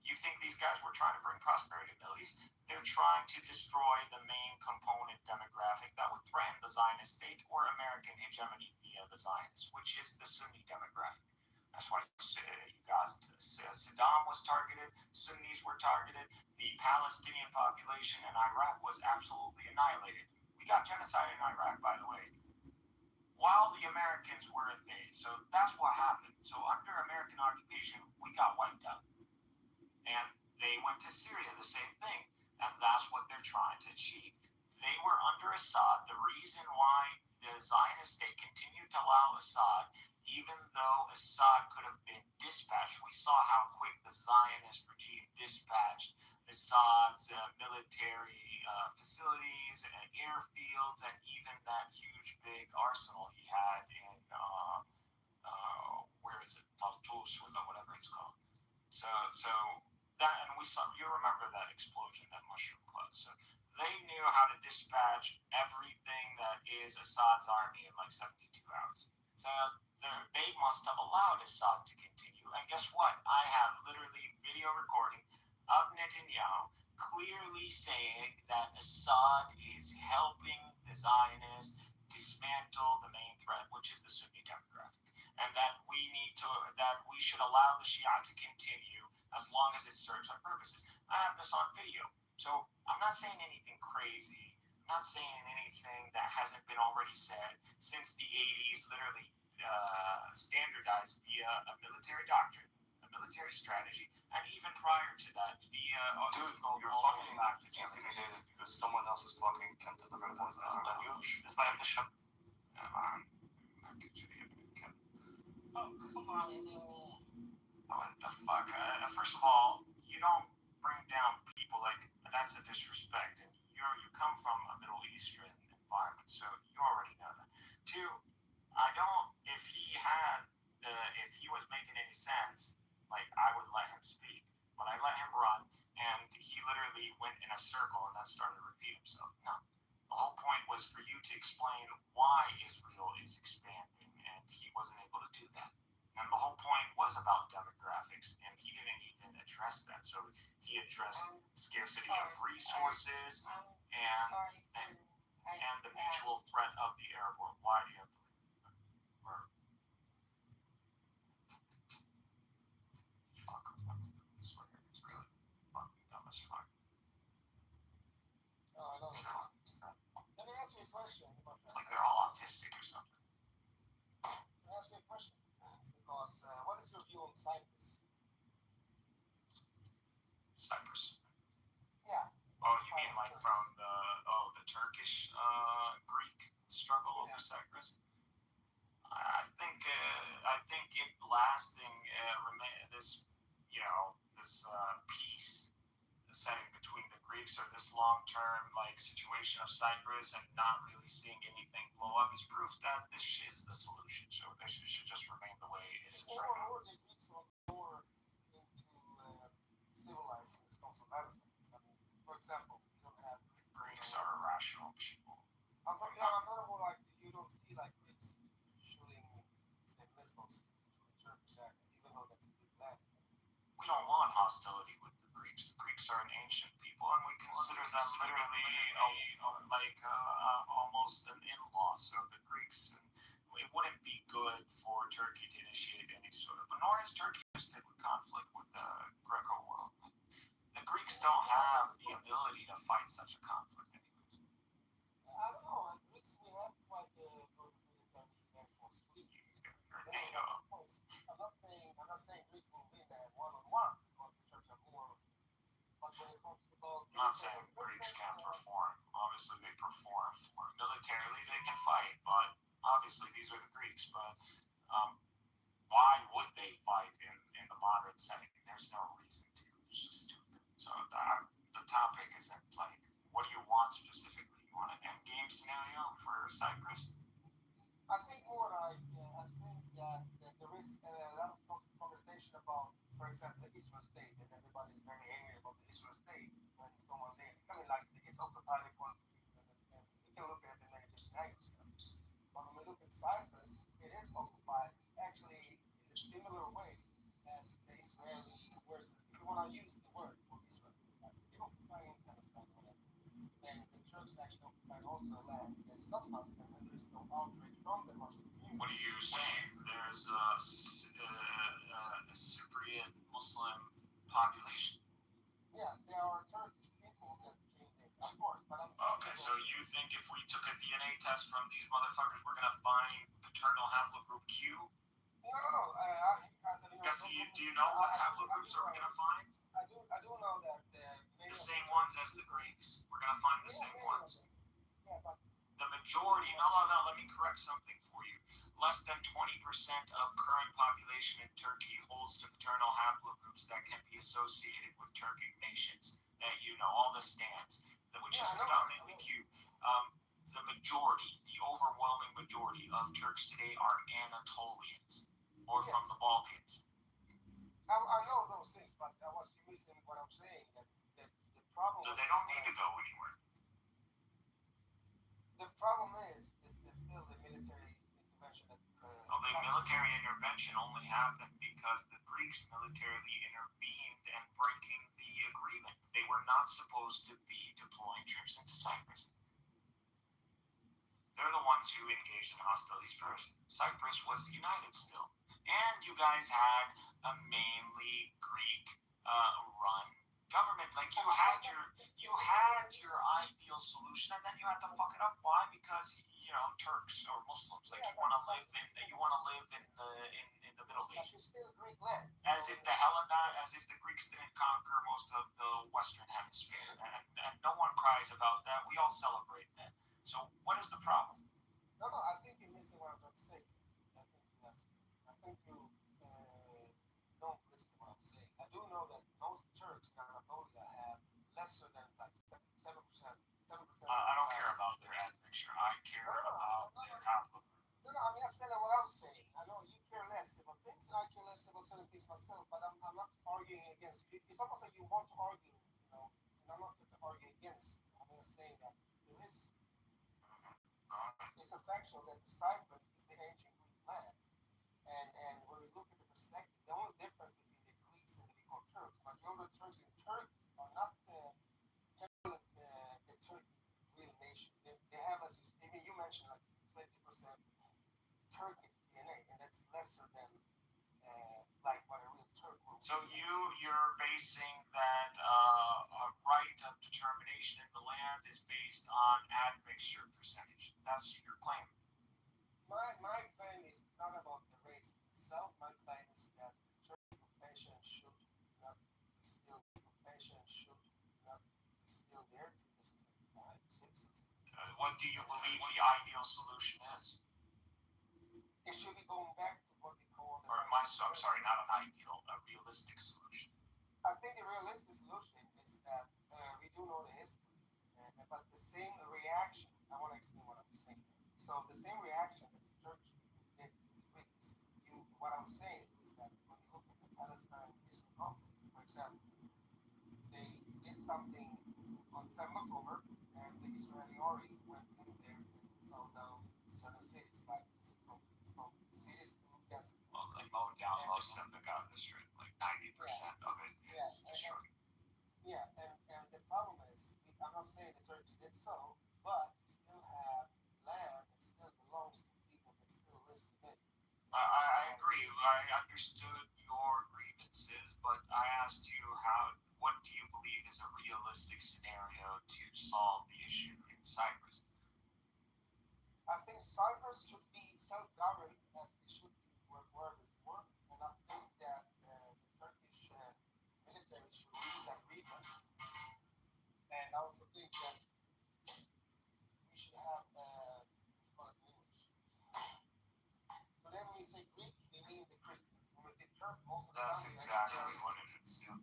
You think these guys were trying to bring prosperity to the Middle East? They're trying to destroy the main component demographic that would threaten the Zionist state or American hegemony via the Zionists, which is the Sunni demographic. That's why you guys, Saddam was targeted, Sunnis were targeted, the Palestinian population in Iraq was absolutely annihilated. We got genocide in Iraq, by the way, while the Americans were invaded. So that's what happened. So under American occupation, we got wiped out. And they went to Syria, the same thing. And that's what they're trying to achieve. They were under Assad. The reason why the Zionist state continued to allow Assad, even though Assad could have been dispatched, we saw how quick the Zionist regime dispatched Assad's military facilities and airfields, and even that huge big arsenal he had in where is it, Tartus or whatever it's called. So that, and we saw, you remember that explosion, that mushroom cloud. So they knew how to dispatch everything that is Assad's army in like 72 hours. So they must have allowed Assad to continue. And guess what? I have literally video recording of Netanyahu clearly saying that Assad is helping the Zionists dismantle the main threat, which is the Sunni demographic, and that we should allow the Shia to continue as long as it serves our purposes. I have this on video, so I'm not saying anything crazy. I'm not saying anything that hasn't been already said since the 80s, literally standardized via a military doctrine, a military strategy, and even prior to that via You're fucking intimidated because someone else is fucking can't deliver more than you. It's like the ship. What the fuck? First of all, you don't bring down people like that's a disrespect. And you come from a Middle Eastern environment, so you already know that. Two, I don't. If he was making any sense, like I would let him speak, but I let him run, and he literally went in a circle and then started to repeat himself. No, the whole point was for you to explain why Israel is expanding, and he wasn't able to do that. And the whole point was about demographics, and he didn't even address that. So he addressed scarcity of resources and the mutual threat of the Arab world. Why do you have to leave? Or fuck, it's really fucking dumb as fuck. Let me ask you a question. It's like they're all autistic or something. Let me ask you a question. Because what is your view on Cyprus? Cyprus? Yeah. Oh, you mean like from the Turkish Greek struggle over Cyprus? I think it lasting this peace setting between the Greeks, or this long-term situation of Cyprus, and not really seeing anything blow up is proof that this is the solution. So this should just remain the way it is right now. Or the Greeks were more into civilizing this concept of Palestine. I mean, for example, you don't have Greeks are irrational people. I'm talking about like you don't see like Greeks shooting say missiles to the Turkish act, even though that's a big land. We don't want hostility with the Greeks. The Greeks are an ancient people, and we consider them literally almost an in-law. So the Greeks, it wouldn't be good for Turkey to initiate any sort of, nor is Turkey interested with conflict with the Greco world. The Greeks don't have the ability to fight such a conflict anyways. I don't know. Greeks, we have quite the military air force. You're NATO. I'm not saying Greeks will win that one-on-one because the Turks are more. But when it comes about, I'm not saying Greeks can't perform. Obviously, they perform. Militarily, they can fight, but obviously, these are the Greeks. But why would they fight in the modern setting? There's no reason to. It's just stupid. So the topic isn't like, what do you want specifically? You want an endgame scenario for Cyprus? I think more like, I think that there is a lot of conversation about, for example, the Israel state, and everybody is very angry about the Israel state when someone's there. I mean, like, it's occupied and we can look at it in many different angles. But when we look at Cyprus, it is occupied actually in a similar way as the Israeli versus, if you want to use the word for Israel, they occupy in Palestine, then the Turks actually occupy also land that is not Muslim, and there is no outbreak from the Muslim community. What are you saying? there's a Cypriot Muslim population. Yeah, there are Turkish people that came there, of course, but I'm Okay, so you think if we took a DNA test from these motherfuckers, we're gonna find paternal haplogroup Q? No. Because do you know what haplogroups are we gonna find? I do know that the same ones as the Greeks. We're gonna find the same ones. Yeah, but The majority. No. Let me correct something for you. Less than 20% of current population in Turkey holds to paternal haplogroups that can be associated with Turkic nations. That you know, all the stands, which is predominantly Q. The majority, the overwhelming majority of Turks today are Anatolians or from the Balkans. I know those things, but I was missing what I'm saying. That the problem. So they don't need to go anywhere. The problem is still the military intervention that. The military intervention only happened because the Greeks militarily intervened and breaking the agreement. They were not supposed to be deploying troops into Cyprus. They're the ones who engaged in hostilities first. Cyprus was united still. And you guys had a mainly Greek run government. Like you had your ideal solution and then you had to fuck it up. Why? Because Turks or Muslims, like you wanna live in the Middle Ages. As if the Greeks didn't conquer most of the Western Hemisphere. And no one cries about that. We all celebrate that. So what is the problem? No, I think you're missing what I'm trying to say. I think you don't listen to what I'm saying. I do know that most Turks in Anatolia have lesser than like 7%. I don't care about their admixture. I care about their haplogroup. No, I mean, that's not what I'm saying. I know you care less about things, and I care less about certain things myself, but I'm not arguing against you. It's almost like you want to argue, and I'm not going to argue against. I'm just saying that there is. It's a factual that Cyprus is the ancient Greek land. And when we look at the perspective, the only difference between the Greeks and the Greek Turks, majority of Turks in Turkey are not the Turkic real nation. They have, even you mentioned, like 20% Turkic DNA, and that's lesser than like what a real Turk would. So you're basing that a right of determination in the land is based on admixture percentage. That's your claim. My claim is not about the race itself. My claim is that Turkic occupation should not be still. Occupation should not be still there to this 25, 6. What do you believe the ideal solution is? It should be going back to what we call. I'm sorry, not an ideal, a realistic solution. I think the realistic solution is that we do know the history, but the same reaction. I want to explain what I'm saying. So the same reaction that the Turkish people did to the Greeks. What I'm saying is that when you look at the Palestine-Israel conflict, for example, they did something on 7th October, and the Israeli army went in there and fell down 7 cities, like from cities to desert. Well, they mowed down most of the Gaza Strip, like 90% of it is destroyed. Yeah, and the problem is, I'm not saying the Turks did so, but you still have land that still belongs to people that still live today. I agree. I understood your grievances, but I asked you what do you believe is a realistic scenario to solve the issue in Cyprus? I think Cyprus should be self-governed as it should be wherever it works, and I think that the Turkish military should lead that region. And I also think that we should have call it English. So then when we say Greek, they mean the Christians. When we say Turk, most of the That's time exactly what it is. Yeah.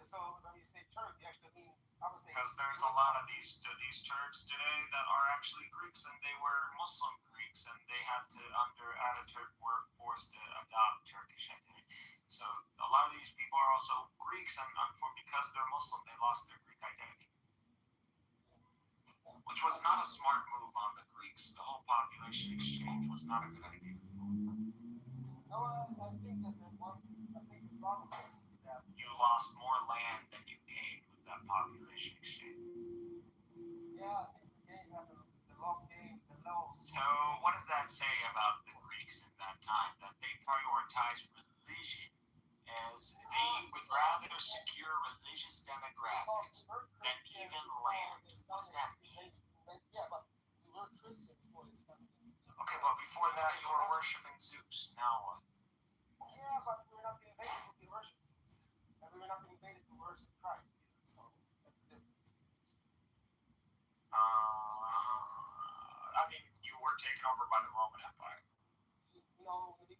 So when you say Turk, you actually mean, I would say. Because there's a lot of these Turks today that are actually Greeks, and they were Muslim Greeks, and they had to, under Ataturk, were forced to adopt Turkish identity. So a lot of these people are also Greeks, and because they're Muslim, they lost their Greek identity. Which was not a smart move on the Greeks. The whole population exchange was not a good idea. No, I think that the problem is that you lost more land than you gained with that population exchange. Yeah, I think the lost game, the So what does that say about the Greeks in that time? That they prioritized religion as they would rather secure religious demographics than even land. What does that mean? Yeah, but we were Christians before this kind of thing. Okay, but before that you were worshiping Zeus. Now what? Yeah, but we were not being invited to be worshipped. And we were not being invited to worship Christ either. So that's the difference. I mean, you were taken over by the Roman Empire. No, we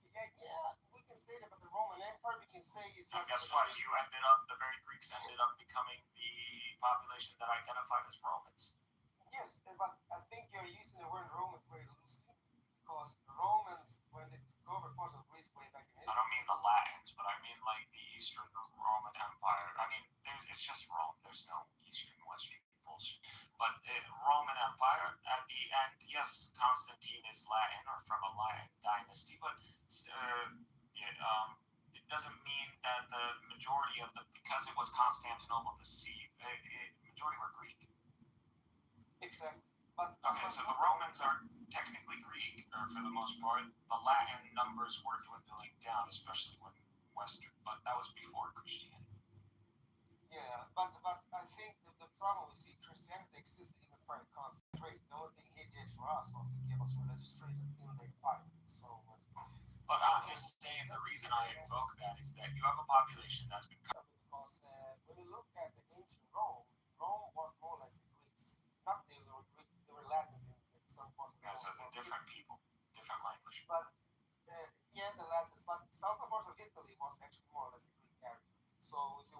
can say that, but the Roman Empire, we can say it's So just. guess what? The very Greeks ended up becoming the population that identified as Romans. Yes, but I think you're using the word Romans very loosely because the Romans, when they took over parts of Greece way back in history. I don't mean the Latins, but I mean like the Eastern Roman Empire. I mean, it's just Rome. There's no Eastern Western bullshit. But Roman Empire at the end, yes, Constantine is Latin or from a Latin dynasty, but it doesn't mean that the majority of because it was Constantinople, the majority were Greek. Exactly. But okay, so the Romans are technically Greek, or for the most part. The Latin numbers were dwindling down, especially when Western, but that was before Christianity. Yeah, but I think the problem we see, Christianity existed even prior to Constantine. The only thing he did for us was to give us religious freedom in the empire. So. But I'm just saying the reason I invoke that is that you have a population that's been. Because when you look at the ancient Rome, Rome was more or less Greeks. Not they were Greek, they were Latins in some parts of the world. So they're different people, different language. But yeah, the Latins, but southern parts of Italy was actually more or less a Greek area. So if you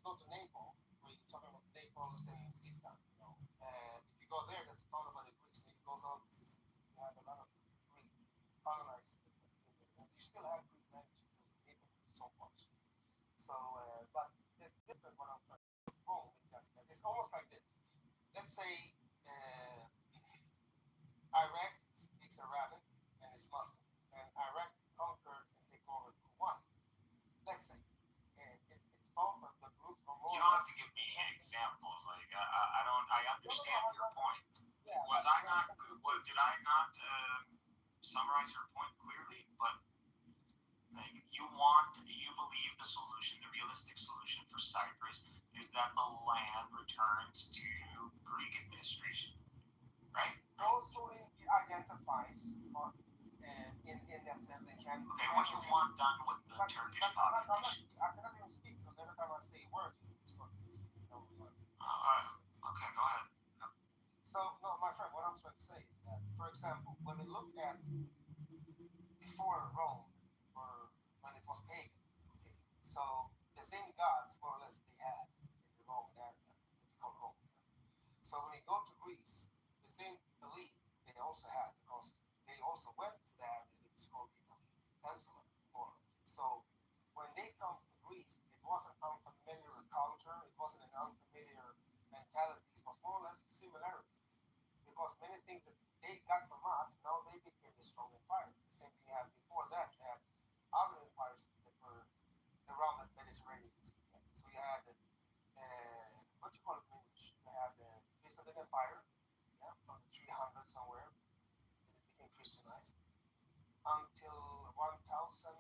go to Naples, where you're talking about Naples and Pisa, if you go there, that's founded by the Greeks. If you go down to Sicily, you have a lot of Greek colonized. You still have Greek language in some parts. So, but the difference what I'm trying to Rome is just that it's almost like this. Let's say Iraq speaks Arabic and is Muslim, and Iraq conquered and take over Kuwait. Let's say it both of the groups are more. You don't have to give me examples. Like I understand your point. Yeah, did I not summarize your point clearly? But like you believe the solution, the realistic solution for Cyprus is that the land returns to Greek administration, right? Also, it identifies in that sense they can. Okay, what do you want done with the Turkish population? I cannot even speak because every time I say a word, you start okay, go ahead. So, no, my friend, what I'm trying to say is that, for example, when we look at before Rome, or when it was pagan, okay, so the same gods, more or less, they had in the Roman area, what we call Rome. So when you go to Greece, the same belief they also had, because they also went to the area that is called Italy, Peninsula, more or less. So when they come to Greece, it wasn't unfamiliar culture, it wasn't an unfamiliar mentality, it was more or less similarities. Because many things that they got from us, now they became a strong empire. The same thing happened before that. They had other empires that were around the Mediterranean Sea. So you had what you call it in English? You had the Byzantine Empire, yeah, from the 300 somewhere, and it became Christianized until 1014.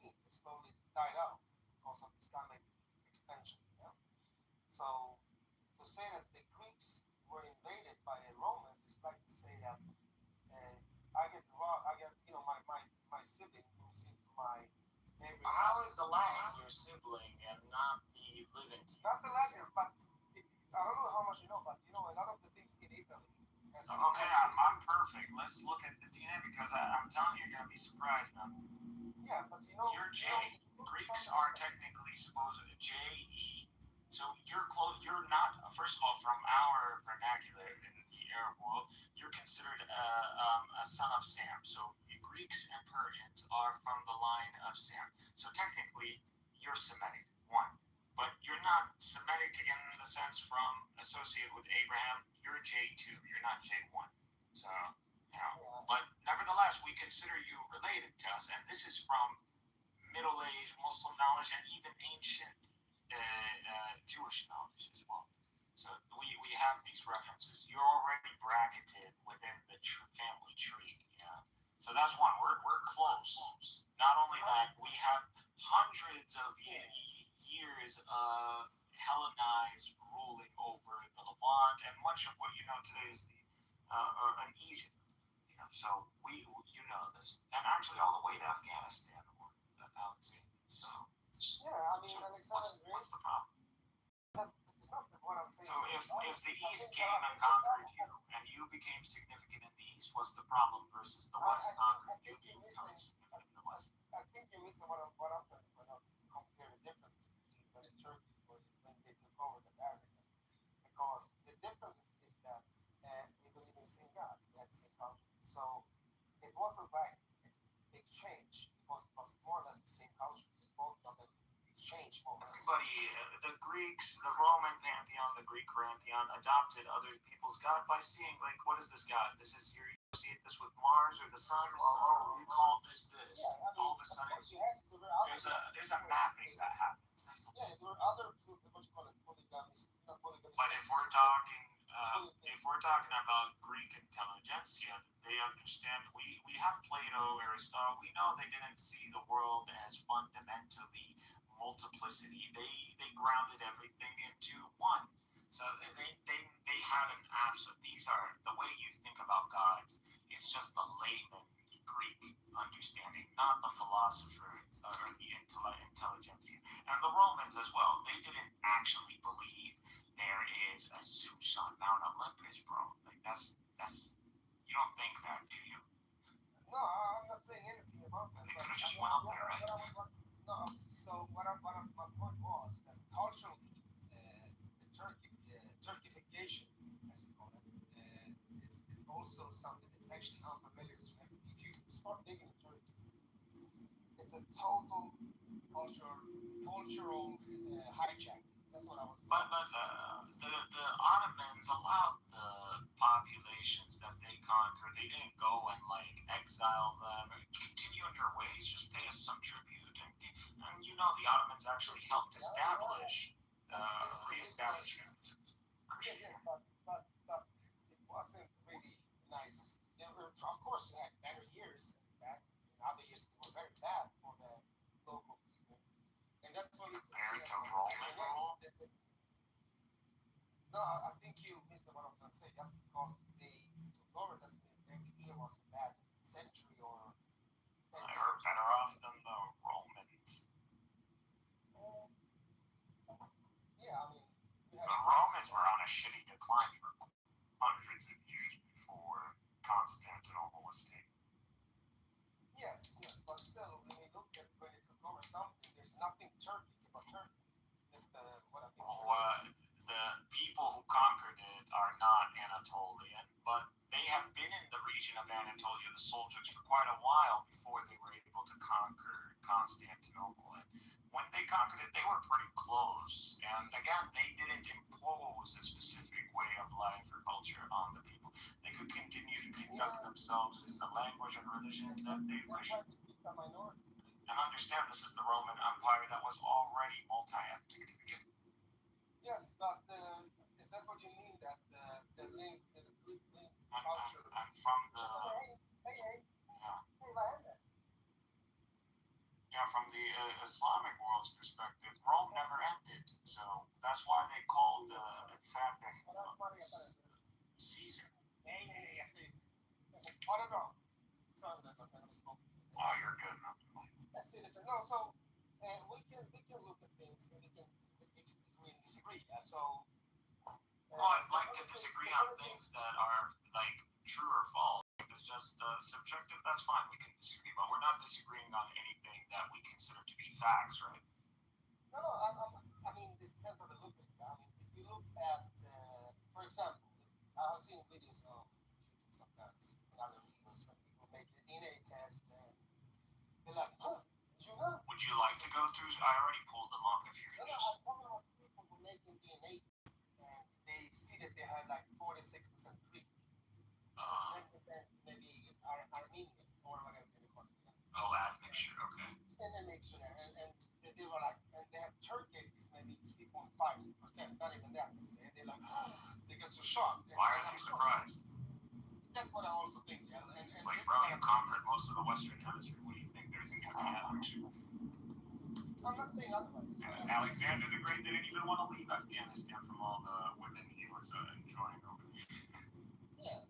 It slowly died out because of Islamic expansion. Yeah? So to say that the Greeks were invaded by the Romans is like to say that I get my sibling moves into my neighborhood. How is the Latin your sibling and not the living? Not the Latins, but I don't know how much you know, but you know a lot of the things in Italy. Okay, I'm perfect. Let's look at the DNA because I'm telling you, you're gonna be surprised now. Yeah, but you know, you're J. Greeks are technically supposed to J-E. So you're close. You're not. First of all, from our vernacular in the Arab world, you're considered a son of Sam. So Greeks and Persians are from the line of Sam. So technically, you're Semitic. One, but you're not Semitic in the sense from associated with Abraham. You're J2. You're not J1. So but nevertheless, we consider you related to us, and this is from Middle Age Muslim knowledge and even ancient Jewish knowledge as well. So we have these references. You're already bracketed within the family tree. Yeah. So that's one. We're close. Not only that, we have hundreds of years of Hellenized ruling over the Levant, and much of what you know today is an Egypt. You know, so you know this, and actually all the way to Afghanistan or Alexandria. So yeah, I mean, what's the problem? It's not what I'm saying. So if the East came and conquered you, and you became significant in the East, what's the problem versus the West conquering you and becoming significant in the West? I think you're missing what I'm trying to point out. Compare the differences between Turkey when they took over the America. Because the difference is that we believe in the same gods, we have the same culture. So it wasn't like a big change because it was more or less the same culture. Both of them exchanged more or less. Everybody, the Greeks, the Roman pantheon, the Greek pantheon adopted other people's god by seeing, like, what is this god? This is, you associate this with Mars or the sun? Oh, you call this this. Yeah, I mean, all of a sudden, there's a mapping that happens. Yeah, there were other, what you call it, polygamous, not polygamous. But if we're talking about Greek intelligentsia, they understand. We have Plato, Aristotle. We know they didn't see the world as fundamentally multiplicity. They grounded everything into one. So they had an absolute. These are the way you think about gods. It's just the layman Greek understanding, not the philosopher or the intelligentsia. And the Romans as well. They didn't actually believe there is a Zeus on Mount Olympus, bro. Like that's you don't think that, do you? No, I'm not saying anything about that. They could have just went up there, right? No. So my point was that culturally, the Turkification, as you call it, is also something that's actually unfamiliar to me. If you start digging in Turkey, it's a total cultural hijack. That's what I would. But the Ottomans allowed the populations that they conquered. They didn't go and like exile them. Continue on your ways. Just pay us some tribute. And you know the Ottomans actually helped establish the establishment. Yes, but it wasn't really nice. Of course, you had better years back. Other years were very bad for the local people, and that's what we compared to Roman rule. No, I think you missed what I'm trying to say. Just because they took over doesn't mean every year was a bad century or. They were better off than the Romans. Yeah, I mean. The Romans were on a shitty decline for hundreds of years before Constantinople was taken. Yes, but still, when you look at when it took over something, there's nothing Turkic about Turkey. Just what I think. The people who conquered it are not Anatolian, but they have been in the region of Anatolia, the Seljuks, for quite a while before they were able to conquer Constantinople. And when they conquered it, they were pretty close. And again, they didn't impose a specific way of life or culture on the people. They could continue to conduct themselves in the language and religion that they wished. And understand this is the Roman Empire that was already multi-ethnic to begin with. Yes, but is that what you mean? That the link, the Greek link culture? I'm from the. Hey. Yeah. Yeah, from the Islamic world's perspective, Rome never ended. So that's why they called Caesar. Oh, you're good. That's it. No, so we can look at things and we can disagree. So. Well, I'd like to disagree on things that are like true or false. If it's just subjective, that's fine. We can disagree, but we're not disagreeing on anything that we consider to be facts, right? No. I mean, this depends on the look at it. I mean, if you look at, for example, I've seen videos on YouTube sometimes. Other videos when people make the DNA test, and they're like, you know? Would you like to go through? I already pulled them up if you're interested. I'm talking about people who making DNA, and they see that they have like 46% Greek, 10% maybe Armenian or whatever they call it. Oh, admixture, okay. And they make sure that, and they were like, and they have Turkic is maybe 3.5%, not even that. And they're like, it's a shock. Why are they surprised? That's what I also think. And It's like, this bro, kind you of conquered most of the Western Hemisphere. What do you think there isn't going to be action? I'm not saying otherwise. And Alexander the Great didn't even want to leave Afghanistan from all the women he was enjoying over there. Yeah.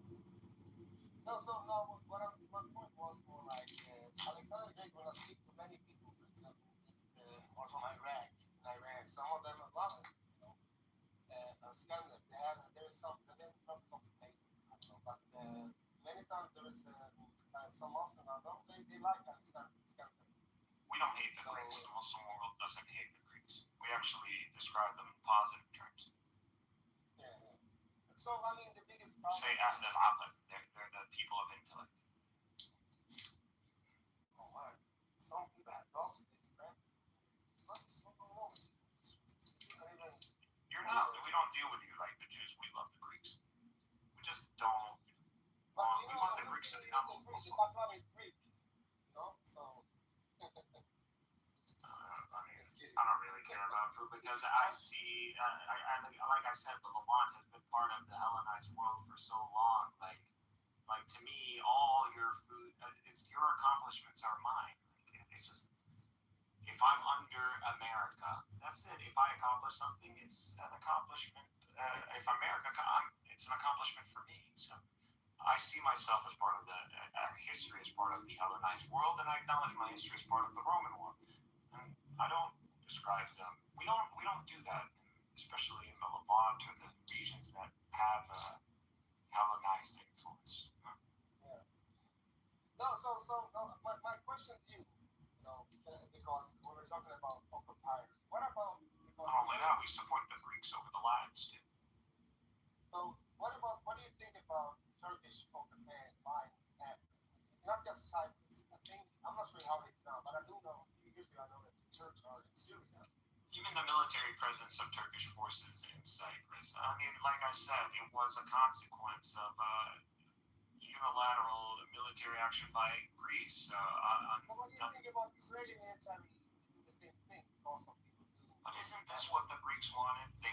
No, so no, my point was more like Alexander the Great when I speak to many people, for example, or from Iraq, Iran, some of them love it, you know. Scandinavia, there's some, probably something maybe, I don't know, but many times there is some Muslims I know, they like Scandinavia. We don't hate the Greeks. The Muslim world doesn't hate the Greeks. We actually describe them in positive terms. Yeah. So, I mean, the biggest problem... Say Ahl al-Aql. They're the people of intellect. Oh, my. Some people have dogs, this, man. You're not. We don't deal with you like the Jews. We love the Greeks. We just don't... we want the Greeks to become Muslim. I don't really care about food because I see, like I said, the Levant has been part of the Hellenized world for so long. Like to me, all your food, it's your accomplishments are mine. It's just, if I'm under America, that's it. If I accomplish something, it's an accomplishment. If America, it's an accomplishment for me. So I see myself as part of the history, as part of the Hellenized world, and I acknowledge my history as part of the Roman world. And I don't describe them. We don't do that, especially in the Levant or the regions that have Hellenized influence. Yeah. No, my question to you, because when we're talking about occupiers, what about... Not only that, we support the Greeks over the Latins too. So what do you think about Turkish occupied by not just Cyprus? I think, I'm not sure how it is now, but I do know, a few years ago, I know that the Turks are in Syria. Even the military presence of Turkish forces in Cyprus. I mean, like I said, it was a consequence of unilateral military action by Greece. But what do you think about Israeli military doing the same thing? Also, but isn't this what the Greeks wanted? They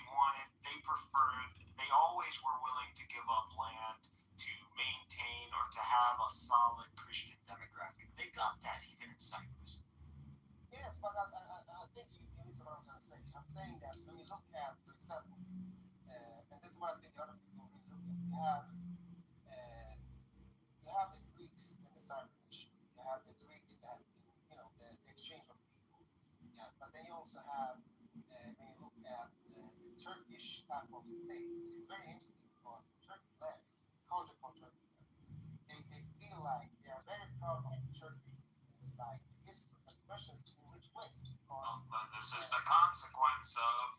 preferred, they always were willing to give up land to maintain or to have a solid Christian demographic. They got that even in Cyprus. Yes, but I think you listen what I'm trying to say. I'm saying that when you look at, for example, and this is what I think other people really look at, you have the Greeks in the Cyprus issue. You have the Greeks that has been, the exchange of people. Yeah, but then you also have, when you look at the Turkish type of state, it's very interesting because the Turkish land, culture for Turkey, they feel like they are very proud of Turkey, like history. But the question is, in which way? But this is the consequence of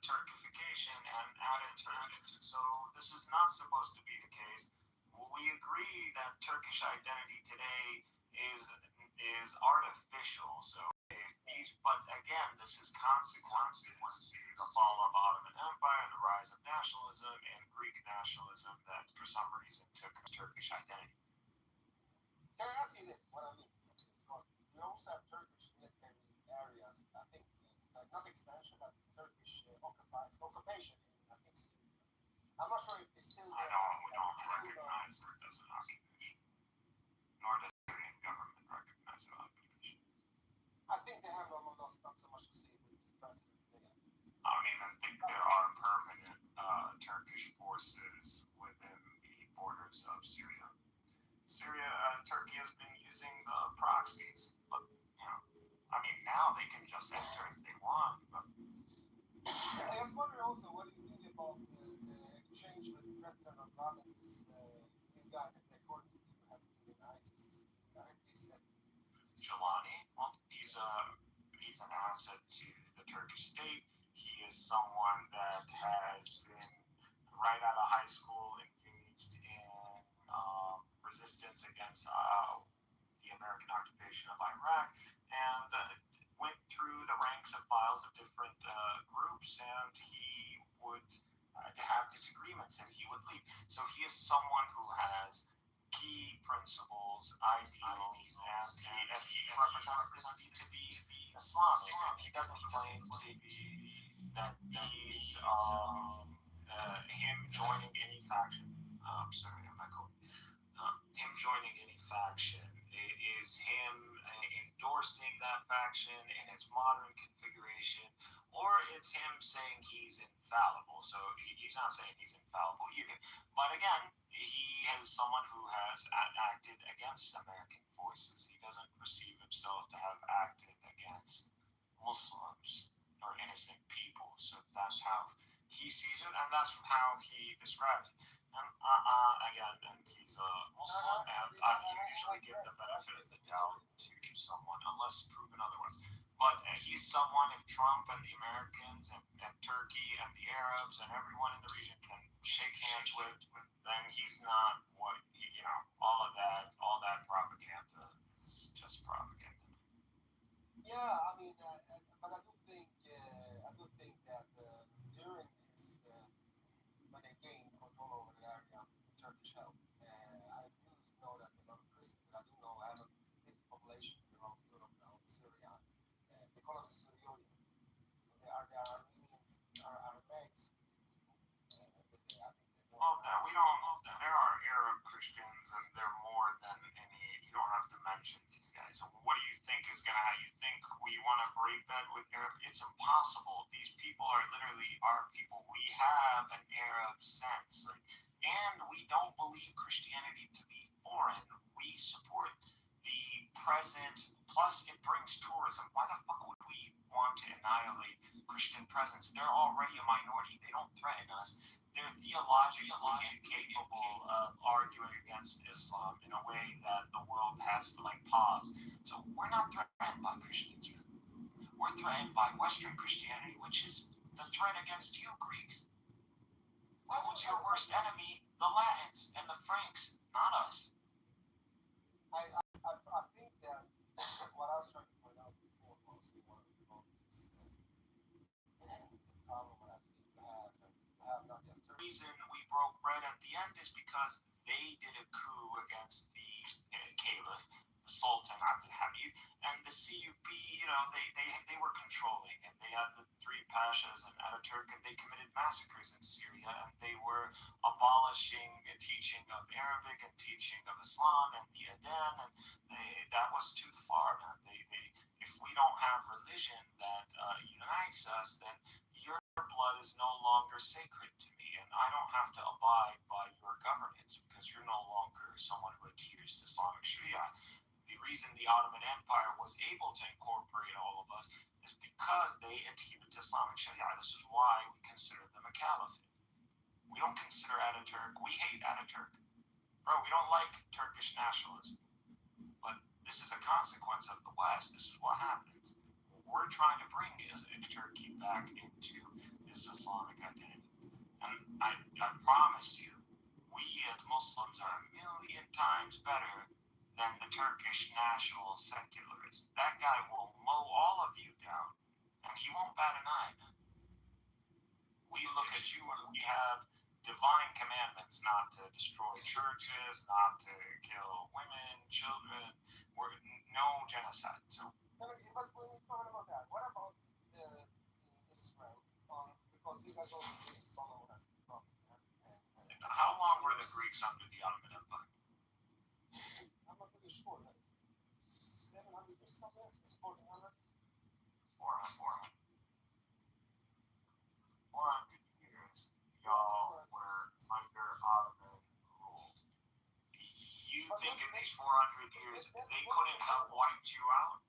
Turkification and attitude. So this is not supposed to be the case. We agree that Turkish identity today is artificial. So but again, this is consequences the fall of Ottoman Empire and the rise of nationalism and Greek nationalism that for some reason took Turkish identity. Can I ask you this? What I mean, because we also have Turkish military areas. I think like not expansion, but Turkish occupation. I think Syria. I'm not sure if it's still there. We don't recognize it as an occupation, nor does the Syrian government recognize an occupation. I think they have almost not so much to say with this president. I don't even think there are permanent Turkish forces within the borders of Syria. Turkey has been using the proxies, but I mean now they can just enter if they want. But I was wondering also, what do you think about the exchange with President Assad and this new guy that according to people has been in ISIS? Jelani, well, he's an asset to the Turkish state. He is someone that has been right out of high school engaged in resistance against the American occupation of Iraq and went through the ranks and files of different groups, and he would have disagreements and he would leave. So he is someone who has key principles, ideals, and he represents this to be Islamic. And he doesn't claim to be that these him joining any faction. Sorry, I'm not going. Him joining any faction is him endorsing that faction in its modern configuration, or it's him saying he's infallible. So he's not saying he's infallible either. But again, he is someone who has acted against American forces. He doesn't perceive himself to have acted against Muslims or innocent people. So that's how he sees it, and that's how he describes it. And again, and he's a Muslim, and I usually give the benefit of the doubt to someone, unless proven otherwise. But he's someone, if Trump and the Americans and Turkey and the Arabs and everyone in the region can shake hands with, then he's not what, all that propaganda is just propaganda. Yeah, I mean, but I do think that during this, when they gained control over the area, Turkish help, I do know that a lot of Christians, I do know I have a big population around Europe now, Syria, they call us the Syrians. So they are Armenians, are Aramaics. Well, we don't. There are Arab Christians, and they're more than any. You don't have to mention these guys. So what do you think is gonna? You think we want to break that with Arab? It's impossible. These people are literally our people. We have an Arab sense, and we don't believe Christianity to be foreign. We support the presence. Plus, it brings tourism. Why the fuck would we want to annihilate Christian presence? They're already a minority. They don't threaten us. They're theologically incapable of arguing against Islam in a way that the world has to pause. So we're not threatened by Christians. We're threatened by Western Christianity, which is the threat against you, Greeks. Who's your worst enemy? The Latins and the Franks, not us. I think that what I was trying to point out before was one of the problems that I see have not just The reason we broke bread at the end is because they did a coup against the caliph, the Sultan Abdul Hamid, and the CUP. They were controlling, and they had the three pashas and Ataturk, and they committed massacres in Syria, and they were abolishing the teaching of Arabic and teaching of Islam and the Adhan, and that was too far, man. If we don't have religion that unites us, then your blood is no longer sacred to me, and I don't have to abide by your governance because you're no longer someone who adheres to Islamic Sharia. The reason the Ottoman Empire was able to incorporate all of us is because they adhered to Islamic Sharia. This is why we consider them a caliphate. We don't consider Ataturk. We hate Ataturk. Bro, we don't like Turkish nationalism. But this is a consequence of the West. This is what happens. We're trying to bring Turkey back into this Islamic identity. And I promise you, we as Muslims are a million times better than the Turkish national secularists. That guy will mow all of you down, and he won't bat an eye. We look at you and we have divine commandments not to destroy churches, not to kill women, children. We're no genocide. So, but when we're talking about that, what about Israel? Because you guys also use Solomon as a problem. How long were the Greeks under the Ottoman Empire? I'm not really sure. 700 or something? 1400s? 400 years. Y'all were under Ottoman rule. You think in these 400 years they couldn't have wiped you out?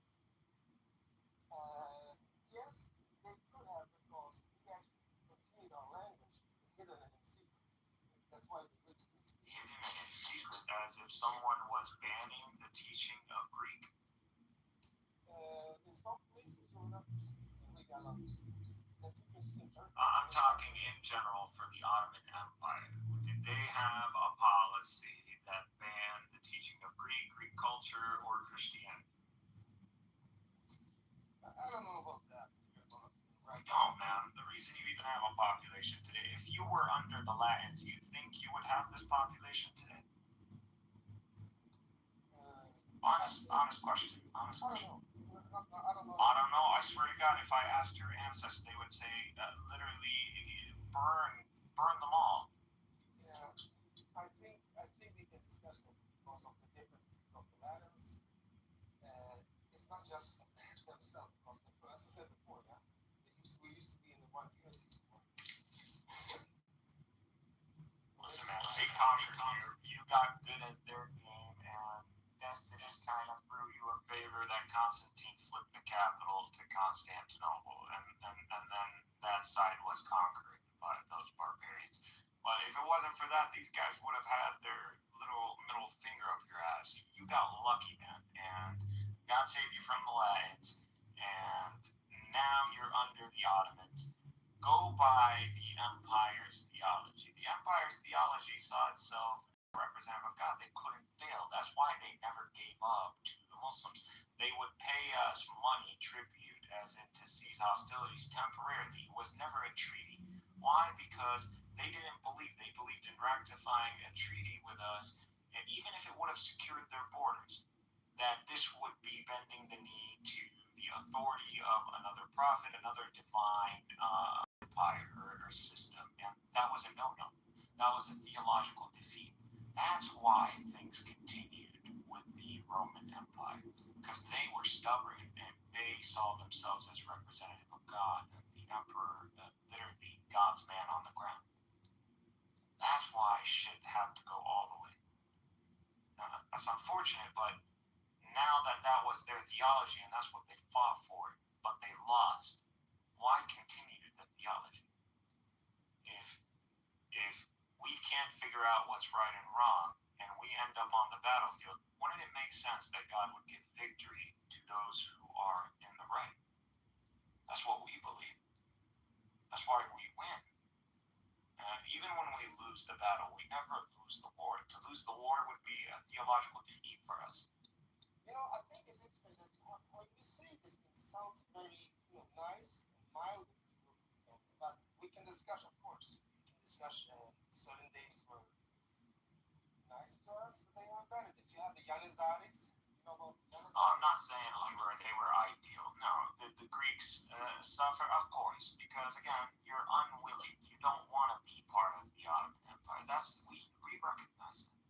Yes, they could have, because we actually continued our language hidden and in secret. That's why the Greeks did speak. Hidden and in secret, as if someone was banning the teaching of Greek. In some places, you're not. We got a lot of I'm talking in general for the Ottoman Empire. Did they have a policy that banned the teaching of Greek culture, or Christianity? I don't know about that. Right. No, man. The reason you even have a population today, if you were under the Latins, you'd think you would have this population today? Honest question. I don't know. I don't know. I swear to God, if I asked your ancestors, they would say literally burn burn them all. Yeah, I think we can discuss that because of the differences of the lands. It's not just themselves, because as I said before, yeah, we used to be in the one unity before. Listen, man, they conquered you. You got good at their game, and destiny kind of threw you a favor that Constantine flipped the capital to Constantinople, and then that side was conquered by those barbarians. But if it wasn't for that, these guys would have had their little middle finger up your ass. You got lucky, man, and God saved you from the Latins, and now you're under the Ottomans. Go by the empire's theology. The empire's theology saw itself as a representative of God. They couldn't fail. That's why they never gave up to the Muslims. They would pay us money, tribute, as in to cease hostilities temporarily. It was never a treaty. Why? Because they didn't believe. They believed in rectifying a treaty with us, and even if it would have secured their borders, that this would be bending the knee to the authority of another prophet, another divine empire or system, and that was a no-no. That was a theological defeat. That's why things continued with the Roman Empire, because they were stubborn and they saw themselves as representative of God, and the emperor, literally God's man on the ground. That's why shit had to go all the way. That's unfortunate, but now that was their theology and that's what they fought for, but they lost. Why continue the theology? If we can't figure out what's right and wrong and we end up on the battlefield, wouldn't it make sense that God would give victory to those who are in the right? That's what we believe. That's why we win. Even when we lose the battle, we never lose the war. To lose the war would be a theological defeat for us. You know, I think it's interesting that when you say this, it sounds very nice and mild, but we can discuss, of course. We can discuss certain days were nice to us, they are better. If you have the Yanizaris, you know about I'm not saying they were ideal. No, the Greeks suffer, of course, because again, you're unwilling. You don't want to be part of the Ottoman Empire. We recognize that.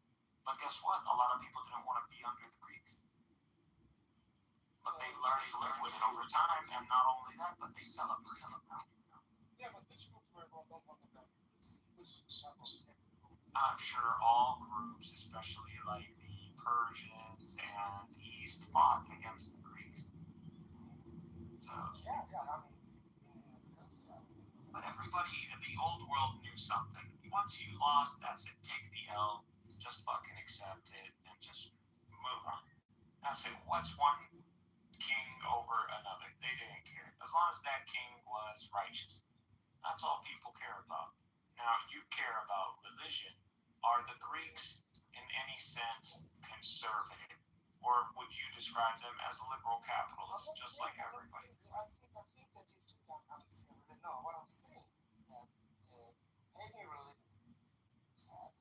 But guess what? A lot of people didn't want to be under the Greeks. But they learned to live with it over time, and not only that, but they celebrate. Yeah, but which groups were on the Greeks? Which levels? I'm sure all groups, especially like the Persians and East, fought against the Greeks. So yeah, I mean, in a sense, yeah. But everybody in the old world knew something. Once you lost, that's it. Take the L, just fucking accept it, and just move on. That's it. What's one king over another? They didn't care. As long as that king was righteous. That's all people care about. Now, you care about religion. Are the Greeks, in any sense, conservative? Or would you describe them as liberal capitalists, just like everybody? I think that you think I'm saying, no, what I'm saying is that pagan religions have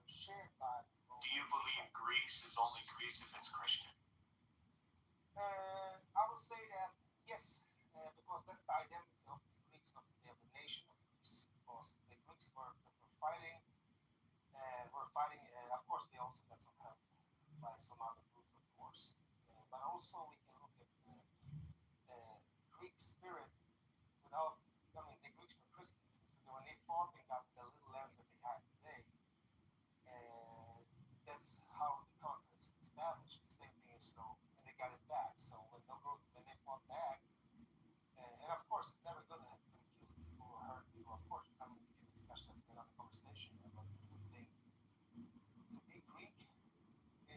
shared by. Do you believe Greece is only Greece if it's Christian? I would say that yes, because that's the identity of the Greeks, of the nation of Greece. Because the Greeks were fighting, of course, they also got some help by some other groups, of course. But also, we can look at the Greek spirit without, the Greeks were Christians. So when they fought, they got the little lands that they have today. And that's how the conquest established. The same thing as, and they got it back. So when they fought back, and of course, it's never going to kill people or hurt people. Of course, we can discuss this in another conversation. But the thing, to be Greek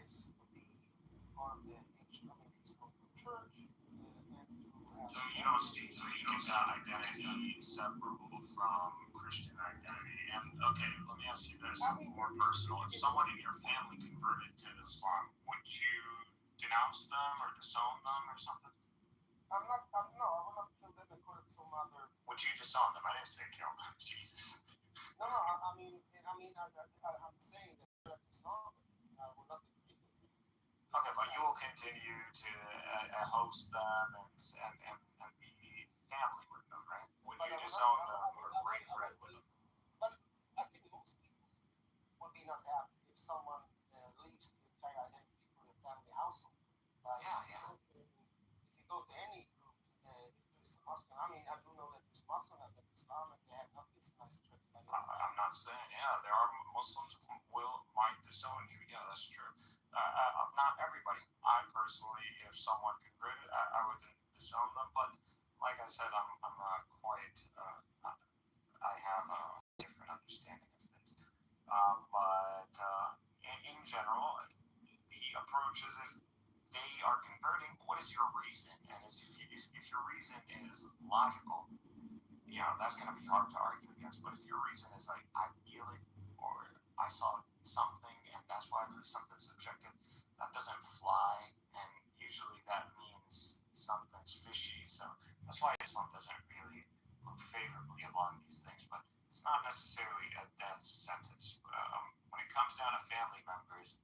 is to be part of the ancient historical church, and to have. So you don't see that identity inseparable from Christian identity. And okay, let me ask you this, more personal. If someone in your family converted to Islam, would you denounce them or disown them or something? I will not kill them according to some other. Would you disown them? I didn't say kill them. Jesus. No, I'm saying that I disown them. I will not agree with them. Okay, but you will continue to host them and be family with them, right? Would you disown them or break bread with them? But not have if someone leaves this kind of identity for the family household. Like, if you go to any group, if there's a Muslim, I mean, I do know that there's Muslim and there's Islam, and they have not this nice trip. I'm not saying, there are Muslims who might disown you. Yeah, that's true. Not everybody. I personally, if someone converted, I wouldn't disown them. But like I said, I'm quite. I have a different understanding of things. But in general, the approach is if they are converting, what is your reason? And if your reason is logical, that's going to be hard to argue against. But if your reason is like, I feel it, or I saw something, and that's why I believe something's subjective, that doesn't fly. And usually that means something's fishy. So that's why Islam doesn't really look favorably upon these things. But it's not necessarily a death sentence. When it comes down to family members,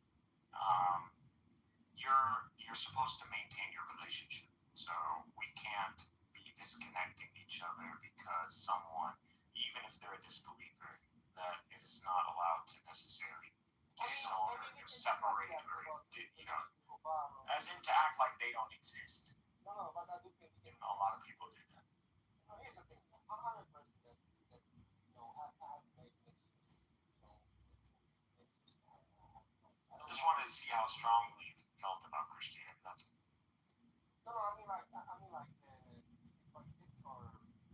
you're supposed to maintain your relationship. So we can't be disconnecting each other because someone, even if they're a disbeliever, that it is not allowed to necessarily disown or separate or as in to act like they don't exist. No, but I do think a lot of people do that. Here's the thing. I'm a person that have made videos. I just wanted to see how strongly you felt about Christianity. That's No, I mean like if my kids are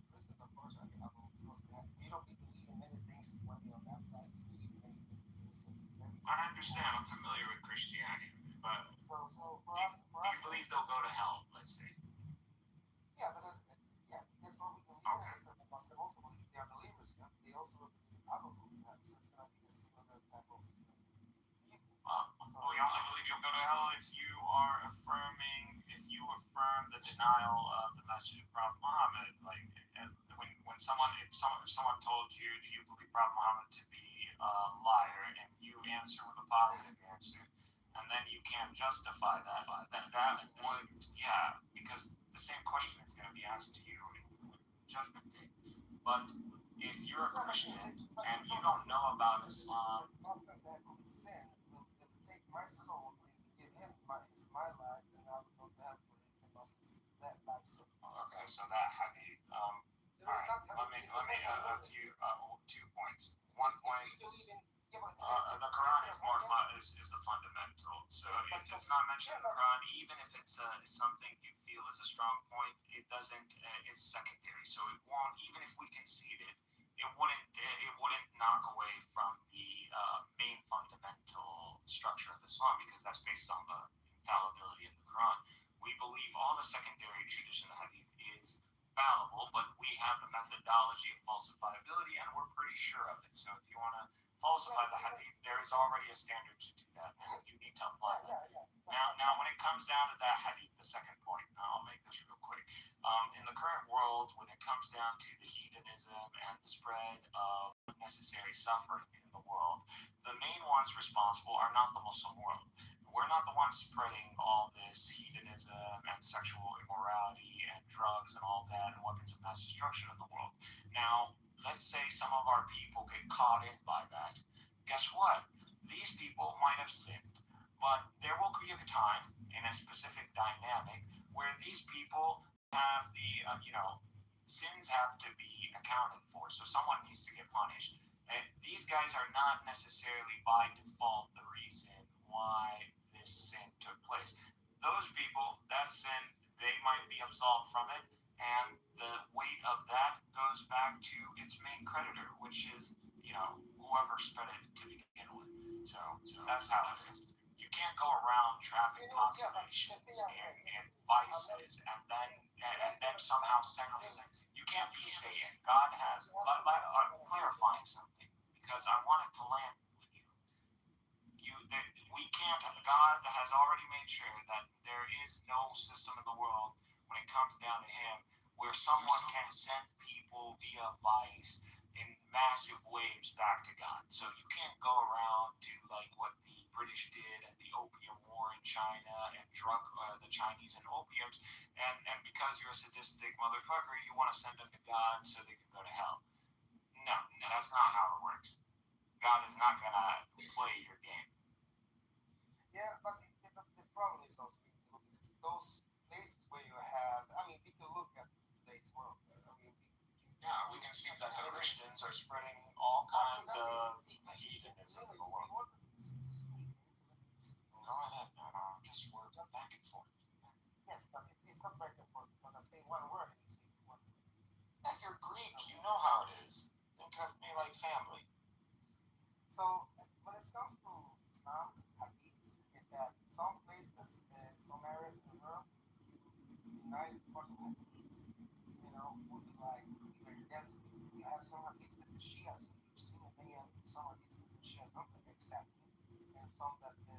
Christians, of course, I will because they don't believe in many things when they are baptized. They believe in many things. I understand. I'm familiar with Christianity, but so for do us, you believe they'll go to hell? Let's say. Yeah, but that's what we believe in. They must also believe they are believers. Yeah? They also believe in other believers. So it's going to be a similar type of people. Well, you only believe you'll go to hell if you affirm the denial of the message of Prophet Muhammad. Like, if someone told you, do you believe Prophet Muhammad to be a liar, and you answer with a positive answer, and then you can't justify that would, because the same question is going to be asked to you in Judgment Day. But if you're a Christian and you don't know about Islam, Muslims that commit sin will take my soul and give him my life, and I will go to hell for him. They must that life. Okay, so that hadith. All right. Let me a few 2 points. 1 point. The Quran is the fundamental. So if it's not mentioned in the Quran, even if it's something you feel is a strong point, it doesn't. It's secondary. So it won't. Even if we concede it, it wouldn't knock away from the main fundamental structure of Islam, because that's based on the infallibility of the Quran. We believe all the secondary tradition of hadith is fallible, but we have the methodology of falsifiability, and we're pretty sure of it. So if you want to falsify the hadith, there is already a standard to do that. You need to apply that. Now, when it comes down to that hadith, the second point, I'll make this real quick. In the current world, when it comes down to the hedonism and the spread of unnecessary suffering in the world, the main ones responsible are not the Muslim world. We're not the ones spreading all this hedonism and sexual immorality and drugs and all that and weapons of mass destruction in the world. Now, let's say some of our people get caught in by that. Guess what? These people might have sinned, but there will be a time in a specific dynamic where these people have the, sins have to be accounted for. So someone needs to get punished. And these guys are not necessarily by default the reason why this sin took place. Those people, that sin, they might be absolved from it, and the weight of that goes back to its main creditor, which is, whoever spread it to begin with. So that's how it is. You can't go around trapping populations in vices and then somehow sentence. You can't be Satan. God has, clarifying something, because I wanted to land with you. We can't. God has already made sure that there is no system in the world when it comes down to Him where someone can send people via vice in massive waves back to God. So you can't go around to like what the British did and the Opium War in China and drug the Chinese and opiums, and because you're a sadistic motherfucker, you want to send them to God so they can go to hell. No, that's not how it works. God is not gonna play your game. Yeah, but the problem is also those places where you have. I mean, if you look at today's world, I mean, Yeah, we can see that the Christians are spreading all kinds of heathenism in the world. Go ahead, just word back and forth. Yes, but it's not back and forth because I say one word and you say one word. And you're Greek, you know how it is. Think of me like family. So when it comes to Islam, hadiths, is that some places, some areas in the world, United Muslim hadiths, would be like very devastating. You have some hadiths that the Shias use, many some hadiths that the Shias don't accept, and some that the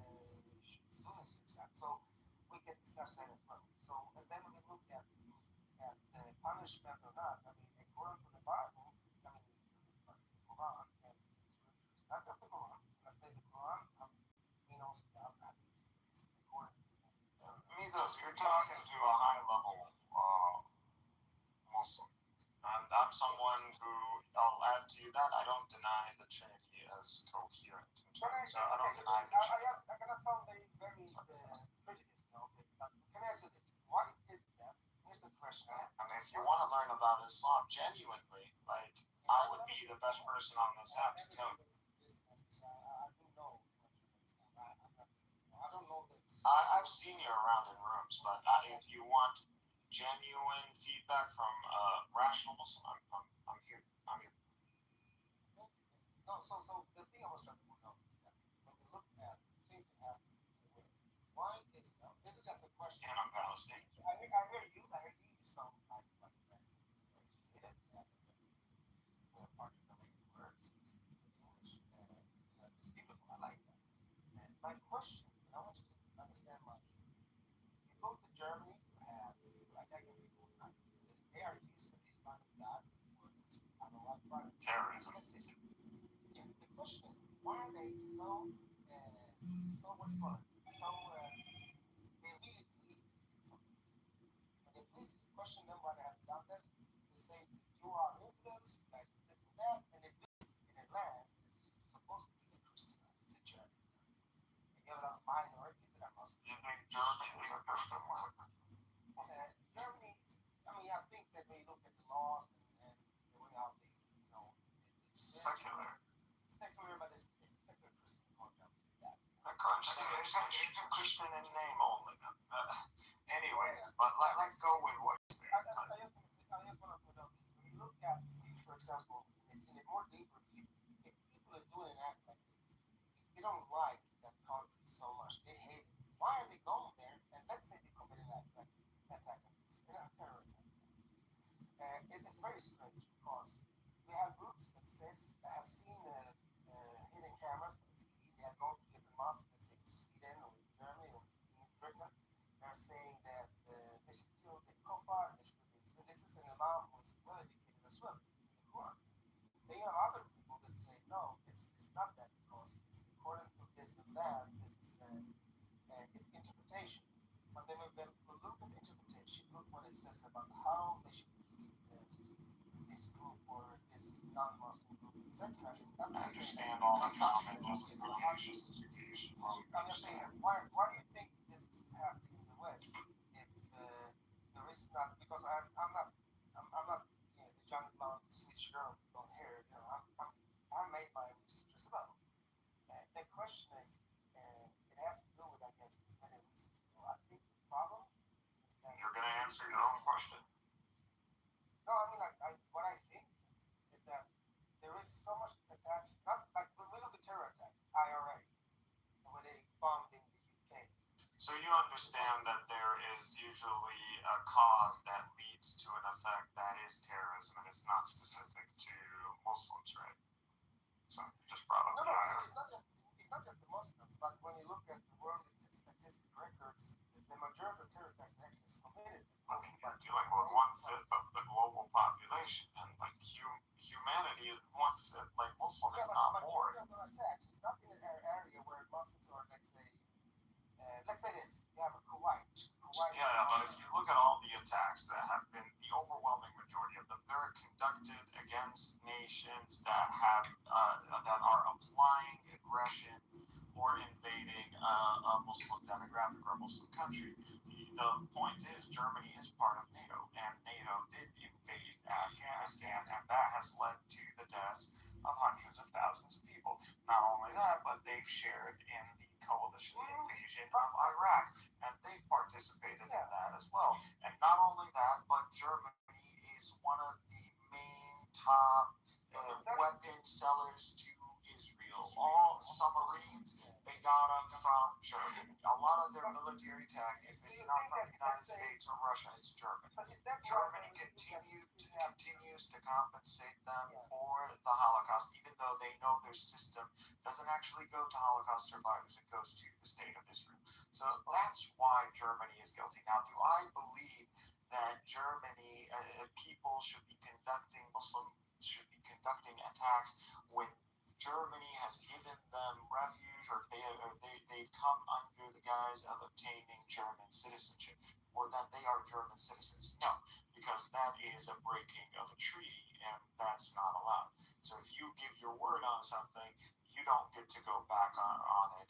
Sunnis accept. So we can discuss that as well. So and then we look at the punishment or not. I mean, according to the Bible, I mean, the Quran and the scriptures, not just the Quran. Let's say the Quran, also the hadiths is according to Mithos, you're talking to a high level Muslim. And I'm someone who, I'll add to you that I don't deny the Trinity as coherent. So I don't deny the Trinity. I'm going to sound very prejudiced now, but can I ask you this? What is that? Here's the question. I mean, if you want to learn about Islam genuinely, like, I would be the best person on this app to tell you. I don't know this. I've seen you around in rooms, but if you want genuine feedback from rational Muslim, I'm here. I'm here. No, so the thing I was trying to point out is that when we look at things that happen in the world, why is that? This is just a question. And I'm Palestinian. I hear you. You sound like educated. We're part of the language words, English, it's beautiful. I like that. And my question, and I want you to understand my view. If you go to Germany, you have like I can read all kinds. They are used to Islamic God for this. I don't know what terrorism. Yeah, the question is, why are they so much fun? They really believe in something. And they please question them why they have done this. They say, you are infidels, you guys do this and that, and they do this in a land that's supposed to be a Christian. It's a Germany. And you have a lot of minorities that are Muslim. You think Germany is a Christian one? Germany, I mean, I think that they look at the laws and the way how they, it's secular. Secular, but it's a secular Christian concept. The Christian in name only. Anyways, but let's go with what you say. I just want to put out this. When you look at, for example, in a more deeper view, if people are doing an act like this, they don't like that country so much, they hate it. Why are they going there? And let's say they commit an act like attack like this, a terror attack. It's very strange because we have groups that says I have seen hidden cameras on TV. They have gone to different mosques, let's say in Sweden or in Germany or in Britain. They're saying that they should kill the kofar and they should do this. And this is an imam who is well educated as well in the Quran. Then you have other people that say no, it's not that because it's according to this and that. This is it's interpretation. But then when we look at interpretation, look what it says about how they should treat this group or this non-Muslim group, etc. I understand all the common justifications. I'm just saying, why do you think this is happening in the West if there is not? Because I'm not the young blonde Swedish girl with blonde hair. I'm made by research as well. The question is, it has to do with, I guess, many reasons. I think the problem is that you're going to answer your own question. No, I mean, what I think is that there is so much attacks. Not like when we look at terror attacks, IRA, where they bombed in the UK. So you understand that there is usually a cause that leads to an effect that is terrorism, and it's not specific to Muslims, right? So just brought up the IRA. It's not just the Muslims, but when you look at the world statistic records, the majority of terror attacks actually is committed. I mean, you're dealing with 1/5 of the global population, and like humanity is 1/5, like Muslim is not more. Attacks. It's not in an area where Muslims are, let's say this, you have a Kuwait. Yeah, but if you look at all the attacks that have been, the overwhelming majority of them, they're conducted against nations that have that are Muslim country. The point is, Germany is part of NATO, and NATO did invade Afghanistan, and that has led to the deaths of hundreds of thousands of people. Not only that, but they've shared in the coalition invasion of Iraq, and they've participated in that as well. And not only that, but Germany is one of the main top weapon sellers to Israel. All submarines, they got them from Germany. A lot of their military tech, if it's not from the United States or Russia, it's German. Germany continues to compensate them for the Holocaust, even though they know their system doesn't actually go to Holocaust survivors, it goes to the state of Israel. So that's why Germany is guilty. Now, do I believe that Germany, people should be conducting attacks when Germany has given them refuge, or they've come under the guise of obtaining German citizenship, or that they are German citizens? No, because that is a breaking of a treaty, and that's not allowed. So if you give your word on something, you don't get to go back on it.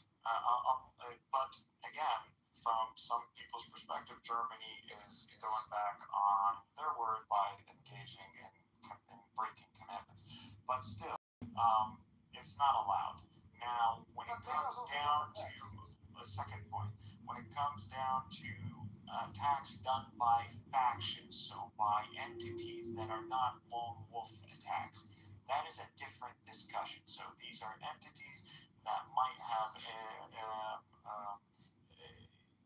But again, from some people's perspective, Germany is going back on their word by engaging in breaking commandments. But still, it's not allowed. Now, when it comes down to a second point, when it comes down to attacks done by factions, so by entities that are not lone wolf attacks, that is a different discussion. So these are entities that might have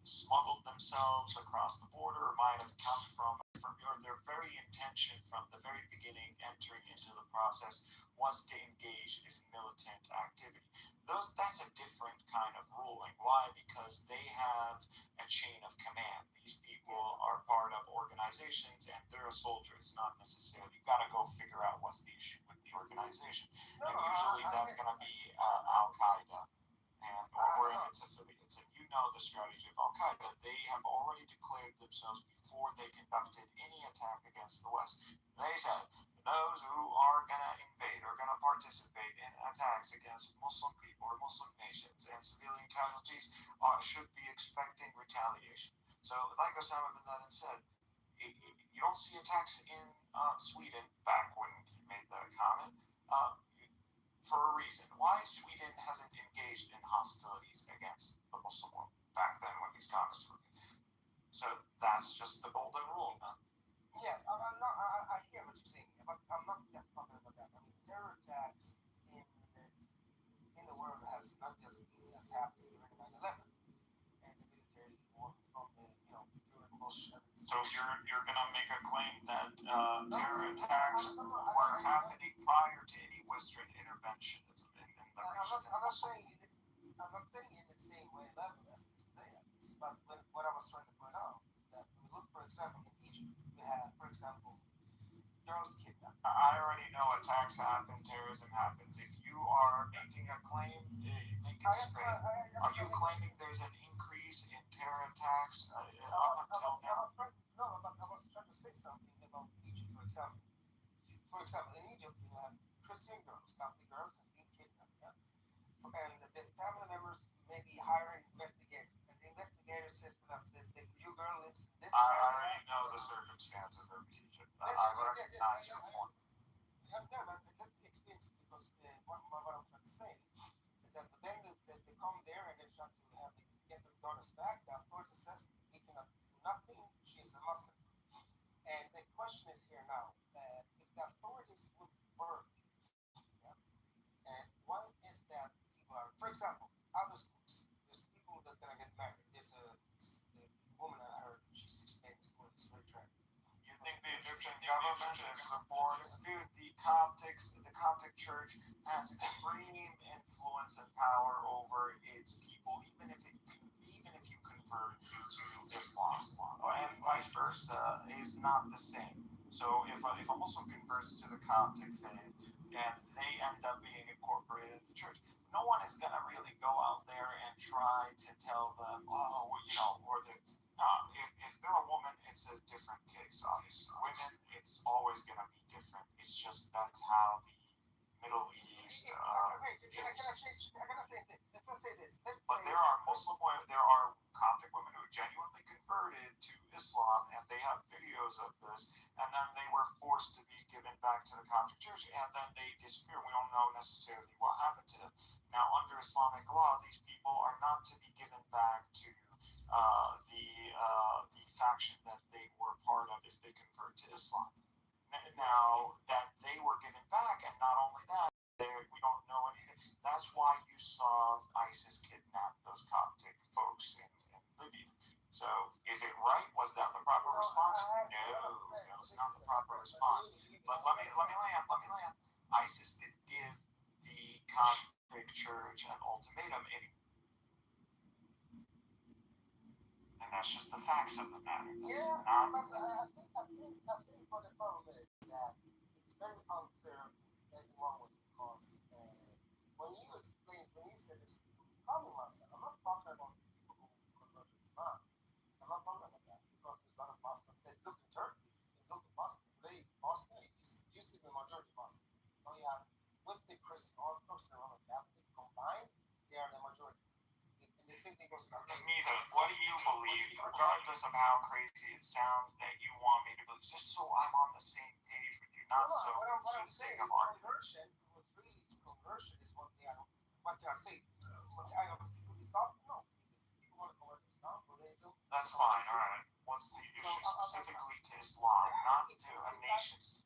smuggled themselves across the border, or might have come from their very intention from the very beginning, entering into the process, was to engage in militant activity. That's a different kind of ruling. Why? Because they have a chain of command. These people are part of organizations, and they're a soldier. It's not necessarily, you got to go figure out what's the issue with the organization. And usually that's going to be Al-Qaeda or in its affiliates. And you know the strategy of Al-Qaeda. They have already declared themselves before they conducted any attack against the West. They said those who are going to invade or going to participate in attacks against Muslim people or Muslim nations and civilian casualties should be expecting retaliation. So, like Osama bin Laden said, you don't see attacks in Sweden back when he made that comment. For a reason. Why Sweden hasn't engaged in hostilities against the Muslim world back then when these comments were made. So that's just the golden rule, man. Yeah, I hear what you're saying, but I'm not just talking about that. I mean, terror attacks in the world has not just happened during 9/11 and the military war from the during most. So you're gonna make a claim that terror attacks were happening prior to any Western interventionism in the region? I'm not saying in the same way level as today, but what I was trying to point out is that when we look, for example, in Egypt, we had, for example, girls kidnapped. I already know attacks happen, terrorism happens. If you are making a claim, make it straight. Are you claiming there's an increase in terror attacks up until now? I was trying to say something about Egypt, for example. For example, in Egypt, you have Christian girls, Catholic girls, has been kidnapped, yeah? And the family members may be hiring investigators, and the investigator says to them, your girl lives in this I area. already know the circumstances of Egypt. I recognize your point. No, but let me explain, because what I'm trying to say is that then they come there and they try to get their daughters back. The authorities says we cannot do nothing. She's a Muslim. And the question is here now, if the authorities would work, yeah, and why is that people are, for example, other schools, there's people that's gonna get married. There's a woman I heard, she's 16, school is very track. You think the Egyptian government supports? Dude, the Coptic Church has extreme influence and power over its people, even if you convert to Islam, and vice versa is not the same. So if a Muslim converts to the Coptic faith and they end up being incorporated in the church, no one is gonna really go out there and try to tell them, if they're a woman, it's a different case. Obviously, women, it's always gonna be different. It's just that's how the Middle East. I gotta say this. Let's say this. But there are Muslim women, there are Coptic women who genuinely converted to Islam, and they have videos of this, and then they were forced to be given back to the Coptic Church, and then they disappear. We don't know necessarily what happened to them. Now, under Islamic law, these people are not to be given back to the faction that they were part of if they convert to Islam. Now, that they were given back, and not only that, we don't know anything. That's why you saw ISIS kidnap those Coptic folks in Libya. So, is it right? Was that the proper response? No, that was not the proper response. But let me land. ISIS did give the Coptic Church an ultimatum, and that's just the facts of the matter. I think what the problem is that it's very unfair everyone was because when you said it's calling myself, I'm not talking about people who convert to Islam. I'm not talking about that because there's a lot of Muslims. Look in Turkey, look at Bosnia. Today, Bosnia used to be a majority Muslim. Now you have with the Christian Orthodox and Roman Catholic combined, they are the majority. And the same thing goes to Neither. What do you believe, regardless of how crazy it sounds that you want me to believe, just so I'm on the same page with you, not so what I'm saying, conversion is what they are saying. Could we stop? No. People want to convert to Islam, that's fine, alright. What's the issue specifically to Islam, not to a nation state?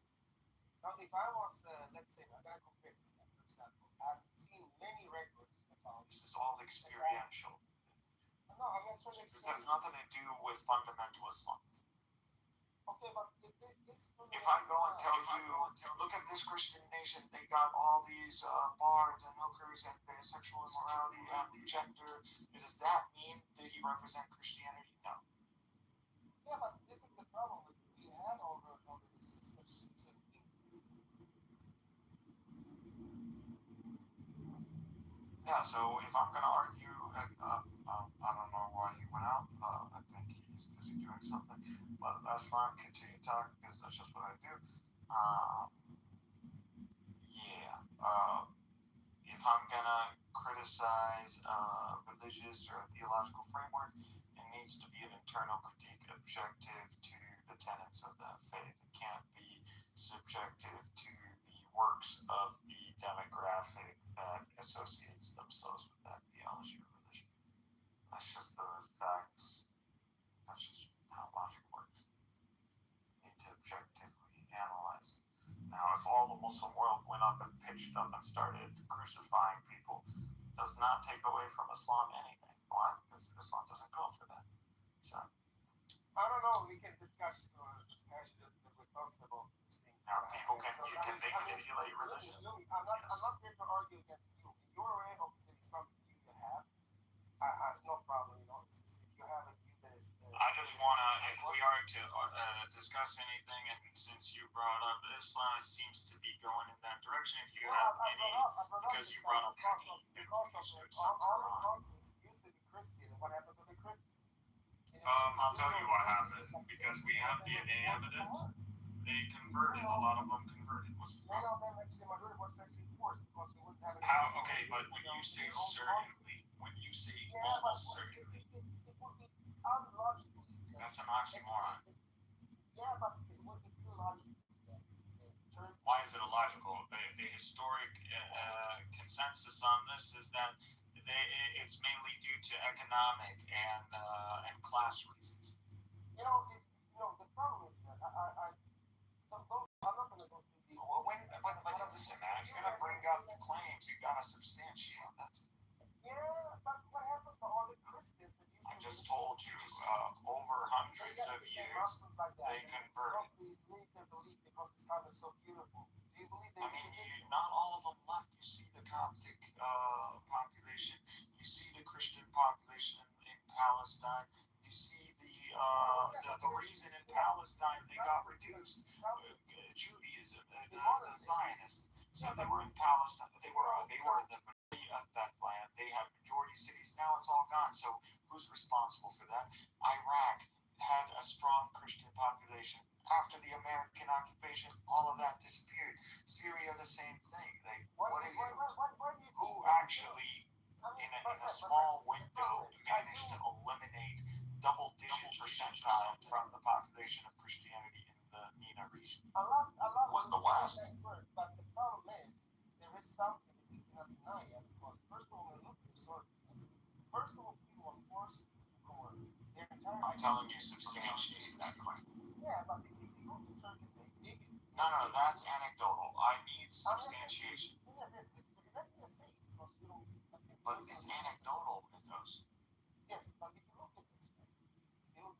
Now, if I was, let's say, I'm going to compare this, for example, I've seen many records about... This is all experiential. No, I guess what this has nothing to do with fundamental Islam. Okay, but if I go and tell you, look at this Christian nation, they got all these bards and hookers and the sexual immorality and the gender, does that mean that you represent Christianity? No. Yeah, but this is the problem. We had all the such thing. Yeah, so if I'm going to argue, I don't know why he went out. I think he's busy doing something. But that's fine. Continue talking because that's just what I do. If I'm going to criticize religious or theological framework, it needs to be an internal critique objective to the tenets of that faith. It can't be subjective to the works of the demographic that associates themselves with that theology or religion. That's just the facts. That's just how logic works. You need to objectively analyze it. Now, if all the Muslim world went up and pitched up and started crucifying people, it does not take away from Islam anything. Why? Because Islam doesn't go for that. So, I don't know. We can discuss with thoughts about things. Now, people can manipulate religion. I'm not here to argue against you. If you're aware of the Islamic view you have, no problem. You know, if you have a view that is. I just want to, if we are to discuss anything, and since you brought up Islam, it seems to be going in that direction. If you have any, because you brought up because all the context used to be Christian. What happened to the Christians? I'll tell you what happened, because we have DNA evidence. They converted, a lot of them converted. What's the problem? Majority was actually forced because we wouldn't have it. How? Okay, but when you say certainly, when you say almost certainly, it would be unlogical. That's an oxymoron. Yeah, but it would be illogical. Why is it illogical? The historic consensus on this is that it's mainly due to economic and class reasons. The problem is that I'm not going to go through the. But listen, man, if you're going to bring up the claims, you got to substantiate. That's. Yeah, but what happened to all the Christians that used to? I just told you, over hundreds of years, they converted. They leave their belief because Islam is so beautiful. Do you believe they? I mean, not all of them left. You see the Coptic population. You see the Christian population in Palestine. You see the reason in Palestine they got reduced. Judaism, the Zionists. So they were in Palestine. They were the majority of Bethlehem. They have majority cities. Now it's all gone. So who's responsible for that? Iraq had a strong Christian population. After the American occupation, all of that disappeared. Syria, the same thing. Who actually, in a small window, managed to eliminate double-digit percentile from the population of Christianity in the MENA region. A lot Was the West. But the problem is, there is something that we cannot deny yet, because first of all, we look at the sort. First of all, people are forced to convert their entire I'm telling you, substantiate that claim. Yeah, but if you go to Turkey, they dig it. No, that's anecdotal. I need substantiation. Yeah, that's the same, because you know. But it's anecdotal mythos. Yes, but if you look at this way, if you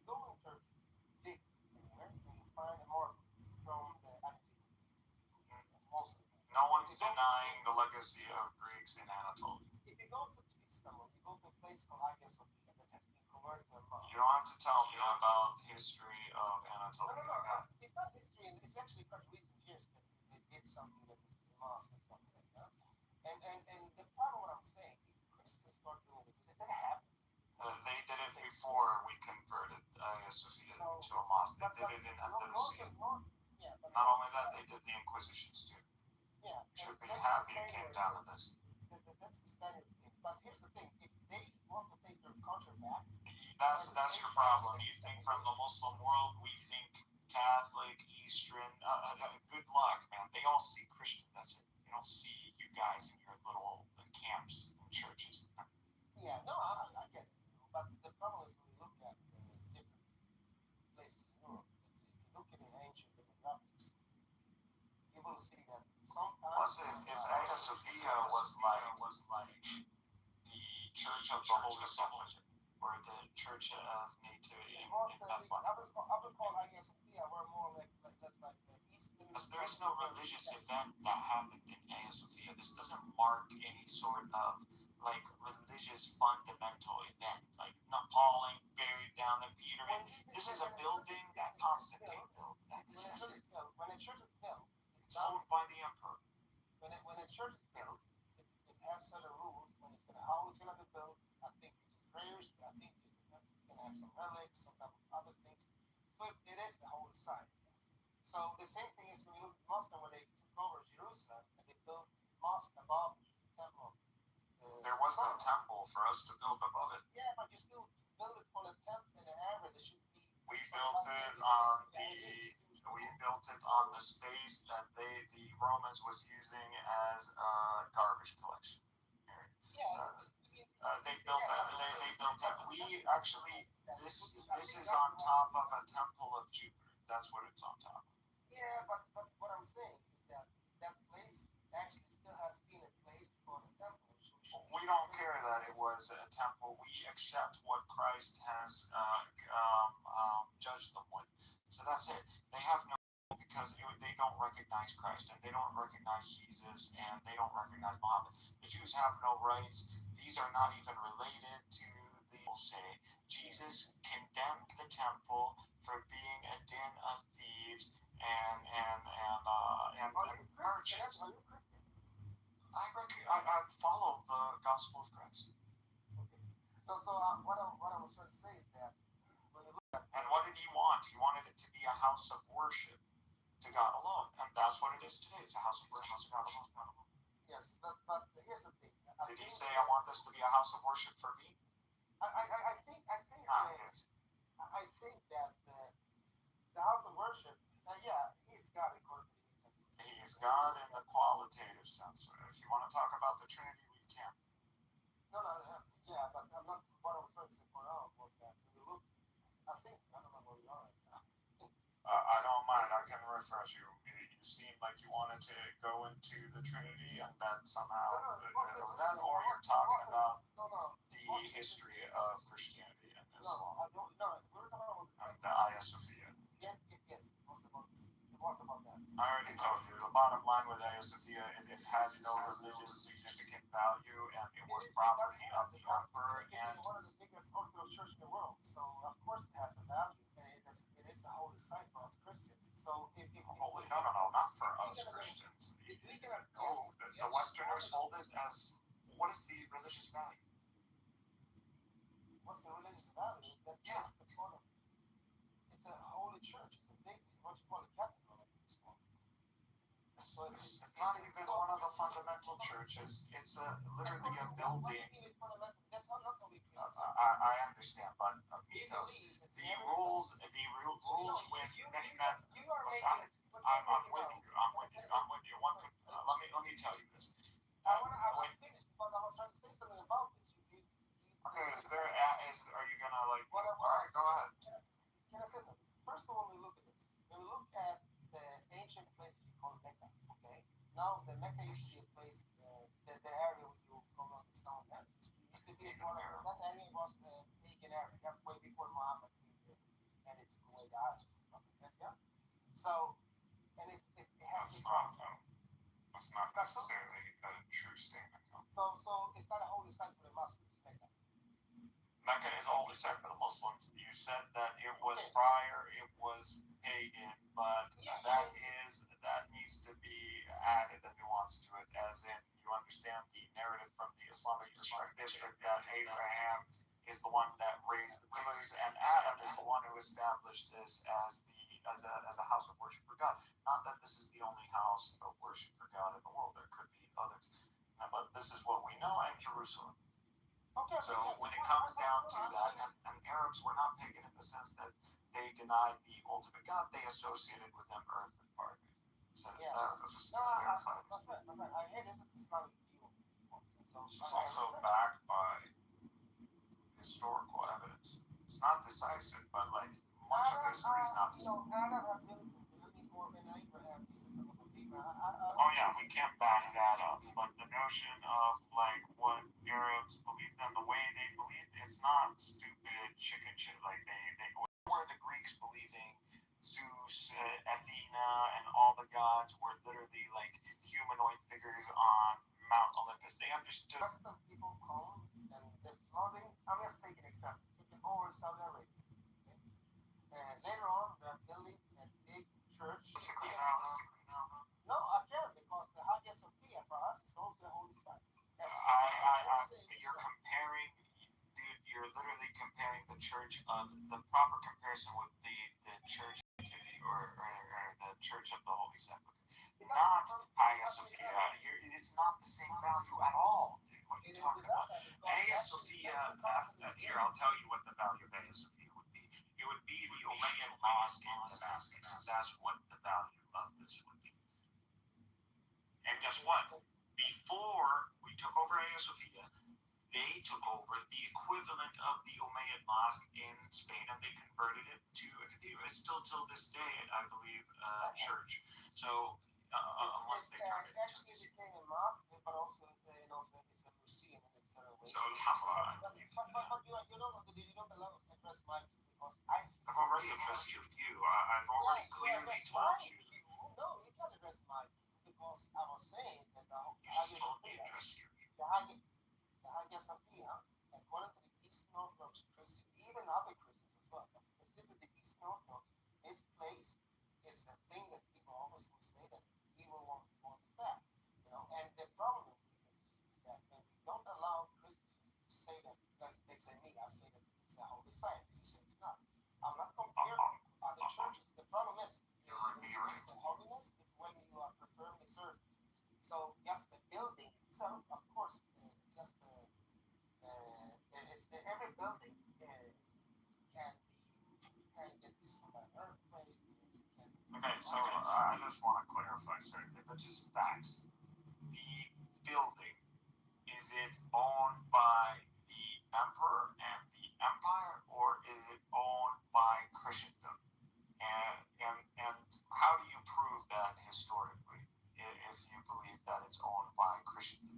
go in Turkey, dig anywhere, and you find a mark from the antiquity. No one's denying the legacy of Greeks in Anatolia. If you go to Istanbul, you go to a place called Hagia Sophia that has been converted to a mosque. You don't have to tell me about history of Anatolia. No. It's not history, it's actually quite recent years that they did something that is a mosque or something like that. And the part of what I'm saying, if Christians start doing it, that happened. They did it before we converted Hagia Sophia to a mosque. They did it in Andalusia. Not only that, they did the Inquisitions too. Yeah. Should be happy it came down to this. That's the Spanish thing. But here's the thing: if they want to take their culture back, that's your problem. You think from the Muslim world, we think Catholic, Eastern. Good luck, man. They all see Christian. That's it. They don't see you guys in your little camps and churches. Yeah, no, I get it. But the problem is when you look at different places in Europe. If you look at the ancient demographics, you will see that sometimes. Plus, if Hagia Sophia was like the Church of the Holy Sepulchre or the Church of Nativity in Bethlehem. I would call Hagia Sophia were more like Eastern. There is no religious event that happened in Hagia Sophia. This doesn't mark any sort of like religious fundamental event, like Napoleon buried down the Peter. This is a building that Constantine built. When a church is built, it's owned by the emperor. When a church is built, it has certain rules. When it's gonna, how it's gonna be built, I think it's just prayers. I think it's gonna have some relics, some type of other things. So it is the holy site. So the same thing is when you look at Muslim, when they took over Jerusalem and they built mosque above the temple. There was no temple for us to build above it. Yeah, but you still build it for the temple in the area that should be. We built it on the space that the Romans was using as a garbage collection. They built that. We actually this is on top of a temple of Jupiter. That's what it's on top of. Yeah, but what I'm saying is that place actually still has been a place for the temple. We don't care that it was a temple. We accept what Christ has judged them with. So that's it. They have no, because they don't recognize Christ and they don't recognize Jesus and they don't recognize Muhammad. The Jews have no rights. These are not even related to the. Say Jesus condemned the temple for being a den of thieves and merchants. I follow the gospel of Christ. Okay. So what I was trying to say is that when you look at. And what did he want? He wanted it to be a house of worship to God alone, and that's what it is today. It's a house of worship to God alone. Yes, but here's the thing. Did he say, "I want this to be a house of worship for me"? I think that the house of worship. Yeah, he's God according to the New Testament. He is God in the qualitative sense. If you want to talk about the Trinity, we can. No, yeah, but I'm not. What I was trying to say for now was that when you look, I don't know where we are right now. I don't mind. I can refresh you. You seem like you wanted to go into the Trinity, and then somehow that, or you're talking about the history of Christianity and Islam. No, I don't. No, we were talking about the Hagia Sophia. Yes, it was about that. I already told you. The bottom line with Hagia Sophia, it has no religious significant value, and it was property of the emperor. And one of the biggest Orthodox churches in the world, so of course it has a value, and it is a holy site for us Christians. So if holy, no, not for us Christians. The Westerners hold it as, what is the religious value? What's the religious value? That's the point of it. It's a holy church. It's a big, what you call a cathedral. It's not even one of the fundamental churches. It's literally a building. I understand, but Mythos, the rules when Mehmet, I'm with you. Let me tell you this. I want to finish because I was trying to say something about this. Okay, are you gonna like? All right, go ahead. Can I say something? First of all, we look at this. When we look at the ancient place we call Mecca, okay? Now the Mecca used to be a place, the area where you go on the stone. That used to be a part of that area was the pagan area. That way before Muhammad came here and it took away the idols and stuff like that. Yeah. So, and it has That's not necessarily a true statement. So it's not a holy site for the Muslims, Mecca. Mecca is a holy site for the Muslims. You said that it was prior, it was pagan, but that needs to be added a nuance to it, as in you understand the narrative from the Islamic perspective that Abraham is the one that raised the pillars, and Adam is the one who established this as a house of worship for God. Not that this is the only house of worship for God in the world. There could be others, but this is what we know in Jerusalem. Okay. So when it comes down to that, and Arabs were not pagan in the sense that they denied the ultimate God, they associated with him earthly partners. So just to clarify. I hear this is Islamic view. It's also backed by historical evidence. It's not decisive, but like much of history is not decisive. Oh yeah, we can't back that up. But the notion of like what Arabs believe in, the way they believe, it's not stupid chicken shit. Like they were the Greeks believing Zeus, Athena, and all the gods were literally like humanoid figures on Mount Olympus. They understood. Western people come and they're flooding. I'm just taking an example. Taking over Saudi Arabia. And later on, they're building a big church. No, I can't, because the Hagia Sophia for us is also a holy site. You're comparing, dude. You're literally comparing the church of the proper comparison with the church or the church of the Holy Sepulchre, not Hagia Sophia. It's not the same value at all, dude. What are you talking about? Hagia Sophia. Here, I'll tell you what the value of Hagia Sophia would be. It would be the Umayyad mosque in Damascus. That's what the value of this would be. And guess what? Before we took over Hagia Sophia, they took over the equivalent of the Umayyad Mosque in Spain, and they converted it to a cathedral. It's still till this day, I believe, church. So unless they turn it into became a mosque, but also it's a museum in its way. So come on. But you don't allow to address my view, because I've already addressed your view. I've already clearly told you. No, you can't address my view, because I was saying that the Hagia Sophia, according to the Eastern Orthodox Christians, even other Christians as well, but specifically the Eastern Orthodox, this place is a thing that people always will say that we will want that, and the problem is that when we don't allow Christians to say that, like they say me, I say that it's a holy site, you say it's not. I'm not comparing other churches. The problem is, the holiness is when you are preparing the service. So just the building itself, of course, it's just every building can get destroyed by an earthquake. Okay, so I just want to clarify certain things, but just facts. The building, is it owned by the emperor and the empire, or is it owned by Christendom? And how do you prove that historically, if you believe that it's owned by Christendom?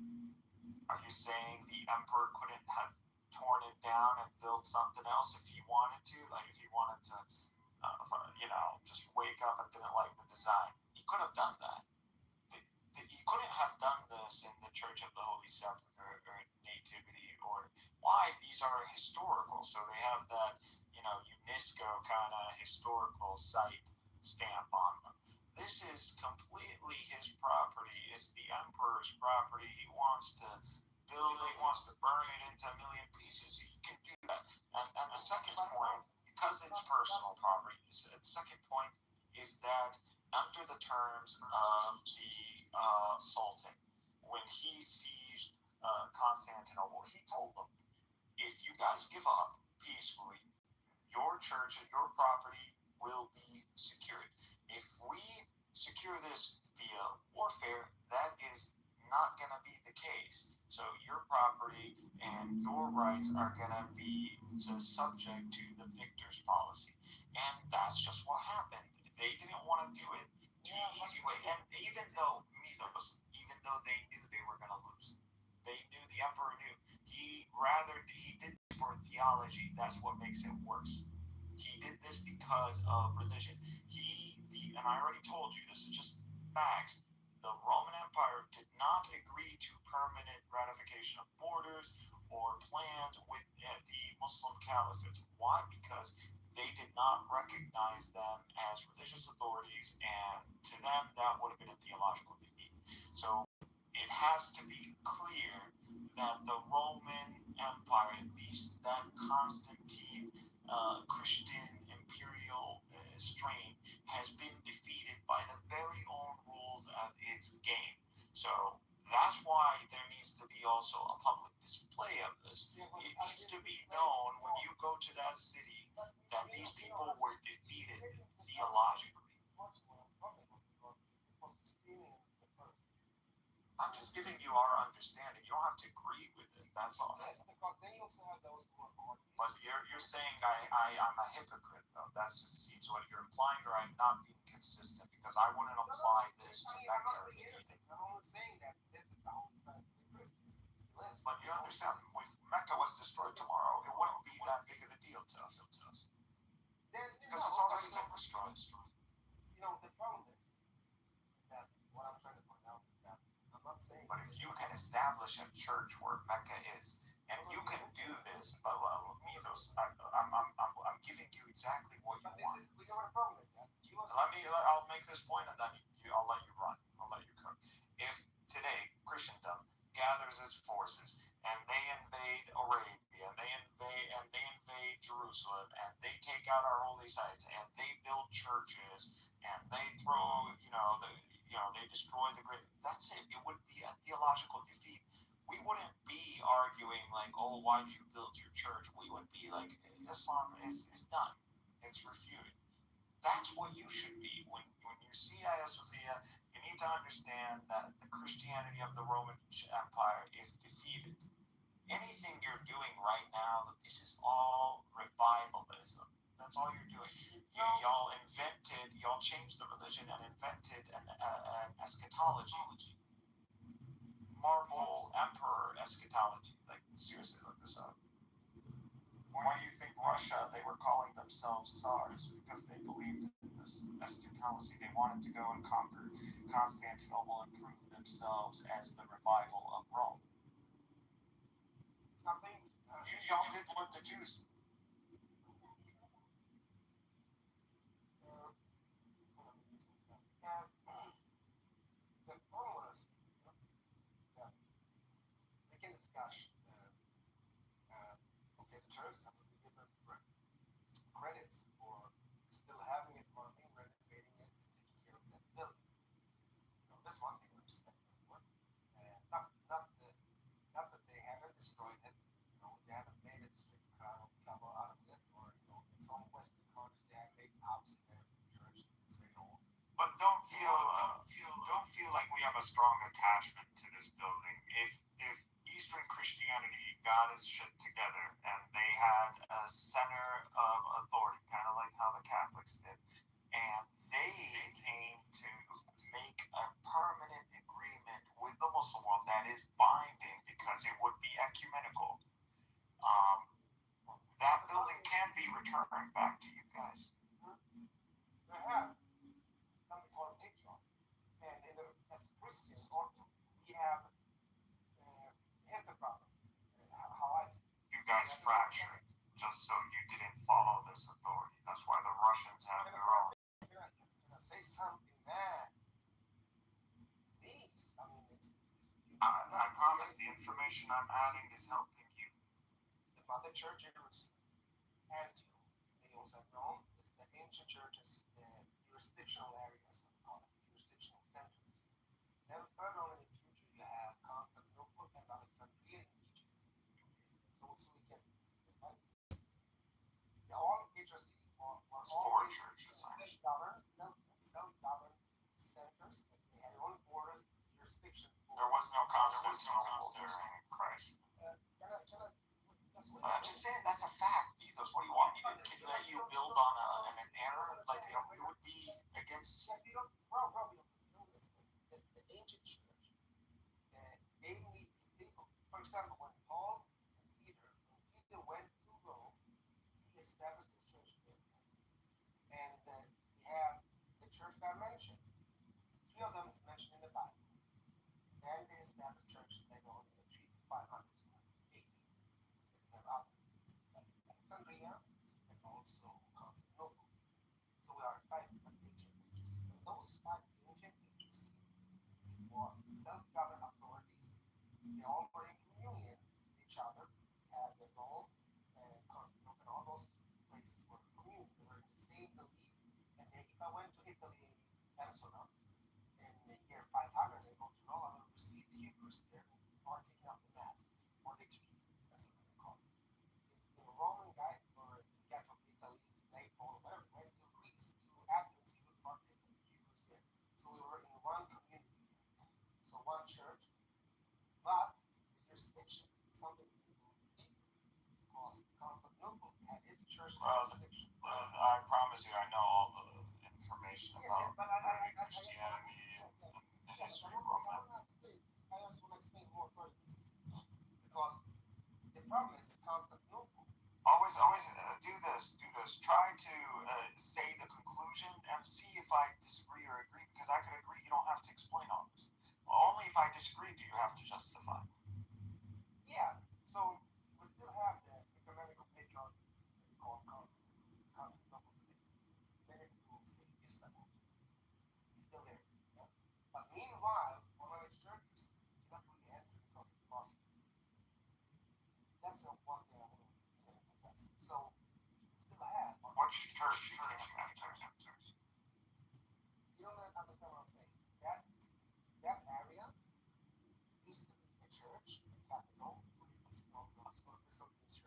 Are you saying the emperor couldn't have torn it down and built something else if he wanted to? Like if he wanted to, just wake up and didn't like the design, he could have done that. He couldn't have done this in the Church of the Holy Sepulchre or Nativity or why? These are historical, so they have that, UNESCO kind of historical site stamp on them. This is completely his property. It's the emperor's property. He wants to build it, wants to burn it into a million pieces. He can do that. And the second point, because it's personal property, the second point is that under the terms of the Sultan, when he seized Constantinople, he told them, if you guys give up peacefully, your church and your property will be secured. If we secure this via warfare, that is not going to be the case. So your property and your rights are going to be subject to the victor's policy. And that's just what happened. They didn't want to do it the easy way. And even though they knew they were going to lose, they knew, the emperor knew, he did it for theology. That's what makes it worse. He did this because of religion. And I already told you, this is just facts. The Roman Empire did not agree to permanent ratification of borders or plans with the Muslim Caliphate. Why? Because they did not recognize them as religious authorities, and to them that would have been a theological defeat. So it has to be clear that the Roman Empire, at least that Constantine Christian imperial strain, has been defeated by the very own rules of its game. So that's why there needs to be also a public display of this. It needs to be known when you go to that city that these people were defeated theologically. I'm just giving you our understanding. You don't have to agree with it. That's all. But you're saying I'm a hypocrite, though. That's just seems what you're implying, or I'm not being consistent, because I wouldn't apply this to Mecca. But you understand, if Mecca was destroyed tomorrow, it wouldn't be that big of a deal to us. Because it's already been destroyed. The problem is that what I'm trying to point out is that I'm not saying. But if you can establish a church where Mecca is, and you can do this, Mythos, I'm giving you exactly what you want. I'll make this point, and then I'll let you run. I'll let you cook. If today Christendom gathers its forces and they invade Arabia, and they invade Jerusalem, and they take out our holy sites, and they build churches, and they throw, they destroy the great. That's it. It would be a theological defeat. We wouldn't be arguing like, oh, why'd you build your church? We would be like, Islam is done. It's refuted. That's what you should be. When you see Hagia Sophia, you need to understand that the Christianity of the Roman Empire is defeated. Anything you're doing right now, this is all revivalism. That's all you're doing. Y'all changed the religion and invented an eschatology. Marvel Emperor eschatology. Like, seriously, look this up. Why do you think Russia, they were calling themselves Tsars? Because they believed in this eschatology. They wanted to go and conquer Constantinople and prove themselves as the revival of Rome. Y'all did what the Jews. The problem is that we can discuss. Okay, the Turks have to be given credits for still having it running, renovating it, and taking care of that building. That's one thing we respect them for. Not that they haven't destroyed it. They haven't made it straight cover out of it, or in some Western countries they have made apps in their church. It's very old. But don't feel like we have a strong attachment to this building. If Eastern Christianity got its shit together and they had a center of authority, kind of like how the Catholics did, and they came to make a permanent agreement with the Muslim world that is binding because it would be ecumenical, that building can be returned back to you guys. They have something called Patreon. And as Christians, we have, here's the problem. How I see it. You guys fractured just so you didn't follow this authority. That's why the Russians have their own. You're gonna say something, man. Please. I mean, I promise the information I'm adding is helping you. The Mother Church in Jerusalem, Antioch, they also know it's the ancient churches, the jurisdictional areas, jurisdictional centers. Then further on in the future, you have Constantinople and Alexandria in Egypt. So we can was no Constantinople during Christ. I'm just saying that's a fact, Ethos. What do you want me to let you build on an error? Like, it would be against. The ancient church, they need people. For example, when Paul and Peter went to Rome, he established the church there. And we have the church dimension. 3 of them is mentioned in the Bible. Then they established churches that go in the 300 to 500 AD. They have other places like Alexandria and also Constantinople. So we are 5 different ancient ages. And those 5 ancient ages was self-governed authorities. They all were in communion with each other. They had their Rome, Constantinople, and all those places were communion. They were in the same belief. And then if I went to Italy, Peninsula, in the year 500, I go to Rome, I will receive the Eucharist there, or taking up the Mass, or the Trinity, that's what they call it. The Roman guy, or the guy from Italy, Naples, whatever, went to Greece, to Athens, he would partake of the Eucharist there. So we were in one community, so one church, but the jurisdictions is something we do deeper, because Constantinople had its church jurisdiction. I promise you, I know all the information about but Christianity and history of Rome. I also want to explain more further, because the problem is Constantinople. Always do this. Try to say the conclusion and see if I disagree or agree, because I could agree. You don't have to explain all this. Only if I disagree do you have to justify. Yeah. So we still have the ecumenical patriarch that we call Constantinople today. Many people say Istanbul. He's still there. Yeah? But meanwhile, one of his churches cannot really enter because it's Muslim. That's one thing I want to address. So we still have. Which church? You don't understand what I'm saying. That area used to be a church, a capital, for the Byzantine church.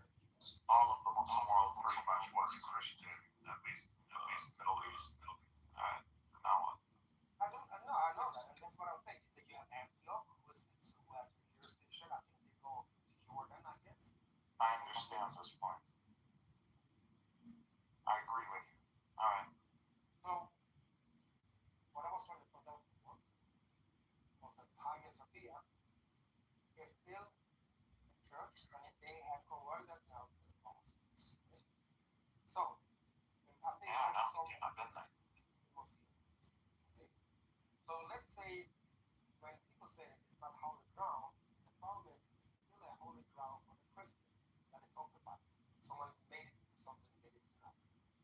All of the Muslim world pretty much was Christian, at least Middle East. Now what? I know that, and that's what I'm saying. That you have Antioch, who has the jurisdiction. I think they go to Jordan, I guess. I understand this point. I agree with you. All right. So, what I was trying to point out before was that Hagia Sophia is still a church, and they have converted now to the Muslims. So, I think that's something we'll see. Okay. So, let's say when people say it's not holy ground, the problem is it's still a holy ground for the Christians that is occupied. Someone made it into something that it's not.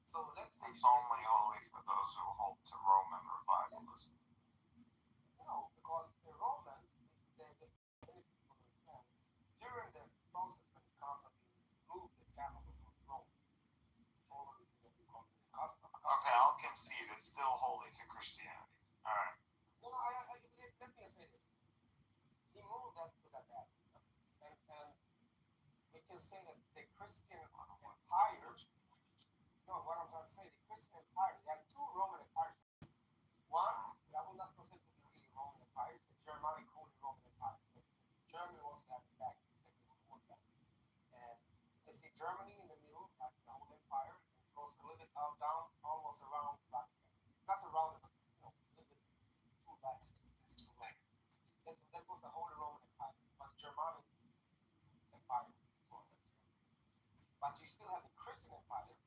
So let's say it's only holy for those who hold to Roman revivalism. No, because the Roman, many people understand, during the process when Constantine moved the capital from Rome over to what we call the Cosmos. Okay, I'll concede it's still holy to Christianity. All right. No, let me say this. He moved that to that area, and we can say that the Christian Empire. No, what I'm trying to say, the Christian Empire, you have 2 Roman empires. One, I will not consider to be really Roman empires, the Germanic Holy Roman Empire. Germany was that back in the Second World War. And you see Germany in the middle, like the Holy Empire, and it goes a little bit down, almost around, like, not around, but a little bit through that. That was the Holy Roman Empire. It was Germanic Empire. But you still have the Christian Empire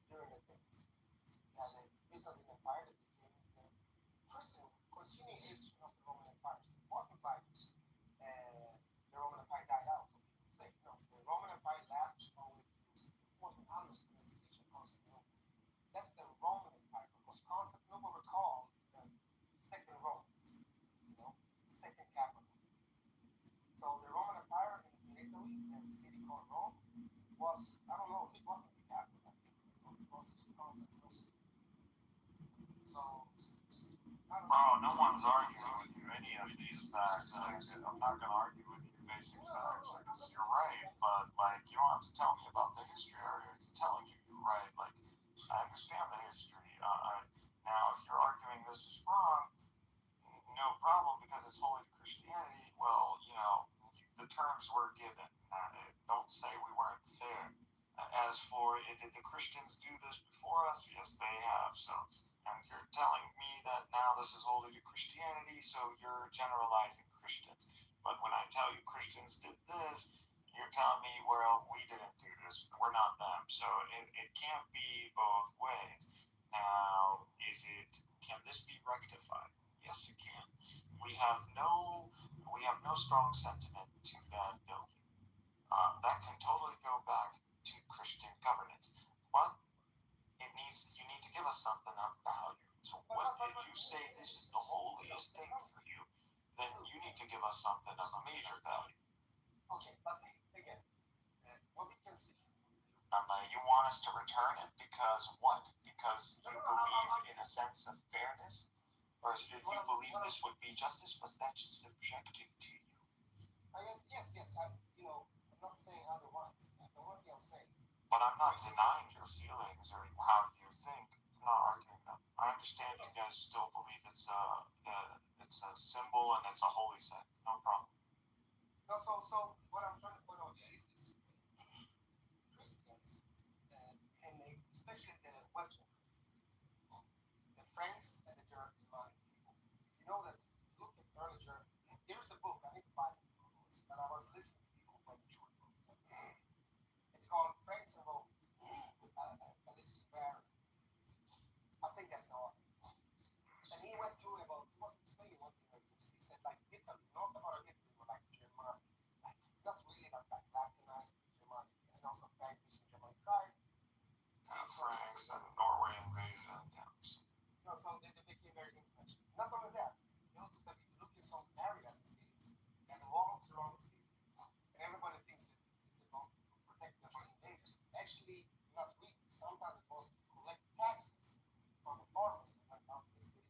during the days. You have the Byzantine Empire that became the Christian continuation of the Roman Empire. It wasn't like the Roman Empire died out, so people say. No, the Roman Empire lasted always to 1400s in the siege of Constantinople. That's the Roman Empire, because Constantinople was called the second Rome, the second capital. So the Roman Empire in Italy, in a city called Rome, was, I don't know, it wasn't the capital. It was Constantinople. So, I don't know. Bro, no one's arguing with you any of these facts. I'm not going to argue with you basic facts. Like, you're right, but, like, you don't have to tell me about the history. I already telling you you're right. Like, I understand the history. Now, if you're arguing this is wrong, no problem, because it's holy to Christianity. terms were given. Don't say we weren't fair. As for did the Christians do this before us? Yes, they have. So, and you're telling me that now this is older to Christianity, so you're generalizing Christians. But when I tell you Christians did this, you're telling me, well, we didn't do this. We're not them. So it can't be both ways. Now, can this be rectified? Yes, it can. We have no strong sentiment to that building. That can totally go back to Christian governance. But you need to give us something of value. So if you say this is the holiest thing for you, then you need to give us something of a major value. Okay, but again, what we can see. You want us to return it because what? Because you believe in a sense of fairness? Or do you believe this would be justice? Was that just subjective to you? I guess, yes. I'm not saying otherwise. The one thing I'm saying. But I'm not denying your feelings or how you think. I'm not arguing them. I understand you guys still believe it's a symbol and it's a holy site. No problem. No, so what I'm trying to point out here is this. Christians, and especially the Western Christians, the Franks and the Germans, you know that if you look at early Germany, there's a book, I need to buy it, but I was listening to people who enjoy it. It's called Franks and Romans. And this is where I think that's the author. And he went through he was explaining one thing like this. He said, like Italy, not about Italy, but like Germany. Like, not really like Latinized Germany. And also Frankish and Germanic tribes. Franks and Norway invasion, yes. No, so they became very influential. Not only that, you notice that if you look in some areas and cities, they have a wall surround the city. And everybody thinks it's about to protect them from invaders. Actually, not really. Sometimes it was to collect taxes from the farmers that went out to the city.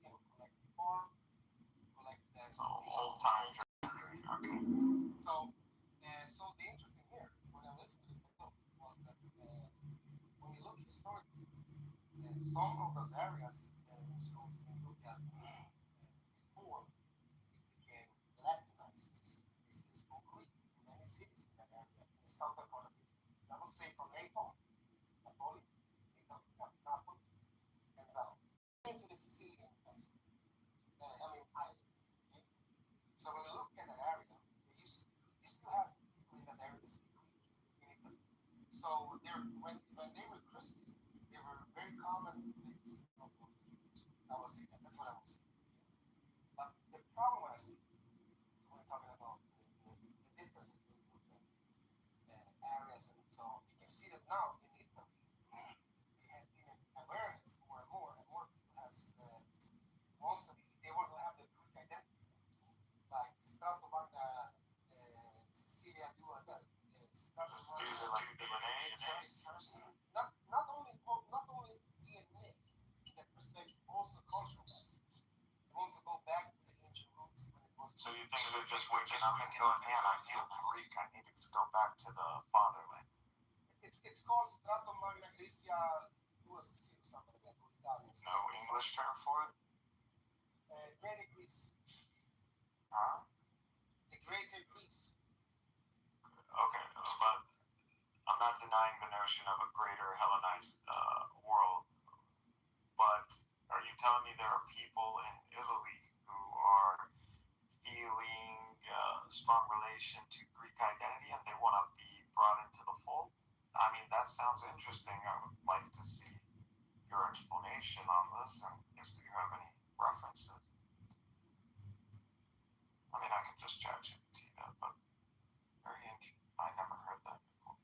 Collect the farm, collect the whole time. Okay. So the interesting here, when I listened to the book, was that when you look historically, some of those areas we're supposed to look at before it became Latinized. They spoke Greek in many cities in that area, in the southern part of Italy. I would say from Naples, Napoli, Napoli, and down into the Sicilian island. Okay? So when you look at that area, you still have people in that area that speak Greek in Italy. So when they were Christian, they were very common things. I was saying that's what I was saying. But the problem I see when we're talking about the differences between areas and so on, you can see that now in Italy, it has been an awareness more and more people they want to have the Greek identity. Like Strato Magna, Sicilia do that. Not only DNA in that perspective, also culture-wise. They want to go back to the ancient roots when it was. So you think they're just waking up and going, man, I feel Greek. I need to go back to the fatherland. It's called Strato Magna Grecia Tua Sicilia, something like that. No English term for it? Greater Greece. Huh? The Greater Greece. Okay, but I'm not denying the notion of a greater Hellenized world. But are you telling me there are people in Italy who are feeling a strong relation to Greek identity and they want to be brought into the fold? I mean, that sounds interesting. I would like to see your explanation on this and if you have any references. I mean, I could just chat GPT that, but very interesting. I never heard that before.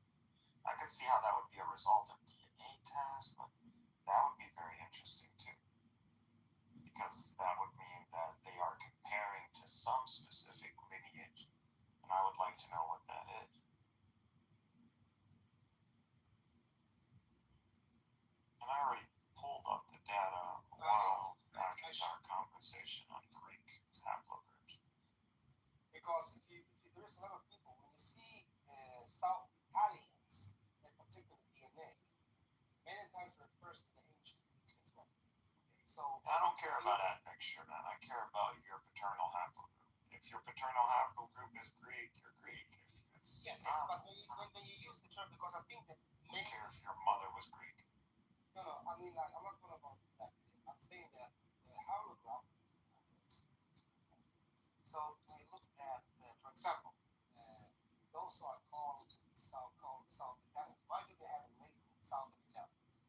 I could see how that would be a result of DNA test, but that would be very interesting too. Because that would mean that they are comparing to some specific lineage. And I would like to know what that is. And I already pulled up the data a while back in our conversation on Greek haplogroups. Because there is a lot of people, when you see South Italians, in particular DNA, many times refers to the ancient Greek as well. Okay, so I don't care about admixture, man. I care about your paternal haplogroup. If your paternal haplogroup is Greek, you're Greek. It's Yes, but when you use the term, because I think that I don't care if your mother was Greek. no, I mean, like, I'm not talking about that. I'm saying that the holograph. So when you look at, for example, those who are called South Italians. Why do they have a label South Italians?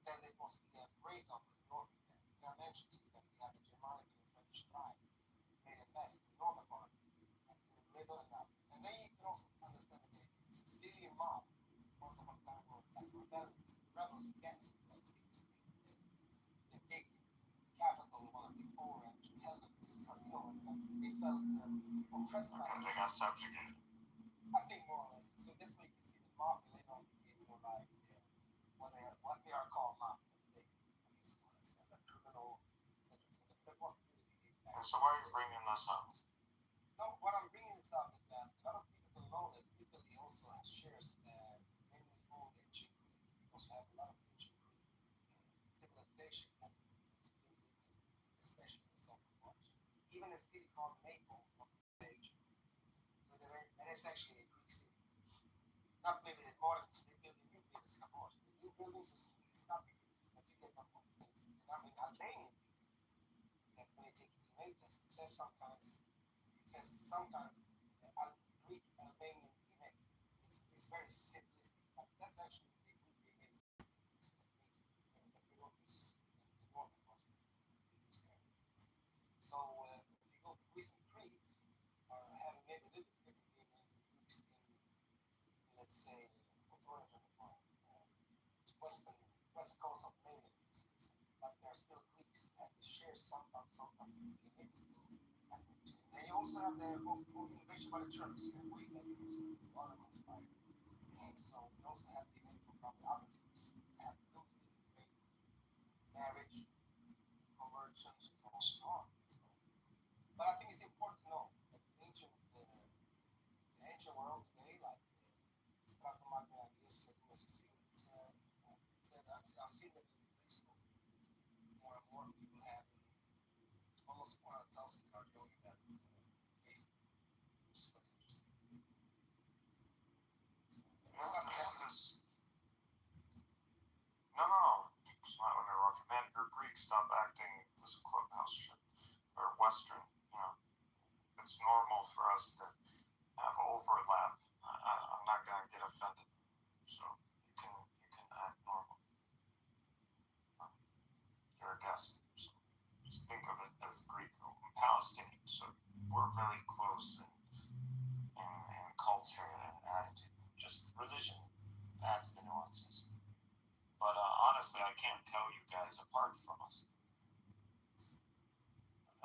Then there must be a breakup with North Italians. There are mentioned to you that we have the Germanic and the French tribe made a mess in the northern part, and in the middle and up. And then you can also understand the Sicilian mob once upon a time were like rebels against the big capital one of the orange to tell them this is how you know, and they felt oppressed by They got subjugated. I think more or less. So that's why you can see the mafia later on became more like what they are called mafia today. I guess the criminal, etc. That wasn't really the case back. So why are you bringing this up? No, what I'm bringing this up is that a lot of people don't know that Italy also shares many old ancient Greek. We also have a lot of ancient Greek civilization that's really Italy, especially in the southern part. Even a city called Naples was ancient Greece. So that is actually a Greek city. Not maybe the modern, they build the new buildings, of course. The new buildings is not the Greeks, but you get the whole things. And I mean, Albanian people, that when you take the DNA test, it says sometimes Greek Albanian DNA. It's very simplistic, but that's actually the Greek DNA that we wrote this in the northern part of the So if you go to Greece and Crete, are having maybe a little bit different DNA than Greeks in let's say, what's the word I'm looking for? West coast of Mania, but they're still Greeks and they share some DNA still. And you also have the invasion by the Turks, way that it was Ottoman style. So we also have DNA from probably other groups that have those DNA marriage, conversions, and so on. But I think it's important to know that the ancient world today, like Stratomagna ideas, I've seen that in Facebook. More and more people have almost 100,000 cardio in that Facebook, which is quite interesting. No. It's not when they're wrong. Man, you're Greek. Stop acting this clubhouse shit. Or Western. It's normal for us to have overlap. I'm not gonna get offended. So you can act normal. You're a guest. So just think of it as Greek and Palestinian. So we're very close in culture and attitude. Just religion adds the nuances. But honestly, I can't tell you guys apart from us.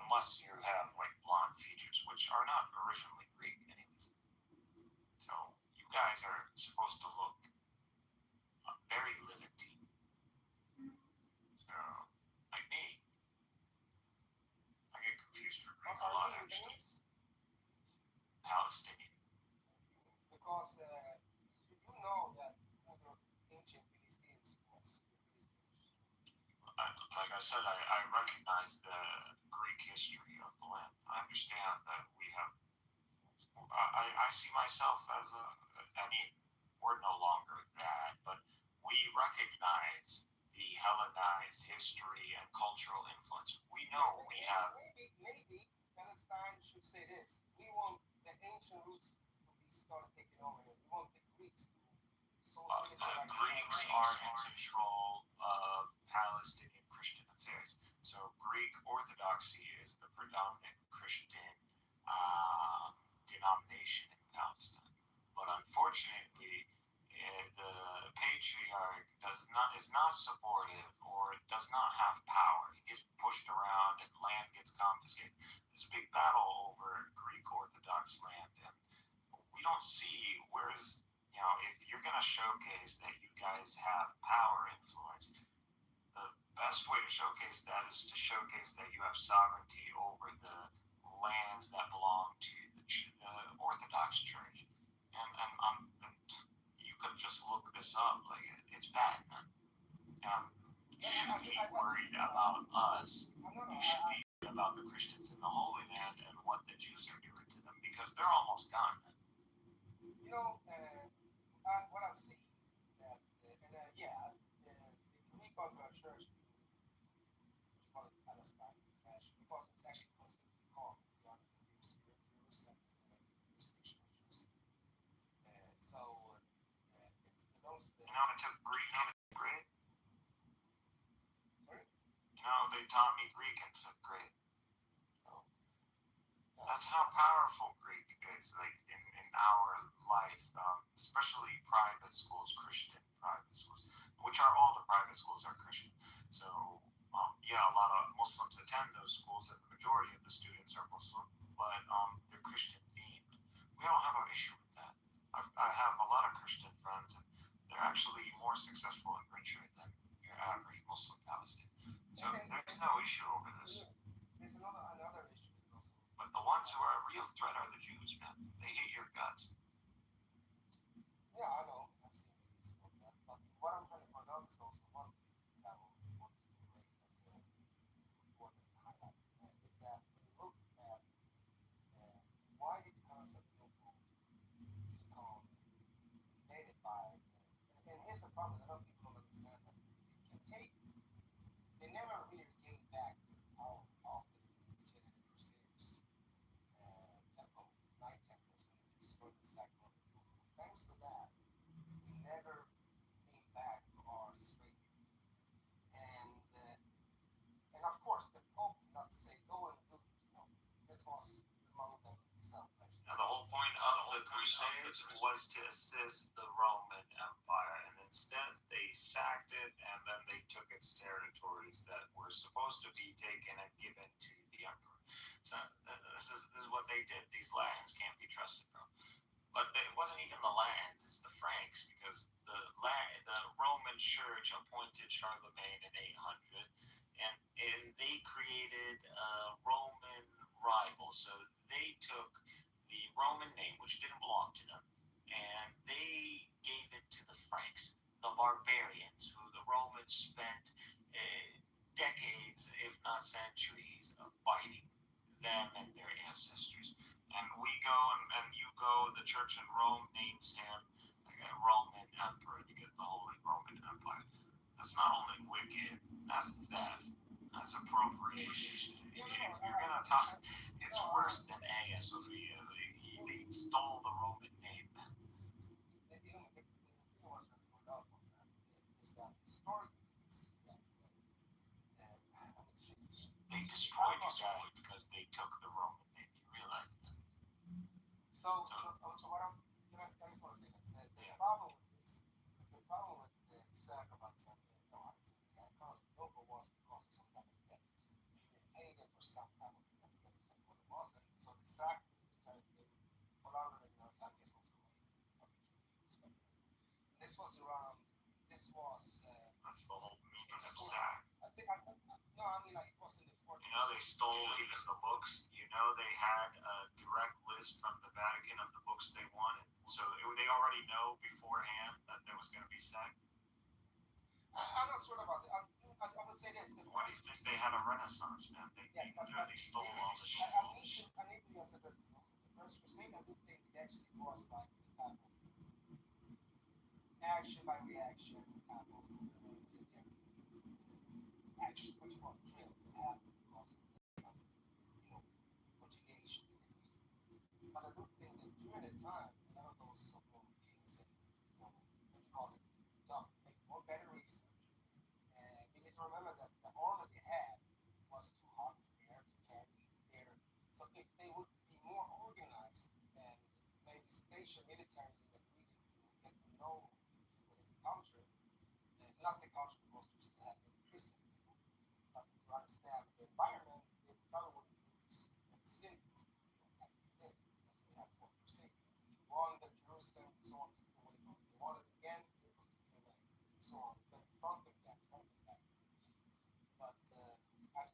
Unless you have like blonde features, which are not originally Greek anyways. So you guys are supposed to look very Levantine. So, like me, I get confused for Greek a lot actually. Palestinian. Because you do know that other ancient Philistines was Like I said, I recognize the Greek history of the land. I understand that we have. I see myself as we're no longer that, but we recognize the Hellenized history and cultural influence. We know we have. Maybe Palestine should say this: we want the ancient roots to be started taking over here. We want the Greeks to. The Greeks are in control of Palestinian Christian affairs. So Greek Orthodoxy is the predominant Christian denomination in Palestine. But unfortunately, the patriarch is not supportive or does not have power. He gets pushed around and land gets confiscated. There's a big battle over Greek Orthodox land, and we don't see whereas. If you're going to showcase that you guys have power influence, the best way to showcase that is to showcase that you have sovereignty over the lands that belong to the Orthodox Church. And you could just look this up. Like, it's bad, man. You shouldn't be worried about us. You should be about the Christians in the Holy Land and what the Jews are doing to them, because they're almost gone. You know, what I've seen that, the Greek Orthodox Church, which call it Palestine, because it's actually considered to be called the Jerusalem, jurisdiction of Jerusalem. So it belongs to the. You know, I took Greek in fifth grade. Sorry? You know, they taught me Greek in fifth grade. That's how powerful Greek is, like in our life, especially private schools, Christian private schools, which are all the private schools are Christian. So, yeah, a lot of Muslims attend those schools, and the majority of the students are Muslim, but they're Christian themed. We don't have an issue with that. I have a lot of Christian friends, and they're actually more successful and richer than your average Muslim Palestinian. So there's no issue over this. There's another issue. But the ones who are a real threat are the Jews, man. They hate your guts. Yeah, I know. I've seen videos about that. But what I'm trying to find out is also one thing that wants to raise as a important highlight is that when you look at why did the concept of econ created by, and here's the problem that a lot of people don't understand that it can take, they never really gave back how often it's generated crusaders. Temple, nine temples, when they destroyed the cycles. Thanks to that, we never came back to our straight. And of course, the Pope did not say, go and do this. No, this was among them himself. And the whole point of the Crusades was to assist the Roman Empire, and instead they sacked it, and then they took its territories that were supposed to be taken and given to the emperor. So this is what they did. These lands can't be trusted, bro. But it wasn't even the lands; it's the Franks, because the Roman Church appointed Charlemagne in 800, and they created a Roman rival. So they took the Roman name, which didn't belong to them, and they gave it to the Franks, the barbarians, who the Romans spent decades, if not centuries, of fighting them and their ancestors. And we go and you go, the church in Rome names him like a Roman emperor to get the Holy Roman Empire. That's not only wicked, that's theft, that's appropriation. If you're gonna talk, it's worse than Hagia Sophia. They stole the Roman name, man. The thing was really going on was that is that historically you can see that they destroyed Israel because they took the Roman name. You realize that? So what I'm I just want to say that the problem with the sack of Alexandria, Constantinople was because of some kind of debt. They paid it for some kind of debt, what it was, and so the sack kind of gave a lot of I guess also this was around. This was. That's the whole meaning of sack. I think. No, I mean like it was in the 40s. You know they stole even the books. You know they had a direct list from the Vatican of the books they wanted. So they already know beforehand that there was going to be sack. I'm not sure about that. I would say this. Why do you think they had a renaissance, man? They literally stole all the shit. I need to be as a business owner. The First Crusade, I do think it actually was like a type of action by reaction type of military action, what you call drill, that happened because of continuation in the region. But I do think that during the time, a lot of those so-called kings and what you call it, make more better research. And you need to remember that the armor they had was too hard to bear to carry there. So if they would be more organized and maybe station militarily in the region to get to know people in the country, not the country because we still have many Christians people, but to understand the environment, they probably would use cities like today, as we have for Crusade. If you wanted Jerusalem, so on, took it away from it. If you wanted it again, it was taken away, and so on. But front and back. But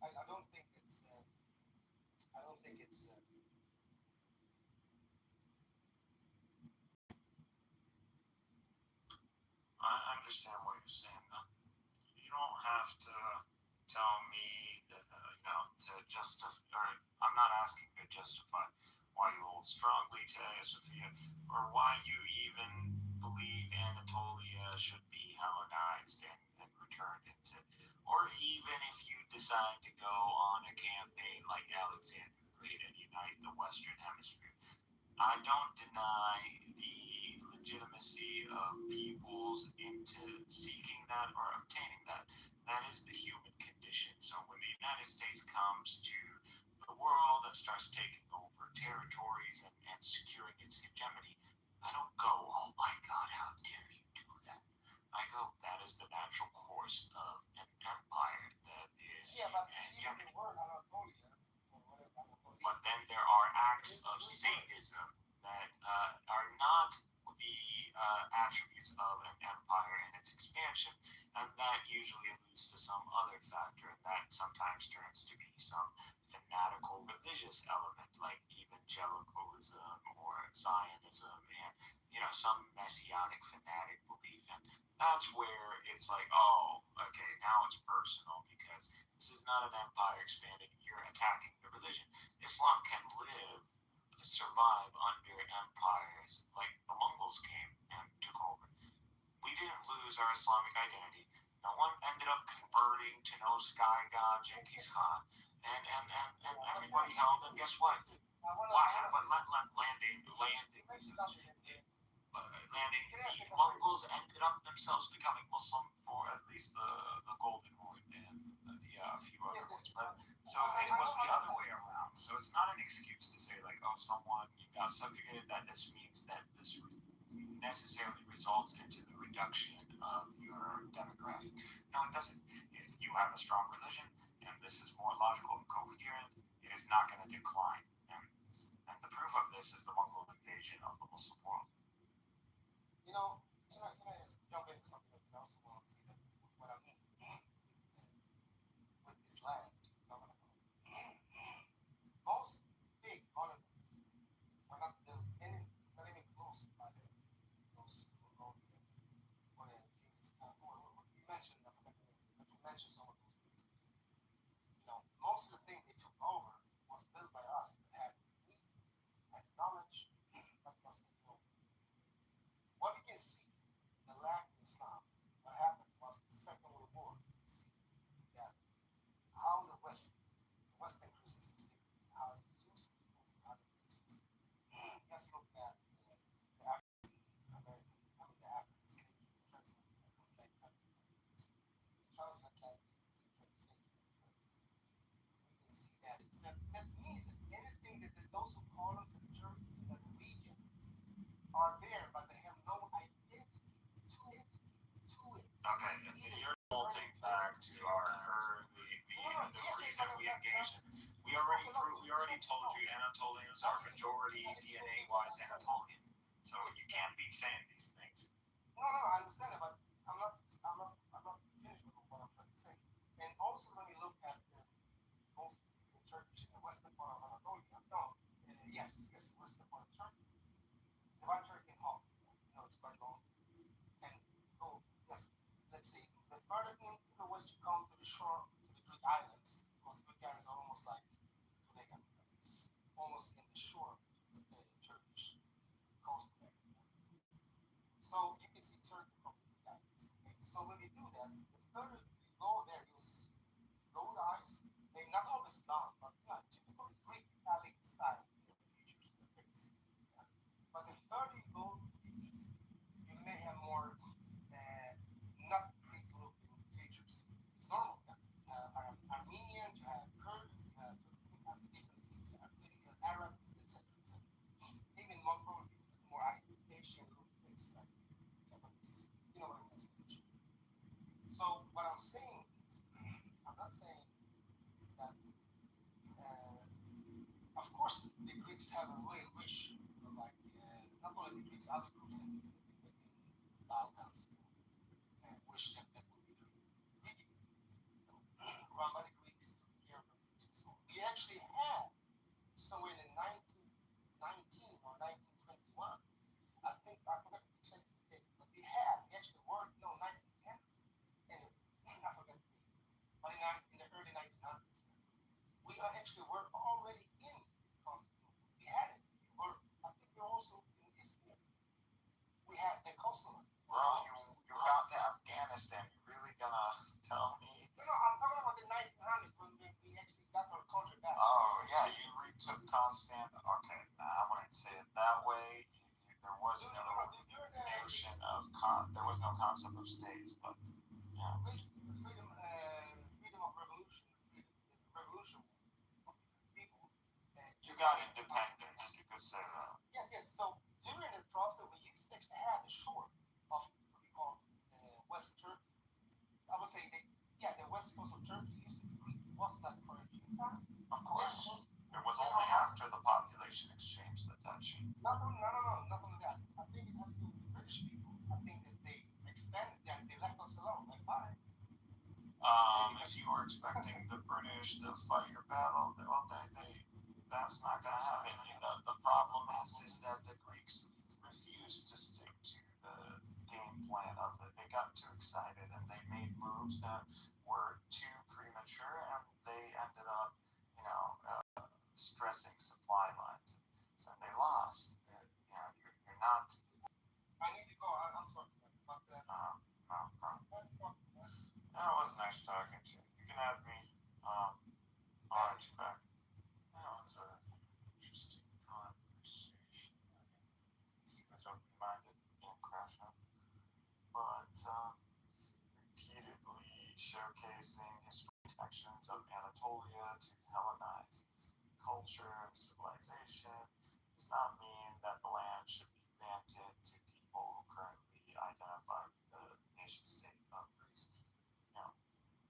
I don't think it's. I don't think it's. I understand what you're saying, though. You don't have to tell me that, to justify, or I'm not asking you to justify why you hold strongly to Hagia Sophia, or why you even believe Anatolia should be Hellenized and returned into, or even if you decide to go on a campaign like Alexander the Great and unite the Western Hemisphere. I don't deny the legitimacy of peoples into seeking that or obtaining that. That is the human condition. So when the United States comes to the world and starts taking over territories and securing its hegemony, I don't go, oh my God, how dare you do that? I go, that is the natural course of an empire that is in hegemony. But then there are acts of sadism that are not the attributes of an empire and its expansion, and that usually alludes to some other factor, and that sometimes turns to be some fanatical religious element, like evangelicalism or Zionism, and some messianic fanatic belief, and that's where it's like, oh, okay, now it's personal because this is not an empire expanding. You're attacking the religion. Islam can survive under empires like the Mongols came and took over. We didn't lose our Islamic identity. No one ended up converting to no sky god Genghis Khan, and everybody held. And guess what? Landing, the Mongols ended up themselves becoming Muslim for at least the Golden Horde and a few other ones. But so it was the other way around. So it's not an excuse to say like, oh, someone got subjugated. That just means that this necessarily results into the reduction of your demographic. No, it doesn't. If you have a strong religion and this is more logical and coherent, it is not going to decline. And the proof of this is the Mongol invasion of the Muslim world. Can I just jump into something else? I also want to say that what I mean with this land talking about. Most big monuments were not built not even close by those Mongolian or Genghis Khan. You mentioned that, but you mentioned some of those things. Most of the things they took over was built by us that had knowledge, but was taken over. What we can see, the lack of Islam, what happened was the Second World War. You can see that how the Western Christians how they use people from other places. Let's look at the African slave transatlantic slave trade. We can see that that means that anything that those who call themselves the church in that region are there, but they have no identity to it. Okay, and you're bolting back to the reason we engaged. We already told you Anatolians are majority DNA-wise Anatolian, so you can't be saying these things. No, I understand it, but I'm not finished with what I'm trying to say. And also, when you look at most the churches in the western part of Anatolia, yes, western part of Turkey, the one church in Hong, it's quite long. And go, yes, let's see, the further into the west you come to the shore, to the Greek islands, because the Greek islands are almost like today, it's almost in the shore of the Turkish coast. So you can see Turkey from the Greek islands. Okay? So when you do that, the further you go there, you'll see those guys, they not all Islam, but typical Greek Italic style features in the face. Yeah. But the further you go to the east, you may have more not Greek looking features. It's normal. You have Armenian, you have Kurd, you have different Arab, etc. Even more Asian looking things like Japanese. You know what I mean? So what I'm saying is, I'm not saying that. Of course, the Greeks have a real wish, like not only the Greeks, other groups in the Balkans wish that would be Greek, run by the Greeks, to care of the Greeks. So we actually had somewhere in 1919 or 1921. I forgot to check the date, but we actually worked, 1910. Anyway, I forgot the date. But in the actually were already in Constantinople. We had it. I think we were also in Istanbul. We had the consulate. Bro, you got to Afghanistan. You really gonna tell me? No, I'm talking about the 1900s when we actually got our culture back. Oh, yeah, you retook Constant. Okay, I wouldn't say it that way. There was no notion of there was no concept of states, but yeah. Freedom of revolution, revolution of people. You got independence, you could say that. Yes. So during the process, we used to actually have the shore of what we call West Turkey. I would say the west coast of Turkey used to be Greek. Was that for a few times? Of course. It was only after the population exchange that changed. No, nothing like that. I think it has to do with the British people. I think if they expanded them, they left us alone. Like, bye. If you were expecting the British to fight your battle, that's not going to happen. The problem is that the Greeks refused to stick to the game plan of it. They got too excited and they made moves that were too premature, and they ended up, stressing supply lines. So they lost. You're not. I need to go. I'm sorry. But, no problem. It was nice talking to you. You can have me Orange back. That was an interesting conversation. He was open-minded, didn't crash up. But repeatedly showcasing historical connections of Anatolia to Hellenized culture and civilization does not mean that the land should be granted to people who currently identify with the nation-state of Greece.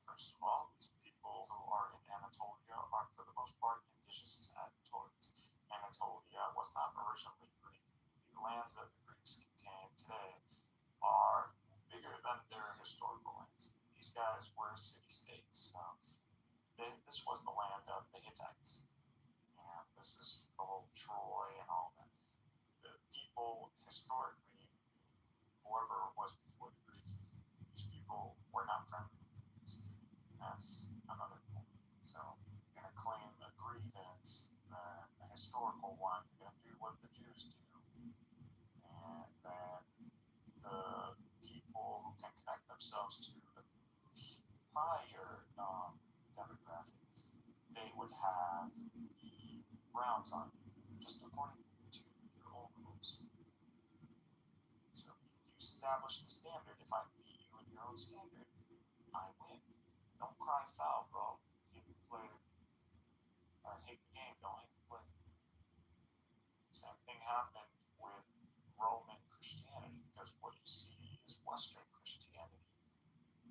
First of all, these people who are in Anatolia are for the most part indigenous Anatolians. Anatolia was not originally Greek. The lands that the Greeks contain today are bigger than their historical lands. These guys were city-states. This was the land of the Hittites. And this is the whole Troy and all that. The people historically, whoever was before the Greeks, these people were not friendly. That's another point. So you're going to claim a grievance, a historical one. You're going to do what the Jews do. And then the people who can connect themselves to the prior demographic, they would have the rounds on you, just according to your own rules. So you establish the standard. If I beat you in your own standard, I win. Don't cry foul, bro. Hate the player. Or hate the game, don't hate the player. Same thing happened with Roman Christianity, because what you see is Western Christianity.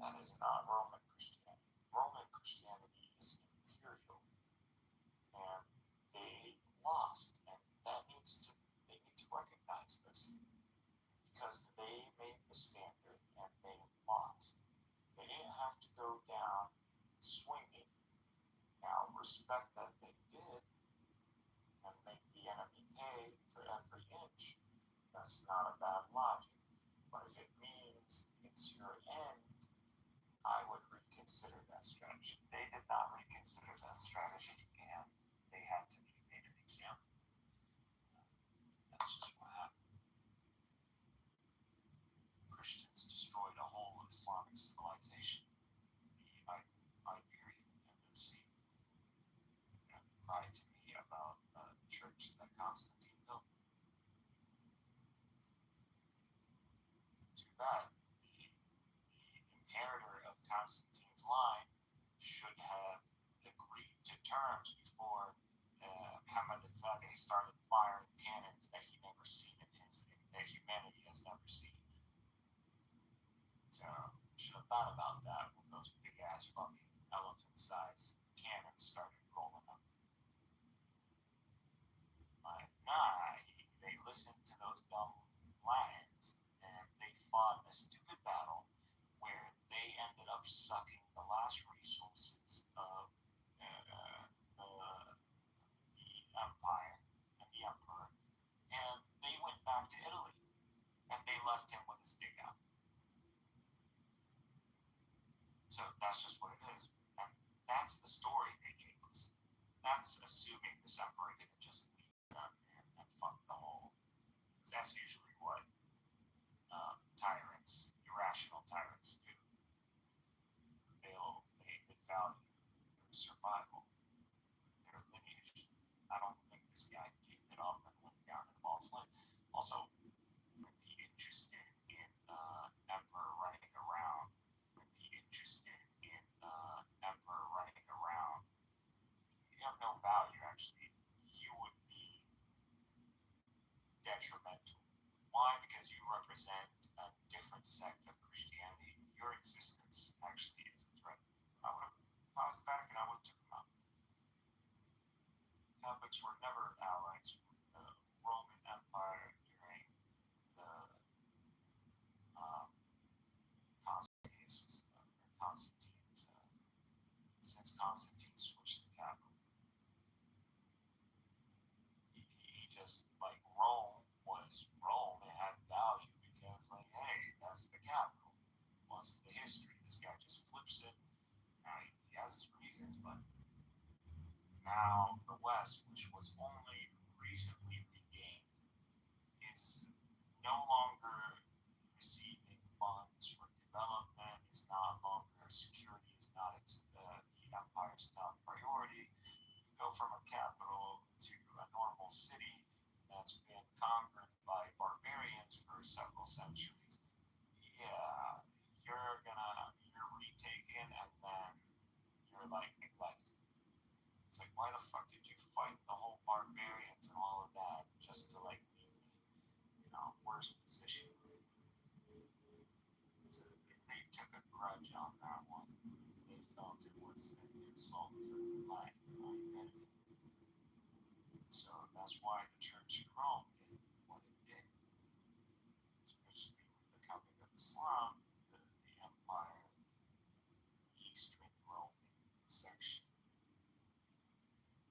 That is not Roman Christianity. Roman Christianity is imperial. And they lost. And they need to recognize this. Because they made the standard and they lost. They didn't have to go down swinging. Now, respect that they did and make the enemy pay for every inch. That's not a bad logic. But if it means it's your end, I would reconsider that strategy. They did not reconsider that strategy, and they had to be made an example. That's just what happened. Christians destroyed a whole Islamic civilization. The Iberian Embassy lied to me about the church that Constantine built. Too bad. The inheritor of Constantine's line should have agreed to terms before Muhammad al-Fatih started firing cannons that he never seen that humanity has never seen. So, should have thought about that when those big ass fucking elephant-sized cannons started rolling up. Like, they listened to those dumb lions, and they fought a stupid battle where they ended up sucking the last resources of the empire and the emperor, and they went back to Italy, and they left him with his dick out. So that's just what it is. And that's the story they gave us. that's assuming this emperor didn't just leave them and fuck the whole. That's usually what tyrants, irrational tyrants, do. They value their survival, their lineage. I don't think this guy gave it up and went down in ball flame. Also, would be interested in emperor running around. Would be interested in emperor running around. You have no value, actually. You would be detrimental. Why? Because you represent a different sect of Christianity. Your existence actually is a threat. If I was the Vatican, I would have took them out. Catholics were never allies with the Roman Empire during the Constantine's, since Constantine switched the capital. He just, like, Rome was Rome. It had value because, like, hey, that's the capital. What's the history? This guy just flips it. Now, he has his reasons, but now the West, which was only recently regained, is no longer receiving funds for development. It's not longer security is not the empire's top priority. You go from a capital to a normal city that's been conquered by barbarians for several centuries. Yeah, you're retaken and then you're like neglected. It's like, why the fuck did you fight the whole barbarians and all of that just to like be, worse position? So they took a grudge on that one. They felt it was an insult to my identity. So that's why the church in Rome did what it did. Especially with the coming of Islam, the empire, the Eastern Roman section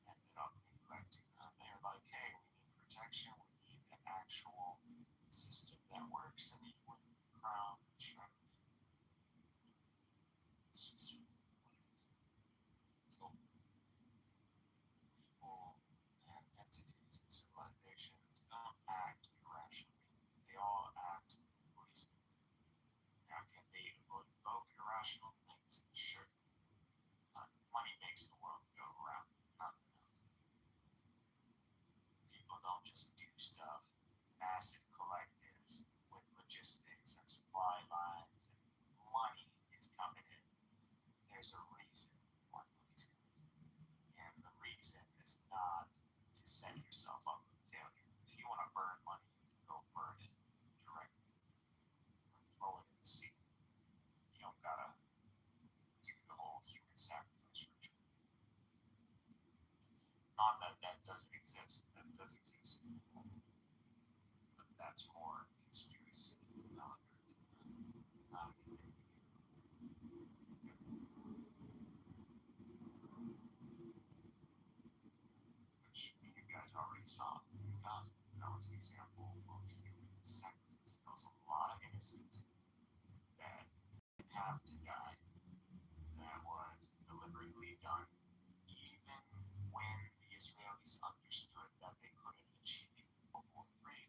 ended up neglecting them. They're like, hey, we need protection, we need an actual system that works, and you wouldn't crown and shrine. It's just what it is. So people and entities and civilizations don't act irrationally. They all act reasonably. Now, can they evoke irrational things? Sure. Money makes the world go around, nothing else. People don't just do stuff. Massive collectives with logistics and supply lines and money is coming in. There's a reason why money's coming in. And the reason is not to set yourself up for failure. If you want to burn money, go burn it directly. Throw it in the sea. You don't gotta do the whole human sacrifice ritual. Not that that doesn't exist. That does exist. But that's more conspiracy not anything. Which you guys already saw. That was an example of human sacrifice. There was a lot of innocents that didn't have to die. That was deliberately done. Even when the Israelis understood that they couldn't achieve World War III,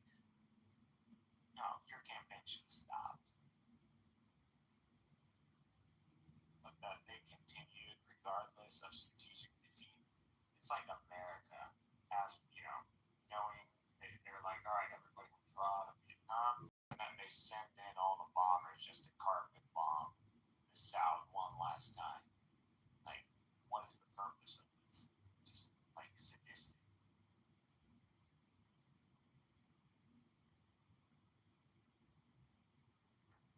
no, your campaign should have stopped. But that they continued regardless of strategic defeat. It's like America, knowing they're like, all right, everybody withdraw to Vietnam, and then they send in all the bombers just to carpet bomb the South one last time. Like, what is the purpose of this? Just like sadistic.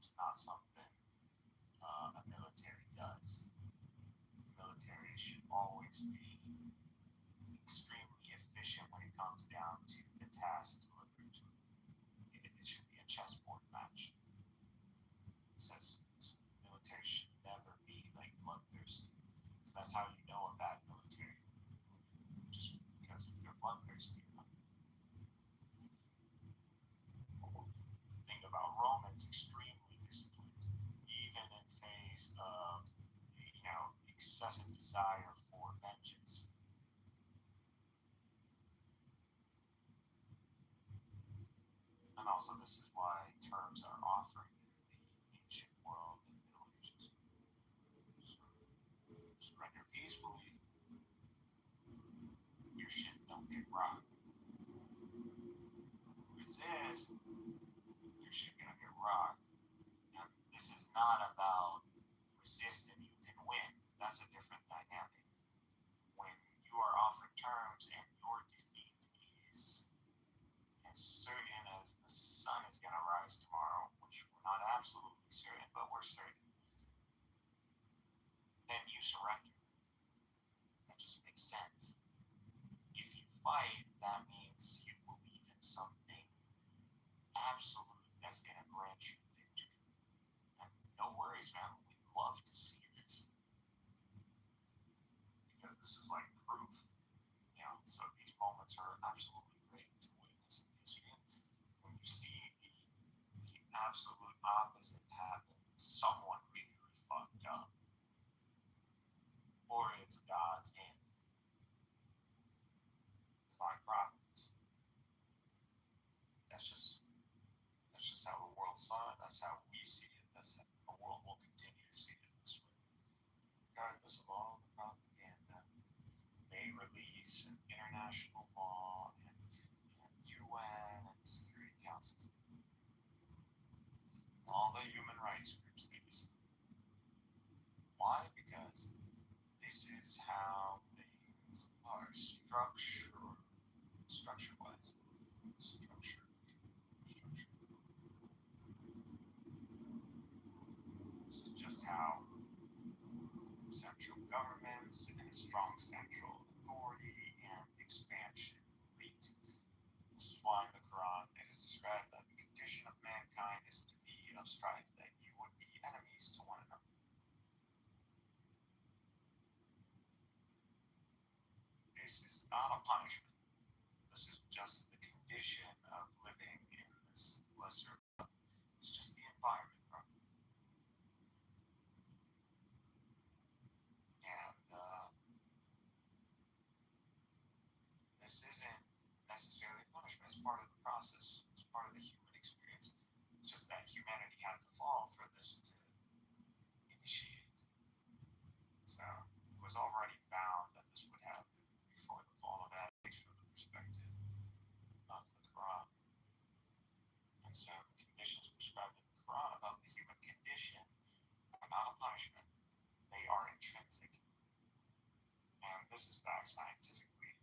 It's not something a military does. The military should always be extremely efficient when it comes down to the task delivered to it. It should be a chessboard match. It says the military should never be like bloodthirsty. Because that's how you know a bad military. Just because if they're bloodthirsty enough. The thing about Romans, extremely disciplined, even in face of excessive desire for vengeance. also, this is why terms are offered in the ancient world and Middle Ages. Surrender peacefully, your shit don't get rocked. Resist, your shit gonna get rocked. Now, this is not about resist and you can win. That's a different dynamic. When you are offered terms and your defeat is as certain as the sun is going to rise tomorrow, which we're not absolutely certain, but we're certain, then you surrender. That just makes sense. If you fight, that means you believe in something absolute that's going to grant you victory. And no worries, man. We'd love to see this. Because this is like proof. You know, so these moments are absolutely great to witness in history. When you see the absolute opposite happen, someone really fucked up. Or it's God's hand. Divine providence. That's just how the world saw it. That's how we see it. That's how the world will continue to see it this way. Regardless of all the propaganda they release and international law and UN and Security Council. All the human rights groups they use. Why? Because this is how things are structure-wise. Structure. This is just how central governments and a strong central authority and expansion lead. This is why in the Quran it is described that the condition of mankind is to be of strife, that you would be enemies to one another. This is not a punishment. This is just the condition of living in this lesser. It's just the environment, bro. And this isn't necessarily punishment. It's part of the process. It's part of the human experience. It's just that humanity had to fall for this to initiate. So it was already bound that this would happen before the fall of Adam from the perspective of the Quran. And so the conditions prescribed in the Quran about the human condition are not a punishment. They are intrinsic. And this is backed scientifically,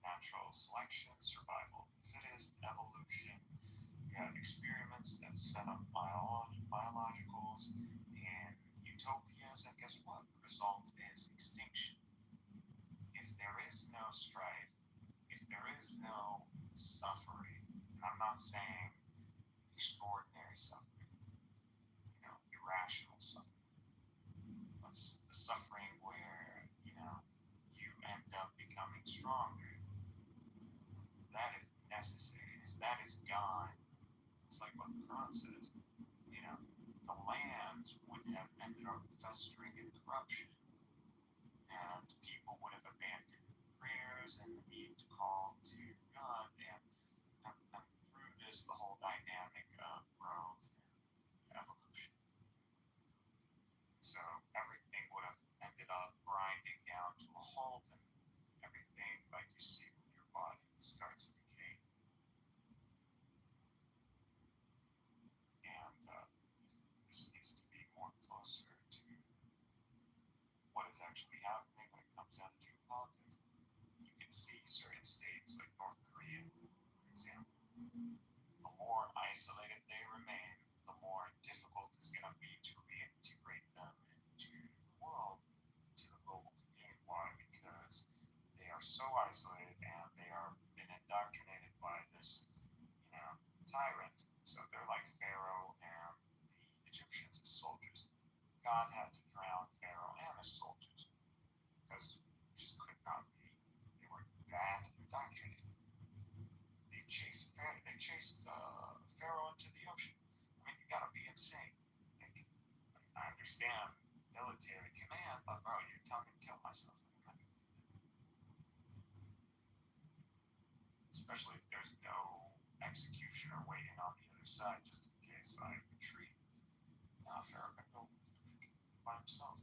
natural selection, survival of the fittest, evolution. You have experiments that set up biologicals and utopias, and guess what? The result is extinction. If there is no strife, if there is no suffering, and I'm not saying extraordinary suffering, irrational suffering, but the suffering where, you end up becoming stronger. That is necessary. If that is gone, it's like what the Quran says. The land would have ended up festering in corruption, and people would have abandoned prayers and the need to call to God, and through this, the whole dynamic of growth and evolution. So everything would have ended up grinding down to a halt, and everything, like you see with your body, it starts to decay. And this needs to be more closer to what is actually happening when it comes down to geopolitics. You can see certain states like North Korea, for example. The more isolated they remain, the more difficult it's going to be to reintegrate them into the world, to the global community. Why? Because they are so isolated and they are been indoctrinated by this, tyrant. So they're like Pharaoh and the Egyptians as soldiers. God had to drown Pharaoh and his soldiers because it just could not be. They were that indoctrinated. They chased Pharaoh into the ocean. I mean, you gotta be insane. Like, I understand military command, but bro, you're telling me to kill myself. Especially if there's no executioner waiting on the other side just in case I retreat. Now Pharaoh can go by himself.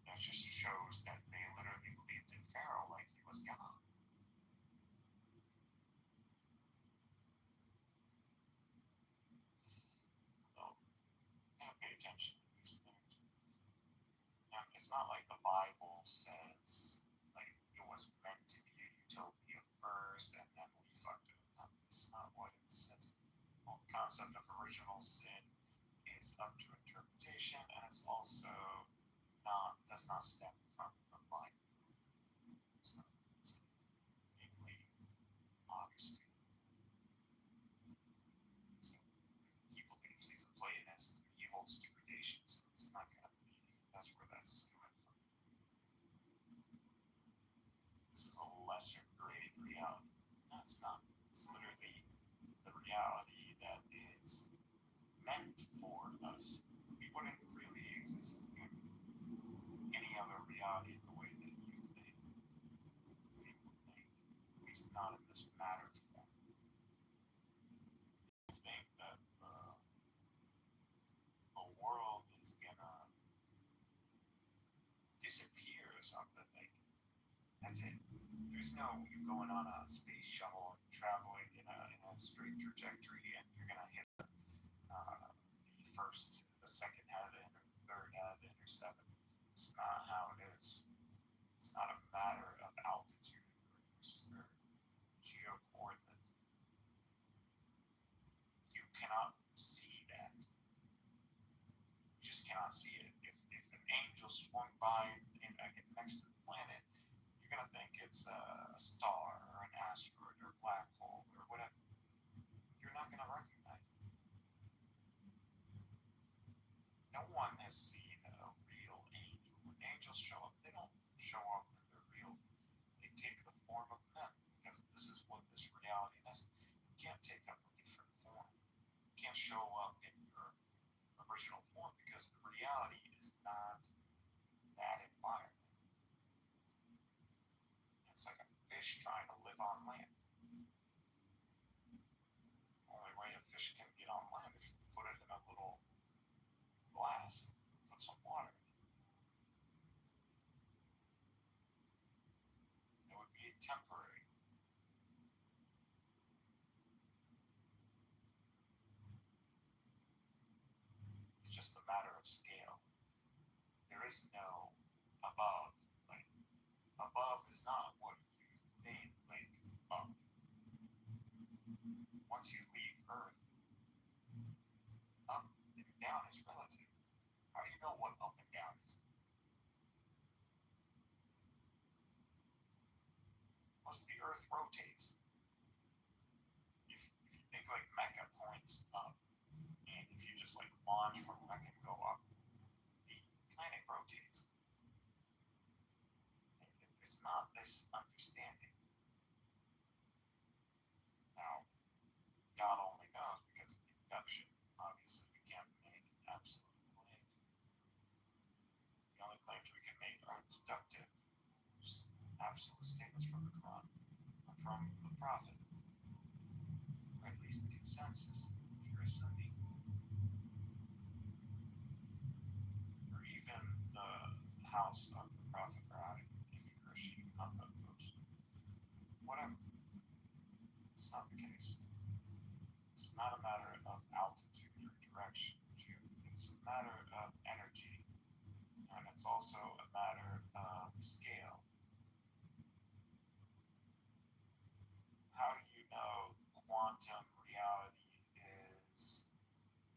It just shows that they literally believed in Pharaoh like he was God. So, pay attention to these things. And it's not like the Bible says, like, it was meant to be a utopia first and then we fucked it up. That's not what it says. The concept of original sin is up to interpretation, and it's also does not stem from the Bible. So it's mainly Augustine. So he believes he's a Platonist. He holds to gradation, so it's not going to be. That's where that's coming from. This is a lesser grade reality. No, it's not. It's literally the reality that is meant for us. We wouldn't really exist in any other reality the way that you think. We would think, at least not in this matter form. You think that the world is gonna disappear or something. Like, that's it. There's no you going on a space shuttle and traveling in a straight trajectory and you're gonna hit the first, the second heaven, or the third heaven, or seventh. It's not how it is. It's not a matter of altitude or geo coordinates. You cannot see that. You just cannot see it. If an angel swung by next to the planet, you're gonna think it's a star or an asteroid or a black hole or whatever. You're not gonna recognize it. No one has seen a real angel. When angels show up, they don't show up in their real. They take the form of men because this is what this reality is. You can't take up a different form. You can't show up in your original form because the reality is not that environment. It's like a fish trying to live on land. The only way a fish can get on land is if you put it in a little glass, put some water in it. It would be temporary. It's just a matter of scale. There is no above. Like, above is not what you think, like, up. Once you leave Earth, up and down is relative. How do you know what up and down is? Plus, the Earth rotates. If you think like Mecca points up, and if you just like launch from Mecca and go up, the planet rotates. It's not this understanding. Now, God only knows because of induction. Obviously, we can't make absolute claims. The only claims we can make are deductive, absolute statements from the Quran, from the Prophet, or at least consensus, if you're a Sunni, or even the house of the Prophet Quranic, if you're a Shia, not those. Whatever. It's not the case. It's not a matter of altitude or direction. It's a matter of energy, and it's also a matter of scale. How do you know quantum reality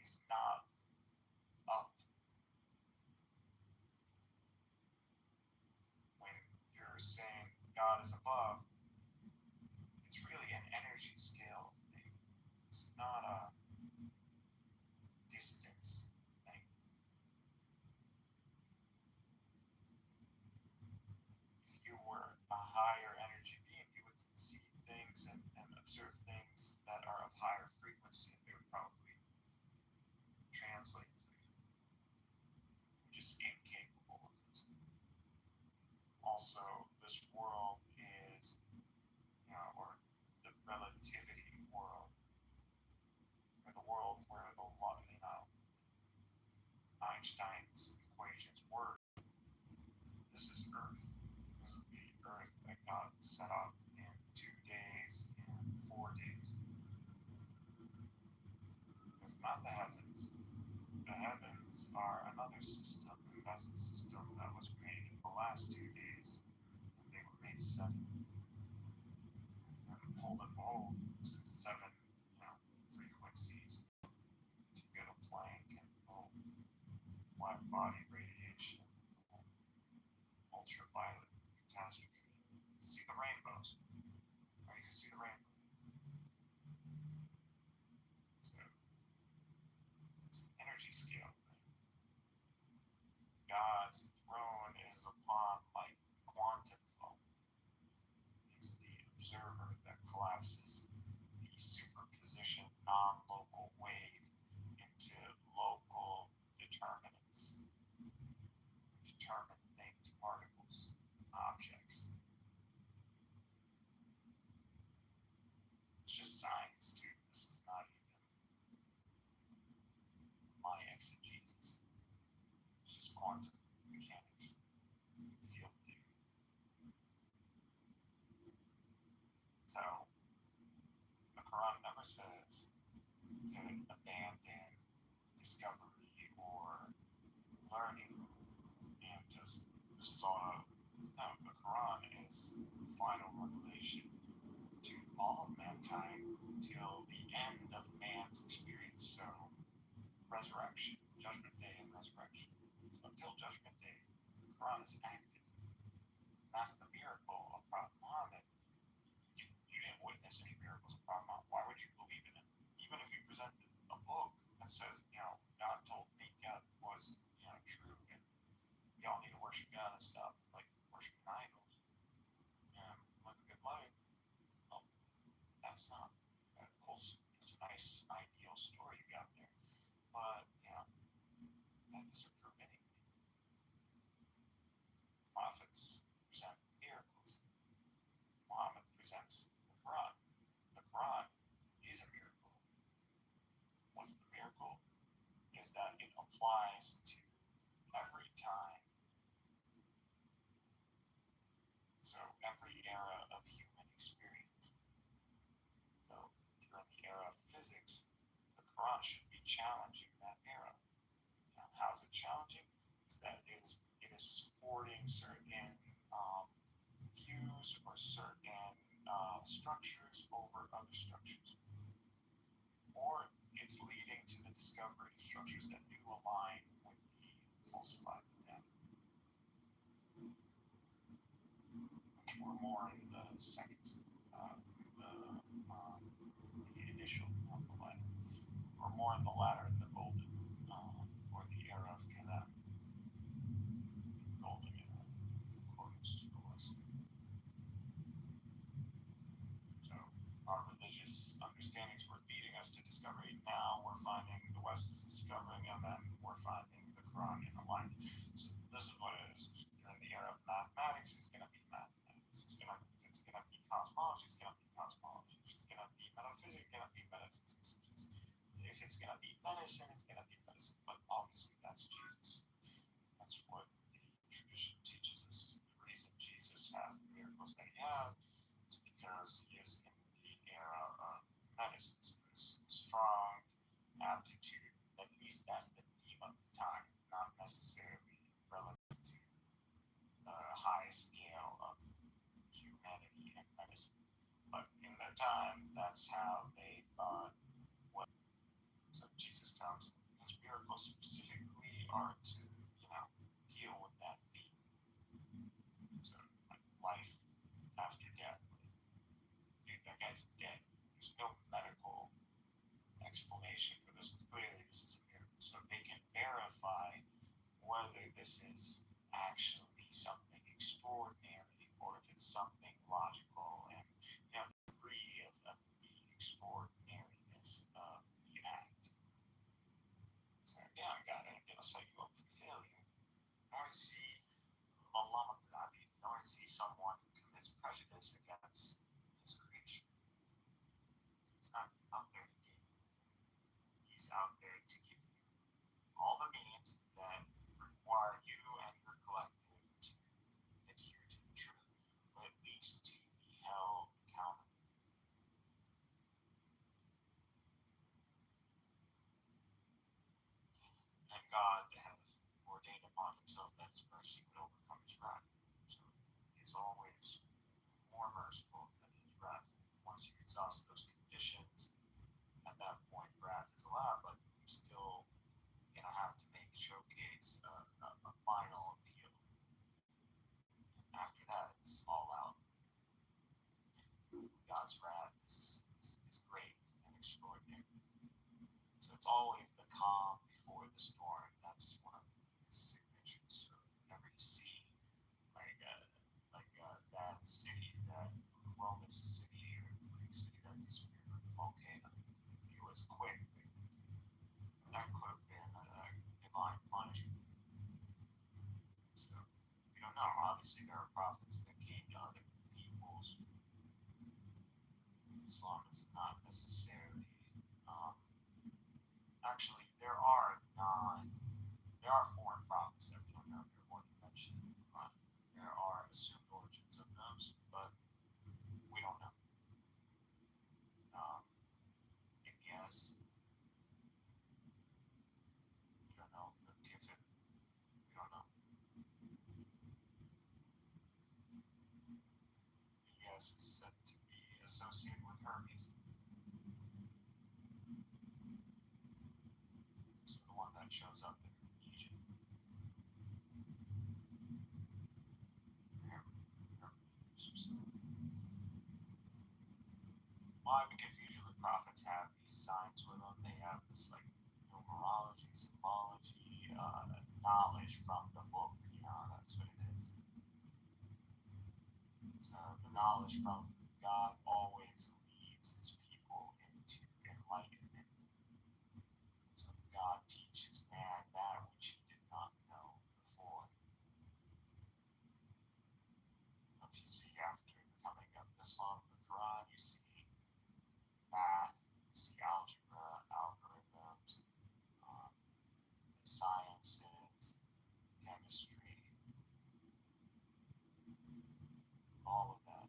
is not up? When you're saying God is above, it's really an energy scale thing. It's not a system, and that's the system that was made in the last 2 days. And they were made 7. And hold and hold 7, frequencies to get a plank and black body radiation, ultraviolet catastrophe. See the rainbows. Or you can see the rainbow. So it's an energy scale thing. God's throne is upon like quantum foam. He's the observer that collapses the superposition non-local wave into local determinants. Determined things, particles, objects. It's just science too. This is not even my exegesis. It's just quantum mechanics, field theory. So the Quran never says to abandon discovery or learning and just follow. No, the Quran is final revelation to all of mankind till the end of man's experience. So resurrection, judgment day and resurrection. So until judgment day, the Quran is active. That's the miracle of Prophet Muhammad. You didn't witness any miracles of Prophet Muhammad. Why would you believe in him? Even if he presented a book that says, God told me God was, true and y'all need to worship God and stuff, like worshiping idols and live a good life. Well, that's not cool. It's a nice ideal story you got there. But, that doesn't prove anything. Prophets present miracles. Muhammad presents the Quran. The Quran is a miracle. What's the miracle? Is that it applies to every time. So every era of human experience. So during the era of physics, the Quran should be challenging that era. Now, how is it challenging? Is that it is supporting certain views or certain structures over other structures. Or it's leading to the discovery of structures that do align with the falsified data. Which were more in the second, the initial of the latter. Or more in the latter in the golden, or the era of Kalam. Golden era, according to the West. So our religious understandings were leading us to discovery. Now we're finding the West is discovering them, and we're finding the Quran in alignment. So this is what it is. During the era of mathematics, it's going to be mathematics. If it's going to be cosmology, it's going to be cosmology. If it's going to be metaphysics, it's going to be metaphysics. If it's going to be medicine, it's going to be medicine. But obviously, that's Jesus. That's what the tradition teaches us. The reason Jesus has the miracles that he has is because he is in the era of medicine. So there's strong aptitude. At least that's the theme of the time, not necessarily relative to the high scale of humanity and medicine. But in their time, that's how they thought. So Jesus comes, his miracles specifically are to, deal with that theme. So, like life after death. Dude, that guy's dead. There's no medical explanation for this. Clearly, this is a miracle. So they can verify whether this is actually something extraordinary or if it's something logical and, the degree of the extraordinariness of the act. So, God ain't gonna set you up for failure. Nor is he Allama Qurabi, nor is he someone who commits prejudice against his creation. He's not out there to give you. He's out there to give you all the means that require you and your collective to adhere to the truth, or at least to be held accountable. And God has ordained himself that his mercy would overcome his wrath. So he is always more merciful than his wrath. Once you exhaust those conditions, at that point, wrath is allowed, but you're still gonna have to showcase a final appeal. After that, it's all out. God's wrath is great and extraordinary. So it's always the calm before the storm. That's one of his signatures. So whenever you see that city, that Roman city or Greek city that disappeared with the volcano, it was quick. That could have been a divine punishment. So we don't know. Obviously, there are prophets that came to other peoples. Islam is not necessarily. Actually, there are foreign prophets that we don't know. They're more mentioned. There are assumed origins of those, but we don't know. Yes, we don't know. The Kifin, we don't know. Yes, is said to be associated with Hermes. So the one that shows up in Egypt. Why? Because usually prophets have these signs with them. They have this like numerology, symbology, knowledge from the book. That's what it is. So the knowledge from God always leads its people into enlightenment. So God teaches man that which he did not know before. If you see after the coming of Islam, the Quran, you see math, you see algebra, algorithms, sciences, chemistry, all of that,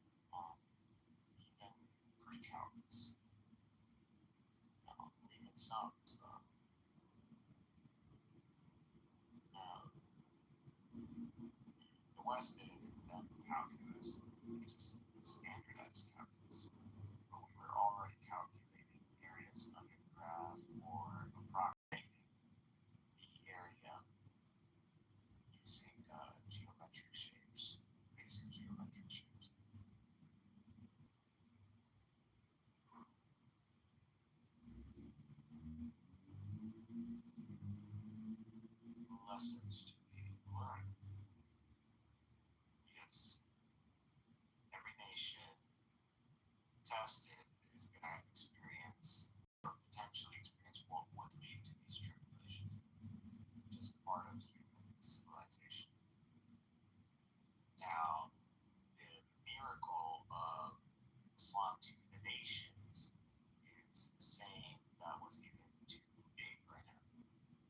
even pre-calculus, even sums. The West didn't invent calculus, we just standardized calculus. But we were already calculating areas under the graph or approximating the area using geometric shapes, basic geometric shapes. Lessons to be learned. Yes. Every nation tested is going to experience or potentially experience what would lead to these tribulations. Just part of human civilization. Now, the miracle of Islam to the nations is the same that was given to Abraham.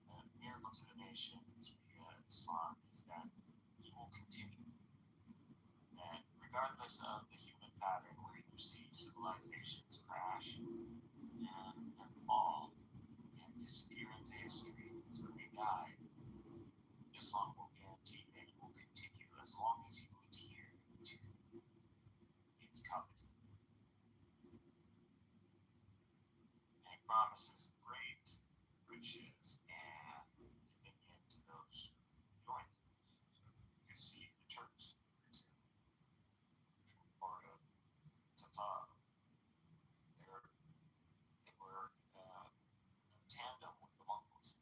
The miracle to the nations via Islam is that he will continue. That regardless of the human pattern where you see civilizations crash and fall and disappear into history, so they die, Islam will guarantee that it will continue as long as you adhere to its covenant. And it promises great riches and dominion to those who join it. So you see the Turks, for example, which were part of Tatar. They were tandem with the Mongols.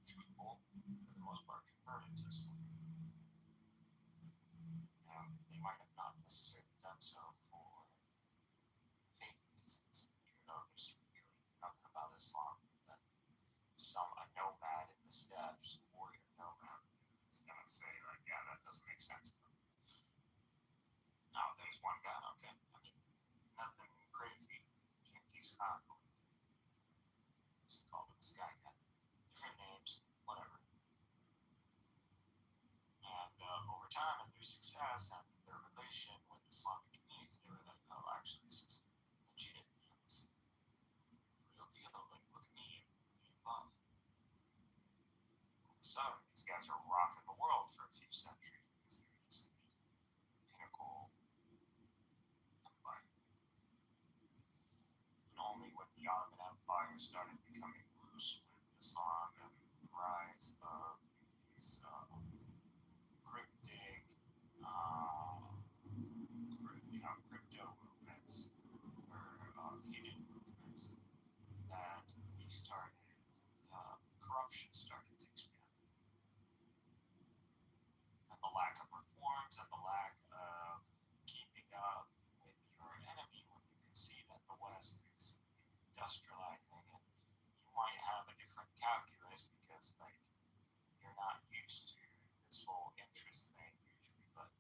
People, for the most part, converted to Islam. Now, they might have not necessarily done so for faith reasons, even though there's really nothing about Islam that a nomad in the steppes, warrior nomad, is going to say, like, yeah, that doesn't make sense. Now, there's one guy, okay, I mean, nothing crazy. Genghis Khan believed it. Just called him the Sky Guy. Different names, whatever. And over time, and their success and their relation with Islamic communities, they were like, oh, actually, this is legit. It's real deal. Like, look at me, me above. So, these guys are rocking the world for a few centuries because they're just the pinnacle empire. And only when the Ottoman Empire started becoming loose with Islam and the rise of these cryptic, crypto movements or hidden movements, and we started, corruption started to expand. And the lack of reforms and the lack of keeping up with your enemy when you can see that the West is industrializing, and you might have a different calculus because like you're not used to this whole interest thing usually, but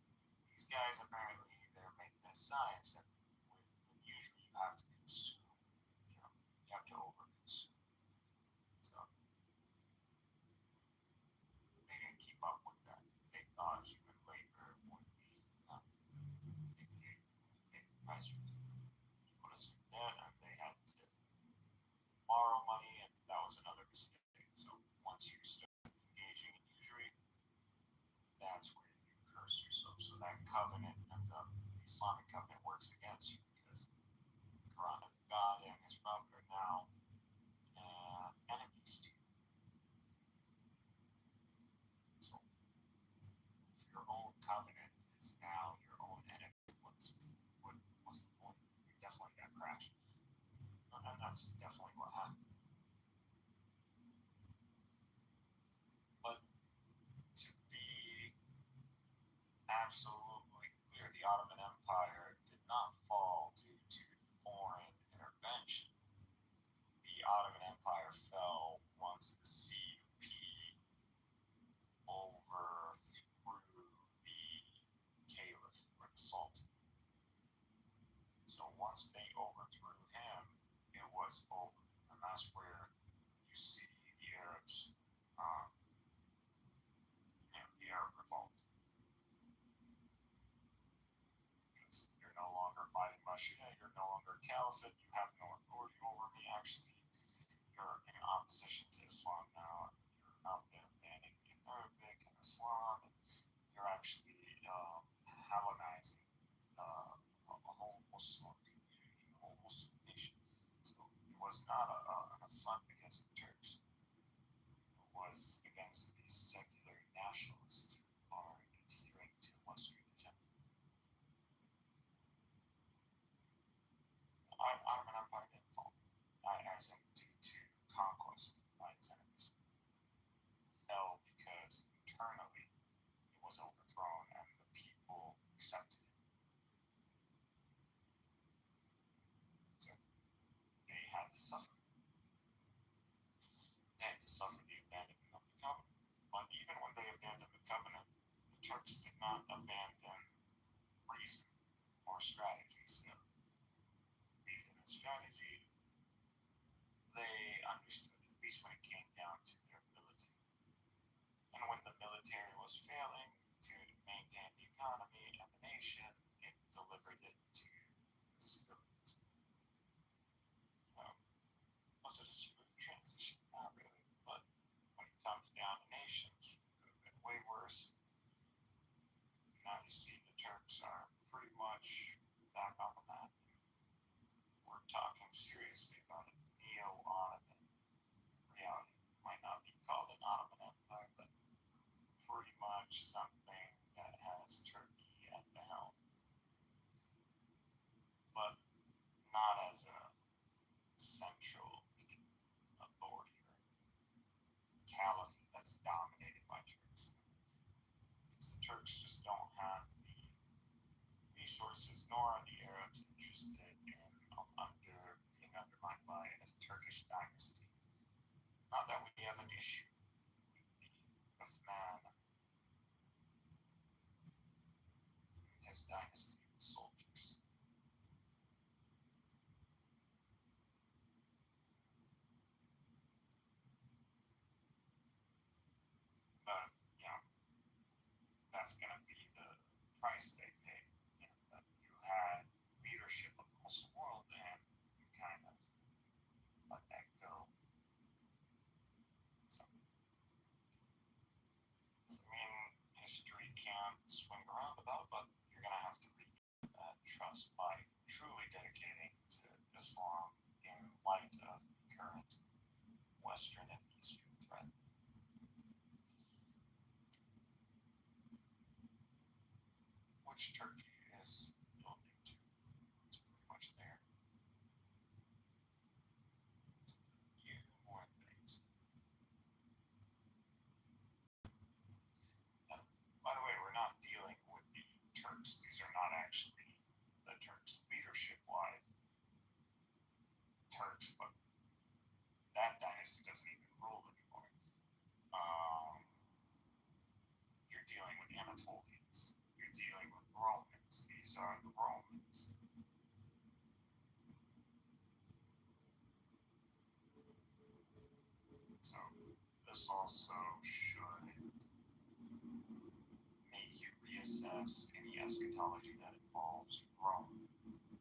these guys apparently they're making this science, and when usually you have to consume, you have to overconsume. So they didn't keep up with that. They thought human labor would be the price would put us in debt, and they had to borrow money, and that was another mistake. So once you start engaging in usury, that's where you curse yourself. So that covenant ends up, the Islamic covenant works against you because God and his prophet are now enemies to you. So if your own covenant is now your own enemy, what's the point? You definitely got crashed. And that's definitely what happened. But to be absolutely clear, the Ottoman Empire did not fall due to foreign intervention. The Ottoman Empire fell once the CUP overthrew the caliph or the sultan. So once they overthrew him, it was over. And that's where you see the Arabs, the Arab revolt. Because you're no longer abiding by Sharia, you're no longer a caliphate, you have no authority over me. Actually, you're in opposition to Islam now. You're out there banning Arabic and Islam, and you're actually Hellenizing a whole Muslim community, a whole Muslim nation. So it was not an affront against the Turks. It was against the secular nationalists who are adhering to Western agenda. The Ottoman Empire didn't fall, as in due to conquest by its enemies. It fell because internally it was overthrown and the people accepted it. So they had to suffer. They had to suffer the abandonment of the covenant. But even when they abandoned the covenant, the Turks did not abandon reason or strategy. So reason and strategy, they understood, at least when it came down to their military. And when the military was failing to maintain the economy and the nation, it delivered it to the civilians. Was it a smooth transition? Not really. But when it comes down to nations, it could have been way worse. Now you see the Turks are pretty much back on the map. We're talking seriously about a neo-Ottoman reality. It might not be called an Ottoman Empire, but pretty much something that has Turkey at the helm. But not as a central authority or caliphate that's dominated by Turks. Because the Turks just don't have the resources, nor are the Arabs interested in being undermined by a Turkish dynasty. Not that we have an issue with the Uthman and his dynasty of soldiers. But, that's going to be the price they pay. That you had leadership of the Muslim world and you kind of let that go. So, which Turkey is building to. It's pretty much there. You more things. And by the way, we're not dealing with the Turks. These are not actually the Turks leadership-wise Turks, but that dynasty doesn't even rule anymore. You're dealing with Anatolians. You're dealing with Romans. These are the Romans. So this also should make you reassess any eschatology that involves Rome.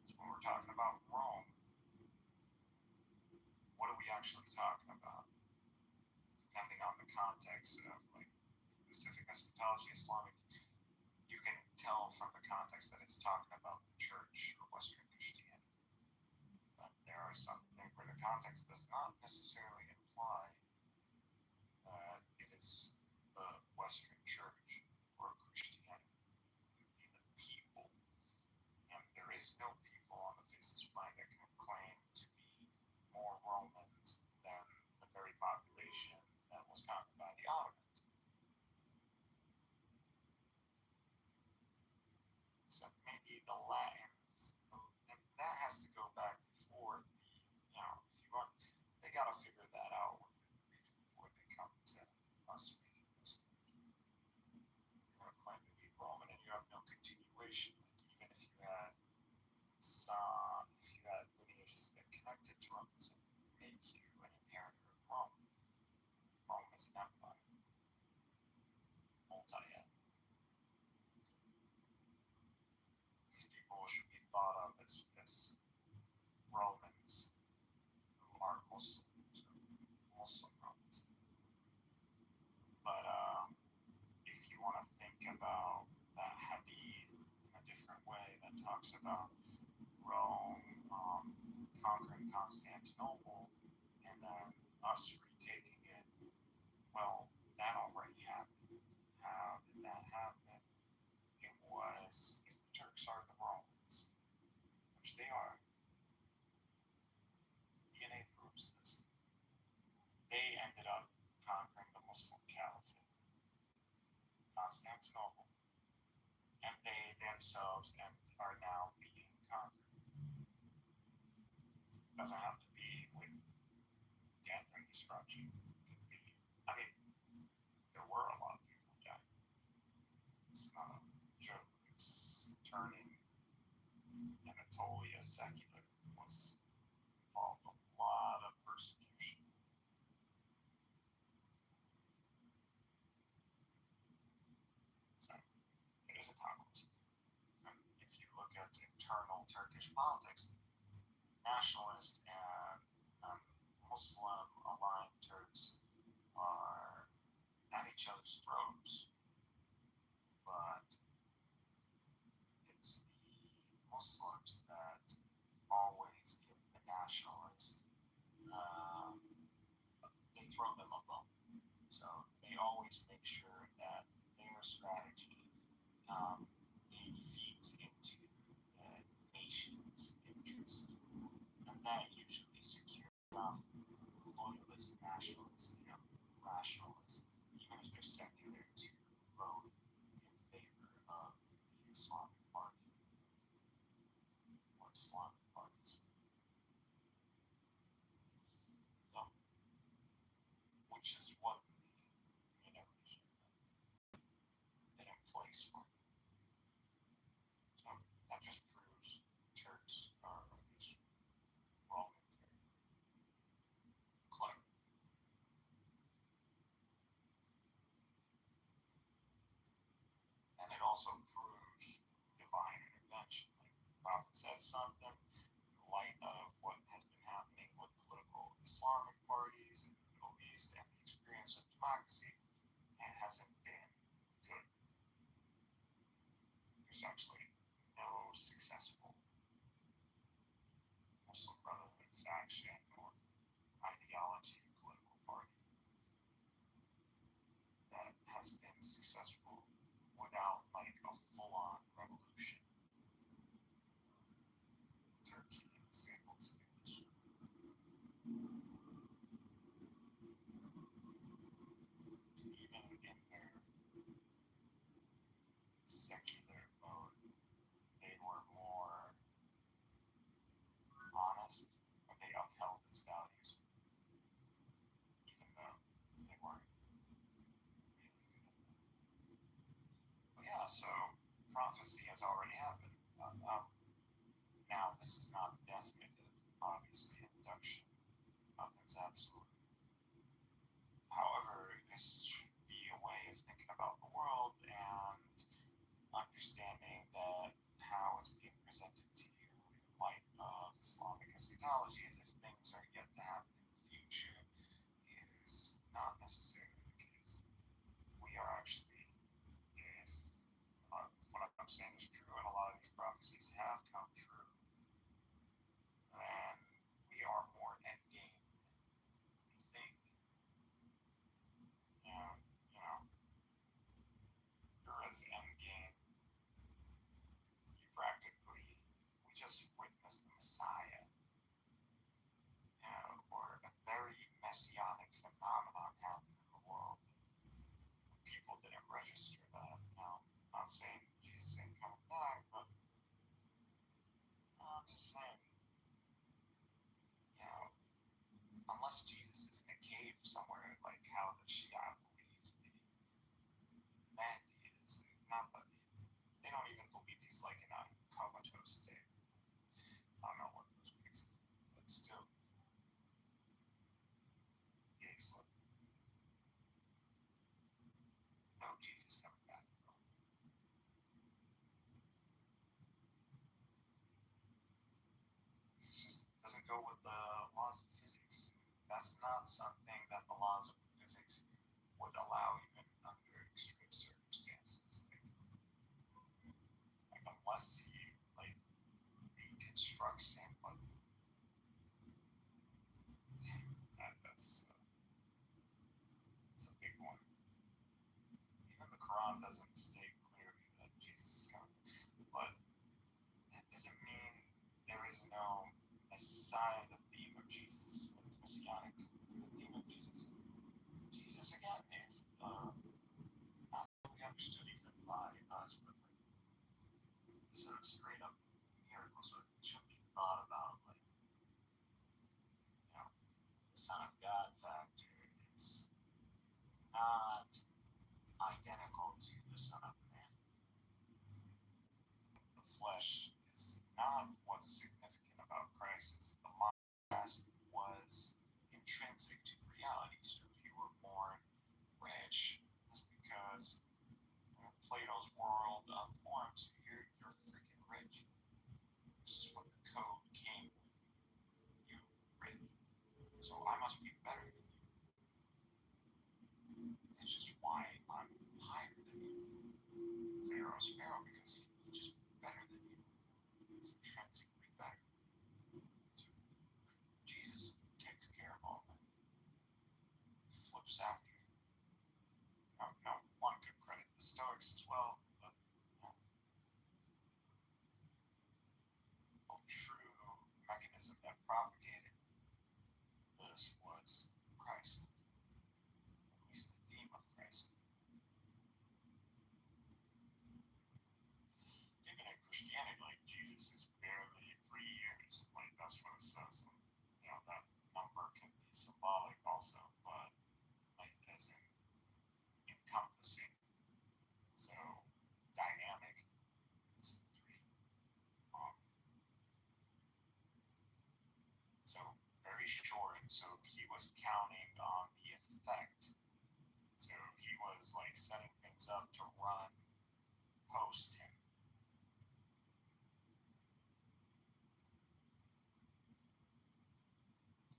So when we're talking about Rome, what are we actually talking about? Depending on the context of like specific eschatology, Islamic, you can tell from the context that it's talking about the church or Western Christianity. But there are some things where the context does not necessarily imply that it is the Western church or Christianity. It could be the people. And there is no people on the face of this planet that can claim to be more Romans than the very population that was conquered by the Ottomans. Except maybe the Latins. And that has to go back before the, you know, if you want, they got to figure that out before they come to us making those claims. You want to claim to be Roman and you have no continuation. Like even if you had lineages that connected to Rome to make you an inheritor of Rome. Rome is an empire. Multi-ethnic. These people should be thought of as Romans who are Muslims, Muslim Romans. But if you want to think about that hadith in a different way that talks about Rome conquering Constantinople and then us retaking it, well, that already happened. How did that happen? It was, if the Turks are the Romans, which they are, DNA proves this, they ended up conquering the Muslim Caliphate, Constantinople, and they themselves are now being conquered. It doesn't have to be with death and destruction. It could be, I mean, there were a lot of people who died. It's not a joke. It's turning Anatolia secular was involved a lot of persecution. So it is a conquest. And if you look at internal Turkish politics, nationalist and Muslim-aligned Turks are at each other's throats. But it's the Muslims that always give the nationalists, they throw them a bone. So they always make sure that their strategy feeds into the nation's interest. And that usually secures enough loyalist nationalists, rationalists, even if they're secular, to vote in favor of the Islamic Party or Islamic parties. So, which is what the minorities been in place for. So that just proves Turks are these Romans are clever. And it also proves divine intervention. Like the Prophet says something in light of what has been happening with political Islamic parties in the Middle East and the experience of democracy, it hasn't been good. There's actually no successful Muslim Brotherhood faction or ideology political party that has been successful without like a full-on revolution. this is not definitive. Obviously, induction, nothing's absolute. However, this should be a way of thinking about the world and understanding that how it's being presented to you in light of Islamic eschatology as if things are yet to happen in the future is not necessarily the case. We are actually, if what I'm saying is true, and a lot of these prophecies have come true, then we are more endgame than we think. And, there is endgame. We just witnessed the Messiah, or a very messianic phenomenon happen in the world. People didn't register that. Now, I'm not saying Jesus ain't coming back, but I'm just saying, unless Jesus is in a cave somewhere, like how the Shia believe the Mahdi is, not that they don't even believe he's like in a comatose state. I don't know what those pieces, but still, it's like, no Jesus coming back. It just doesn't go with the laws of physics. That's not something that the laws of physics would allow even under extreme circumstances. Like unless he reconstructs him, but that's a big one. Even the Quran doesn't state clearly that Jesus is coming, but that doesn't mean there is no Messiah, the theme of Jesus, the messianic theme of Jesus. Jesus again is not really understood even by us, but he's a straight up miracle, so it should be thought about like, the Son of God factor is not identical to the Son of Man. The flesh is not what's significant about Christ. It's the mind. Christ was intrinsic to reality. So if you were born rich, it's because Plato's world forms you're freaking rich. This is what the code came with. You rich. So I must be better than you. It's just why I'm higher than you. Pharaoh's Pharaoh because he's just better than you. He's intrinsically better. So Jesus takes care of all that. Flips after you. Now, one could credit the Stoics as well, but the true mechanism that propagated this was Christ. At least the theme of Christ. Even in Christianity, like Jesus is barely 3 years. Like that's what it says. That number can be symbolic also, but like as in encompassing. So dynamic is 3. So very short. So he was counting on the effect. So he was like setting things up to run post him.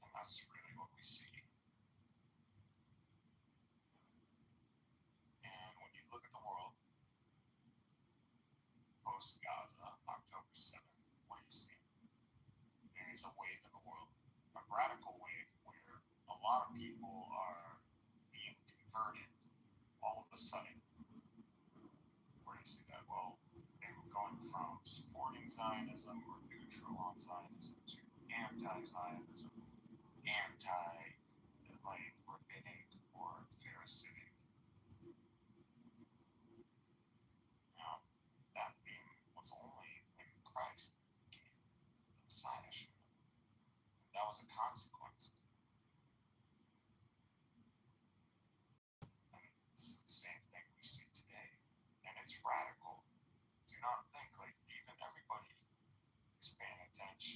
And that's really what we see. And when you look at the world, post Gaza, October 7th, what do you see? There is a wave in the world, a radical wave where a lot of people are being converted all of a sudden. Where do you see that? Well, they were going from supporting Zionism or neutral on Zionism to anti-Zionism, rabbinic or Pharisaic. Now, that theme was only when Christ came, the Messiahship. And that was a consequence. And this is the same thing we see today. And it's radical. Do not think like even everybody is paying attention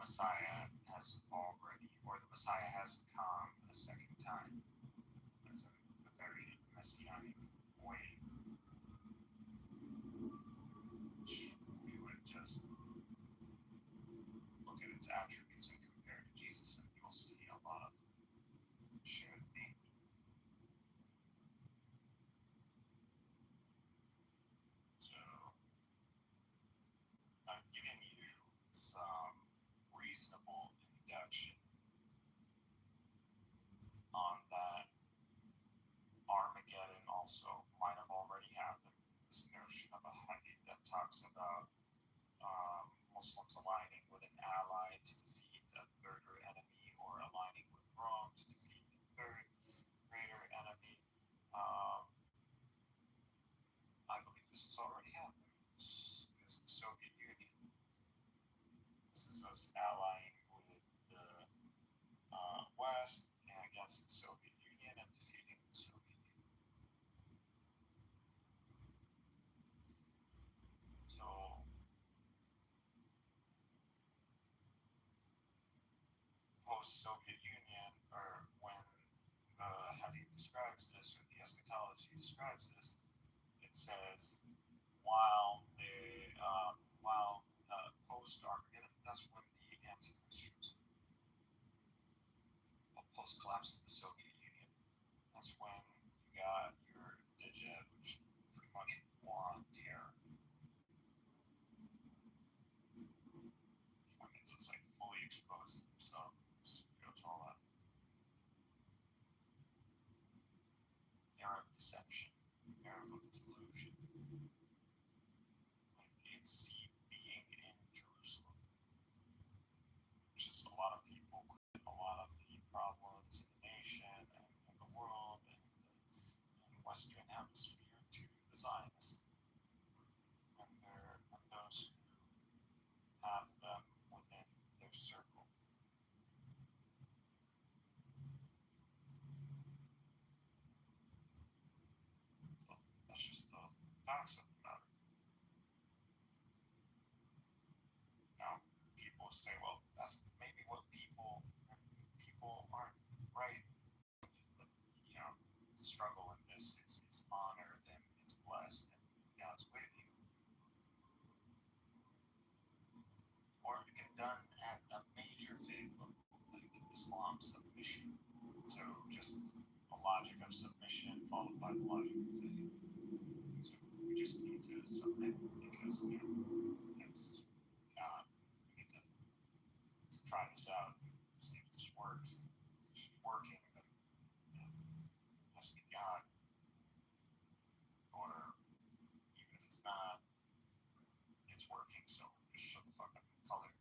Messiah has already, or the Messiah has come a second time. That's a very messianic way. We would just look at its attributes and compare it to Jesus, and you'll see a lot of shared themes. So, I'm giving you some reasonable induction on that. Armageddon also might have already happened. This notion of a hadith that talks about Muslims aligning with an ally to defeat a greater enemy, or aligning with Rome to defeat a third greater enemy. I believe this has already happened. This is the Soviet Union. This is us allying with the West against the Soviet Union and defeating the Soviet Union. So, post-Soviet Union, or when the Hadith describes this, or the eschatology describes this, it says while post-Armageddon, that's when the Antichrist shows up. Post-collapse of the Soviet Union, that's when you got your Dajjal, which pretty much war on terror. I mean, it's like fully exposed himself, goes all that. Era of deception, era of delusion. Like its seat being in Jerusalem, which is a lot of people, a lot of the problems in the nation and in the world and in the Western hemisphere to the Zionists. And those who have them within their circle. So that's just the facts of the matter. Now, people say, well, that's maybe what people aren't right. You know, the struggle in this is honored and it's blessed and God's with you. Or it can be done at a major faith level, like Islam submission. So just a logic of submission followed by the logic of faith. So we just need to submit because, you know, that's God. We need to try this out, see if this works. If it's working, then it must be God. Or even if it's not, it's working, so just show the fucking color.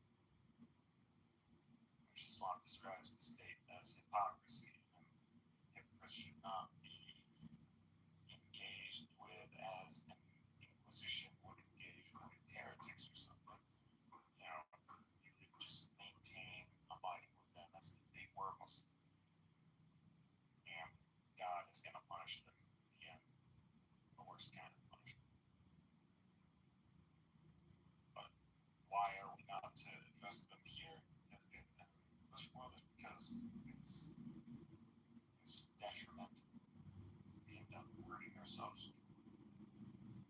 Which Islam describes the state as hypocrisy, and hypocrites should not be engaged with as an inquisition would engage with heretics or something. You know, you would just maintain abiding with them as if they were Muslim. And God is going to punish them in the worst kind of punishment. But why are we not to address them here in this world? Is because it's detrimental. We end up hurting ourselves. Who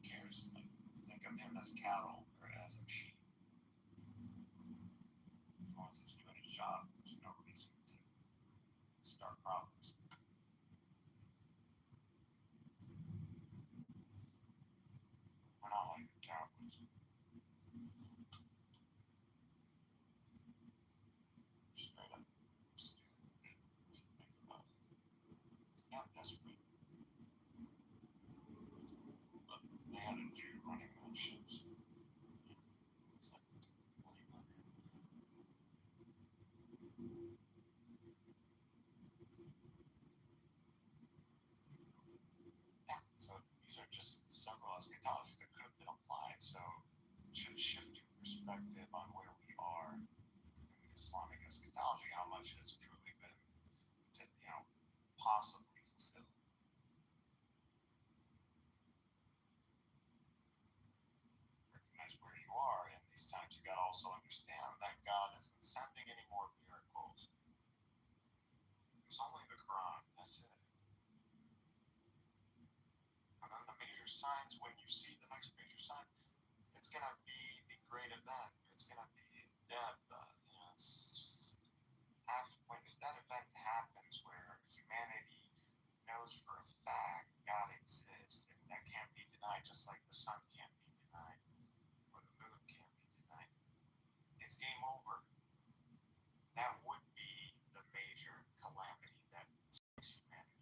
cares? Like, think of him as cattle or as a sheep. As long as it's doing its job, there's no reason to start problems. We're not like the Cowboys. Straight up stupid if you think about it. Not desperate. But they had a Jew running those ships. It's like, way better. Yeah, so these are just several eschatologies that could have been applied. So it should shift your perspective on where we are in Islamic eschatology, how much has truly been, possibly fulfilled. Recognize where you are in these times. You got to also understand that God isn't sent major signs, when you see the next major sign, it's gonna be the great event. It's gonna be death. It's just if that event happens where humanity knows for a fact God exists, and that can't be denied, just like the sun can't be denied or the moon can't be denied. It's game over. That would be the major calamity that strikes humanity.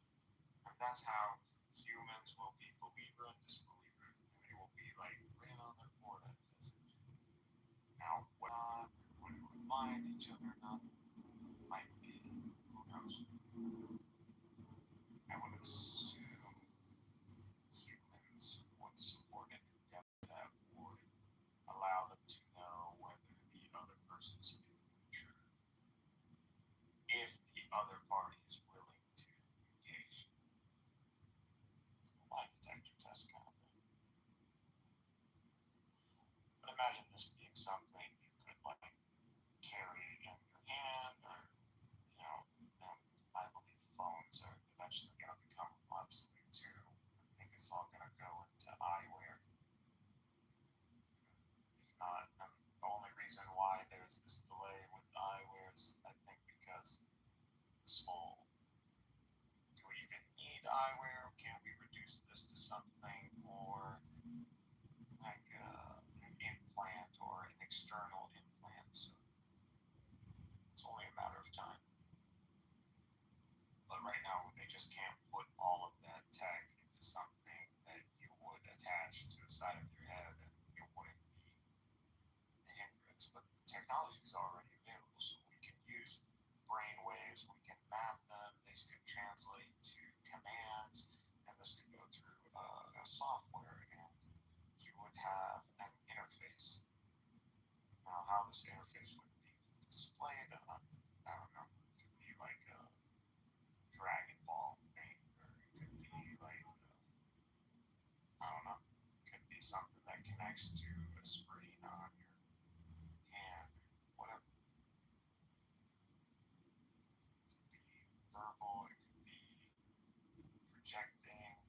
And that's how humans will be believer and disbeliever. And they will be like written on their foreheads. Now, what would lie to each other or not might be, who knows? I would assume humans would support an endeavor that would allow them to know whether the other person is speaking the truth. If the other party is willing to engage. Lie detector test kind of thing. But imagine this being something you could like carry in your hand, or I believe phones are eventually going to become obsolete too. I think it's all going to go into eyewear. If not, the only reason why there's this delay with eyewear is I think because this whole, do we even need eyewear? Can we reduce this to something more like an implant or an external implant? So it's only a matter of time. But right now, they just can't put all of that tech into something that you would attach to the side of your head, and it wouldn't be a hindrance. But the technology is already available, so we can use brain waves, we can map them, these could translate to commands, and this could go through a software, and you would have an interface. Now, how this interface would be displayed, I don't know. It could be like a Dragon Ball thing, or it could be like, I don't know. It could be something that connects to a screen on your hand, whatever. It could be verbal, it could be projecting.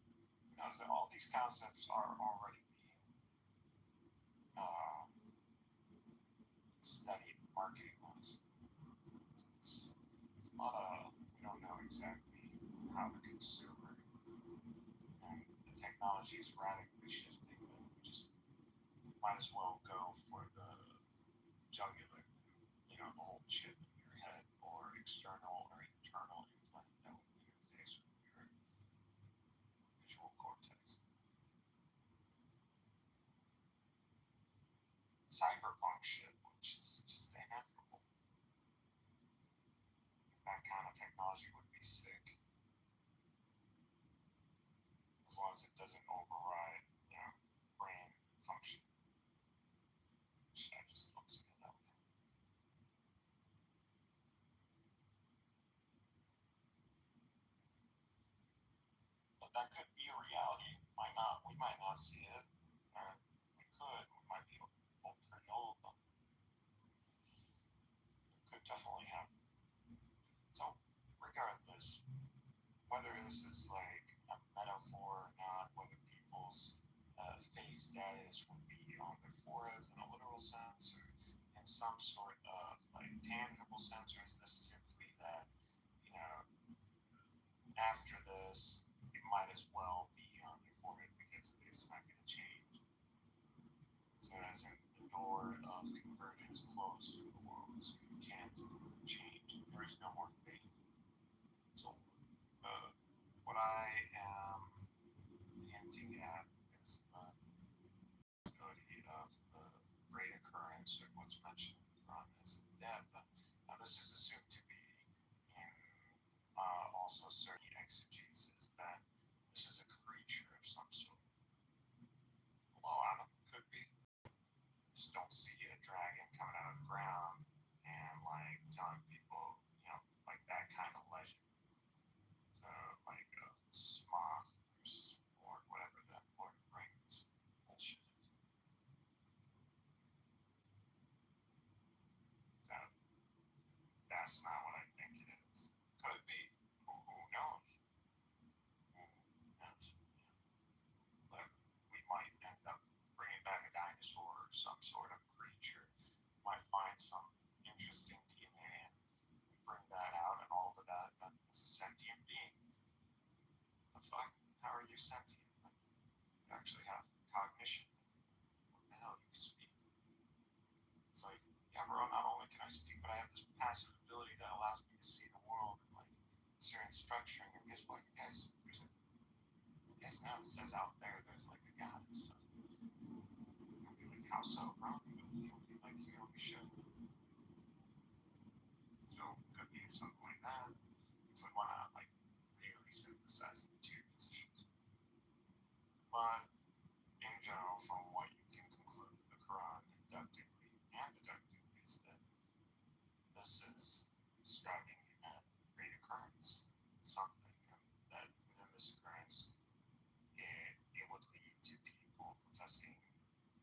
So all these concepts are already being studied marketing-wise. It's not we don't know exactly how the consumer and the technology is radically shifting, but we just might as well go for the jugular, the whole chip in your head, or external or internal implant that would interface with your visual cortex. Cyberpunk shit, which is just inevitable. That kind of technology would be sick. As long as it doesn't override, brain function. Which I just don't see it that way. But that could be a reality. We might not see it. Or we could. We might be able to know them. It could definitely happen. So, regardless, whether this is like a metaphor or not, whether people's face status would be on their foreheads in a literal sense, or in some sort of like tangible sense, or is this simply that, after this, it might as well be on your forehead because it's not going to change. So as in, the door of convergence closed in the world, so you can't change. There is no more faith. So what I am hinting at is the possibility of the great occurrence, or what's mentioned in the Quran as death. Now this is assumed to be in also certain exegesis that this is a creature of some sort. Although I don't know, could be. Just don't see a dragon coming out of the ground and like telling people, like that kind of legend. So like a Smoth or whatever that Lord of the Rings bullshit is. So that's not what I think it is. Could be. Who knows? Who knows? But dinosaur or some sort of creature might find some interesting DNA and bring that out, and all of that, and it's a sentient being. The fuck? How are you sentient? Like, you actually have cognition. What the hell? You can speak. It's like, yeah, bro, not only can I speak, but I have this passive ability that allows me to see the world and like certain structuring. And guess what, you guys? Now it says out there's like a god and stuff. I'll be like, how so, bro? You'll be like, you know, we should. So could be something like that. If we want to like really synthesize the two positions. But in general, from what you can conclude with the Quran inductively and deductively is that this is describing a great occurrence, something that within this occurrence it would lead to people professing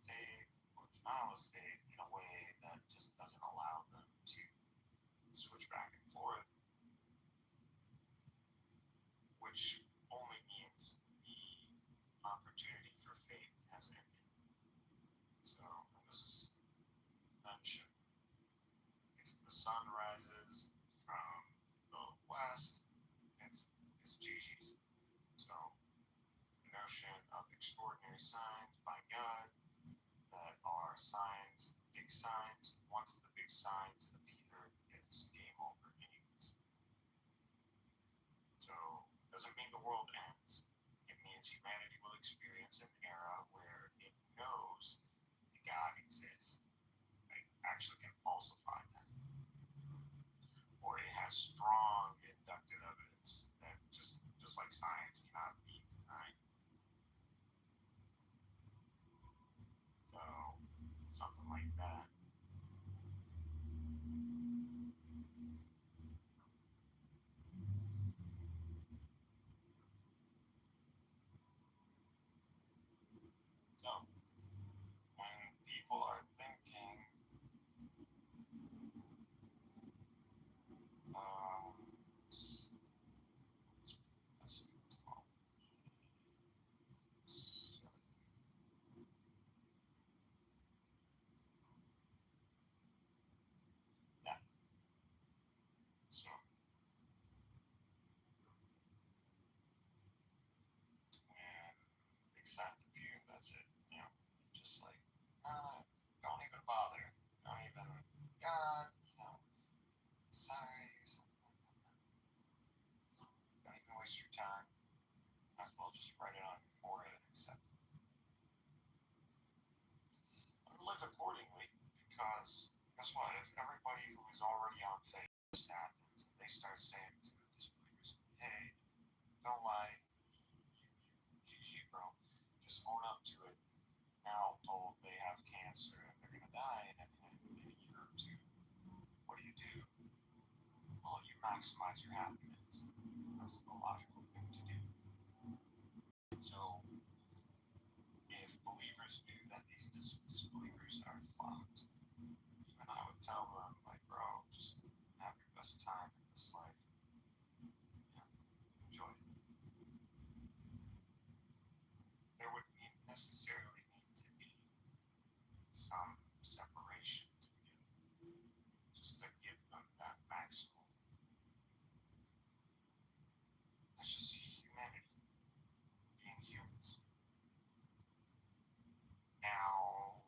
faith or denial of faith in a way that just doesn't allow them to switch back and forth, which only means the opportunity for faith has ended. So, and this is mentioned. If the sun rises from the west, it's Gigi's. So, the notion of extraordinary signs by God that are signs, big signs. Once the big signs appear, it's game over anyways. So, doesn't mean the world ends. It means humanity will experience an era where it knows God exists. It actually can falsify that. Or it has strong inductive evidence that just like science cannot be denied. So, something like that. So, when people are thinking, yeah. So, and big signs of view, that's it. You know, just like, don't even bother. Don't even, God, you know, sorry, or something like that. Don't even waste your time. Might as well just write it on your forehead and accept it. Live accordingly, because guess what? If everybody who is already on faith happens, and they start saying to the disbelievers, hey, don't lie, GG, bro, just own up to it. Now told they have cancer and they're gonna die in a year or two. What do? Well, you maximize your happiness. That's the logical thing to do. So, if believers knew that these disbelievers are fucked, even I would tell them, like, bro, just have your best time in this life. Yeah, enjoy it. There would necessarily need to be some separation to begin with, just to give them that maximum. That's just humanity, being humans. Now,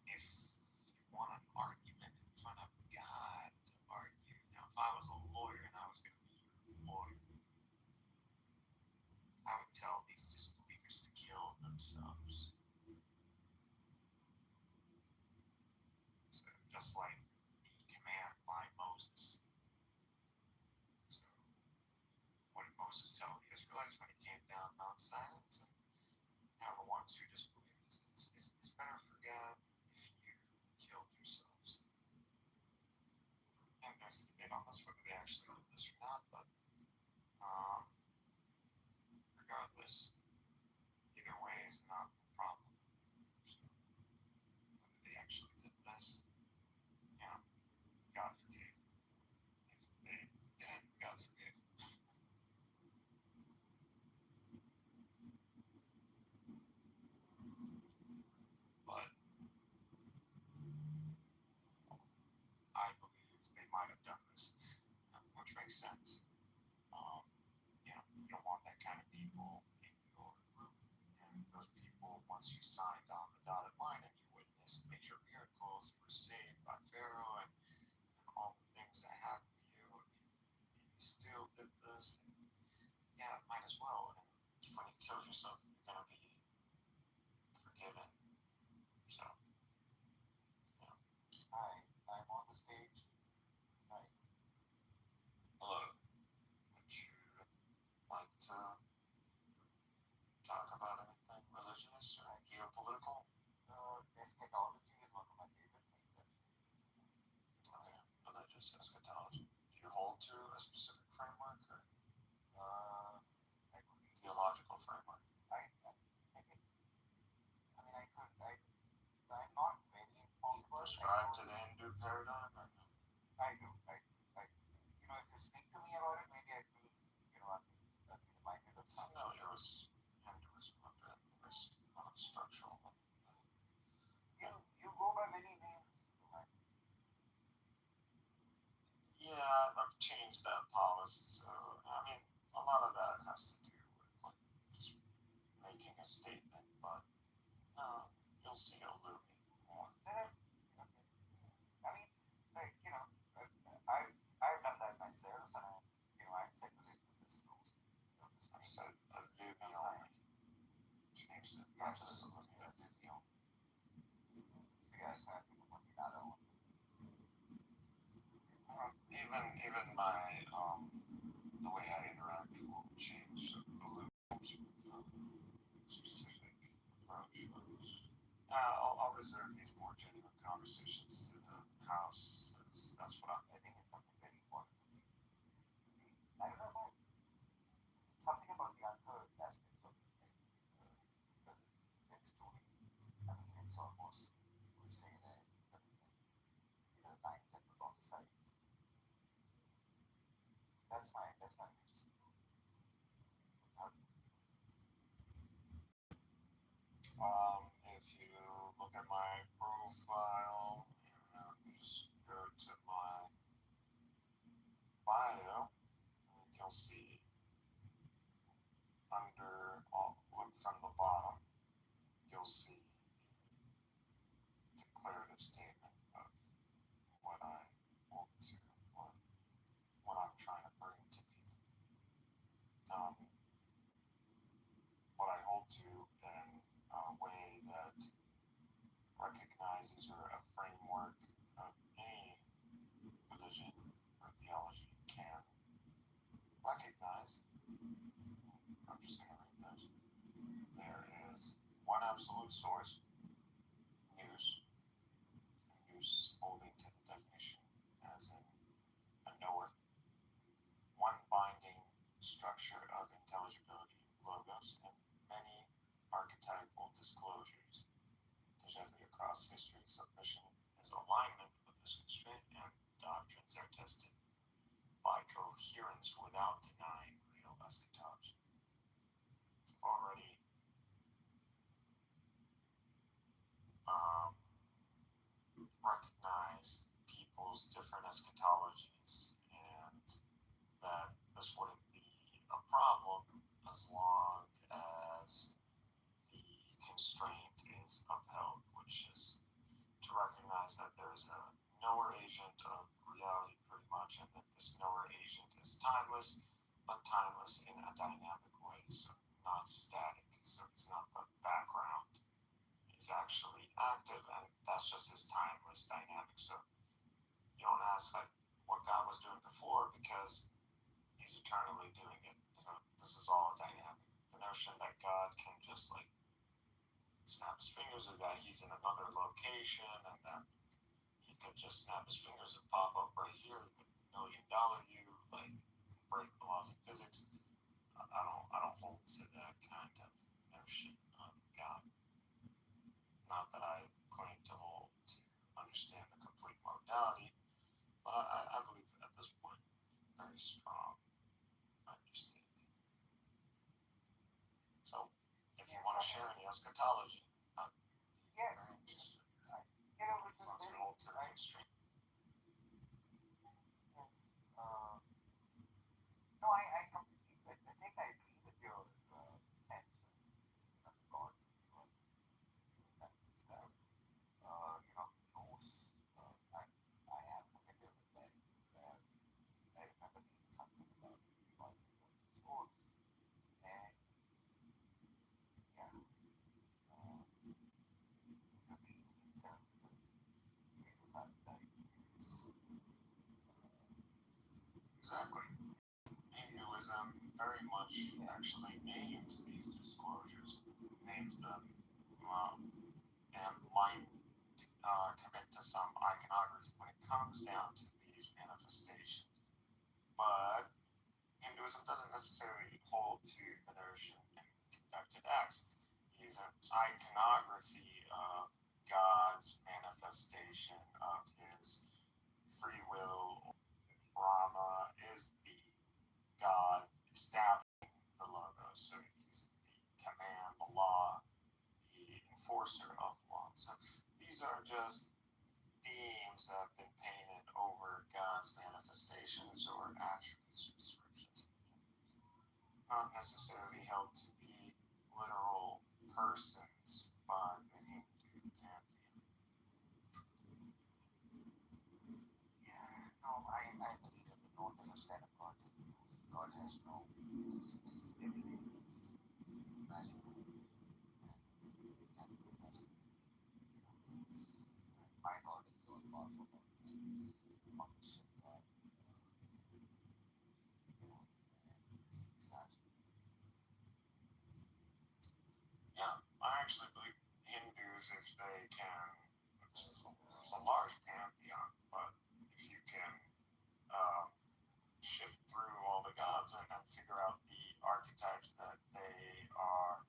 if you want an argument in front of God to argue, now if I was a lawyer and I was going to be your lawyer, I would tell these disbelievers to kill themselves. So, just like the command by Moses. So, what did Moses tell the Israelites when he came down Mount Sinai? Now the ones who disbelieve, it's better for God if you killed yourselves. And there's a debate on this whether they actually did this or not, but regardless, either way is not the problem. So, whether they actually did this, you know, God forgave. If they didn't, God forgave. once you signed on the dotted line and you witnessed major miracles, you were saved by Pharaoh and all the things that happened to you, and you still did this, and yeah, might as well. And when you killed yourself, you're gonna be forgiven. So, hi, I'm on the stage. Hi. Hello. Would you like to talk about anything religious or geopolitical? Eschatology is one of my favorite things, actually. Okay, religious eschatology. Do you hold to a specific framework or theological framework? I'm not very informed about it. Subscribe to the Hindu paradigm or no? I do. If you speak to me about it, maybe I could, I'll be reminded of something. I'm familiar with Hinduism a bit. There's structural. You go by many names. Yeah, I've changed that policy. So, I mean, a lot of that has to do with just making a statement, but you'll see it'll lose me more. Okay. I mean, I've done that myself, and I've said to this I said lose me only. Changed it. Not just to lose me, but lose me only. So yeah, I think I'm looking at it. Even my the way I interact will change a little specific approach. I'll reserve these more genuine conversations in the house. That's what I think it's something very important. I don't know. Something about the unheard aspects of it. Because it's truly, it's almost, you would say that, times that prophesize. That's my interest. If you look at my profile, you just go to my bio, you'll see look from the bottom, you'll see the declarative statement of what I hold to, what I'm trying to bring to people. What I hold to in a way that recognizes or a framework of any religion or theology can recognize. I'm just going to read those. There is one absolute source, nous holding to the definition as in a knower. One binding structure of intelligibility, logos, and many archetypal disclosures. Generally across history, submission is alignment with this constraint, and doctrines are tested by coherence without denying real eschatology. We've already recognized people's different eschatologies, and that this wouldn't be a problem as long as the constraint is upheld, which is to recognize that there's a knower agent of reality pretty much, and that this knower agent is timeless, but timeless in a dynamic way, so not static. So it's not the background. It's actually active, and that's just his timeless dynamic. So you don't ask what God was doing before, because he's eternally doing it. So this is all dynamic. The notion that God can just snap his fingers, or that he's in another location, and that he could just snap his fingers and pop up right here, $1 million you, break the laws of physics. I don't hold to that kind of notion of God. Not that I claim to hold to understand the complete modality, but I believe at this point very strong understanding. So if you want to share any eschatology, yeah, very interested. As long as you hold to the mainstream. Yes. No, I completely, I think I agree with your sense of God. much actually names these disclosures, names them, and might commit to some iconography when it comes down to these manifestations. But Hinduism doesn't necessarily hold to the notion in conducted acts. These are iconography of God's manifestation of his free will. Brahma is the God establishing the logos, so he's the command, the law, the enforcer of law. So these are just themes that have been painted over God's manifestations or attributes or descriptions. Not necessarily held to be literal persons by the Hindu pantheon. Yeah, no, I believe that we don't understand of God. God has no everything imaginable and my God is all powerful God. Omniscient God. Yeah, I actually believe Hindus, if they can, it's a large pantheon, but if you can shift through all the gods and figure out the archetypes that they are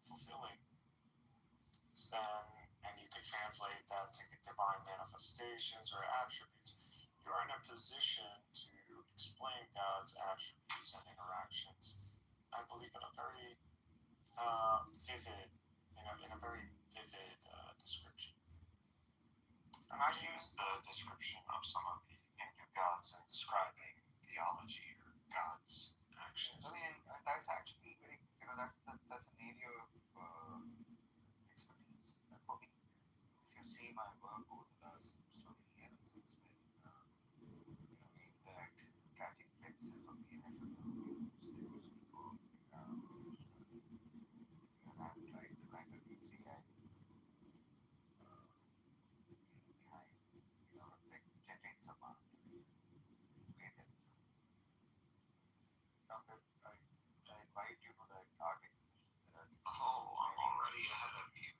fulfilling, then, and you can translate that to divine manifestations or attributes, you're in a position to explain God's attributes and interactions, I believe, in a very vivid, in a very vivid description. And I use the description of some of the Hindu gods in describing theology or God's actions. I mean, that's actually very, that's an area of expertise. For me, if you see my work over the last so many years, it's been, aimed at catching glimpses of the inner stages people, and I've tried to kind of use AI behind, like generate some art, create it. Now that I invite you to the art exhibition that Oh, I'm already ahead of you.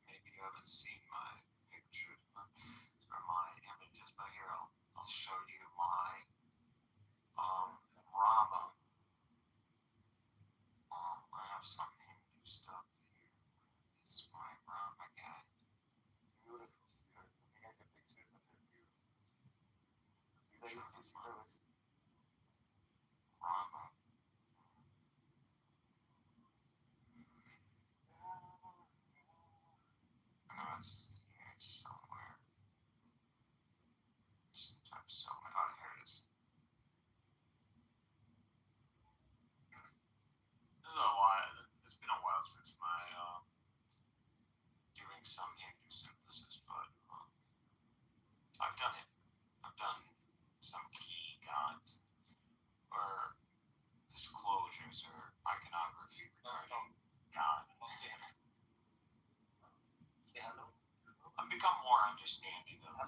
Maybe you haven't seen my pictures or my images, but here I'll show you my Rama. I have some Hindu stuff here. This is my Rama guy. beautiful. You're looking at the pictures and they're beautiful. Rama. I know it's here somewhere. Just type somewhere. Oh, here it is. It's been a while since my doing some Hindu synthesis, but I've done it. I've done some key gods or disclosures or iconography regarding God. I've become more understanding of it.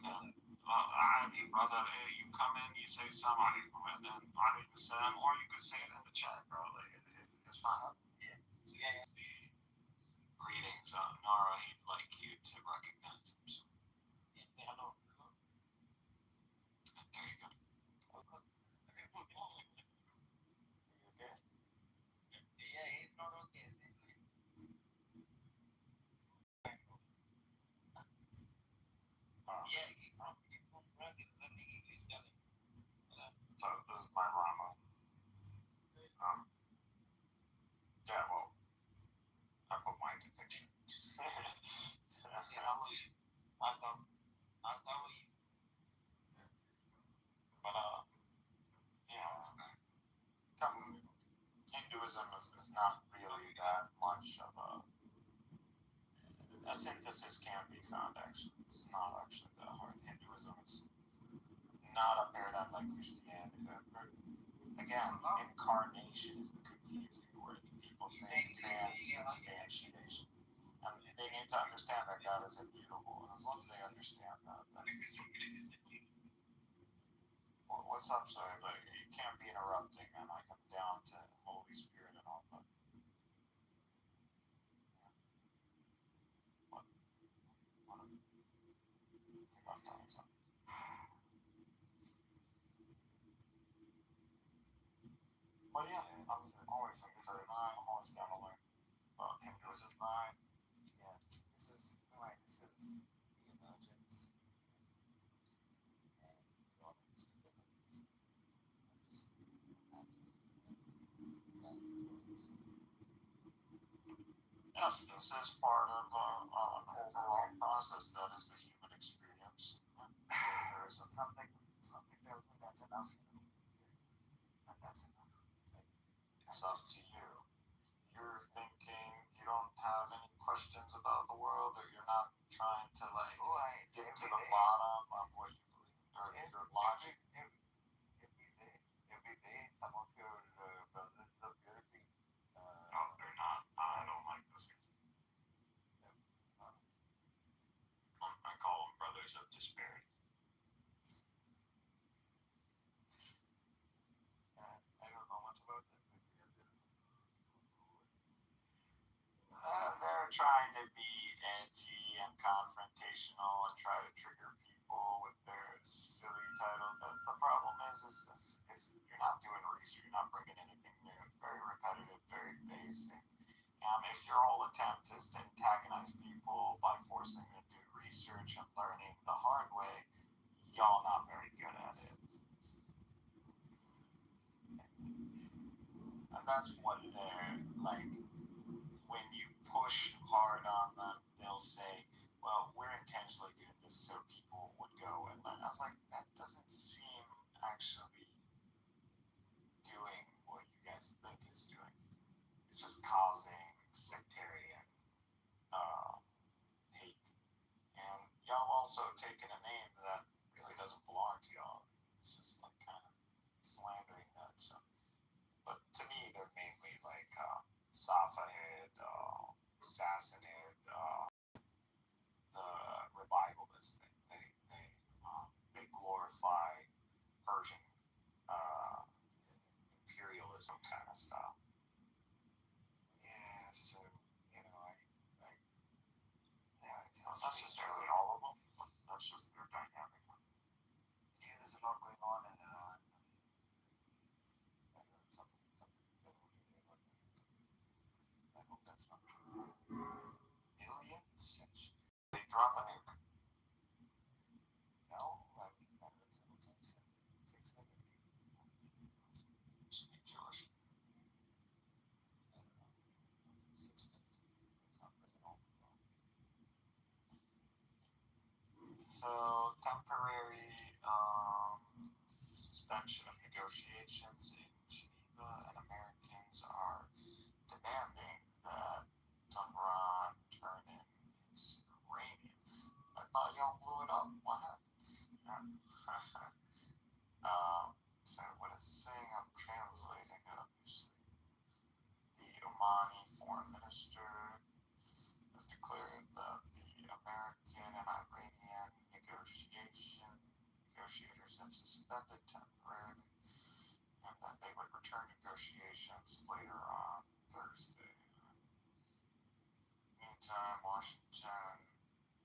Hey brother, you come in, you say some alaikum, and then alaikum salam, or you could say it in the chat, bro. Like it's fine. Yeah. Greetings, Nara. He'd like you to recognize him. So. Hello. There you go. Yeah, he's not okay. So this is my Rama. Yeah, well, I put my depiction. But Hinduism is not really that much of a synthesis can be found actually. It's not actually that hard. Hinduism is not a paradigm like Christianity. Again, incarnation is the confusing word. People think transubstantiation. And they need to understand that God is immutable. And as long as they understand that, then what what's up? Sorry, but you can't be interrupting, man. Like, I'm down to Holy Spirit and all, but. What? You left on something. Well, yeah, I'm always down to learn. Well, this is mine. Yeah, this is the emergence. Yes, this is part of an overall process that is the human experience. There is something tells me that's enough. And that's enough. It's up to you. You're thinking you don't have any questions about the world, or you're not trying to get to the bottom of what you believe or your logic. Every day, some of your brothers of Jersey. No, they're not. I don't like those guys. I call them brothers of disparity. I don't know much about them. They're trying to be edgy and confrontational and try to trigger people with their silly title. But the problem is you're not doing research. You're not bringing anything new. It's very repetitive, very basic. If your whole attempt is to antagonize people by forcing them to do research and learning the hard way, y'all not very good at it. And that's what they're like. When you push hard on them, they'll say, well, we're intentionally doing this so people would go and learn. I was like, that doesn't seem actually doing what you guys think it's doing. It's just causing sectarian hate. And y'all also taking a name that really doesn't belong to y'all. It's just like kind of slandering that. So, but to me, they're mainly like Safahed, Sassanid, the revivalist thing. They glorify Persian imperialism kind of stuff. Yeah, so it's not necessarily all of them, but that's just their dynamic. Yeah, there's a lot going on, and I hope that's not true. Aliens? They drop a nuke. No, that's 6 million people. Speak Jewish. So, temporary suspension of negotiations in Geneva, and Americans are demanding that Tehran turn in its uranium. I thought y'all blew it up. What happened? So what it's saying, I'm translating it, obviously. The Omani foreign minister has declared that the American and Iranian negotiators have suspended temporarily, and that they would return negotiations later on Thursday. Meantime, Washington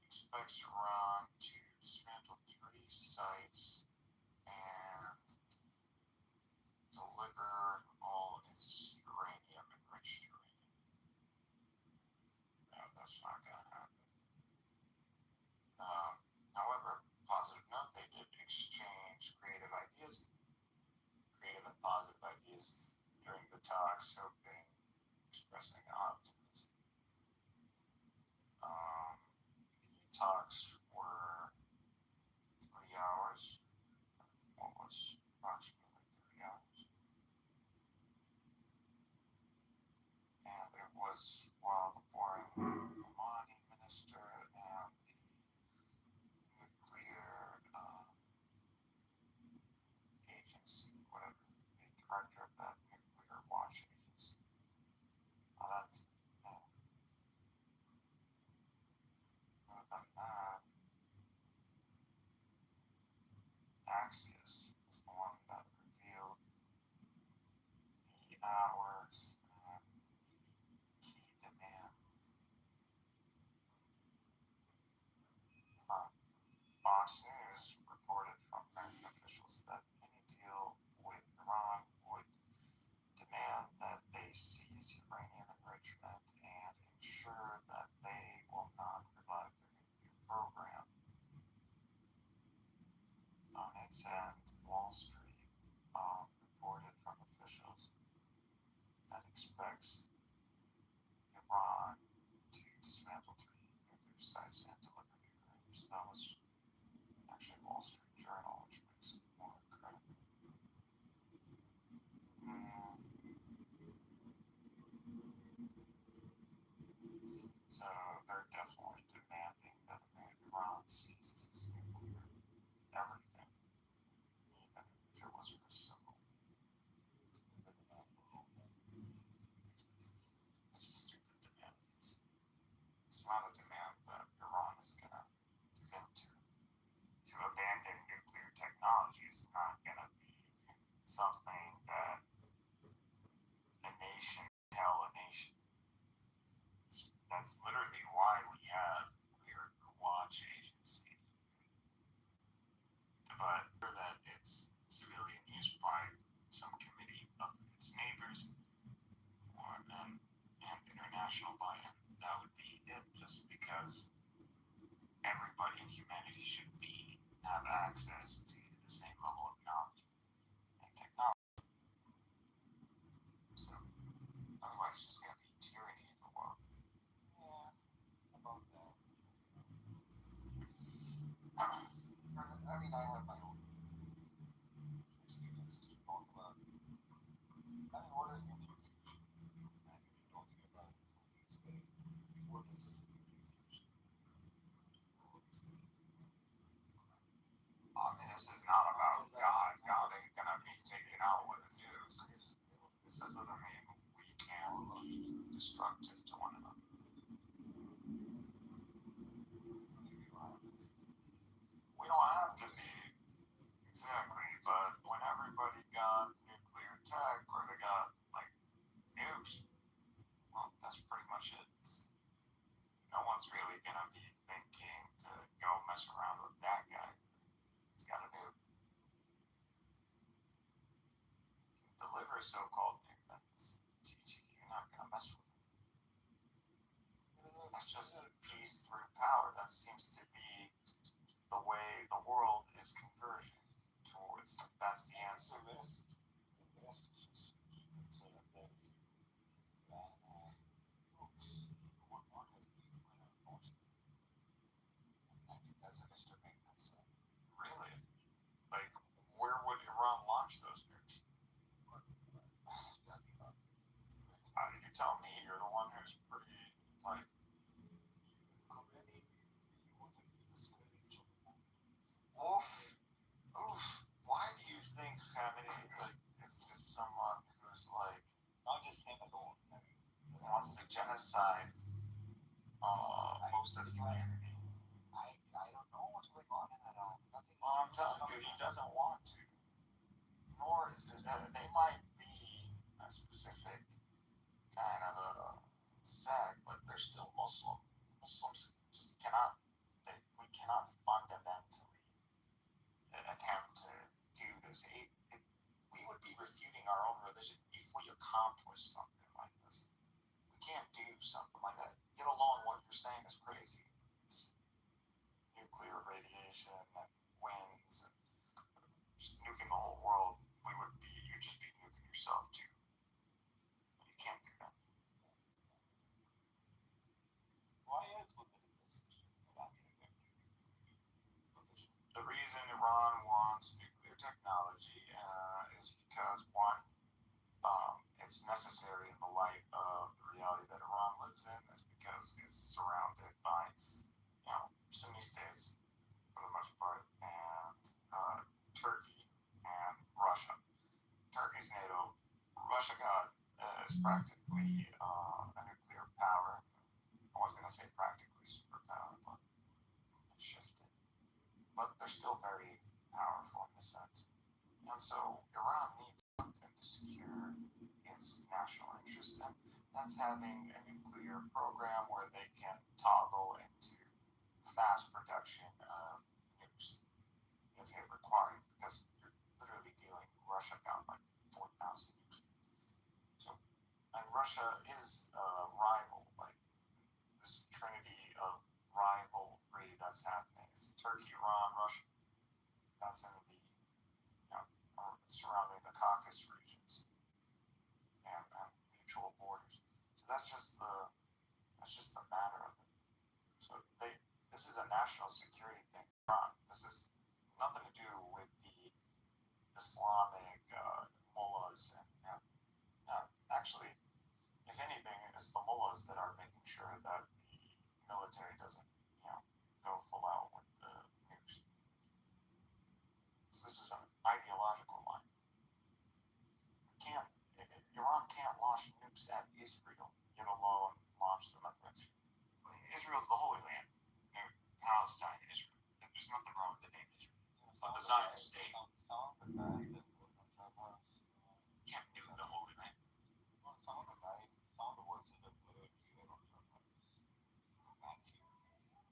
expects Iran to dismantle 3 sites and deliver all its uranium, enriched uranium. No, that's not going to happen. However, positive note, they did exchange creative and positive ideas during the talks, expressing optimism. The talks were 3 hours, almost approximately 3 hours. And it was while the foreign Omani minister and the nuclear agency, whatever, the director of that nuclear watch agency. That's, other than that, Axios is the one Fox News reported from American officials that any deal with Iran would demand that they seize uranium enrichment and ensure that they will not revive their nuclear program. On its end, Wall Street reported from officials that expects Iran to dismantle 3 nuclear sites and deliver the uranium. So that was actually Wall Street Journal, which makes it more credible. So they're definitely demanding that Iran seizes its nuclear everything, even if it was for civil. It's a stupid demand. It's not a demand that Iran is going to give in to. To abandon nuclear technology is not going to be something that a nation tell a nation. That's literally why we have Nuclear Watch Agency. But that it's civilian use by some committee of its neighbors and international buy-in, that would be it, just because everybody in humanity should have access to the same level of knowledge and technology. So otherwise it's just going to be tyranny in the world. Yeah, about that. I mean, I have my own experience to talk about. I mean, what is nuclear fusion? I mean, you're talking about what is nuclear fusion? I mean, this is not about God. God ain't gonna be taken out with a nuke. This doesn't mean we can't be destructive to one another. We don't have to be, exactly, but when everybody got nuclear tech or they got like nukes, well, that's pretty much it. No one's really gonna be thinking to go mess around with that guy. He's got a nuke. Deliver a so-called nuke, that's GG. You're not gonna mess with him. That's just peace through power. That seems to be the way the world is converging towards. That's the answer. Really? Like, where would Iran launch those nukes? You tell me. You're the one who's pretty, like, oof. Why do you think Khamenei is someone who's like, not just him alone, wants to genocide most of humanity? I don't know what's going on in Iran. Well, I'm telling you, he doesn't want to. Nor is they might be a specific kind of a sect, but they're still Muslim. Muslims just cannot. We cannot fundamentally attempt to do this. We would be refuting our own religion if we accomplished something like this. We can't do something like that. Get along, what you're saying is crazy. Just nuclear radiation and winds and just nuking the whole world. You'd just be nuking yourself too. You can't do that. Why is the reason Iran wants nuclear technology is because, one, it's necessary in the light of the reality that Iran lives in. Is because it's surrounded by, Sunni states for the most part, and Turkey and Russia. Turkey's NATO. Russia is practically a nuclear power. I was going to say practically superpower, but it shifted. But they're still very powerful in this sense. And so Iran needs something to secure its national interest in. That's having a nuclear program where they can toggle into fast production of nukes. because they require it, because you're literally dealing. Russia got like 4,000 nukes. So, and Russia is a rival, like this trinity of rivalry that's happening. It's Turkey, Iran, Russia. That's in the surrounding the Caucasus regions and mutual borders. So that's just the matter of it. So this is a national security thing. This is nothing to do with the Islamic mullahs and actually, if anything, it's the mullahs that are making sure that the military doesn't go full out with the nukes. So this is an ideological line. Iran can't launch nukes at Israel, yet alone launch them at Israel's the Holy Land. Palestine, Israel. There's nothing wrong with the name Israel. The Zionist state. Can't do the Holy Land. Some of the words that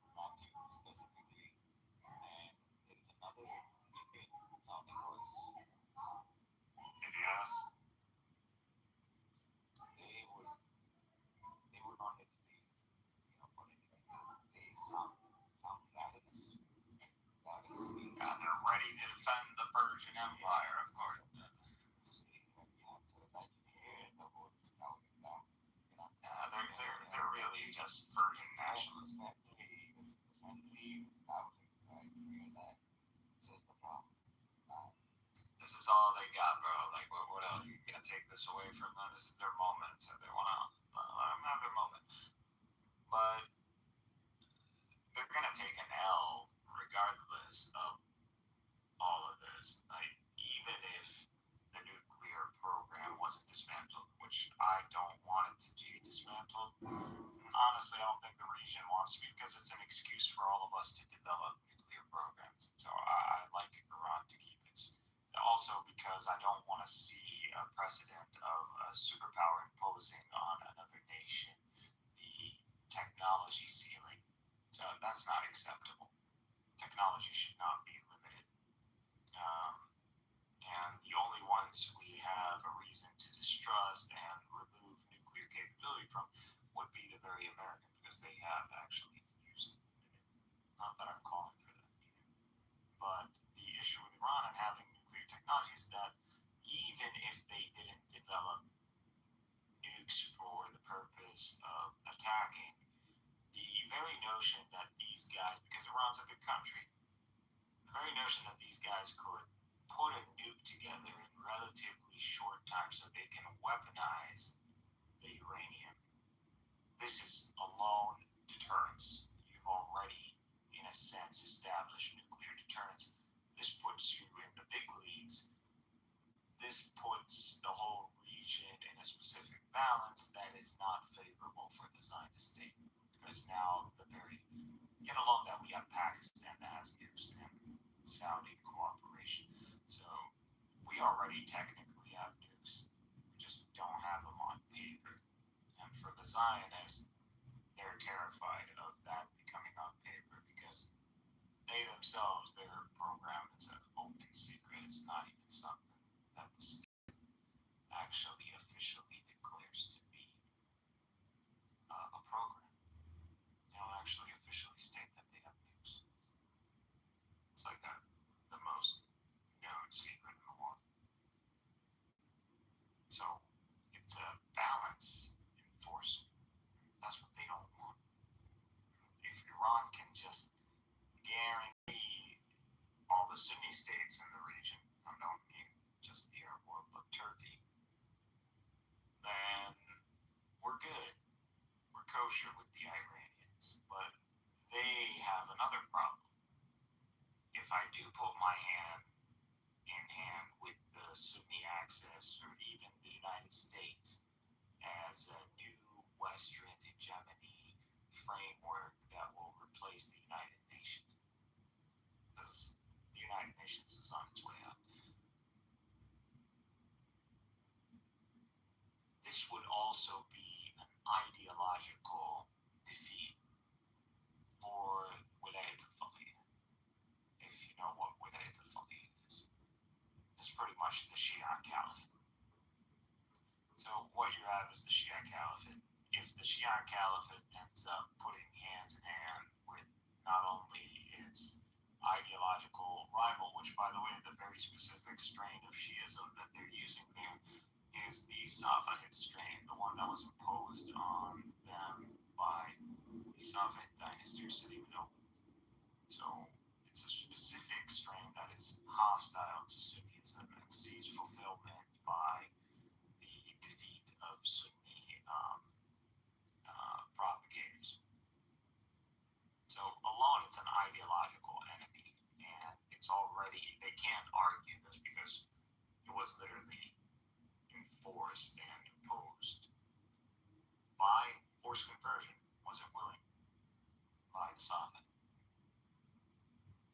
Matthew specifically, and there's another sounding voice. Yes. They would not hesitate, for anything. They sound ravenous. And they're ready to defend the Persian Empire, of course. They're really just Persian nationalists. This is all they got, bro. Like, what else? You gonna take this away from them? This is their moment. So they want to let them have their moment. But they're gonna take an L regardless of all of this. Like, even if the nuclear program wasn't dismantled, which I don't want it to be dismantled. Honestly, I don't think the region wants to be, because it's an excuse for all of us to develop nuclear programs. So I like Iran to keep it. Also because I don't want to see a precedent of a superpower imposing on another nation the technology ceiling. So that's not acceptable. Technology should not be limited. And the only ones we have a reason to distrust and remove nuclear capability from would be the very American, because they have actually used it. Not that I'm calling for that either. But the issue with Iran and having nuclear technology is that even if they didn't develop nukes for the purpose of attacking, the very notion that these guys, because Iran's a good country, the very notion that these guys could put a nuke together in relatively short time so they can weaponize the uranium, this is alone deterrence. You've already, in a sense, established nuclear deterrence. This puts you in the big leagues. This puts the whole region in a specific balance that is not favorable for the Zionist state. Because now get along that we have Pakistan that has nukes and Saudi cooperation. So we already technically have nukes. We just don't have them on paper. And for the Zionists, they're terrified of that becoming on paper, because they themselves, their program is an open secret. It's not even something that the state actually officially declares to be a program. They don't actually officially state that they have nukes. It's like the most known secret in the world. So it's a balance enforcement. That's what they don't want. If Iran can just guarantee all the Sunni states in the region, I don't mean just the Arab world, but Turkey, then we're good. We're kosher with the Iranians. But they have another problem. If I do put my hand in hand with the Sunni axis, or even the United States, as a new Western hegemony framework that will replace the United Nations, because the United Nations is on its way out. This would also be an ideological defeat for Wilayat al-Faqih. If you know what Wilayat al much the Shiite Caliphate. So what you have is the Shiite Caliphate. If the Shiite Caliphate ends up putting hands in hand with not only its ideological rival, which, by the way, the very specific strain of Shiism that they're using there is the Safavid strain, the one that was imposed on them by the Safavid dynasty, or Sidi Mino. So it's a specific strain that is hostile to Sunnism and sees fulfillment by the defeat of Sunni propagators. So alone, it's an ideological enemy, and it's already, they can't argue this because it was literally enforced and imposed by forced conversion, wasn't willing, by the Safavid.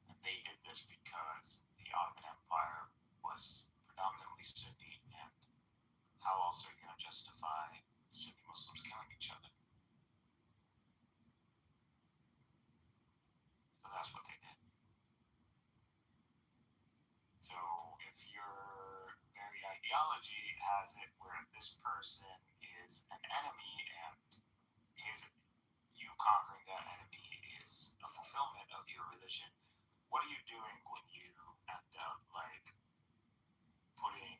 And they did this because the Ottoman Empire was predominantly Sunni, and how else are you going to justify Sunni Muslims killing each other? So that's what they did. So if your very ideology has it where this person is an enemy and you conquering that enemy is a fulfillment of your religion, what are you doing when you end up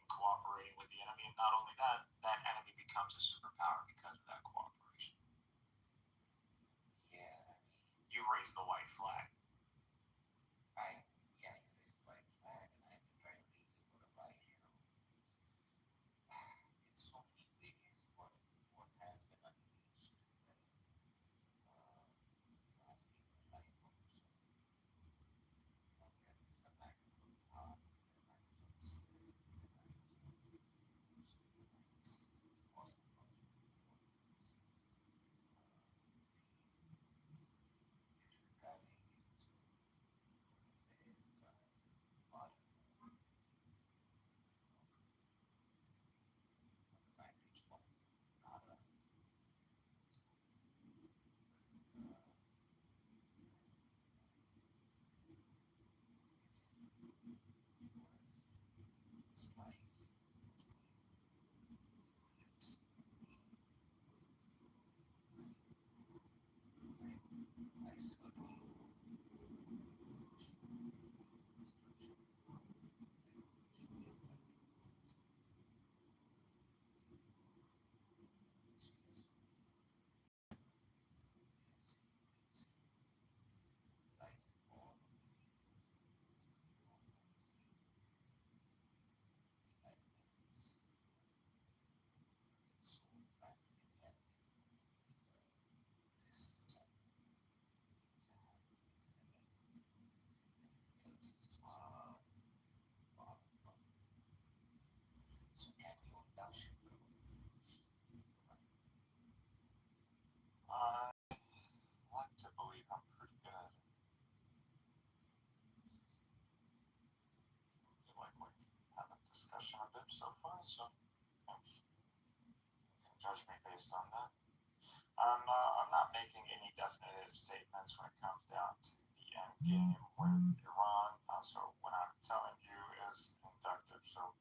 cooperating with the enemy? And not only that, that enemy becomes a superpower because of that cooperation. Yeah. You raise the white flag. Right. Yeah, you raise the white flag, and I have to try to raise it for the right, in so many ways, what has been unleashed, right? Asking for life over something. Okay, there's a lack of God, there's a lack of spirit, there's a lack of awesome culture. Driving into I like to believe I'm pretty good at it. I feel like we've had a discussion a bit so far, so thanks. You can judge me based on that. I'm not making any definitive statements when it comes down to the end game with Iran. So what I'm telling you is inductive. So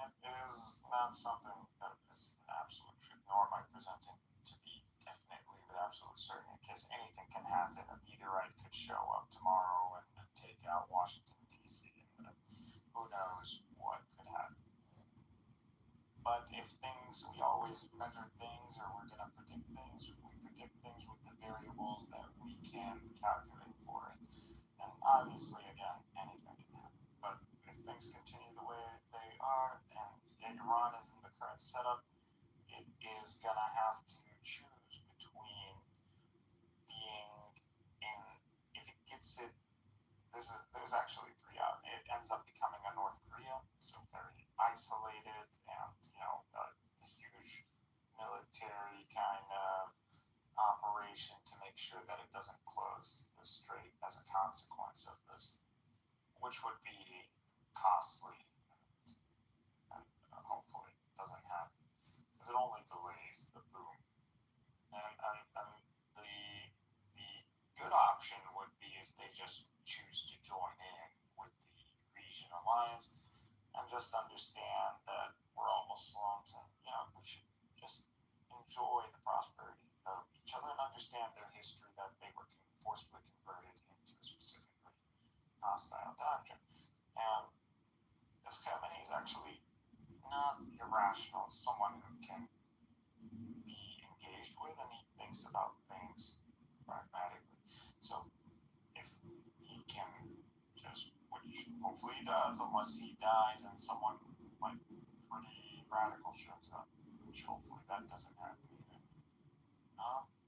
it is not something that is an absolute truth, nor am I presenting to be definitely with absolute certainty, because anything can happen. A meteorite could show up tomorrow and take out Washington, D.C., and who knows what could happen. But if things, we always measure things, or we're going to predict things, we predict things with the variables that we can calculate for it. And obviously, again, anything can happen. But if things continue the way they are, and Iran is in the current setup, it is going to have to choose between being in, if it gets it, there's actually three out. It ends up becoming a North Korea, so very isolated, and a huge military kind of operation to make sure that it doesn't close the strait as a consequence of this, which would be costly, and hopefully doesn't happen, because it only delays the boom. And the good option would be if they just choose to join in with the region alliance and just just understand that we're all Muslims and, we should just enjoy the prosperity of each other and understand their history, that they were forcibly converted into a specifically hostile doctrine. And the feminine is actually not irrational. Someone who can be engaged with, and he thinks about things pragmatically. So if he can just, which hopefully he does, unless he dies and someone like pretty radical shows up, which hopefully that doesn't happen either.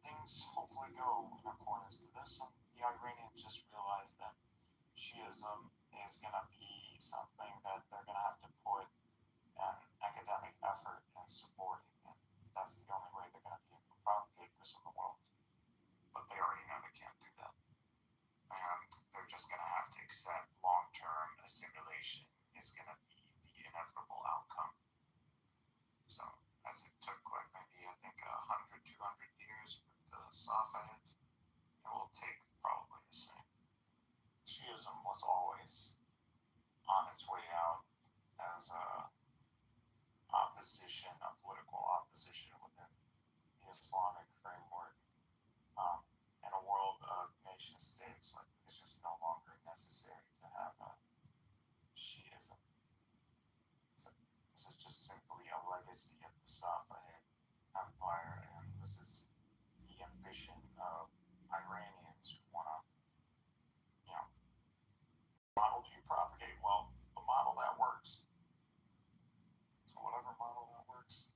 Things hopefully go in accordance to this, and the Iranians just realize that Shiism is going to be something that they're going to have to put an academic effort in supporting, and that's the only way they're going to be able to propagate this in the world. But they already know they can't do that, and they're just going to have to accept long-term assimilation is going to be the inevitable outcome. So as it took like maybe I think 100, 200 years with the Safavids, it will take probably the same. Shiism was always on its way out as a opposition, a political opposition within the Islamic framework. In a world of nation states, like it's just no longer necessary to have a Shiism. So this is just simply a legacy of the Safavid Empire, and this is the ambition of Iranians who want to, model do you propagate? Well, the model that works. So whatever model that works,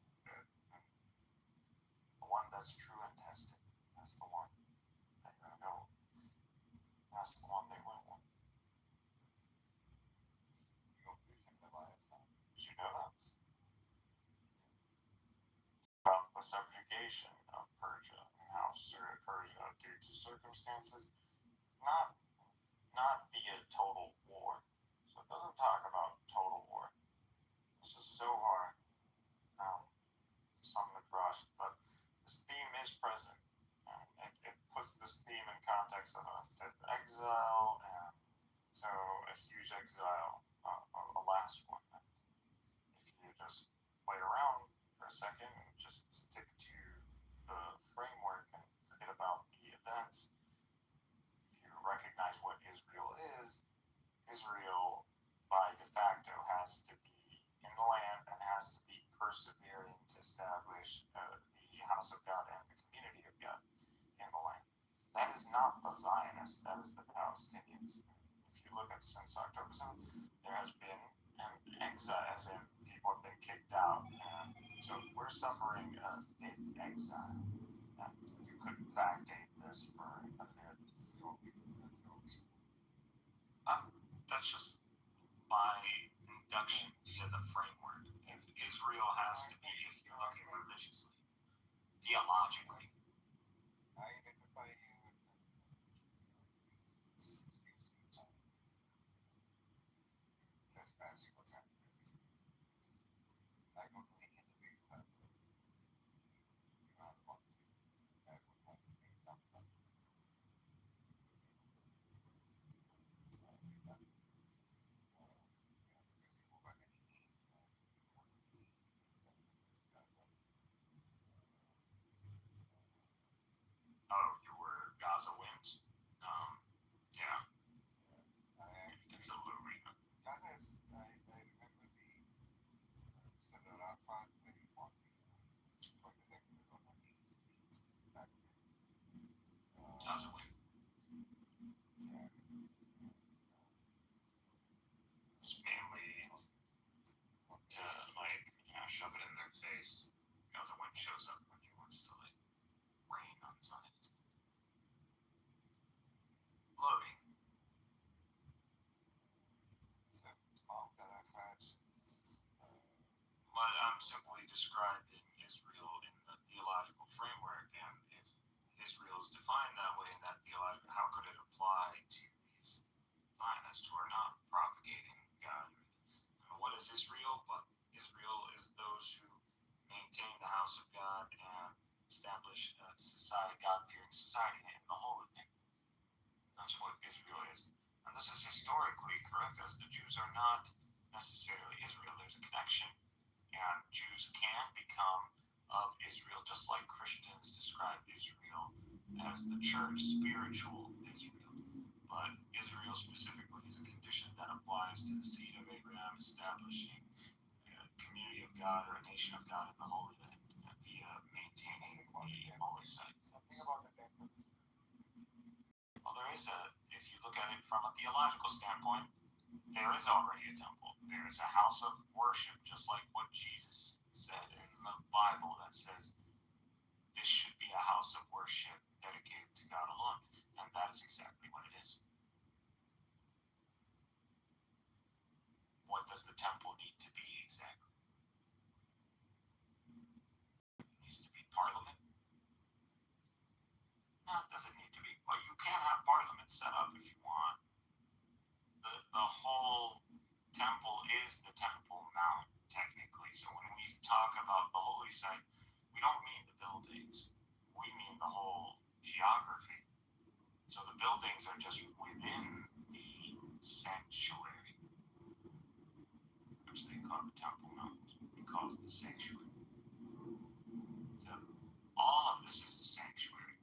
the one that's true and tested, that's the one that you're going to go with. That's the one they went with. Did you know that? About the subjugation of Persia and how Persia, due to circumstances, not via total war. So it doesn't talk about total war. This is so hard. Something across, but this theme is present. It puts this theme in context of a fifth exile, and so a huge exile, a last one. If you just play around for a second and just stick to the framework and forget about the events, if you recognize what Israel is, Israel by de facto has to be in the land and has to be persevering to establish the house of God and the community of God in the land. That is not the Zionists, that is the Palestinians. If you look at since October 7th, there has been an exile, as in people have been kicked out, and so we're suffering a fifth exile. And you could backdate this for a myth. That's just by induction via the framework. If Israel has to be, if you're looking religiously, theologically. I identify you with that's basically what I don't really get to be that. Oh, you were Gaza wins? Yeah. It's a arena. Gaza is, I remember the Arafat thing on Gaza win. Yeah. Stanley to shove it in their face. Gaza win shows up when he wants to rain on Zionists. Loading. But I'm simply describing Israel in the theological framework, and if Israel is defined that way in that theological, how could it apply to these Zionists who are not propagating God? What is Israel? But Israel is those who maintain the house of God and establish a society, God-fearing society in the Holy Land. That's what Israel is. And this is historically correct, as the Jews are not necessarily Israel. as the church spiritual Israel, but Israel specifically is a condition that applies to the seed of Abraham establishing a community of God or a nation of God in the Holy Land via maintaining the holy site. Something about the temple. Well, there is if you look at it from a theological standpoint, there is already a temple. There is a house of worship, just like what Jesus said in the Bible that says this should be a house of worship dedicated to God alone. And that is exactly what it is. What does the temple need to be exactly? It needs to be parliament? No, it doesn't need to be. Well, you can have parliament set up if you want. The whole temple is the Temple Mount, technically. So when we talk about the holy site, we don't mean the buildings. We mean the whole geography. So the buildings are just within the sanctuary, which they call the Temple Mount. We call it the sanctuary. So all of this is the sanctuary,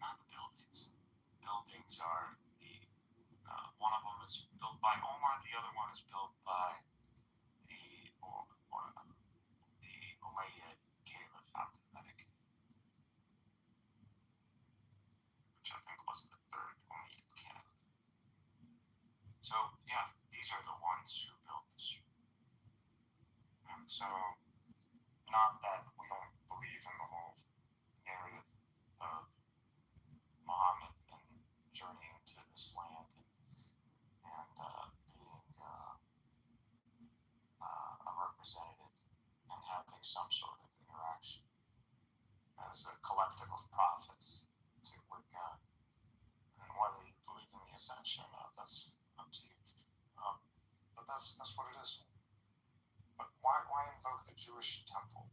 not the buildings. Buildings are one of them is built by Omar, the other one is built by the Umayyad Caliph Abdul Malik, which I think was the third Umayyad Caliph. So yeah, these are the ones who built this. And so, not that we don't believe in the whole narrative of Muhammad and journeying to this land and being a representative and having some sort of interaction as a collective of prophets with God. And whether you believe in the ascension or not, that's up to you. But that's what it is. But why invoke the Jewish temple?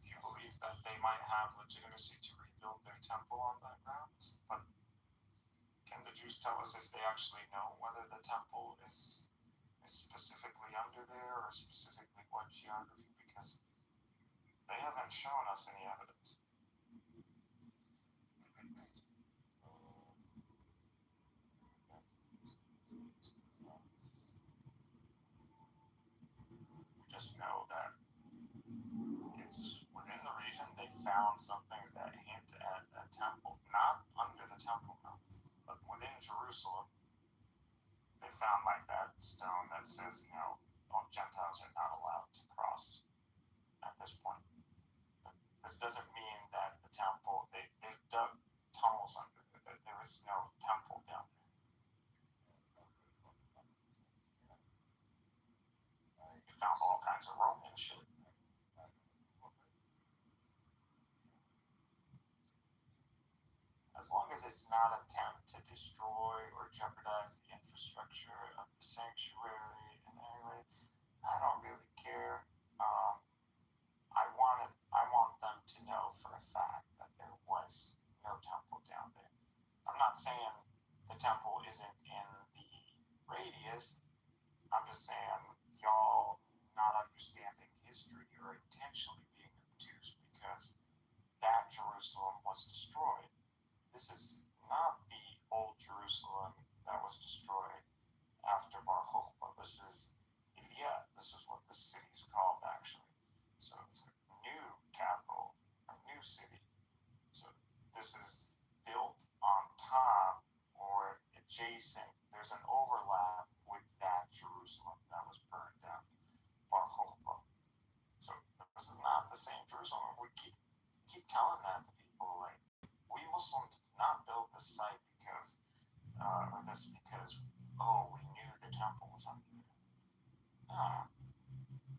Do you believe that they might have legitimacy to rebuild their temple on that grounds? But can the Jews tell us if they actually know whether the temple is specifically under there or specifically what geography? Because they haven't shown us any evidence. We just know that it's within the region. They found some things that hint at a temple, not under the Temple Mount, but within Jerusalem. They found like that stone that says, Gentiles are not allowed to cross at this point. But this doesn't mean that the temple, they've dug tunnels under it. There is no temple down there. You found all kinds of Roman shit. As long as it's not an attempt to destroy or jeopardize the infrastructure of the sanctuary in any way, I don't really care. I want them to know for a fact that there was no temple down there. I'm not saying the temple isn't in the radius. I'm just saying y'all not understanding history or intentionally being obtuse because that Jerusalem was destroyed. This is not the old Jerusalem that was destroyed after Bar Kokhba. This is Ilya. This is what the city's called, actually. So it's a new capital, a new city. So this is built on top or adjacent. There's an overlap with that Jerusalem that was burned down, Bar Kokhba. So this is not the same Jerusalem. We keep telling that to people, like, we Muslims did not build this site because we knew the temple was under there.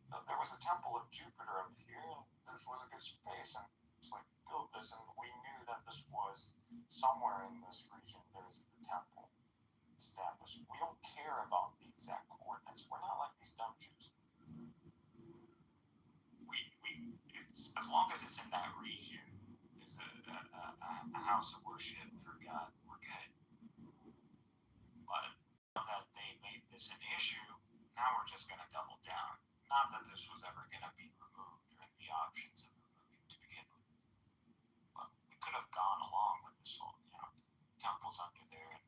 No, there was a temple of Jupiter up here, and this was a good space, and it's like, build this, and we knew that this was somewhere in this region. There's the temple established. We don't care about the exact coordinates. We're not like these dumb Jews. It's as long as it's in that region, there's a house of worship for God, we're good. But now that they made this an issue, now we're just going to double down. Not that this was ever going to be removed or in the options of removing to begin with. gone along with this whole, temples under there. And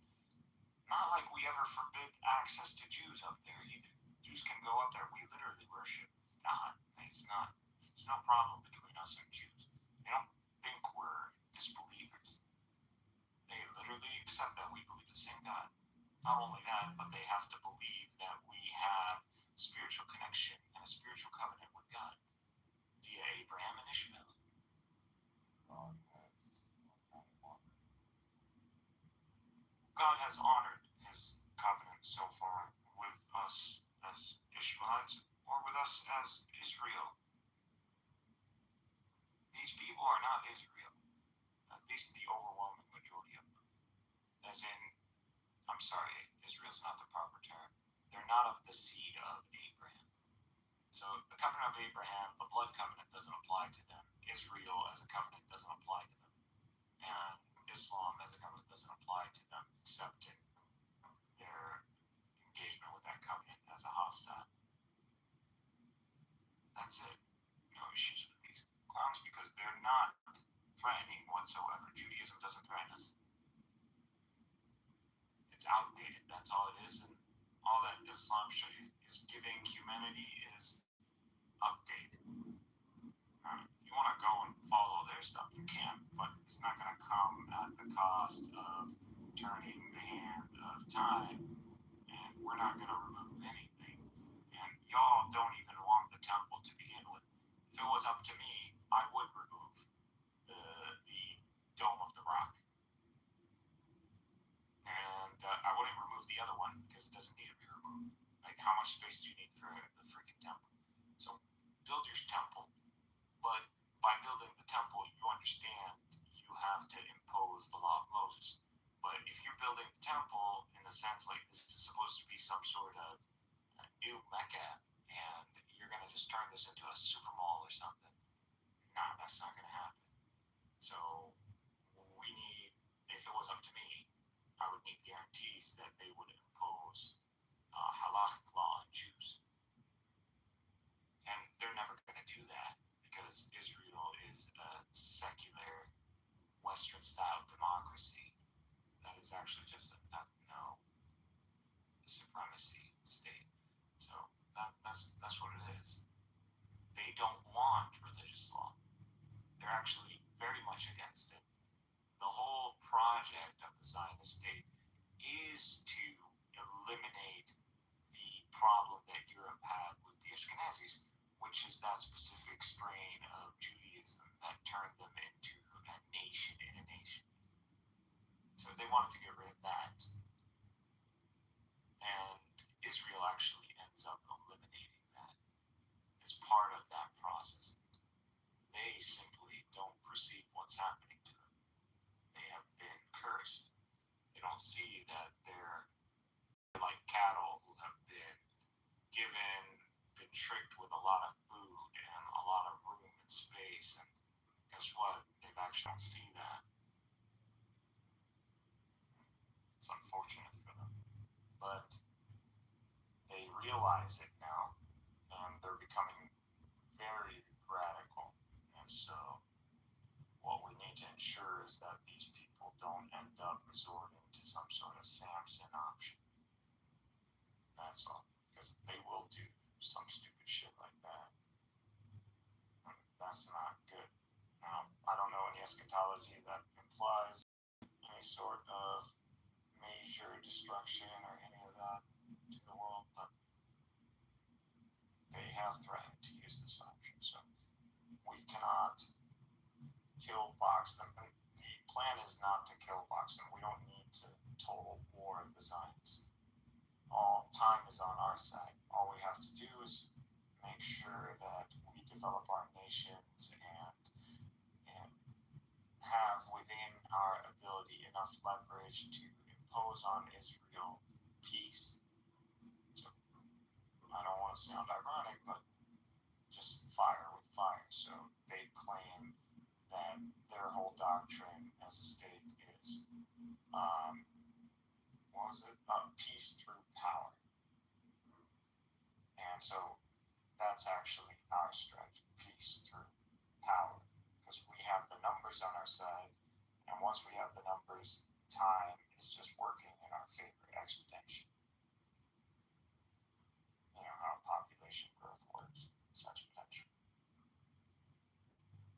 not like we ever forbid access to Jews up there either. Jews can go up there. We literally worship God. There's no problem between us and Jews. They don't think we're disbelievers. They literally accept that we believe the same God. Not only that, but they have to believe that we have spiritual connection and a spiritual covenant with God via Abraham and Ishmael. God has honored his covenant so far with us as Ishmaelites or with us as Israel. These people are not Israel, at least the overwhelming majority of them. As in, I'm sorry, Israel's not the proper term. They're not of the seed of Abraham. So the covenant of Abraham, the blood covenant, doesn't apply to them. Israel as a covenant doesn't apply to them. And Islam as a covenant doesn't apply to them, except in their engagement with that covenant as a hostile. That's it. No issues with these clowns because they're not threatening whatsoever. Judaism doesn't threaten us. It's outdated. That's all it is. And all that Islam is giving humanity is updated. If you want to go and follow their stuff, you can, but it's not going to come at the cost of turning the hand of time, and we're not going to remove anything. And y'all don't even want the temple to begin with. If it was up to me, I would remove the Dome of the Rock. And I wouldn't remove the other one because it doesn't need to be removed. Like, how much space do you need for the freaking temple? So, build your temple. But by building the temple, you understand you have to impose the law of Moses. But if you're building the temple in the sense like this is supposed to be some sort of new Mecca, and you're going to just turn this into a super mall or something, nah, that's not going to happen. So we need, if it was up to me, I would need guarantees that they would impose halachic law on Jews. And they're never going to do that because Israel is a secular Western-style democracy that is actually just a supremacy state. So that's what it is. They don't want religious law. They're actually very much against it. The whole project of the Zionist state is to eliminate the problem that Europe had with the Ashkenazis, which is that specific strain of Judaism that turned them into a nation in a nation. So they wanted to get rid of that. And Israel actually ends up eliminating that. It's part of that process. They simply don't perceive what's happening to them. They have been cursed. They don't see that they're like cattle who have been tricked with a lot of food and a lot of room and space, and guess what? They've actually don't see that. It's unfortunate for them, but they realize it now, and they're becoming very radical. And so, what we need to ensure is that these people don't end up resorting to some sort of Samson option. That's all, because they will do some stupid shit like that. And that's not good. Now, I don't know any eschatology that implies any sort of major destruction or any of that to the world, but they have threatened to use this option. So we cannot kill box them. And the plan is not to kill box them. We don't need to total war the Zionists. All time is on our side. All we have to do is make sure that we develop our nations and have within our ability enough leverage to impose on Israel peace. So I don't want to sound ironic, but just fire with fire. So they claim that their whole doctrine as a state is peace through power. And so that's actually our strategy, peace through power. Because we have the numbers on our side, And once we have the numbers, time is just working in our favor exponentially. You know how population growth works. It's exponential.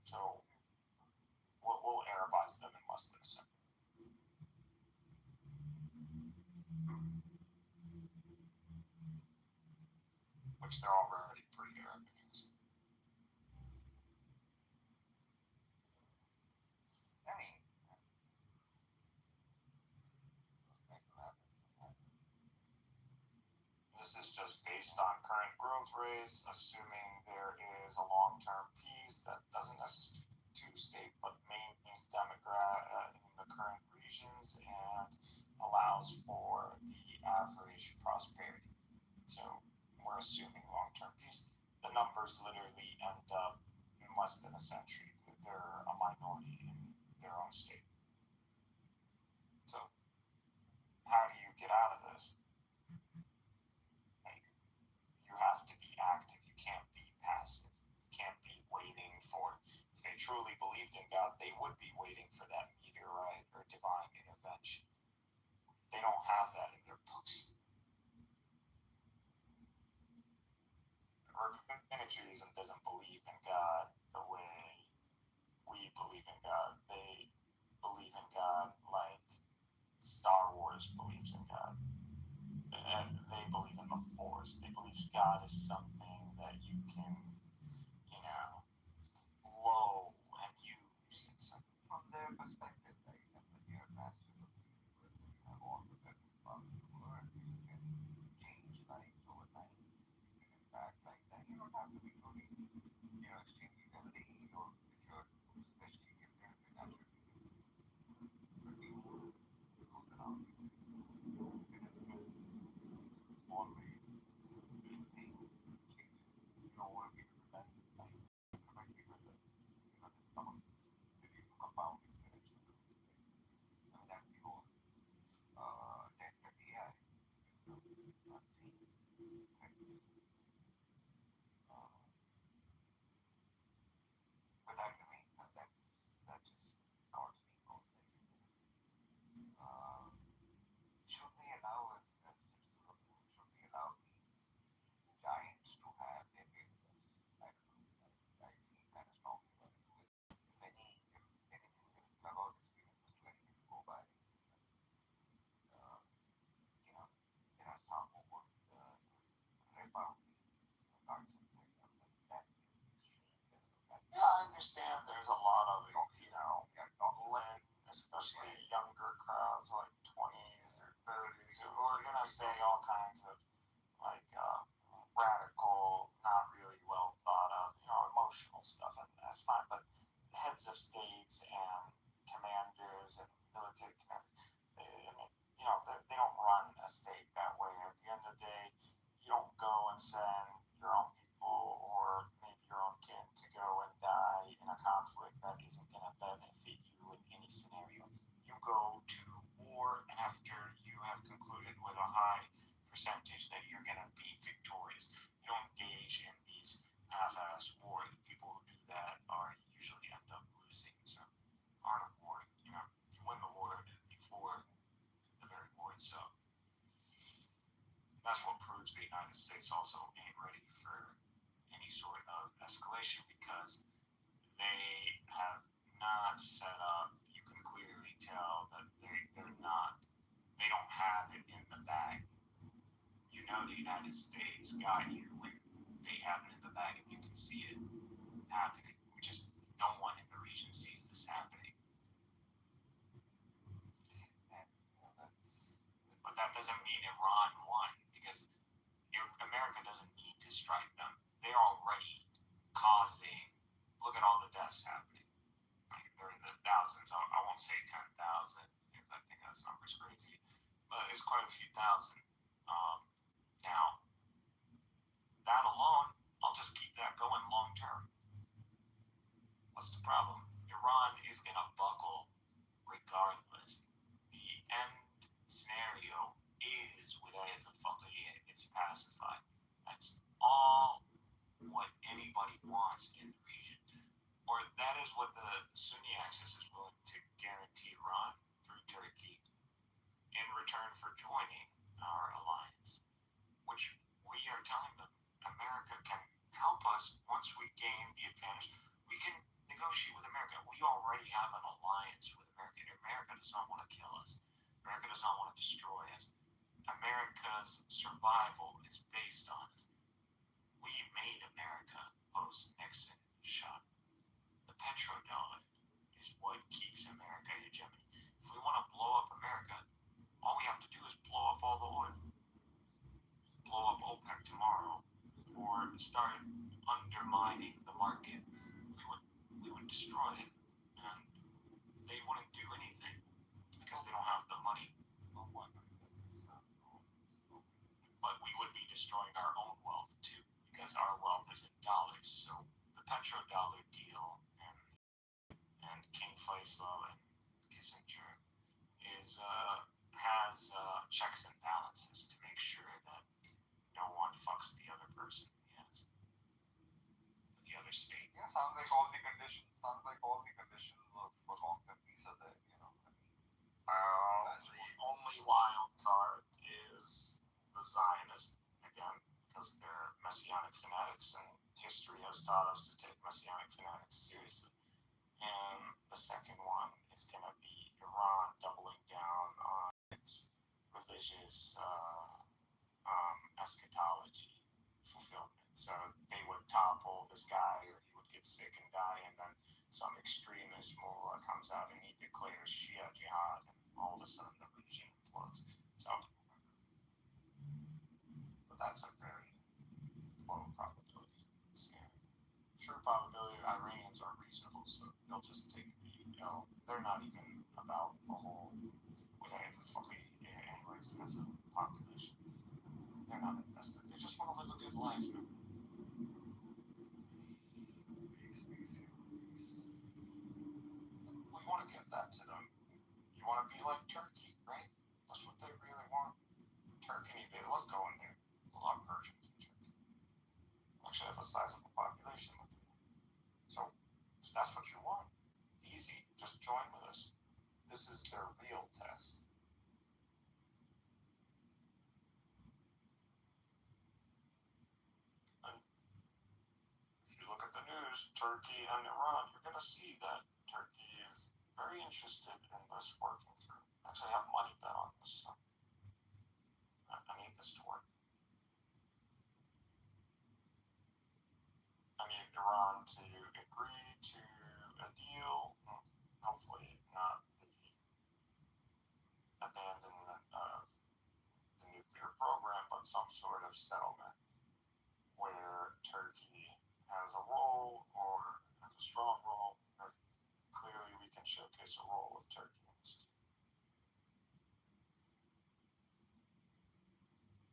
So we'll Arabize them in less than a second. Which they're already pretty Arabic. I mean, this is just based on current growth rates, assuming there is a long-term peace that doesn't necessarily state but maintains in the current regions and allows for the average prosperity. So we're assuming long-term peace. The numbers literally end up in less than a century. They're a minority in their own state. So how do you get out of this? You have to be active. You can't be passive. You can't be waiting for. If they truly believed in God, they would be waiting for that meteorite or divine intervention. They don't have that in their books. Rabbinic Judaism doesn't believe in God the way we believe in God. They believe in God like Star Wars believes in God. They believe in the Force. They believe God is something that you can, you know, blow and use. From their perspective, right? When you're a master of the universe, you have all the weapons from the world, you can change lives overnight. You can impact lives, and you don't have to be really, you know, extremely wealthy, or if you're especially gifted with natural ability. But you goes around you. You can influence small ways, little things, changes. You don't want to be with that life. You might be with it. You know, there's some of this ability to compound exponential growth. I mean, that's the whole net AI, unseen things. But that remains, that's just God's people, like you said. Should we allow us as citizens of the world, should we allow these giants to have their way with us? I don't know. I feel kind of strongly about it because if anything, if Clubhouse experiences to anything to go by, you know, there are some who would rip out the cards and say, you know, that's the extreme level of that. Yeah, I understand there's a lot of, you know, especially younger crowds like 20s or 30s who are going to say all kinds of like radical, not really well thought of, you know, emotional stuff, and that's fine. But heads of states and commanders and military commanders, you know, they don't run a state that way. At the end of the day, you don't go and send your own people or maybe your own kin to go and die in a conflict that isn't going to benefit you in any scenario. You go to war after you have concluded with a high percentage that you're going to be victorious. You don't engage in these half-ass wars. People who do that are usually end up losing. So, art of war, you know, you win the war before the very war itself. That's what proves the United States also ain't ready for any sort of escalation because they have not set up. You can clearly tell that they're not. They don't have it in the bag. You know the United States got you when they have it in the bag and you can see it happening. Just no one in the region sees this happening. And, but that doesn't mean Iran won because America doesn't need to strike them. They're already causing. Look at all the deaths happening. Like they're in the thousands. I won't say 10,000 because I think that number's crazy, but it's quite a few thousand. Now, that alone, I'll just keep that going long term. What's the problem? Iran is going to buckle regardless. The end scenario is Wilayat al-Faqih, it's pacified. That's all what anybody wants in the region. or that is what the Sunni axis is willing to guarantee Iran through Turkey in return for joining our alliance, which we are telling them America can help us once we gain the advantage. We can negotiate with America. We already have an alliance with America. America does not want to kill us. America does not want to destroy us. America's survival is based on it. We made America post-Nixon shot. The petrodollar is what keeps America hegemony. If we want to blow up America, all we have to do is blow up all the oil. Blow up OPEC tomorrow, or start undermining the market. We would destroy it, and they wouldn't do anything because they don't have the money. But we would be destroying our own wealth too, because our wealth is in dollars. So the petrodollar deal and King Faisal and Kissinger has checks and balances to make sure that no one fucks the other person. Yes, the other state. Yeah, sounds like all the conditions. For long-term visa there. The only wild card is the Zionists, again, because they're Messianic fanatics, and history has taught us to take Messianic fanatics seriously. And the second one is going to be Iran doubling down on its religious eschatology fulfillment. So they would topple this guy, or he would get sick and die, and then some extremist mullah comes out and he declares Shia jihad, and all of a sudden the regime implodes. So, but that's a very low probability scenario. True probability, Iranians are reasonable, so they'll just take the L. They're not even about the whole, what I have to fucking, anyways, as a population. They're not invested. They just want to live a good life. We want to give that to them. You want to be like Turkey, right? That's what they really want. Turkey, they love going there. A lot of Persians in Turkey. Actually have a sizable population with them. So, if that's what you want, easy. Just join with us. This is their real test. And if you look at the news, Turkey and Iran, you're going to see that Turkey is very interested in this working through. Actually, I have money bet on this. So I need this to work. I need Iran to agree to a deal, hopefully not the abandonment of the nuclear program, but some sort of settlement where Turkey has a role or has a strong role, or clearly we can showcase a role of Turkey in this.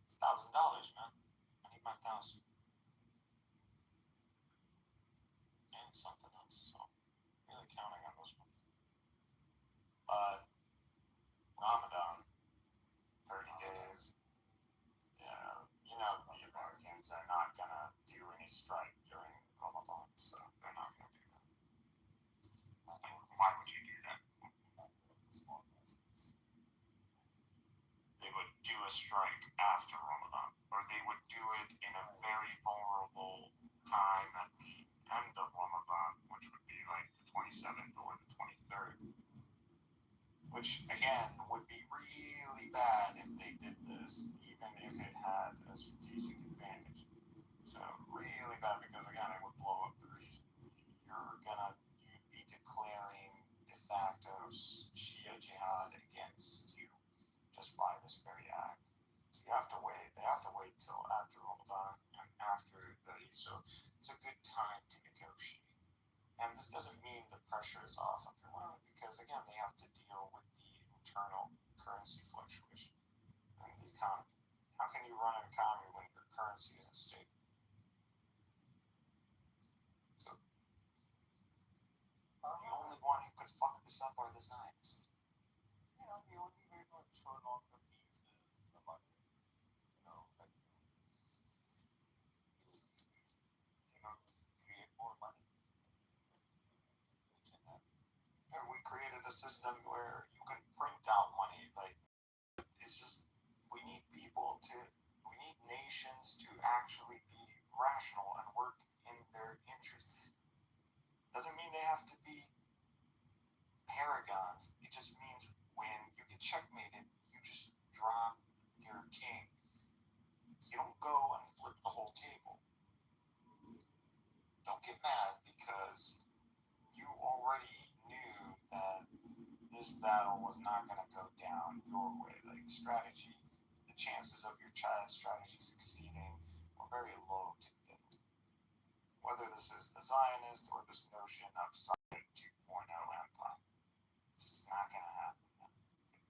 It's $1,000, man. I need my 1,000. And something else, so really counting on this one. But Ramadan, 30 days. Yeah, you know the Americans are not gonna do any strike during Ramadan, so they're not gonna do that. Why would you do that? They would do a strike after Ramadan, or they would do it in a very vulnerable time at the end of Ramadan, which would be like the 27th or the 23rd. Which, again, would be really bad if they did this, even if it had a strategic advantage. So, really bad because, again, it would blow up the region. You'd be declaring de facto Shia jihad against you just by this very act. So they have to wait till after Ramadan and after the Eid. So it's a good time to negotiate. And this doesn't mean the pressure is off of Iran, because again, they have to deal with the internal currency fluctuation and the economy. How can you run an economy when your currency isn't stable? So the only one who could fuck this up are the Zionists. The only way to ensure long-term peace is about create more money. a system where you can print out money. Like, it's just, we need nations to actually be rational and work in their interest. Doesn't mean they have to be paragons. It just means when you get checkmated, you just drop your king. You don't go and flip the whole table. Don't get mad because you already knew that this battle was not going to go down your way. Like, strategy, the chances of your child's strategy succeeding were very low to begin with. Whether this is the Zionist or this notion of Sonic 2.0 empire, this is not going to happen.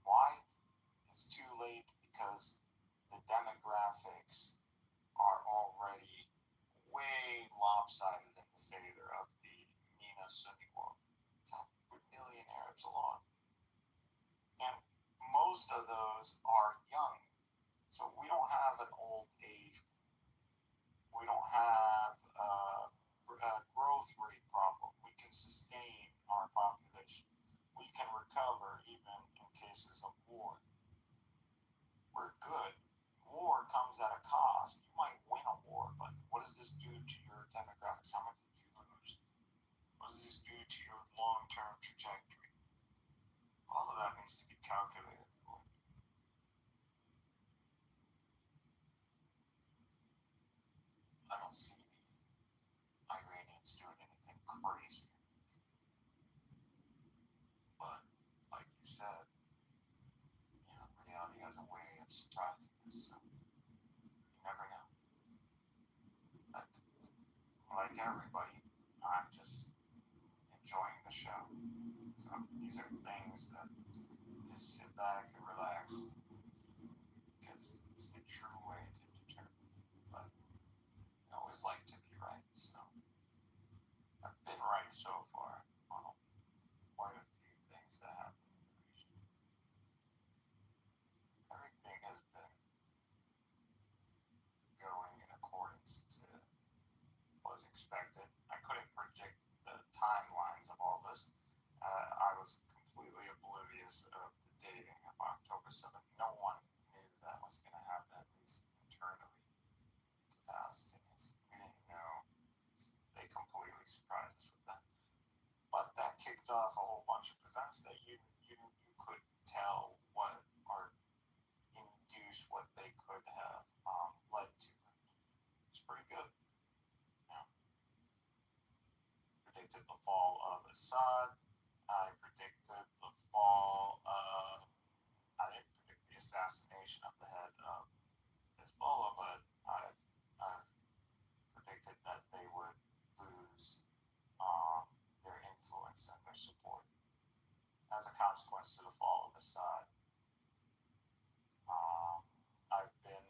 Why? It's too late because the demographics are already way lopsided in the favor of the MENA Sunni world. 1 million Arabs alone. And most of those are young. So we don't have an old age. We don't have a growth rate problem. We can sustain our population. We can recover even in cases of war. We're good. War comes at a cost. You might win a war, but what does this do to your demographics? How much did you lose? What does this do to your long-term trajectory? All of that needs to be calculated for. I don't see the Iranians doing anything crazy. But, like you said, reality has a way of surprising us, so you never know. But, like everybody, I'm just enjoying the show. So these are things that just sit back and relax, because it's the true way to determine. But I always like to be right, so I've been right so far on quite a few things that happen in the region. Everything has been going in accordance to what was expected. I couldn't predict the timelines of all this. I was completely oblivious of the dating of October 7th. No one knew that was going to happen, at least internally, to Palestinians. We didn't know. They completely surprised us with that. But that kicked off a whole bunch of events that you couldn't tell what or induce what they could have led to. It's pretty good. Predicted the fall of Assad. I predicted the fall of. I didn't predict the assassination of the head of Hezbollah, but I've predicted that they would lose their influence and their support as a consequence to the fall of Assad. I've been,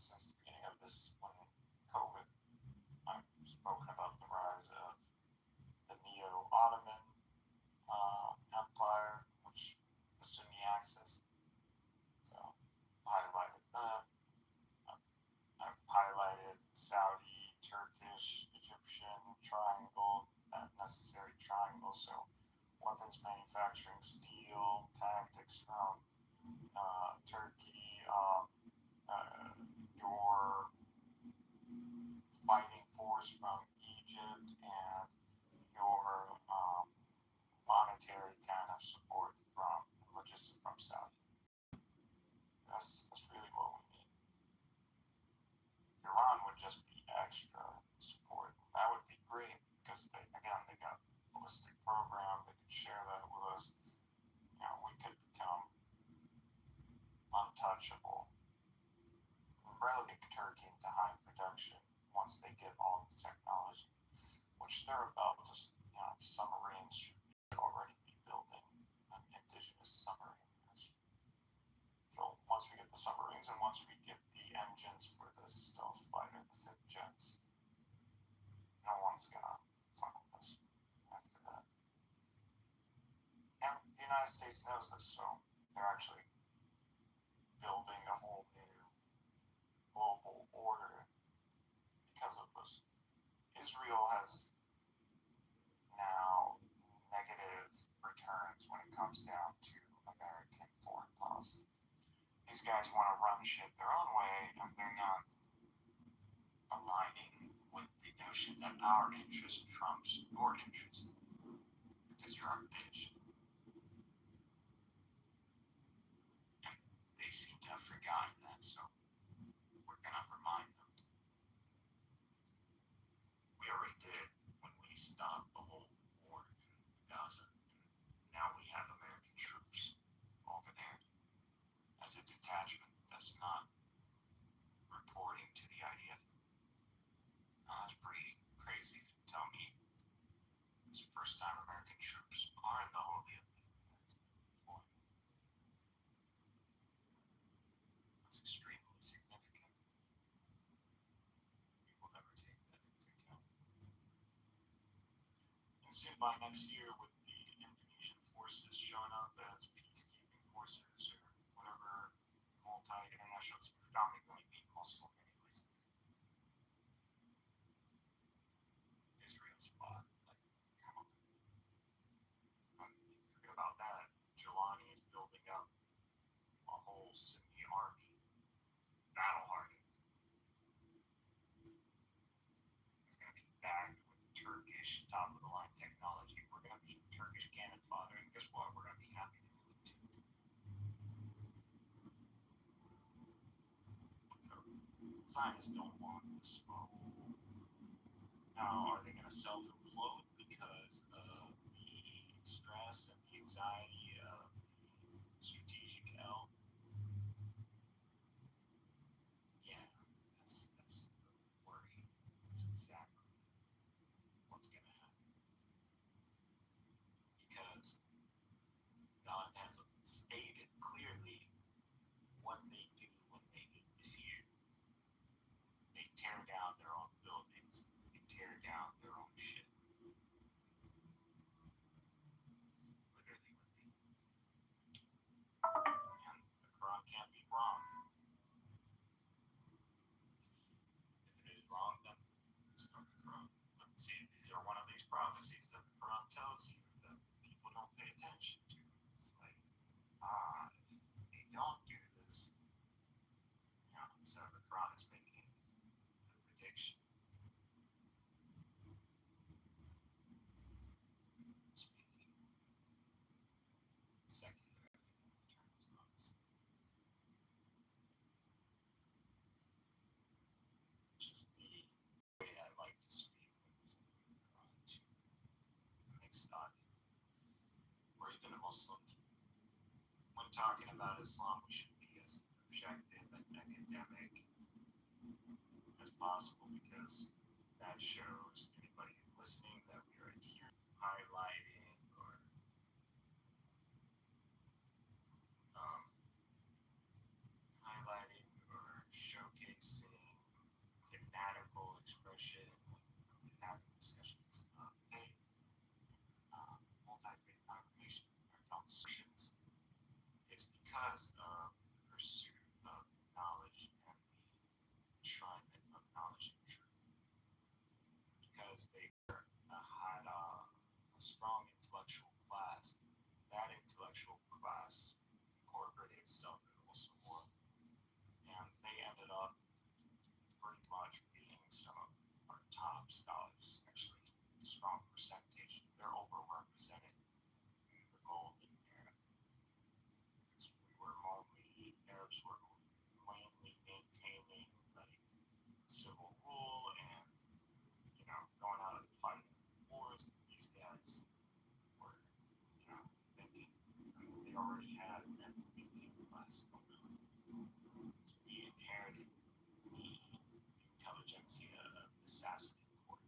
since the beginning of this, when COVID, I've spoken about the rise of the Neo-Ottoman Empire, which the Sunni axis. So I've highlighted that. I've highlighted Saudi, Turkish, Egyptian triangle, that necessary triangle. So weapons manufacturing, steel, tactics from Turkey, your fighting force from Egypt, and your monetary kind of support from logistics from Saudi. That's really what we need. Iran would just be extra support. That would be great because they got ballistic program. They could share that with us. We could become untouchable. Relegate Turkey into high production once they get all the technology, which they're about to. Submarines should already be building an indigenous submarine. So once we get the submarines and once we get the engines for the stealth fighter, the 5th gens, no one's gonna fuck with us after that. And the United States knows this, so they're actually building a whole new global order because of this. Israel has now negative returns when it shit their own way, and they're not aligning with the notion that our interest trumps your interest because you're a bitch. And they seem to have forgotten that, so we're gonna remind them. We already did when we stopped the whole war in Gaza. And now we have American troops over there as a detachment that's not reporting to the IDF. That's pretty crazy if you tell me. It's the first time American troops are in the Holy of Holies. That's extremely significant. We will never take that into account. And soon by next year, with the Indonesian forces showing up as peacekeeping forces or whatever, multi-international, it's predominantly going to be Muslim anyways. Israel's fought. Like, come on. Forget about that. Jelani is building up a whole Sunni army, battle-hardened. It's going to be backed with Turkish top-of-the-line technology. We're going to be Turkish cannon fodder, and guess what? We're going to be happy to do it too. So, Zionists don't want this smoke. Now, are they going to self-implode because of the stress and the anxiety of the strategic L? Yeah, that's the worry. That's exactly what's going to happen. Because God has stated clearly what they do when they get defeated. They tear down their own buildings. They tear down their own shit. Literally what they do. And the Quran can't be wrong. If it is wrong, then it's not the Quran. But see, these are one of these prophecies that the Quran tells you that people don't pay attention to. It's like, if they don't do this, so the Quran is making a prediction. Speaking secular terms, just the way I like to speak when using the Quran to mixed audience, or even a Muslim. When talking about Islam, we should be as objective and academic as possible because that shows anybody listening that we are here highlighting or showcasing fanatical expression when having discussions of faith, multi-faith congregation or conversations. It's because of the pursuit of knowledge and the enshrinement of knowledge and truth. Because they had a strong intellectual class. That intellectual class incorporated itself in the Muslim world. And they ended up pretty much being some of our top scholars, actually a strong percentage. They're overrepresented in the golden era. Arabs were mainly maintaining like civil rule and going out and fighting wars. These guys were thinking. They already had that thinking class going on. So we inherited the intelligentsia of the Sassanid court.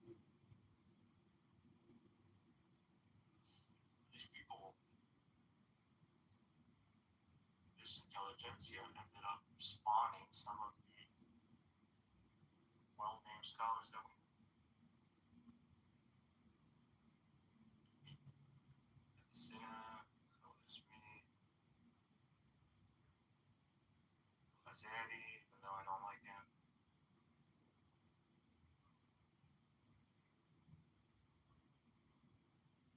These people, this intelligentsia ended up spawning some of the well-named scholars that we even though I don't like him.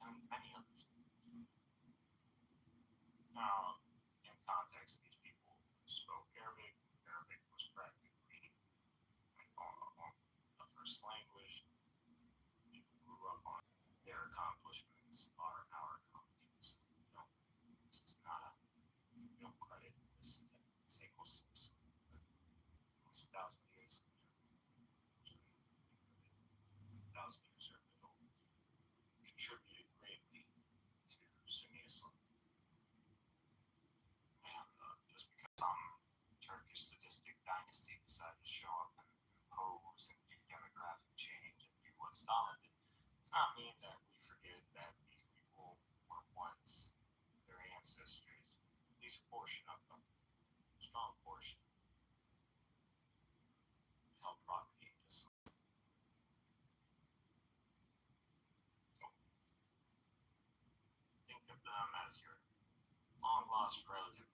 And many others. Now, in context, these people spoke Arabic, they're Stalin did. Does not mean that we forget that these people were once their ancestors, at least a portion of them, a strong portion, helped propagate this. So think of them as your long lost relative.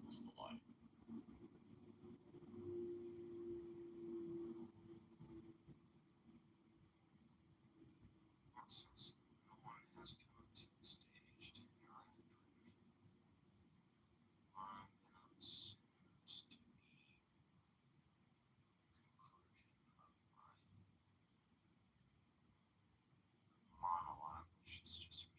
That's the life. Since no one has come up to the stage to interact with me, I'm gonna assume to be the conclusion of my monologue, which is just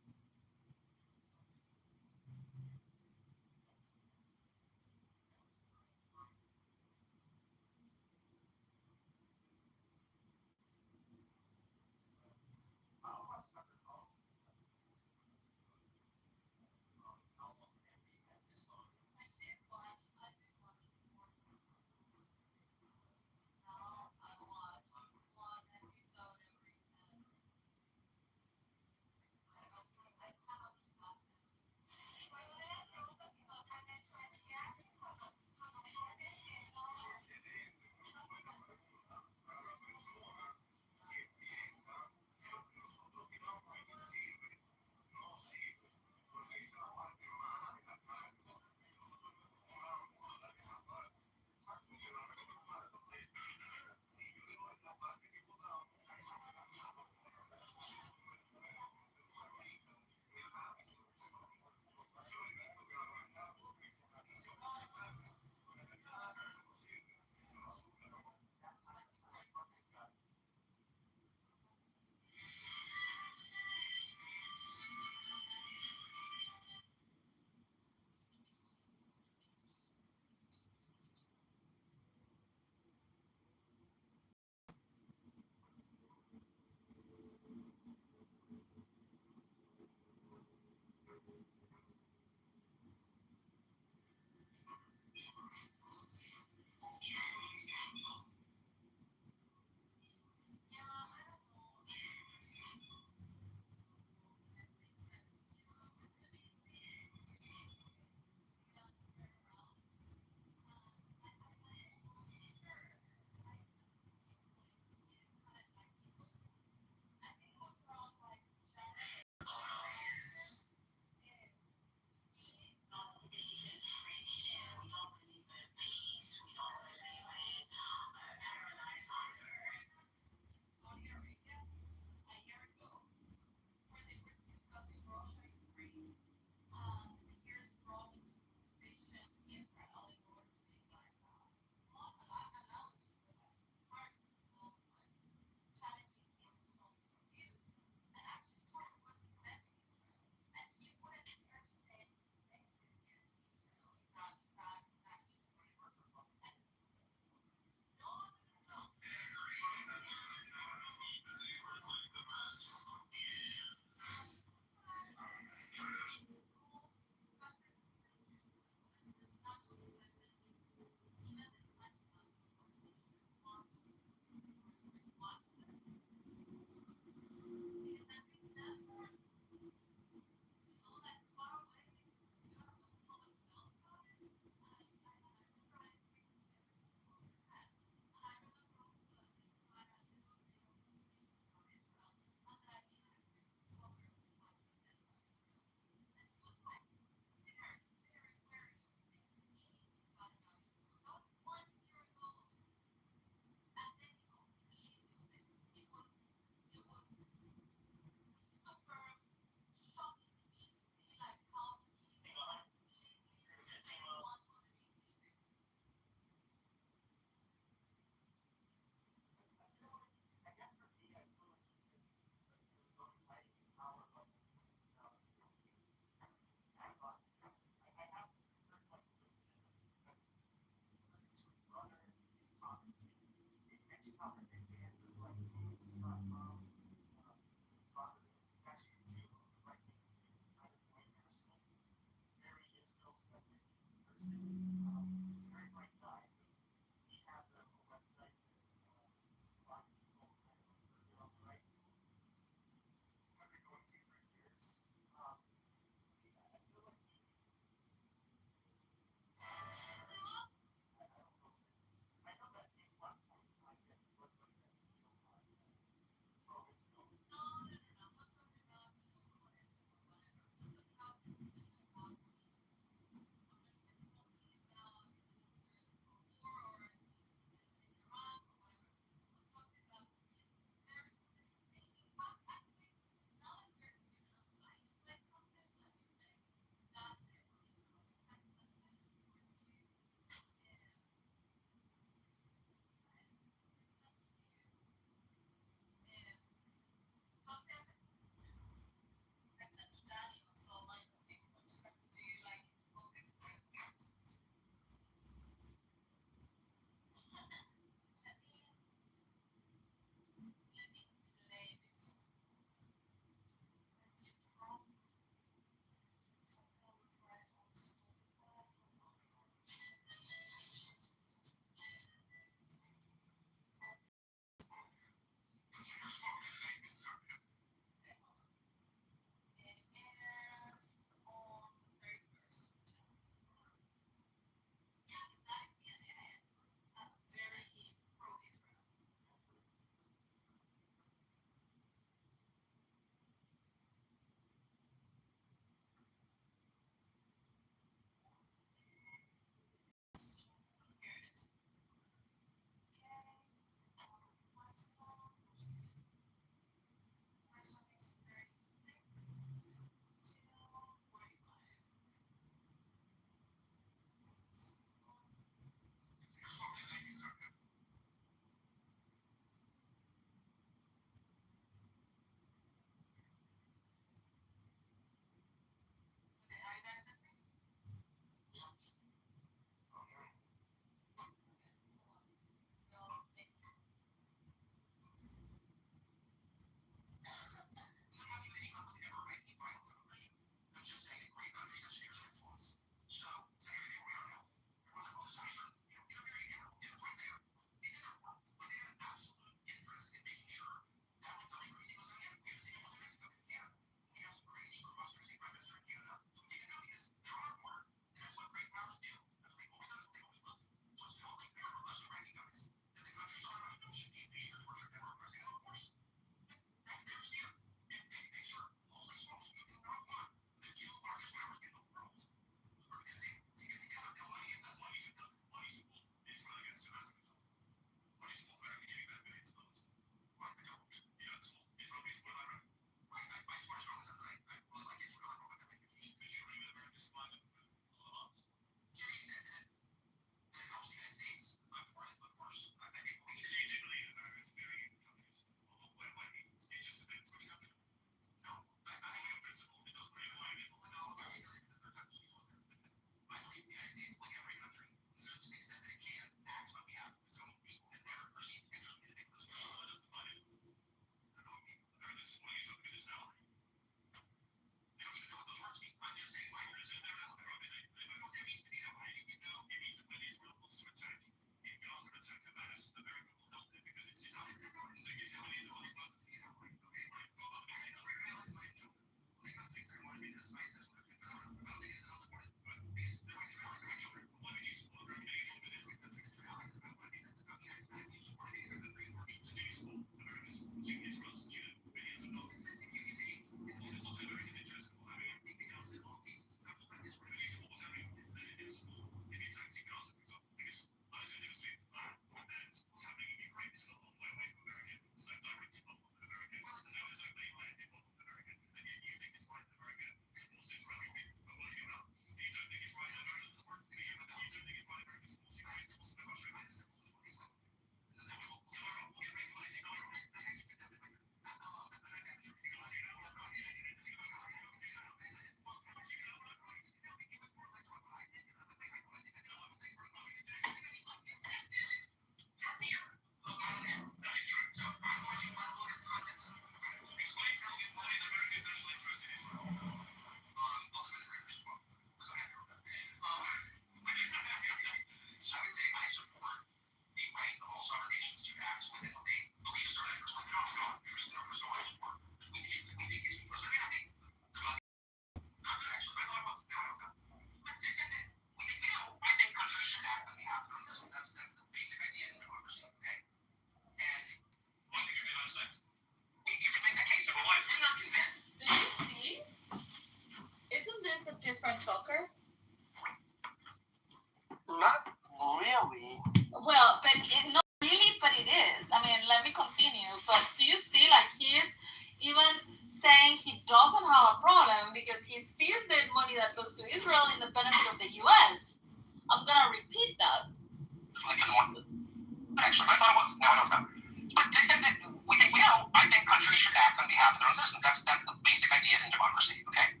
behalf of their own citizens. That's the basic idea in democracy, okay?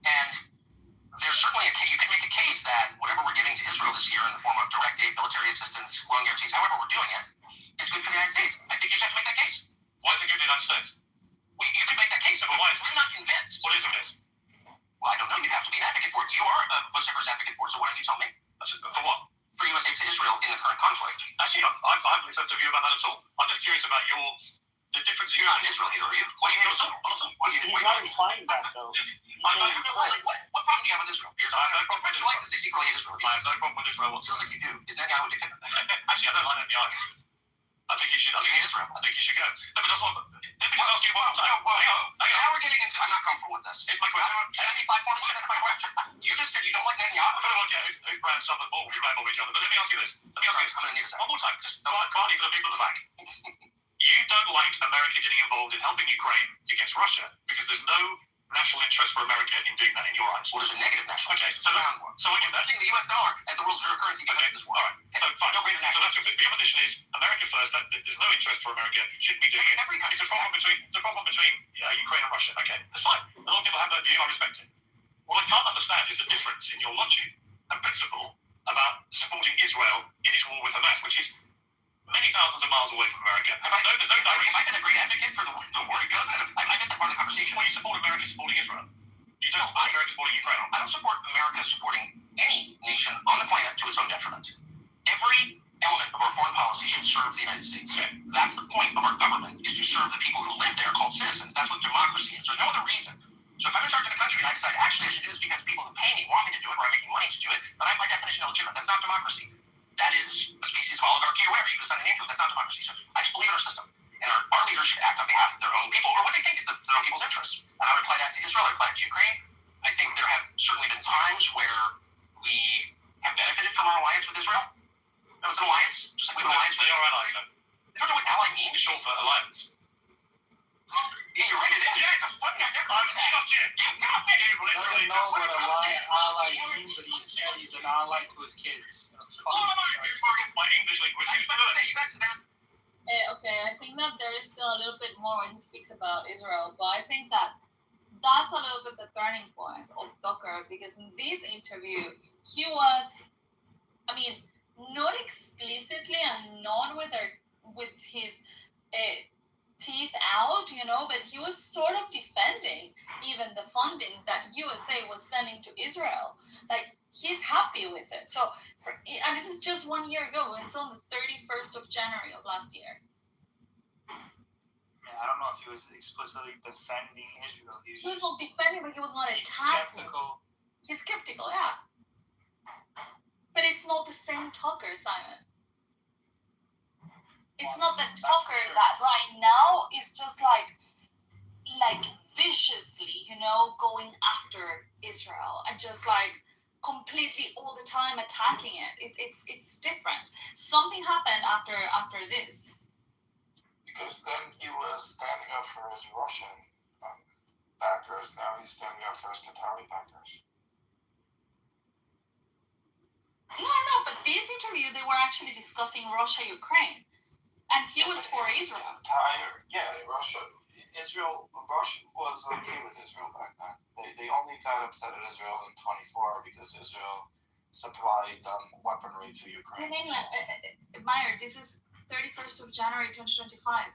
And there's certainly you could make a case that whatever we're giving to Israel this year in the form of direct aid, military assistance, loan guarantees, however we're doing it, is good for the United States. I think you just have to make that case. Why is it good for the United States? Well, you could make that case, but why? I'm not convinced. What is it? Well, I don't know. You'd have to be an advocate for it. You are a vociferous advocate for it, so why don't you tell me? For what? For USA to Israel in the current conflict. Actually, I haven't listened to you about that at all. I'm just curious about the difference. You're not an Israel hater, are you? What do you think? What do you think? He's not implying that, though. What problem do you have with Israel? I have no problem with Israel. Like this, they secretly hate Israel. I have no problem with Israel Sounds like you do. Is Netanyahu a dictator? Actually, I don't like Netanyahu. I think you should. You hate Israel. I think you should go. Let me just ask you one time. Now we're getting into. I'm not comfortable with this. It's my question. Should I be platform? That's my question. You just said you don't like Netanyahu. I don't like who's brand suffers more. We blame each other. But let me ask you this. I'm going to need a second. One more time. Just quietly for the people at the back. You don't like America getting involved in helping Ukraine against Russia because there's no national interest for America in doing that in your eyes. Well, there's a negative national interest. Okay, so I get that. Using the US dollar as the world's reserve currency because of this war. All right, so fine. No greater national So your position is America first. There's no interest for America. Shouldn't be doing it. Every country. It's a problem between Ukraine and Russia. Okay, that's fine. A lot of people have that view. I respect it. What I can't understand is the difference in your logic and principle about supporting Israel in its war with Hamas, which is many thousands of miles away from America. There's no direct. Have I been a great advocate for the war it goes? I missed that part of the conversation. Well, you support America supporting Israel. You don't support America supporting Ukraine. I don't support America supporting any nation on the planet to its own detriment. Every element of our foreign policy should serve the United States. Okay. That's the point of our government, is to serve the people who live there, called citizens. That's what democracy is. There's no other reason. So if I'm in charge of the country and I decide actually I should do this because people who pay me want me to do it or I'm making money to do it, then I'm by definition illegitimate. That's not democracy. That is a species of oligarchy or whatever you decide to name to it. That's not democracy. So I just believe in our system. And our leaders should act on behalf of their own people or what they think is their own people's interests. And I would apply that to Israel. I would apply it to Ukraine. I think there have certainly been times where we have benefited from our alliance with Israel. That was an alliance, just like we have an alliance with Israel. I don't know what ally means. It's short for alliance. Yeah, you're right, it is. Yeah, it's a fucking I never heard of that. You got me. Doesn't know what a ally means, but he said he's an ally to his kids. My English language. You guys have been. Okay, I think that there is still a little bit more when he speaks about Israel, but I think that that's a little bit the turning point of Tucker, because in this interview, he was, I mean, not explicitly and not with his teeth out, but he was sort of defending even the funding that USA was sending to Israel. Like, he's happy with it. So, and this is just 1 year ago. It's on the 31st of January of last year. I don't know if he was explicitly defending Israel. He was not defending, but he was not attacking. He's skeptical, yeah. But it's not the same Tucker, Simon. It's not the Tucker that right now is just like viciously, going after Israel and just like completely all the time attacking it. It's different. Something happened after this. Because then he was standing up for his Russian backers. Now he's standing up for his Qatari backers. No, but this interview they were actually discussing Russia-Ukraine. And he was for Israel. Russia was okay with Israel back then. They only got upset at Israel in 24 because Israel supplied weaponry to Ukraine. Meyer, this is 31st of January 2025.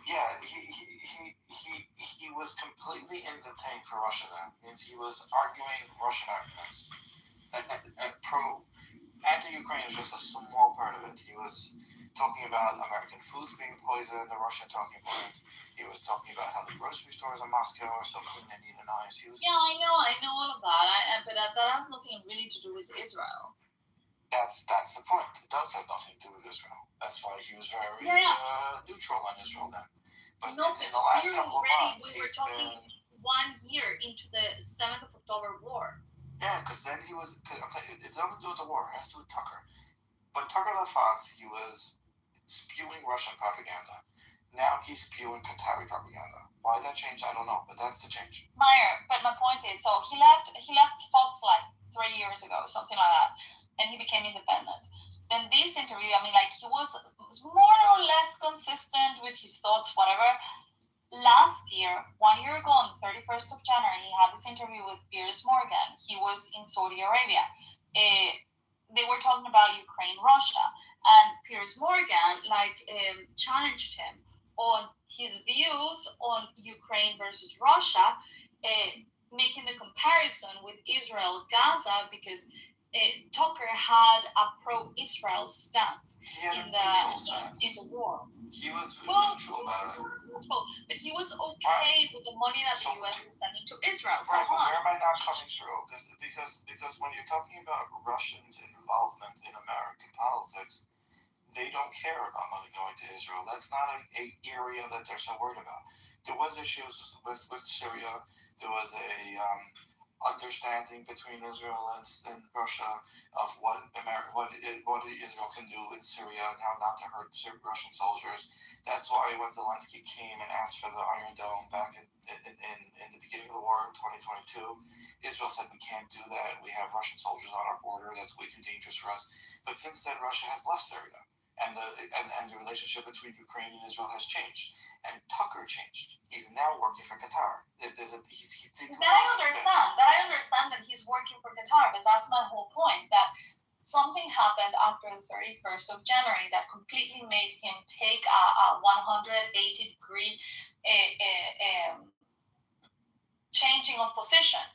Yeah, he was completely in the tank for Russia then. Means he was arguing Russian arguments. And anti-Ukraine is just a small part of it. He was talking about American foods being poisoned, the Russian talking point. He was talking about how the grocery stores in Moscow are so clean and neat and nice. Yeah, I know all of that. But that has nothing really to do with Israel. That's the point. It does have nothing to do with Israel. That's why he was very neutral on Israel then. But in the last couple of months, we were talking 1 year into the 7th of October war. Yeah, because then he was. I'm telling you, it doesn't do with the war. It has to do with Tucker. But Tucker left Fox, he was spewing Russian propaganda. Now he's spewing Qatari propaganda. Why that change? I don't know, but that's the change. Meyer, but my point is, so he left Fox like 3 years ago, something like that, and he became independent. Then this interview, he was more or less consistent with his thoughts, whatever. 1 year ago on the 31st of January, he had this interview with Piers Morgan. He was in Saudi Arabia. They were talking about Ukraine, Russia, and Piers Morgan challenged him on his views on Ukraine versus Russia, making the comparison with Israel, Gaza, because Tucker had a pro-Israel stance in the war. He was neutral about it. But he was okay with the money that the U.S. was sending to Israel. So right, but where am I not coming through? Because when you're talking about Russians' involvement in American politics, they don't care about money going to Israel. That's not an area that they're so worried about. There was issues with Syria. There was a understanding between Israel and Russia of what Israel can do in Syria and how not to hurt Russian soldiers. That's why when Zelensky came and asked for the Iron Dome back in the beginning of the war in 2022, Israel said we can't do that. We have Russian soldiers on our border. That's way too dangerous for us. But since then, Russia has left Syria, and the relationship between Ukraine and Israel has changed. And Tucker changed. He's now working for Qatar. That I understand that he's working for Qatar, but that's my whole point, that something happened after the 31st of January that completely made him take a 180-degree changing of position.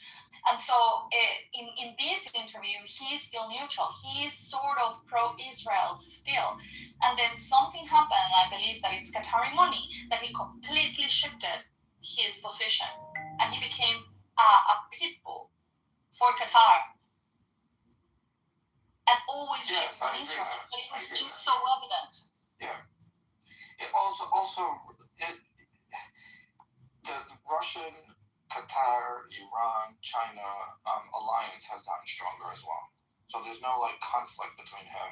And so in this interview, he's still neutral. He's sort of pro-Israel still. And then something happened, I believe that it's Qatari money, that he completely shifted his position. And he became a pit bull for Qatar. And always shifted for Israel. But it was just so evident. Yeah. The Russian, Qatar, Iran, China alliance has gotten stronger as well. So there's no conflict between him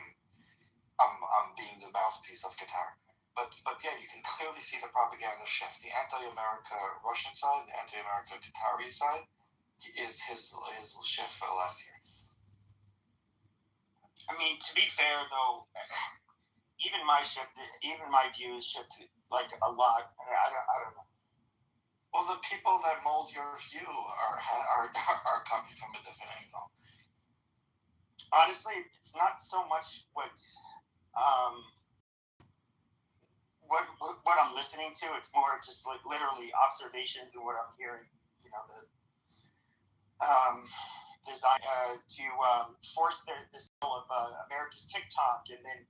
being the mouthpiece of Qatar. But yeah, you can clearly see the propaganda shift. The anti-America Russian side, the anti-America Qatari side is his shift for the last year. I mean, to be fair though, even my view is shifted a lot. I don't know. Well, the people that mold your view are coming from a different angle. Honestly, it's not so much what I'm listening to. It's more just literally observations and what I'm hearing. You know, the design to force the sale of America's TikTok, and then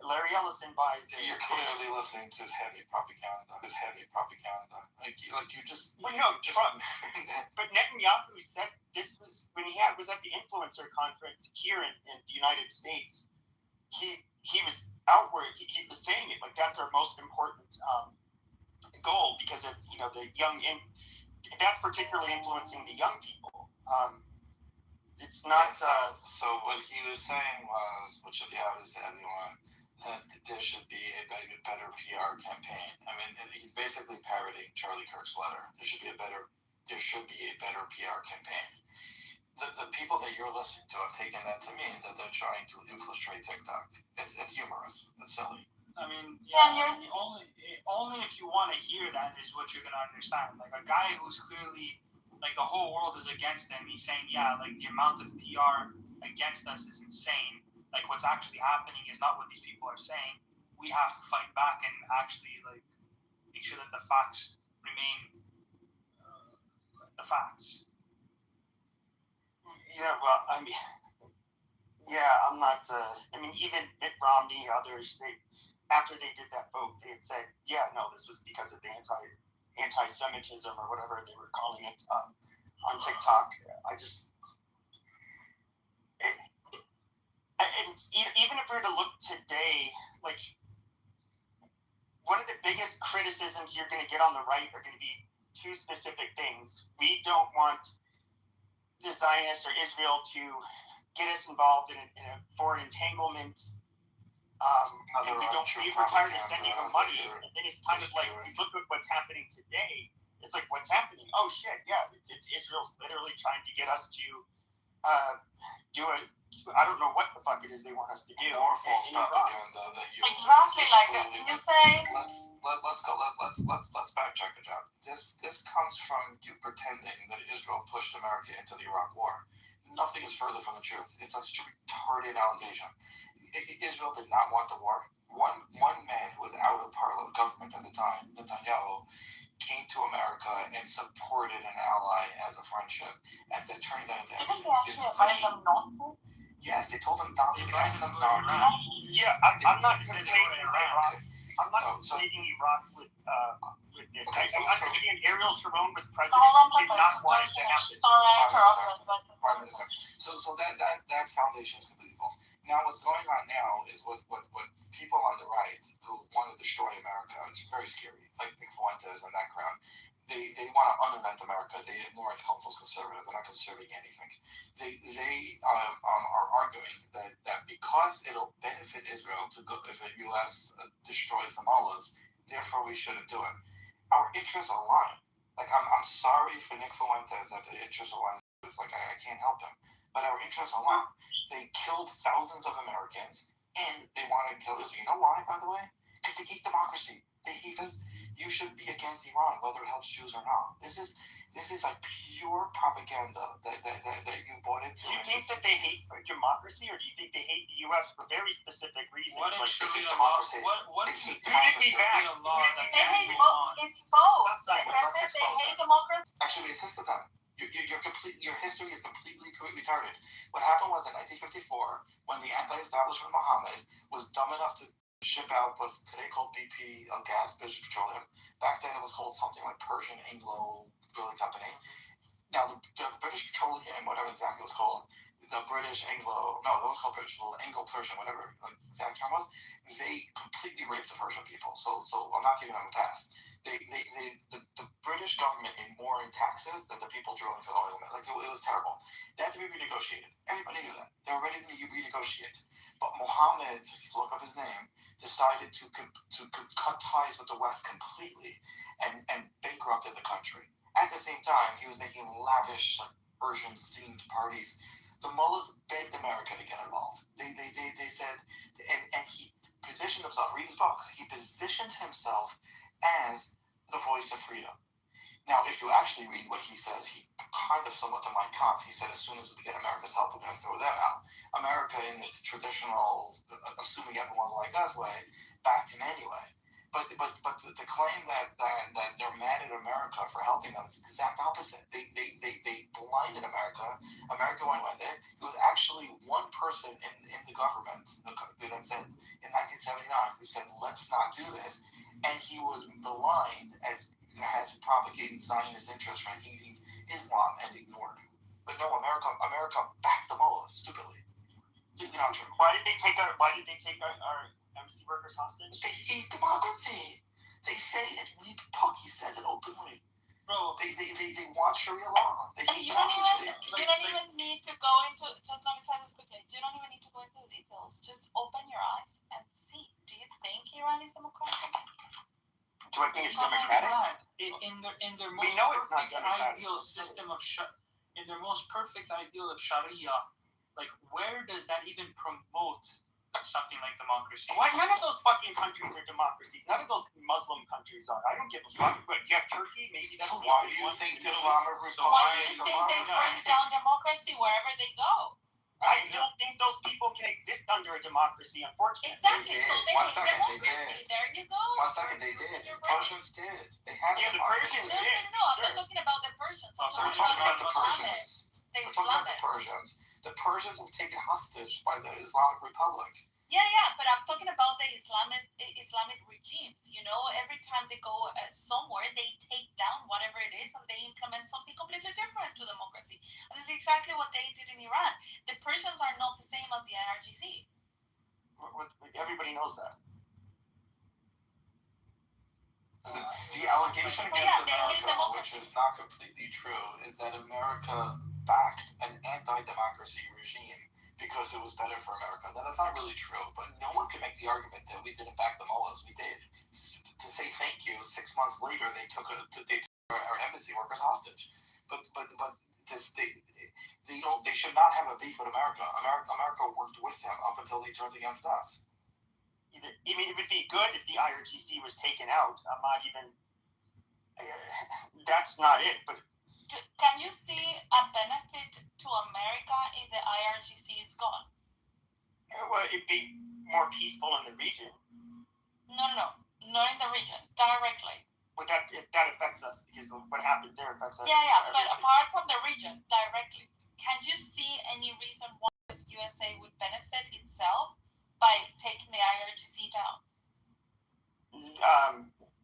Larry Ellison buys. So you're clearly listening to heavy propaganda. Like you just. Well, no, Trump. But Netanyahu said this was when he was at the influencer conference here in the United States. He was outward. He was saying it that's our most important goal because of the young. That's particularly influencing the young people. It's not. So what he was saying was, which should be obvious to everyone, that there should be a better PR campaign. I mean, he's basically parroting Charlie Kirk's letter. There should be a better PR campaign. The people that you're listening to have taken that to mean that they're trying to infiltrate TikTok. It's humorous. It's silly. I mean, only if you want to hear that is what you're going to understand. Like a guy who's clearly, the whole world is against him. He's saying, the amount of PR against us is insane. What's actually happening is not what these people are saying. We have to fight back and actually, make sure that the facts remain the facts. Yeah, well, I mean, I'm not. Even Mitt Romney, others, after they did that vote, they had said, no, this was because of the anti-Semitism or whatever they were calling it on TikTok. And even if we were to look today, one of the biggest criticisms you're going to get on the right are going to be two specific things. We don't want the Zionists or Israel to get us involved in a foreign entanglement. And we were tired of sending them money. And then it's kind of we look at what's happening today. It's what's happening? Oh shit, yeah, it's Israel's literally trying to get us to do it. I don't know what the fuck it is they want us to do. More false propaganda that you Exactly, like you say. Let's backtrack it, John. This comes from you pretending that Israel pushed America into the Iraq War. Nothing is further from the truth. It's a retarded allegation. Israel did not want the war. One man who was out of parliament government at the time, Netanyahu, came to America and supported an ally as a friendship, and that turned out to Didn't they actually advise them not to? Yes, they told them not to. Yeah, I'm not conflating Iraq. I'm not conflating Iraq with this. I understand Ariel Sharon was president and did not want it to happen. Sorry, I interrupted, but so that foundation is completely false. Now, what's going on now is what people on the right who want to destroy America, it's very scary, like Nick Fuentes and that crowd. They want to uninvent America. They ignore the council's conservative. They're not conserving anything. They are arguing that because it'll benefit Israel to go if the U.S. destroys the mullahs, therefore we shouldn't do it. Our interests align. Like I'm sorry for Nick Fuentes that the interests align. It's like I can't help him, but our interests align. They killed thousands of Americans, and they want to kill Israel. You know why, by the way? Because they hate democracy. They hate us. You should be against Iran, whether it helps Jews or not. This is like pure propaganda that you bought into. Do you think that they hate democracy, or do you think they hate the U.S. for very specific reasons? What like is they hate democracy? They hate democracy? They hate both. It's both. They hate democracy. Actually, it's just that. Your history is completely retarded. What happened was in 1954, when the anti-establishment Mohammed was dumb enough to ship out what's today called BP gas, British Petroleum. Back then it was called something like Persian Anglo Drilling Company. Now the British Petroleum, whatever exactly it was called, the British Anglo, no, it was called British, Anglo-Persian, whatever the exact term was, they completely raped the Persian people. So I'm not giving them a pass. The British government made more in taxes than the people drilling for the oil. Like it was terrible. They had to be renegotiated. Everybody knew that. They were ready to renegotiate. But Mohammed, if you look up his name, decided to cut ties with the West completely and bankrupted the country. At the same time, he was making lavish Persian-themed parties. The mullahs begged America to get involved. They said, and he positioned himself. Read his books. He positioned himself as the voice of freedom. Now, if you actually read what he says, he kind of somewhat to Mein Kampf. He said, as soon as we get America's help, we're going to throw them out. America, in its traditional, assuming everyone's like us way, backed him anyway. But the claim that they're mad at America for helping them is the exact opposite. They blinded America. America went with it. It was actually one person in the government that said in 1979 who said, let's not do this. And he was maligned as propagating Zionist interests for hating Islam and ignored. But no, America backed the mullahs stupidly. Not true. Why did they take our embassy workers hostage? They hate democracy. They say it. He says it openly. Bro, they want Sharia law. They hate democracy. You don't even need to go into. Just let me say this quickly. You don't even need to go into the details. Just open your eyes and see. Do you think Iran is democratic? Do I think it's democratic? In their most perfect ideal system of in their most perfect ideal of Sharia, like where does that even promote something like democracy? Why none of those fucking countries are democracies? None of those Muslim countries are. I don't give a fuck. But you have Turkey, maybe that's why do you think the Islamic Why do you think they bring down democracy wherever they go? I don't think those people can exist under a democracy, unfortunately. Exactly. One second, they did. There you go. One second, they did. The Persians did. They had the Persians did. No, I'm not talking about the Persians. We're talking about the Persians. We're talking about the Persians. The Persians were taken hostage by the Islamic Republic. Yeah, but I'm talking about the Islamic regimes. You know, every time they go somewhere, they take down whatever it is and they implement something completely different to democracy. And this is exactly what they did in Iran. The Persians are not the same as the IRGC. Everybody knows that. The allegation against America, which is not completely true, is that America backed an anti-democracy regime because it was better for America. Now, that's not really true, but no one can make the argument that we didn't back the mullahs. We did. To say thank you, 6 months later, they took our embassy workers hostage. But They should not have a beef with America. America worked with them up until they turned against us. I mean, it would be good if the IRGC was taken out. I'm not even. That's not it. But can you see a benefit to America if the IRGC is gone? Well, it'd be more peaceful in the region. No, not in the region directly. But that affects us because what happens there affects us. Yeah, but apart from the region directly, can you see any reason why the USA would benefit itself by taking the IRGC down?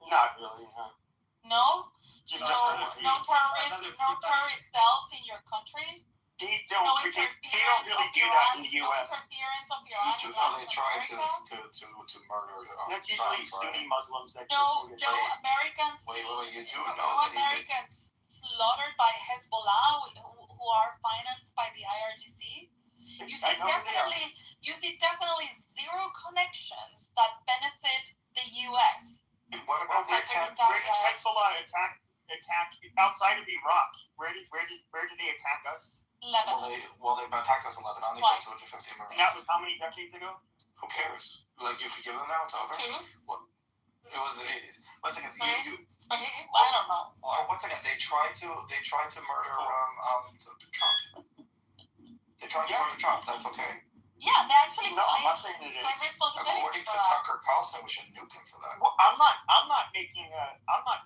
Not really, huh? No? No terrorist cells in your country? They don't really do that in the U.S. No interference of Iran in They try America? to murder. That's usually Sunni Muslims that No Americans. Wait, you do no know that Americans slaughtered by Hezbollah who are financed by the IRGC. You see definitely zero connections that benefit the U.S. What about where did Hezbollah attack outside of Iraq? Where did they attack us? Lebanon. Well, they attacked us in Lebanon. They killed 250 Marines. And that was how many decades ago? Who cares? Like, if you give them now, it's over. Well, it was the 80s. Once again, I don't know. But once again, they tried to murder Trump. They tried to murder Trump. That's okay. Yeah, they actually no, I'm not saying it is. According to Tucker Carlson, we should nuke him for that. Well, I'm not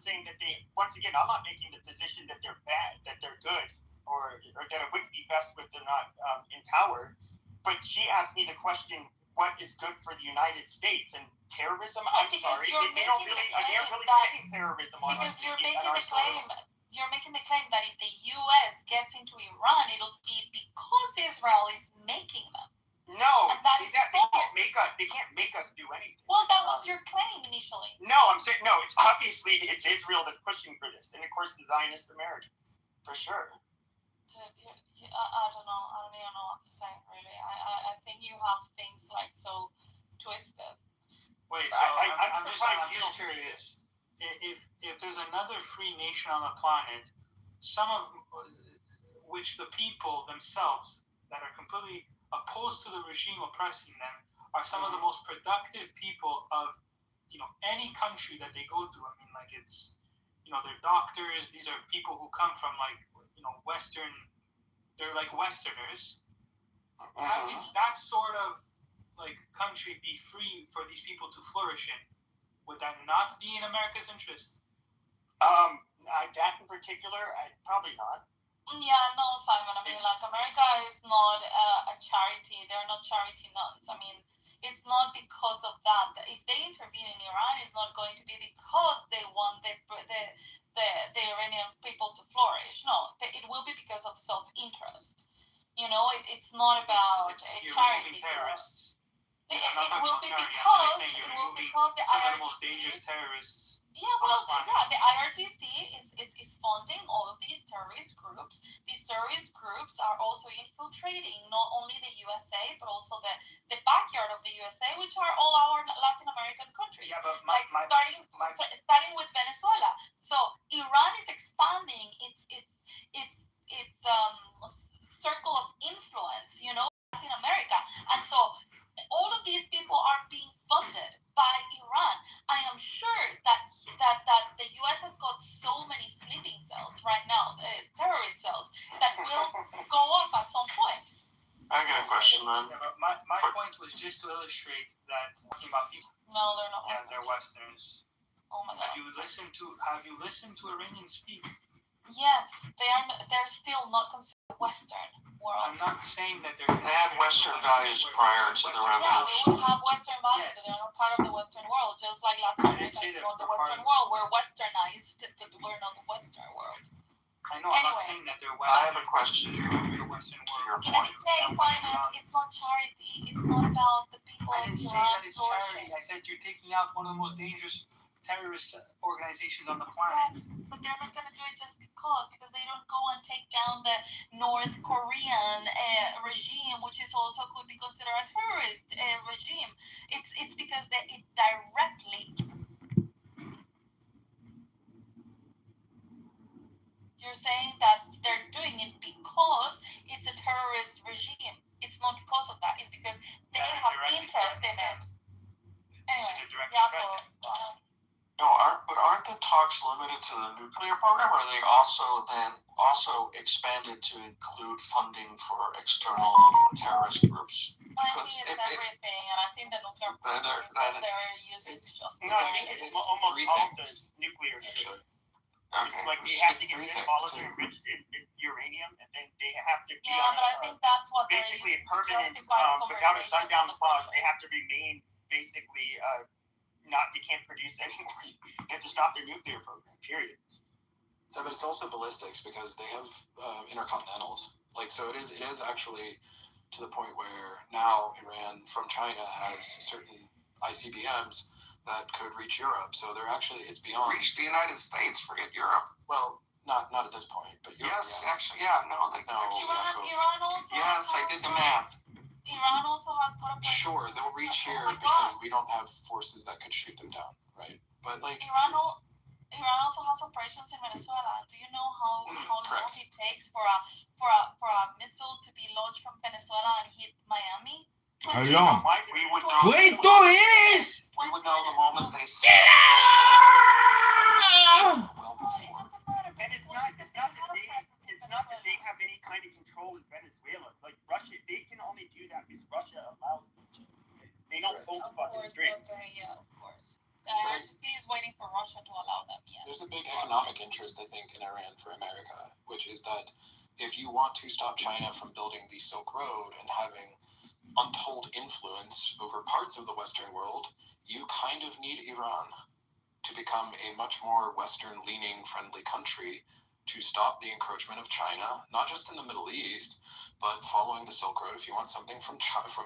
saying that they. Once again, I'm not making the position that they're bad, that they're good, or that it wouldn't be best if they're not in power. But she asked me the question, what is good for the United States and terrorism? I'm sorry, they don't really blame terrorism on us. Because you're making the claim that if the U.S. gets into Iran, it'll be because Israel is making them. No, and that they can't make us do anything. Well, that was your claim initially. No, I'm saying no. It's obviously it's Israel that's pushing for this, and of course the Zionist Americans, for sure. I don't know. I don't even know what to say. Really, I think you have things like so twisted. Wait, so I'm just curious. If there's another free nation on the planet, some of which the people themselves that are completely opposed to the regime oppressing them are some of the most productive people of any country that they go to. I mean, like, it's they're doctors. These are people who come from Western. They're like Westerners. Having that sort of country be free for these people to flourish in, would that not be in America's interest? That in particular, probably not. Yeah, no, Simon. I mean, America is not a charity. They're not charity nuns. I mean, it's not because of that. If they intervene in Iran, it's not going to be because they want the Iranian people to flourish. No, it will be because of self-interest. It's not about charity. Terrorists. It will be because the some of the most dangerous terrorists. Yeah, well, the IRGC is funding all of these terrorist groups. These terrorist groups are also infiltrating not only the USA, but also the backyard of the USA, which are all our Latin American countries. Yeah, but starting with Venezuela. So Iran is expanding its circle of influence, Latin America. And so all of these people are being funded by Iran. I am sure that the U.S. has got so many sleeping cells right now, terrorist cells, that will go off at some point. I got a question, man. Yeah, but my point was just to illustrate that talking about people. No, they're not. Yeah, they're Westerners. Oh my God. Have you listened to Iranians speak? Yes, they're still not considered Western world. I'm not saying that they had Western values prior to the revolution. Yeah, they would have Western values, but they're not part of the Western world, just like Latin America is not the Western world. We're Westernized, but we're not the Western world. I know, I'm not saying that they're Western. I have a question to your point. It's not charity. It's not about the people. I didn't say that it's charity. I said you're taking out one of the most dangerous terrorist organizations on the planet. Yes, but they're not going to do it just because they don't go and take down the North Korean regime, which is also could be considered a terrorist regime. It's because it directly. You're saying that they're doing doing it because it's a terrorist regime. It's not because of that. It's because they have interest in it. Anyway, No, aren't the talks limited to the nuclear program, or are they also expanded to include funding for external terrorist groups? I think it's everything, and I think the nuclear program they're using just. No, I think it's almost all the nuclear shit. Okay. It's like they have to get rid of all of the enriched uranium, and then they have to be but I think that's what basically a permanent, without a shutdown clause, they have to remain basically they can't produce anymore. They have to stop their nuclear program, period. Yeah, but it's also ballistics because they have intercontinentals. Like, so it is actually to the point where now Iran from China has certain ICBMs that could reach Europe. So they're actually, it's beyond. Reach the United States, forget Europe. Well, not at this point, but Europe. Yes, actually, yeah, no. Iran also. Yes, I did the math. Iran also has got a. Sure, they'll reach here because we don't have forces that could shoot them down, right? But like. Iran also has operations in Venezuela. Do you know how long it takes for a missile to be launched from Venezuela and hit Miami? How long? We would know. 22 years. We would know the moment they see. And it's not that they have any kind of control in Venezuela. Like Russia, they can only do that because Russia allows them to. They don't pull the fucking strings. Yeah, of course. IRGC is waiting for Russia to allow them. Yeah. There's a big economic interest, I think, in Iran for America, which is that if you want to stop China from building the Silk Road and having untold influence over parts of the Western world, you kind of need Iran to become a much more Western-leaning, friendly country to stop the encroachment of China, not just in the Middle East, but following the Silk Road. If you want something from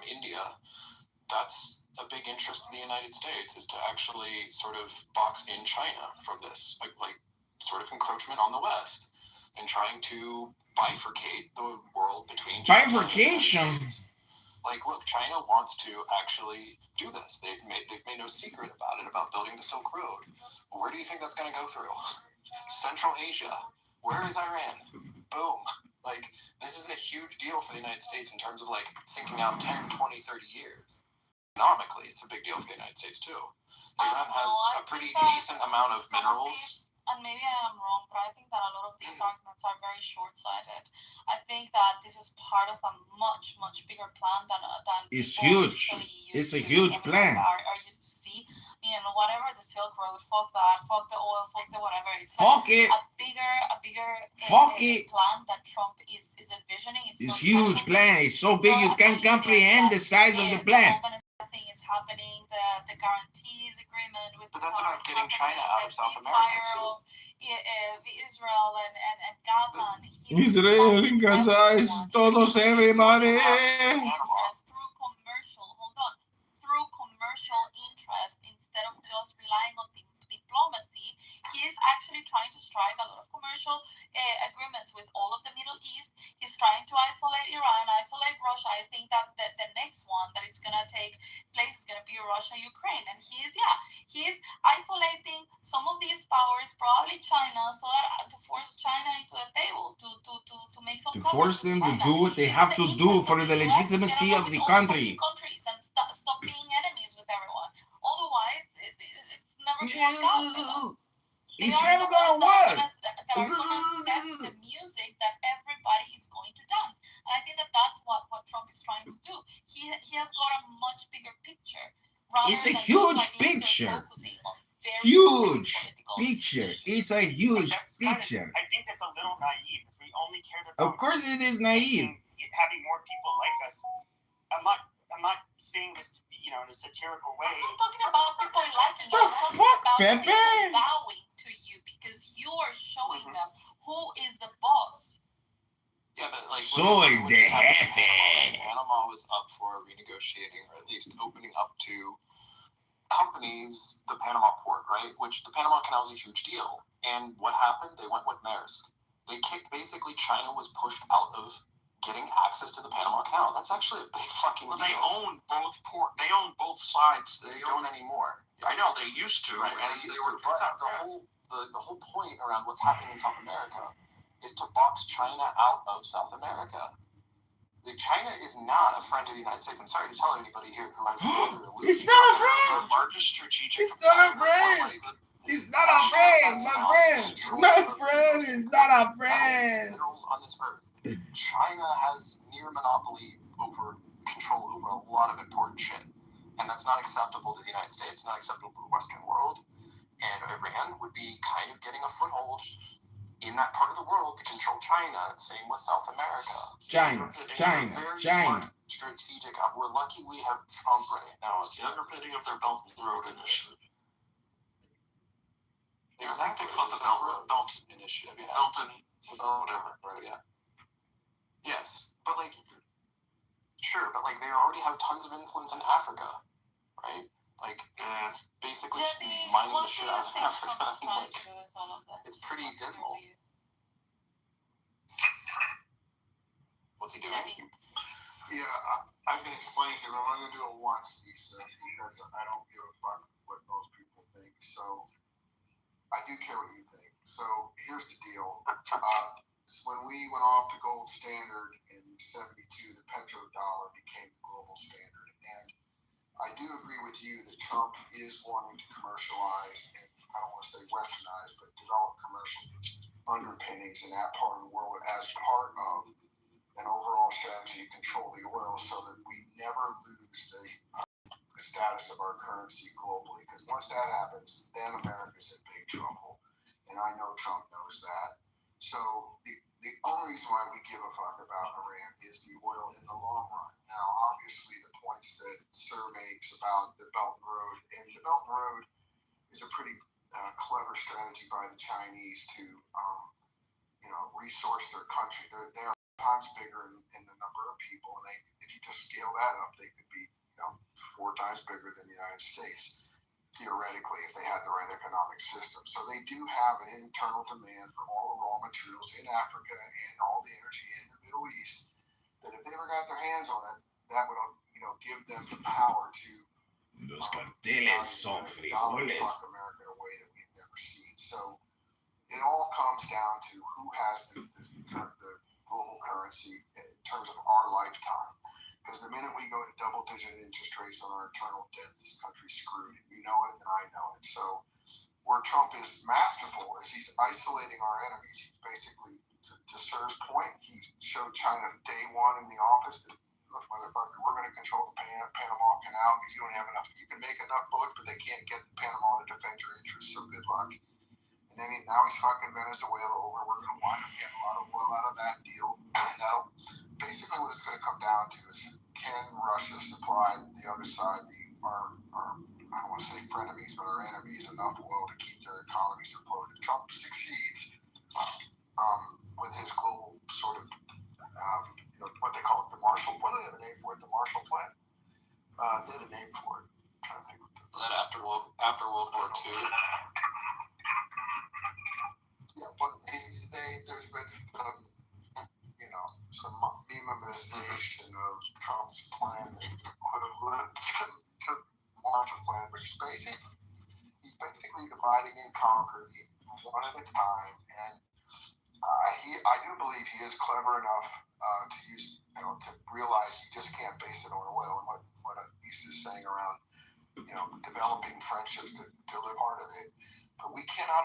India, that's a big interest of the United States, is to actually sort of box in China from this, like sort of encroachment on the West, and trying to bifurcate the world between China and the United States. Like, look, China wants to actually do this. They've made no secret about it, about building the Silk Road. Where do you think that's going to go through? Central Asia. Where is Iran? Boom. Like, this is a huge deal for the United States in terms of, like, thinking out 10, 20, 30 years. Economically, it's a big deal for the United States, too. Iran has a pretty decent amount of minerals. And maybe I am wrong, but I think that a lot of these arguments are very short-sighted. I think that this is part of a much, much bigger plan than it's huge. It's a huge plan. Are used to see. You know, whatever the Silk Road, fuck that, fuck the oil, fuck the whatever. It's fuck like it. A bigger plan that Trump is envisioning. It's huge plan. It's so big you can't comprehend the size of the plan. Thing is happening. The guarantees agreement with. But that's about getting China out of South America too. Israel and Gaza. Israel and Gaza is todos everybody. Through commercial interest instead of just relying on diplomacy, he is actually trying to strike a lot of commercial agreements with all of the Middle East. He's trying to isolate Iran, isolate Russia. I think that the next one that it's gonna take place is gonna be Russia, Ukraine, and he is isolating some of these powers, probably China, so that to force China into a table to make some. To force them to do what they have to do for the legitimacy of the country. Countries and stop being enemies with everyone. Otherwise, it's never gonna work out. It's never gonna work. They're gonna set the music that everybody is going to dance, and I think that's what Trump is trying to do. He has got a much bigger picture. It's a huge picture. Huge picture. It's a huge picture. I think that's a little naive. If we only cared about. Of course, it is naive. Having more people like us. I'm not saying this to be, in a satirical way. I'm not talking about people liking you. The fuck, Pepe? Pepe? Bowing to you because you are showing them who is the boss. Yeah, but like. Soy de jefe. Panama was up for renegotiating, or at least opening up to companies the Panama port, right? Which the Panama Canal is a huge deal. And what happened? They went with Maersk. They kicked, basically, China was pushed out of getting access to the Panama Canal. That's actually a big fucking deal. They own both sides. They don't anymore. I know they used to, right, and the whole point around what's happening in South America is to box China out of South America. China is not a friend of the United States. I'm sorry to tell anybody here who has It's not a friend. The largest strategic. It's not a friend. It's not a friend. My friend. My friend is not a friend. Minerals on this earth. China has near monopoly over control over a lot of important shit, and that's not acceptable to the United States. Not acceptable to the Western world. And Iran would be kind of getting a foothold in that part of the world to control China. Same with South America. China. Smart strategic. We're lucky we have Trump right now. It's the underpinning of their Belt and Road Initiative. Exactly. The Belt Initiative. Yeah. Belt and whatever. Road. Yeah. Yes, but sure, but they already have tons of influence in Africa, right? Basically mining the shit out of Africa. It's pretty dismal. What's he doing? Yeah, I've been explaining to him. I'm only going to do it once, Lisa, because I don't give a fuck what most people think. So I do care what you think. So here's the deal. When we went off the gold standard in '72, the petrodollar became the global standard. And I do agree with you that Trump is wanting to commercialize, and I don't want to say westernize, but develop commercial underpinnings in that part of the world as part of an overall strategy to control the oil so that we never lose the status of our currency globally. Because once that happens, then America's in big trouble. And I know Trump knows that. So the only reason why we give a fuck about Iran is the oil in the long run. Now, obviously, the points that Sir makes about the Belt and Road, and the Belt and Road is a pretty clever strategy by the Chinese to, resource their country. They're times bigger in the number of people, and if you just scale that up, they could be 4 times bigger than the United States. Theoretically, if they had the right economic system. So they do have an internal demand for all the raw materials in Africa and all the energy in the Middle East, that if they ever got their hands on it, that would give them the power to Los carteles son frijoles. America in a way that we've never seen. So it all comes down to who has the global currency in terms of our lifetime. Because the minute we go to double-digit interest rates on our internal debt, this country's screwed. And you know it, and I know it. So where Trump is masterful is he's isolating our enemies. He's basically, to Sir's point, he showed China day one in the office that, look, motherfucker, we're going to control the Panama Canal because you don't have enough. You can make enough boats, but they can't get Panama to defend your interests, so good luck. And then now he's fucking Venezuela over. We're going to wind up getting a lot of oil out of that deal. And that'll basically what it's going to come down to is, can Russia supply the other side, our I don't want to say frenemies, but our enemies, enough oil to keep their economies afloat? If Trump succeeds with his global sort of, what they call it, the Marshall, what do they have a name for it? The Marshall Plan? They had a name for it. I'm trying to think. Was that after World War II? Yeah, but there's been some minimization of Trump's plan equivalent to Marshall Plan, which is he's basically dividing and conquering one at a time. And I do believe he is clever enough to use, to realize you just can't base it on oil. And what he's just saying around, developing friendships to live part of it. But we cannot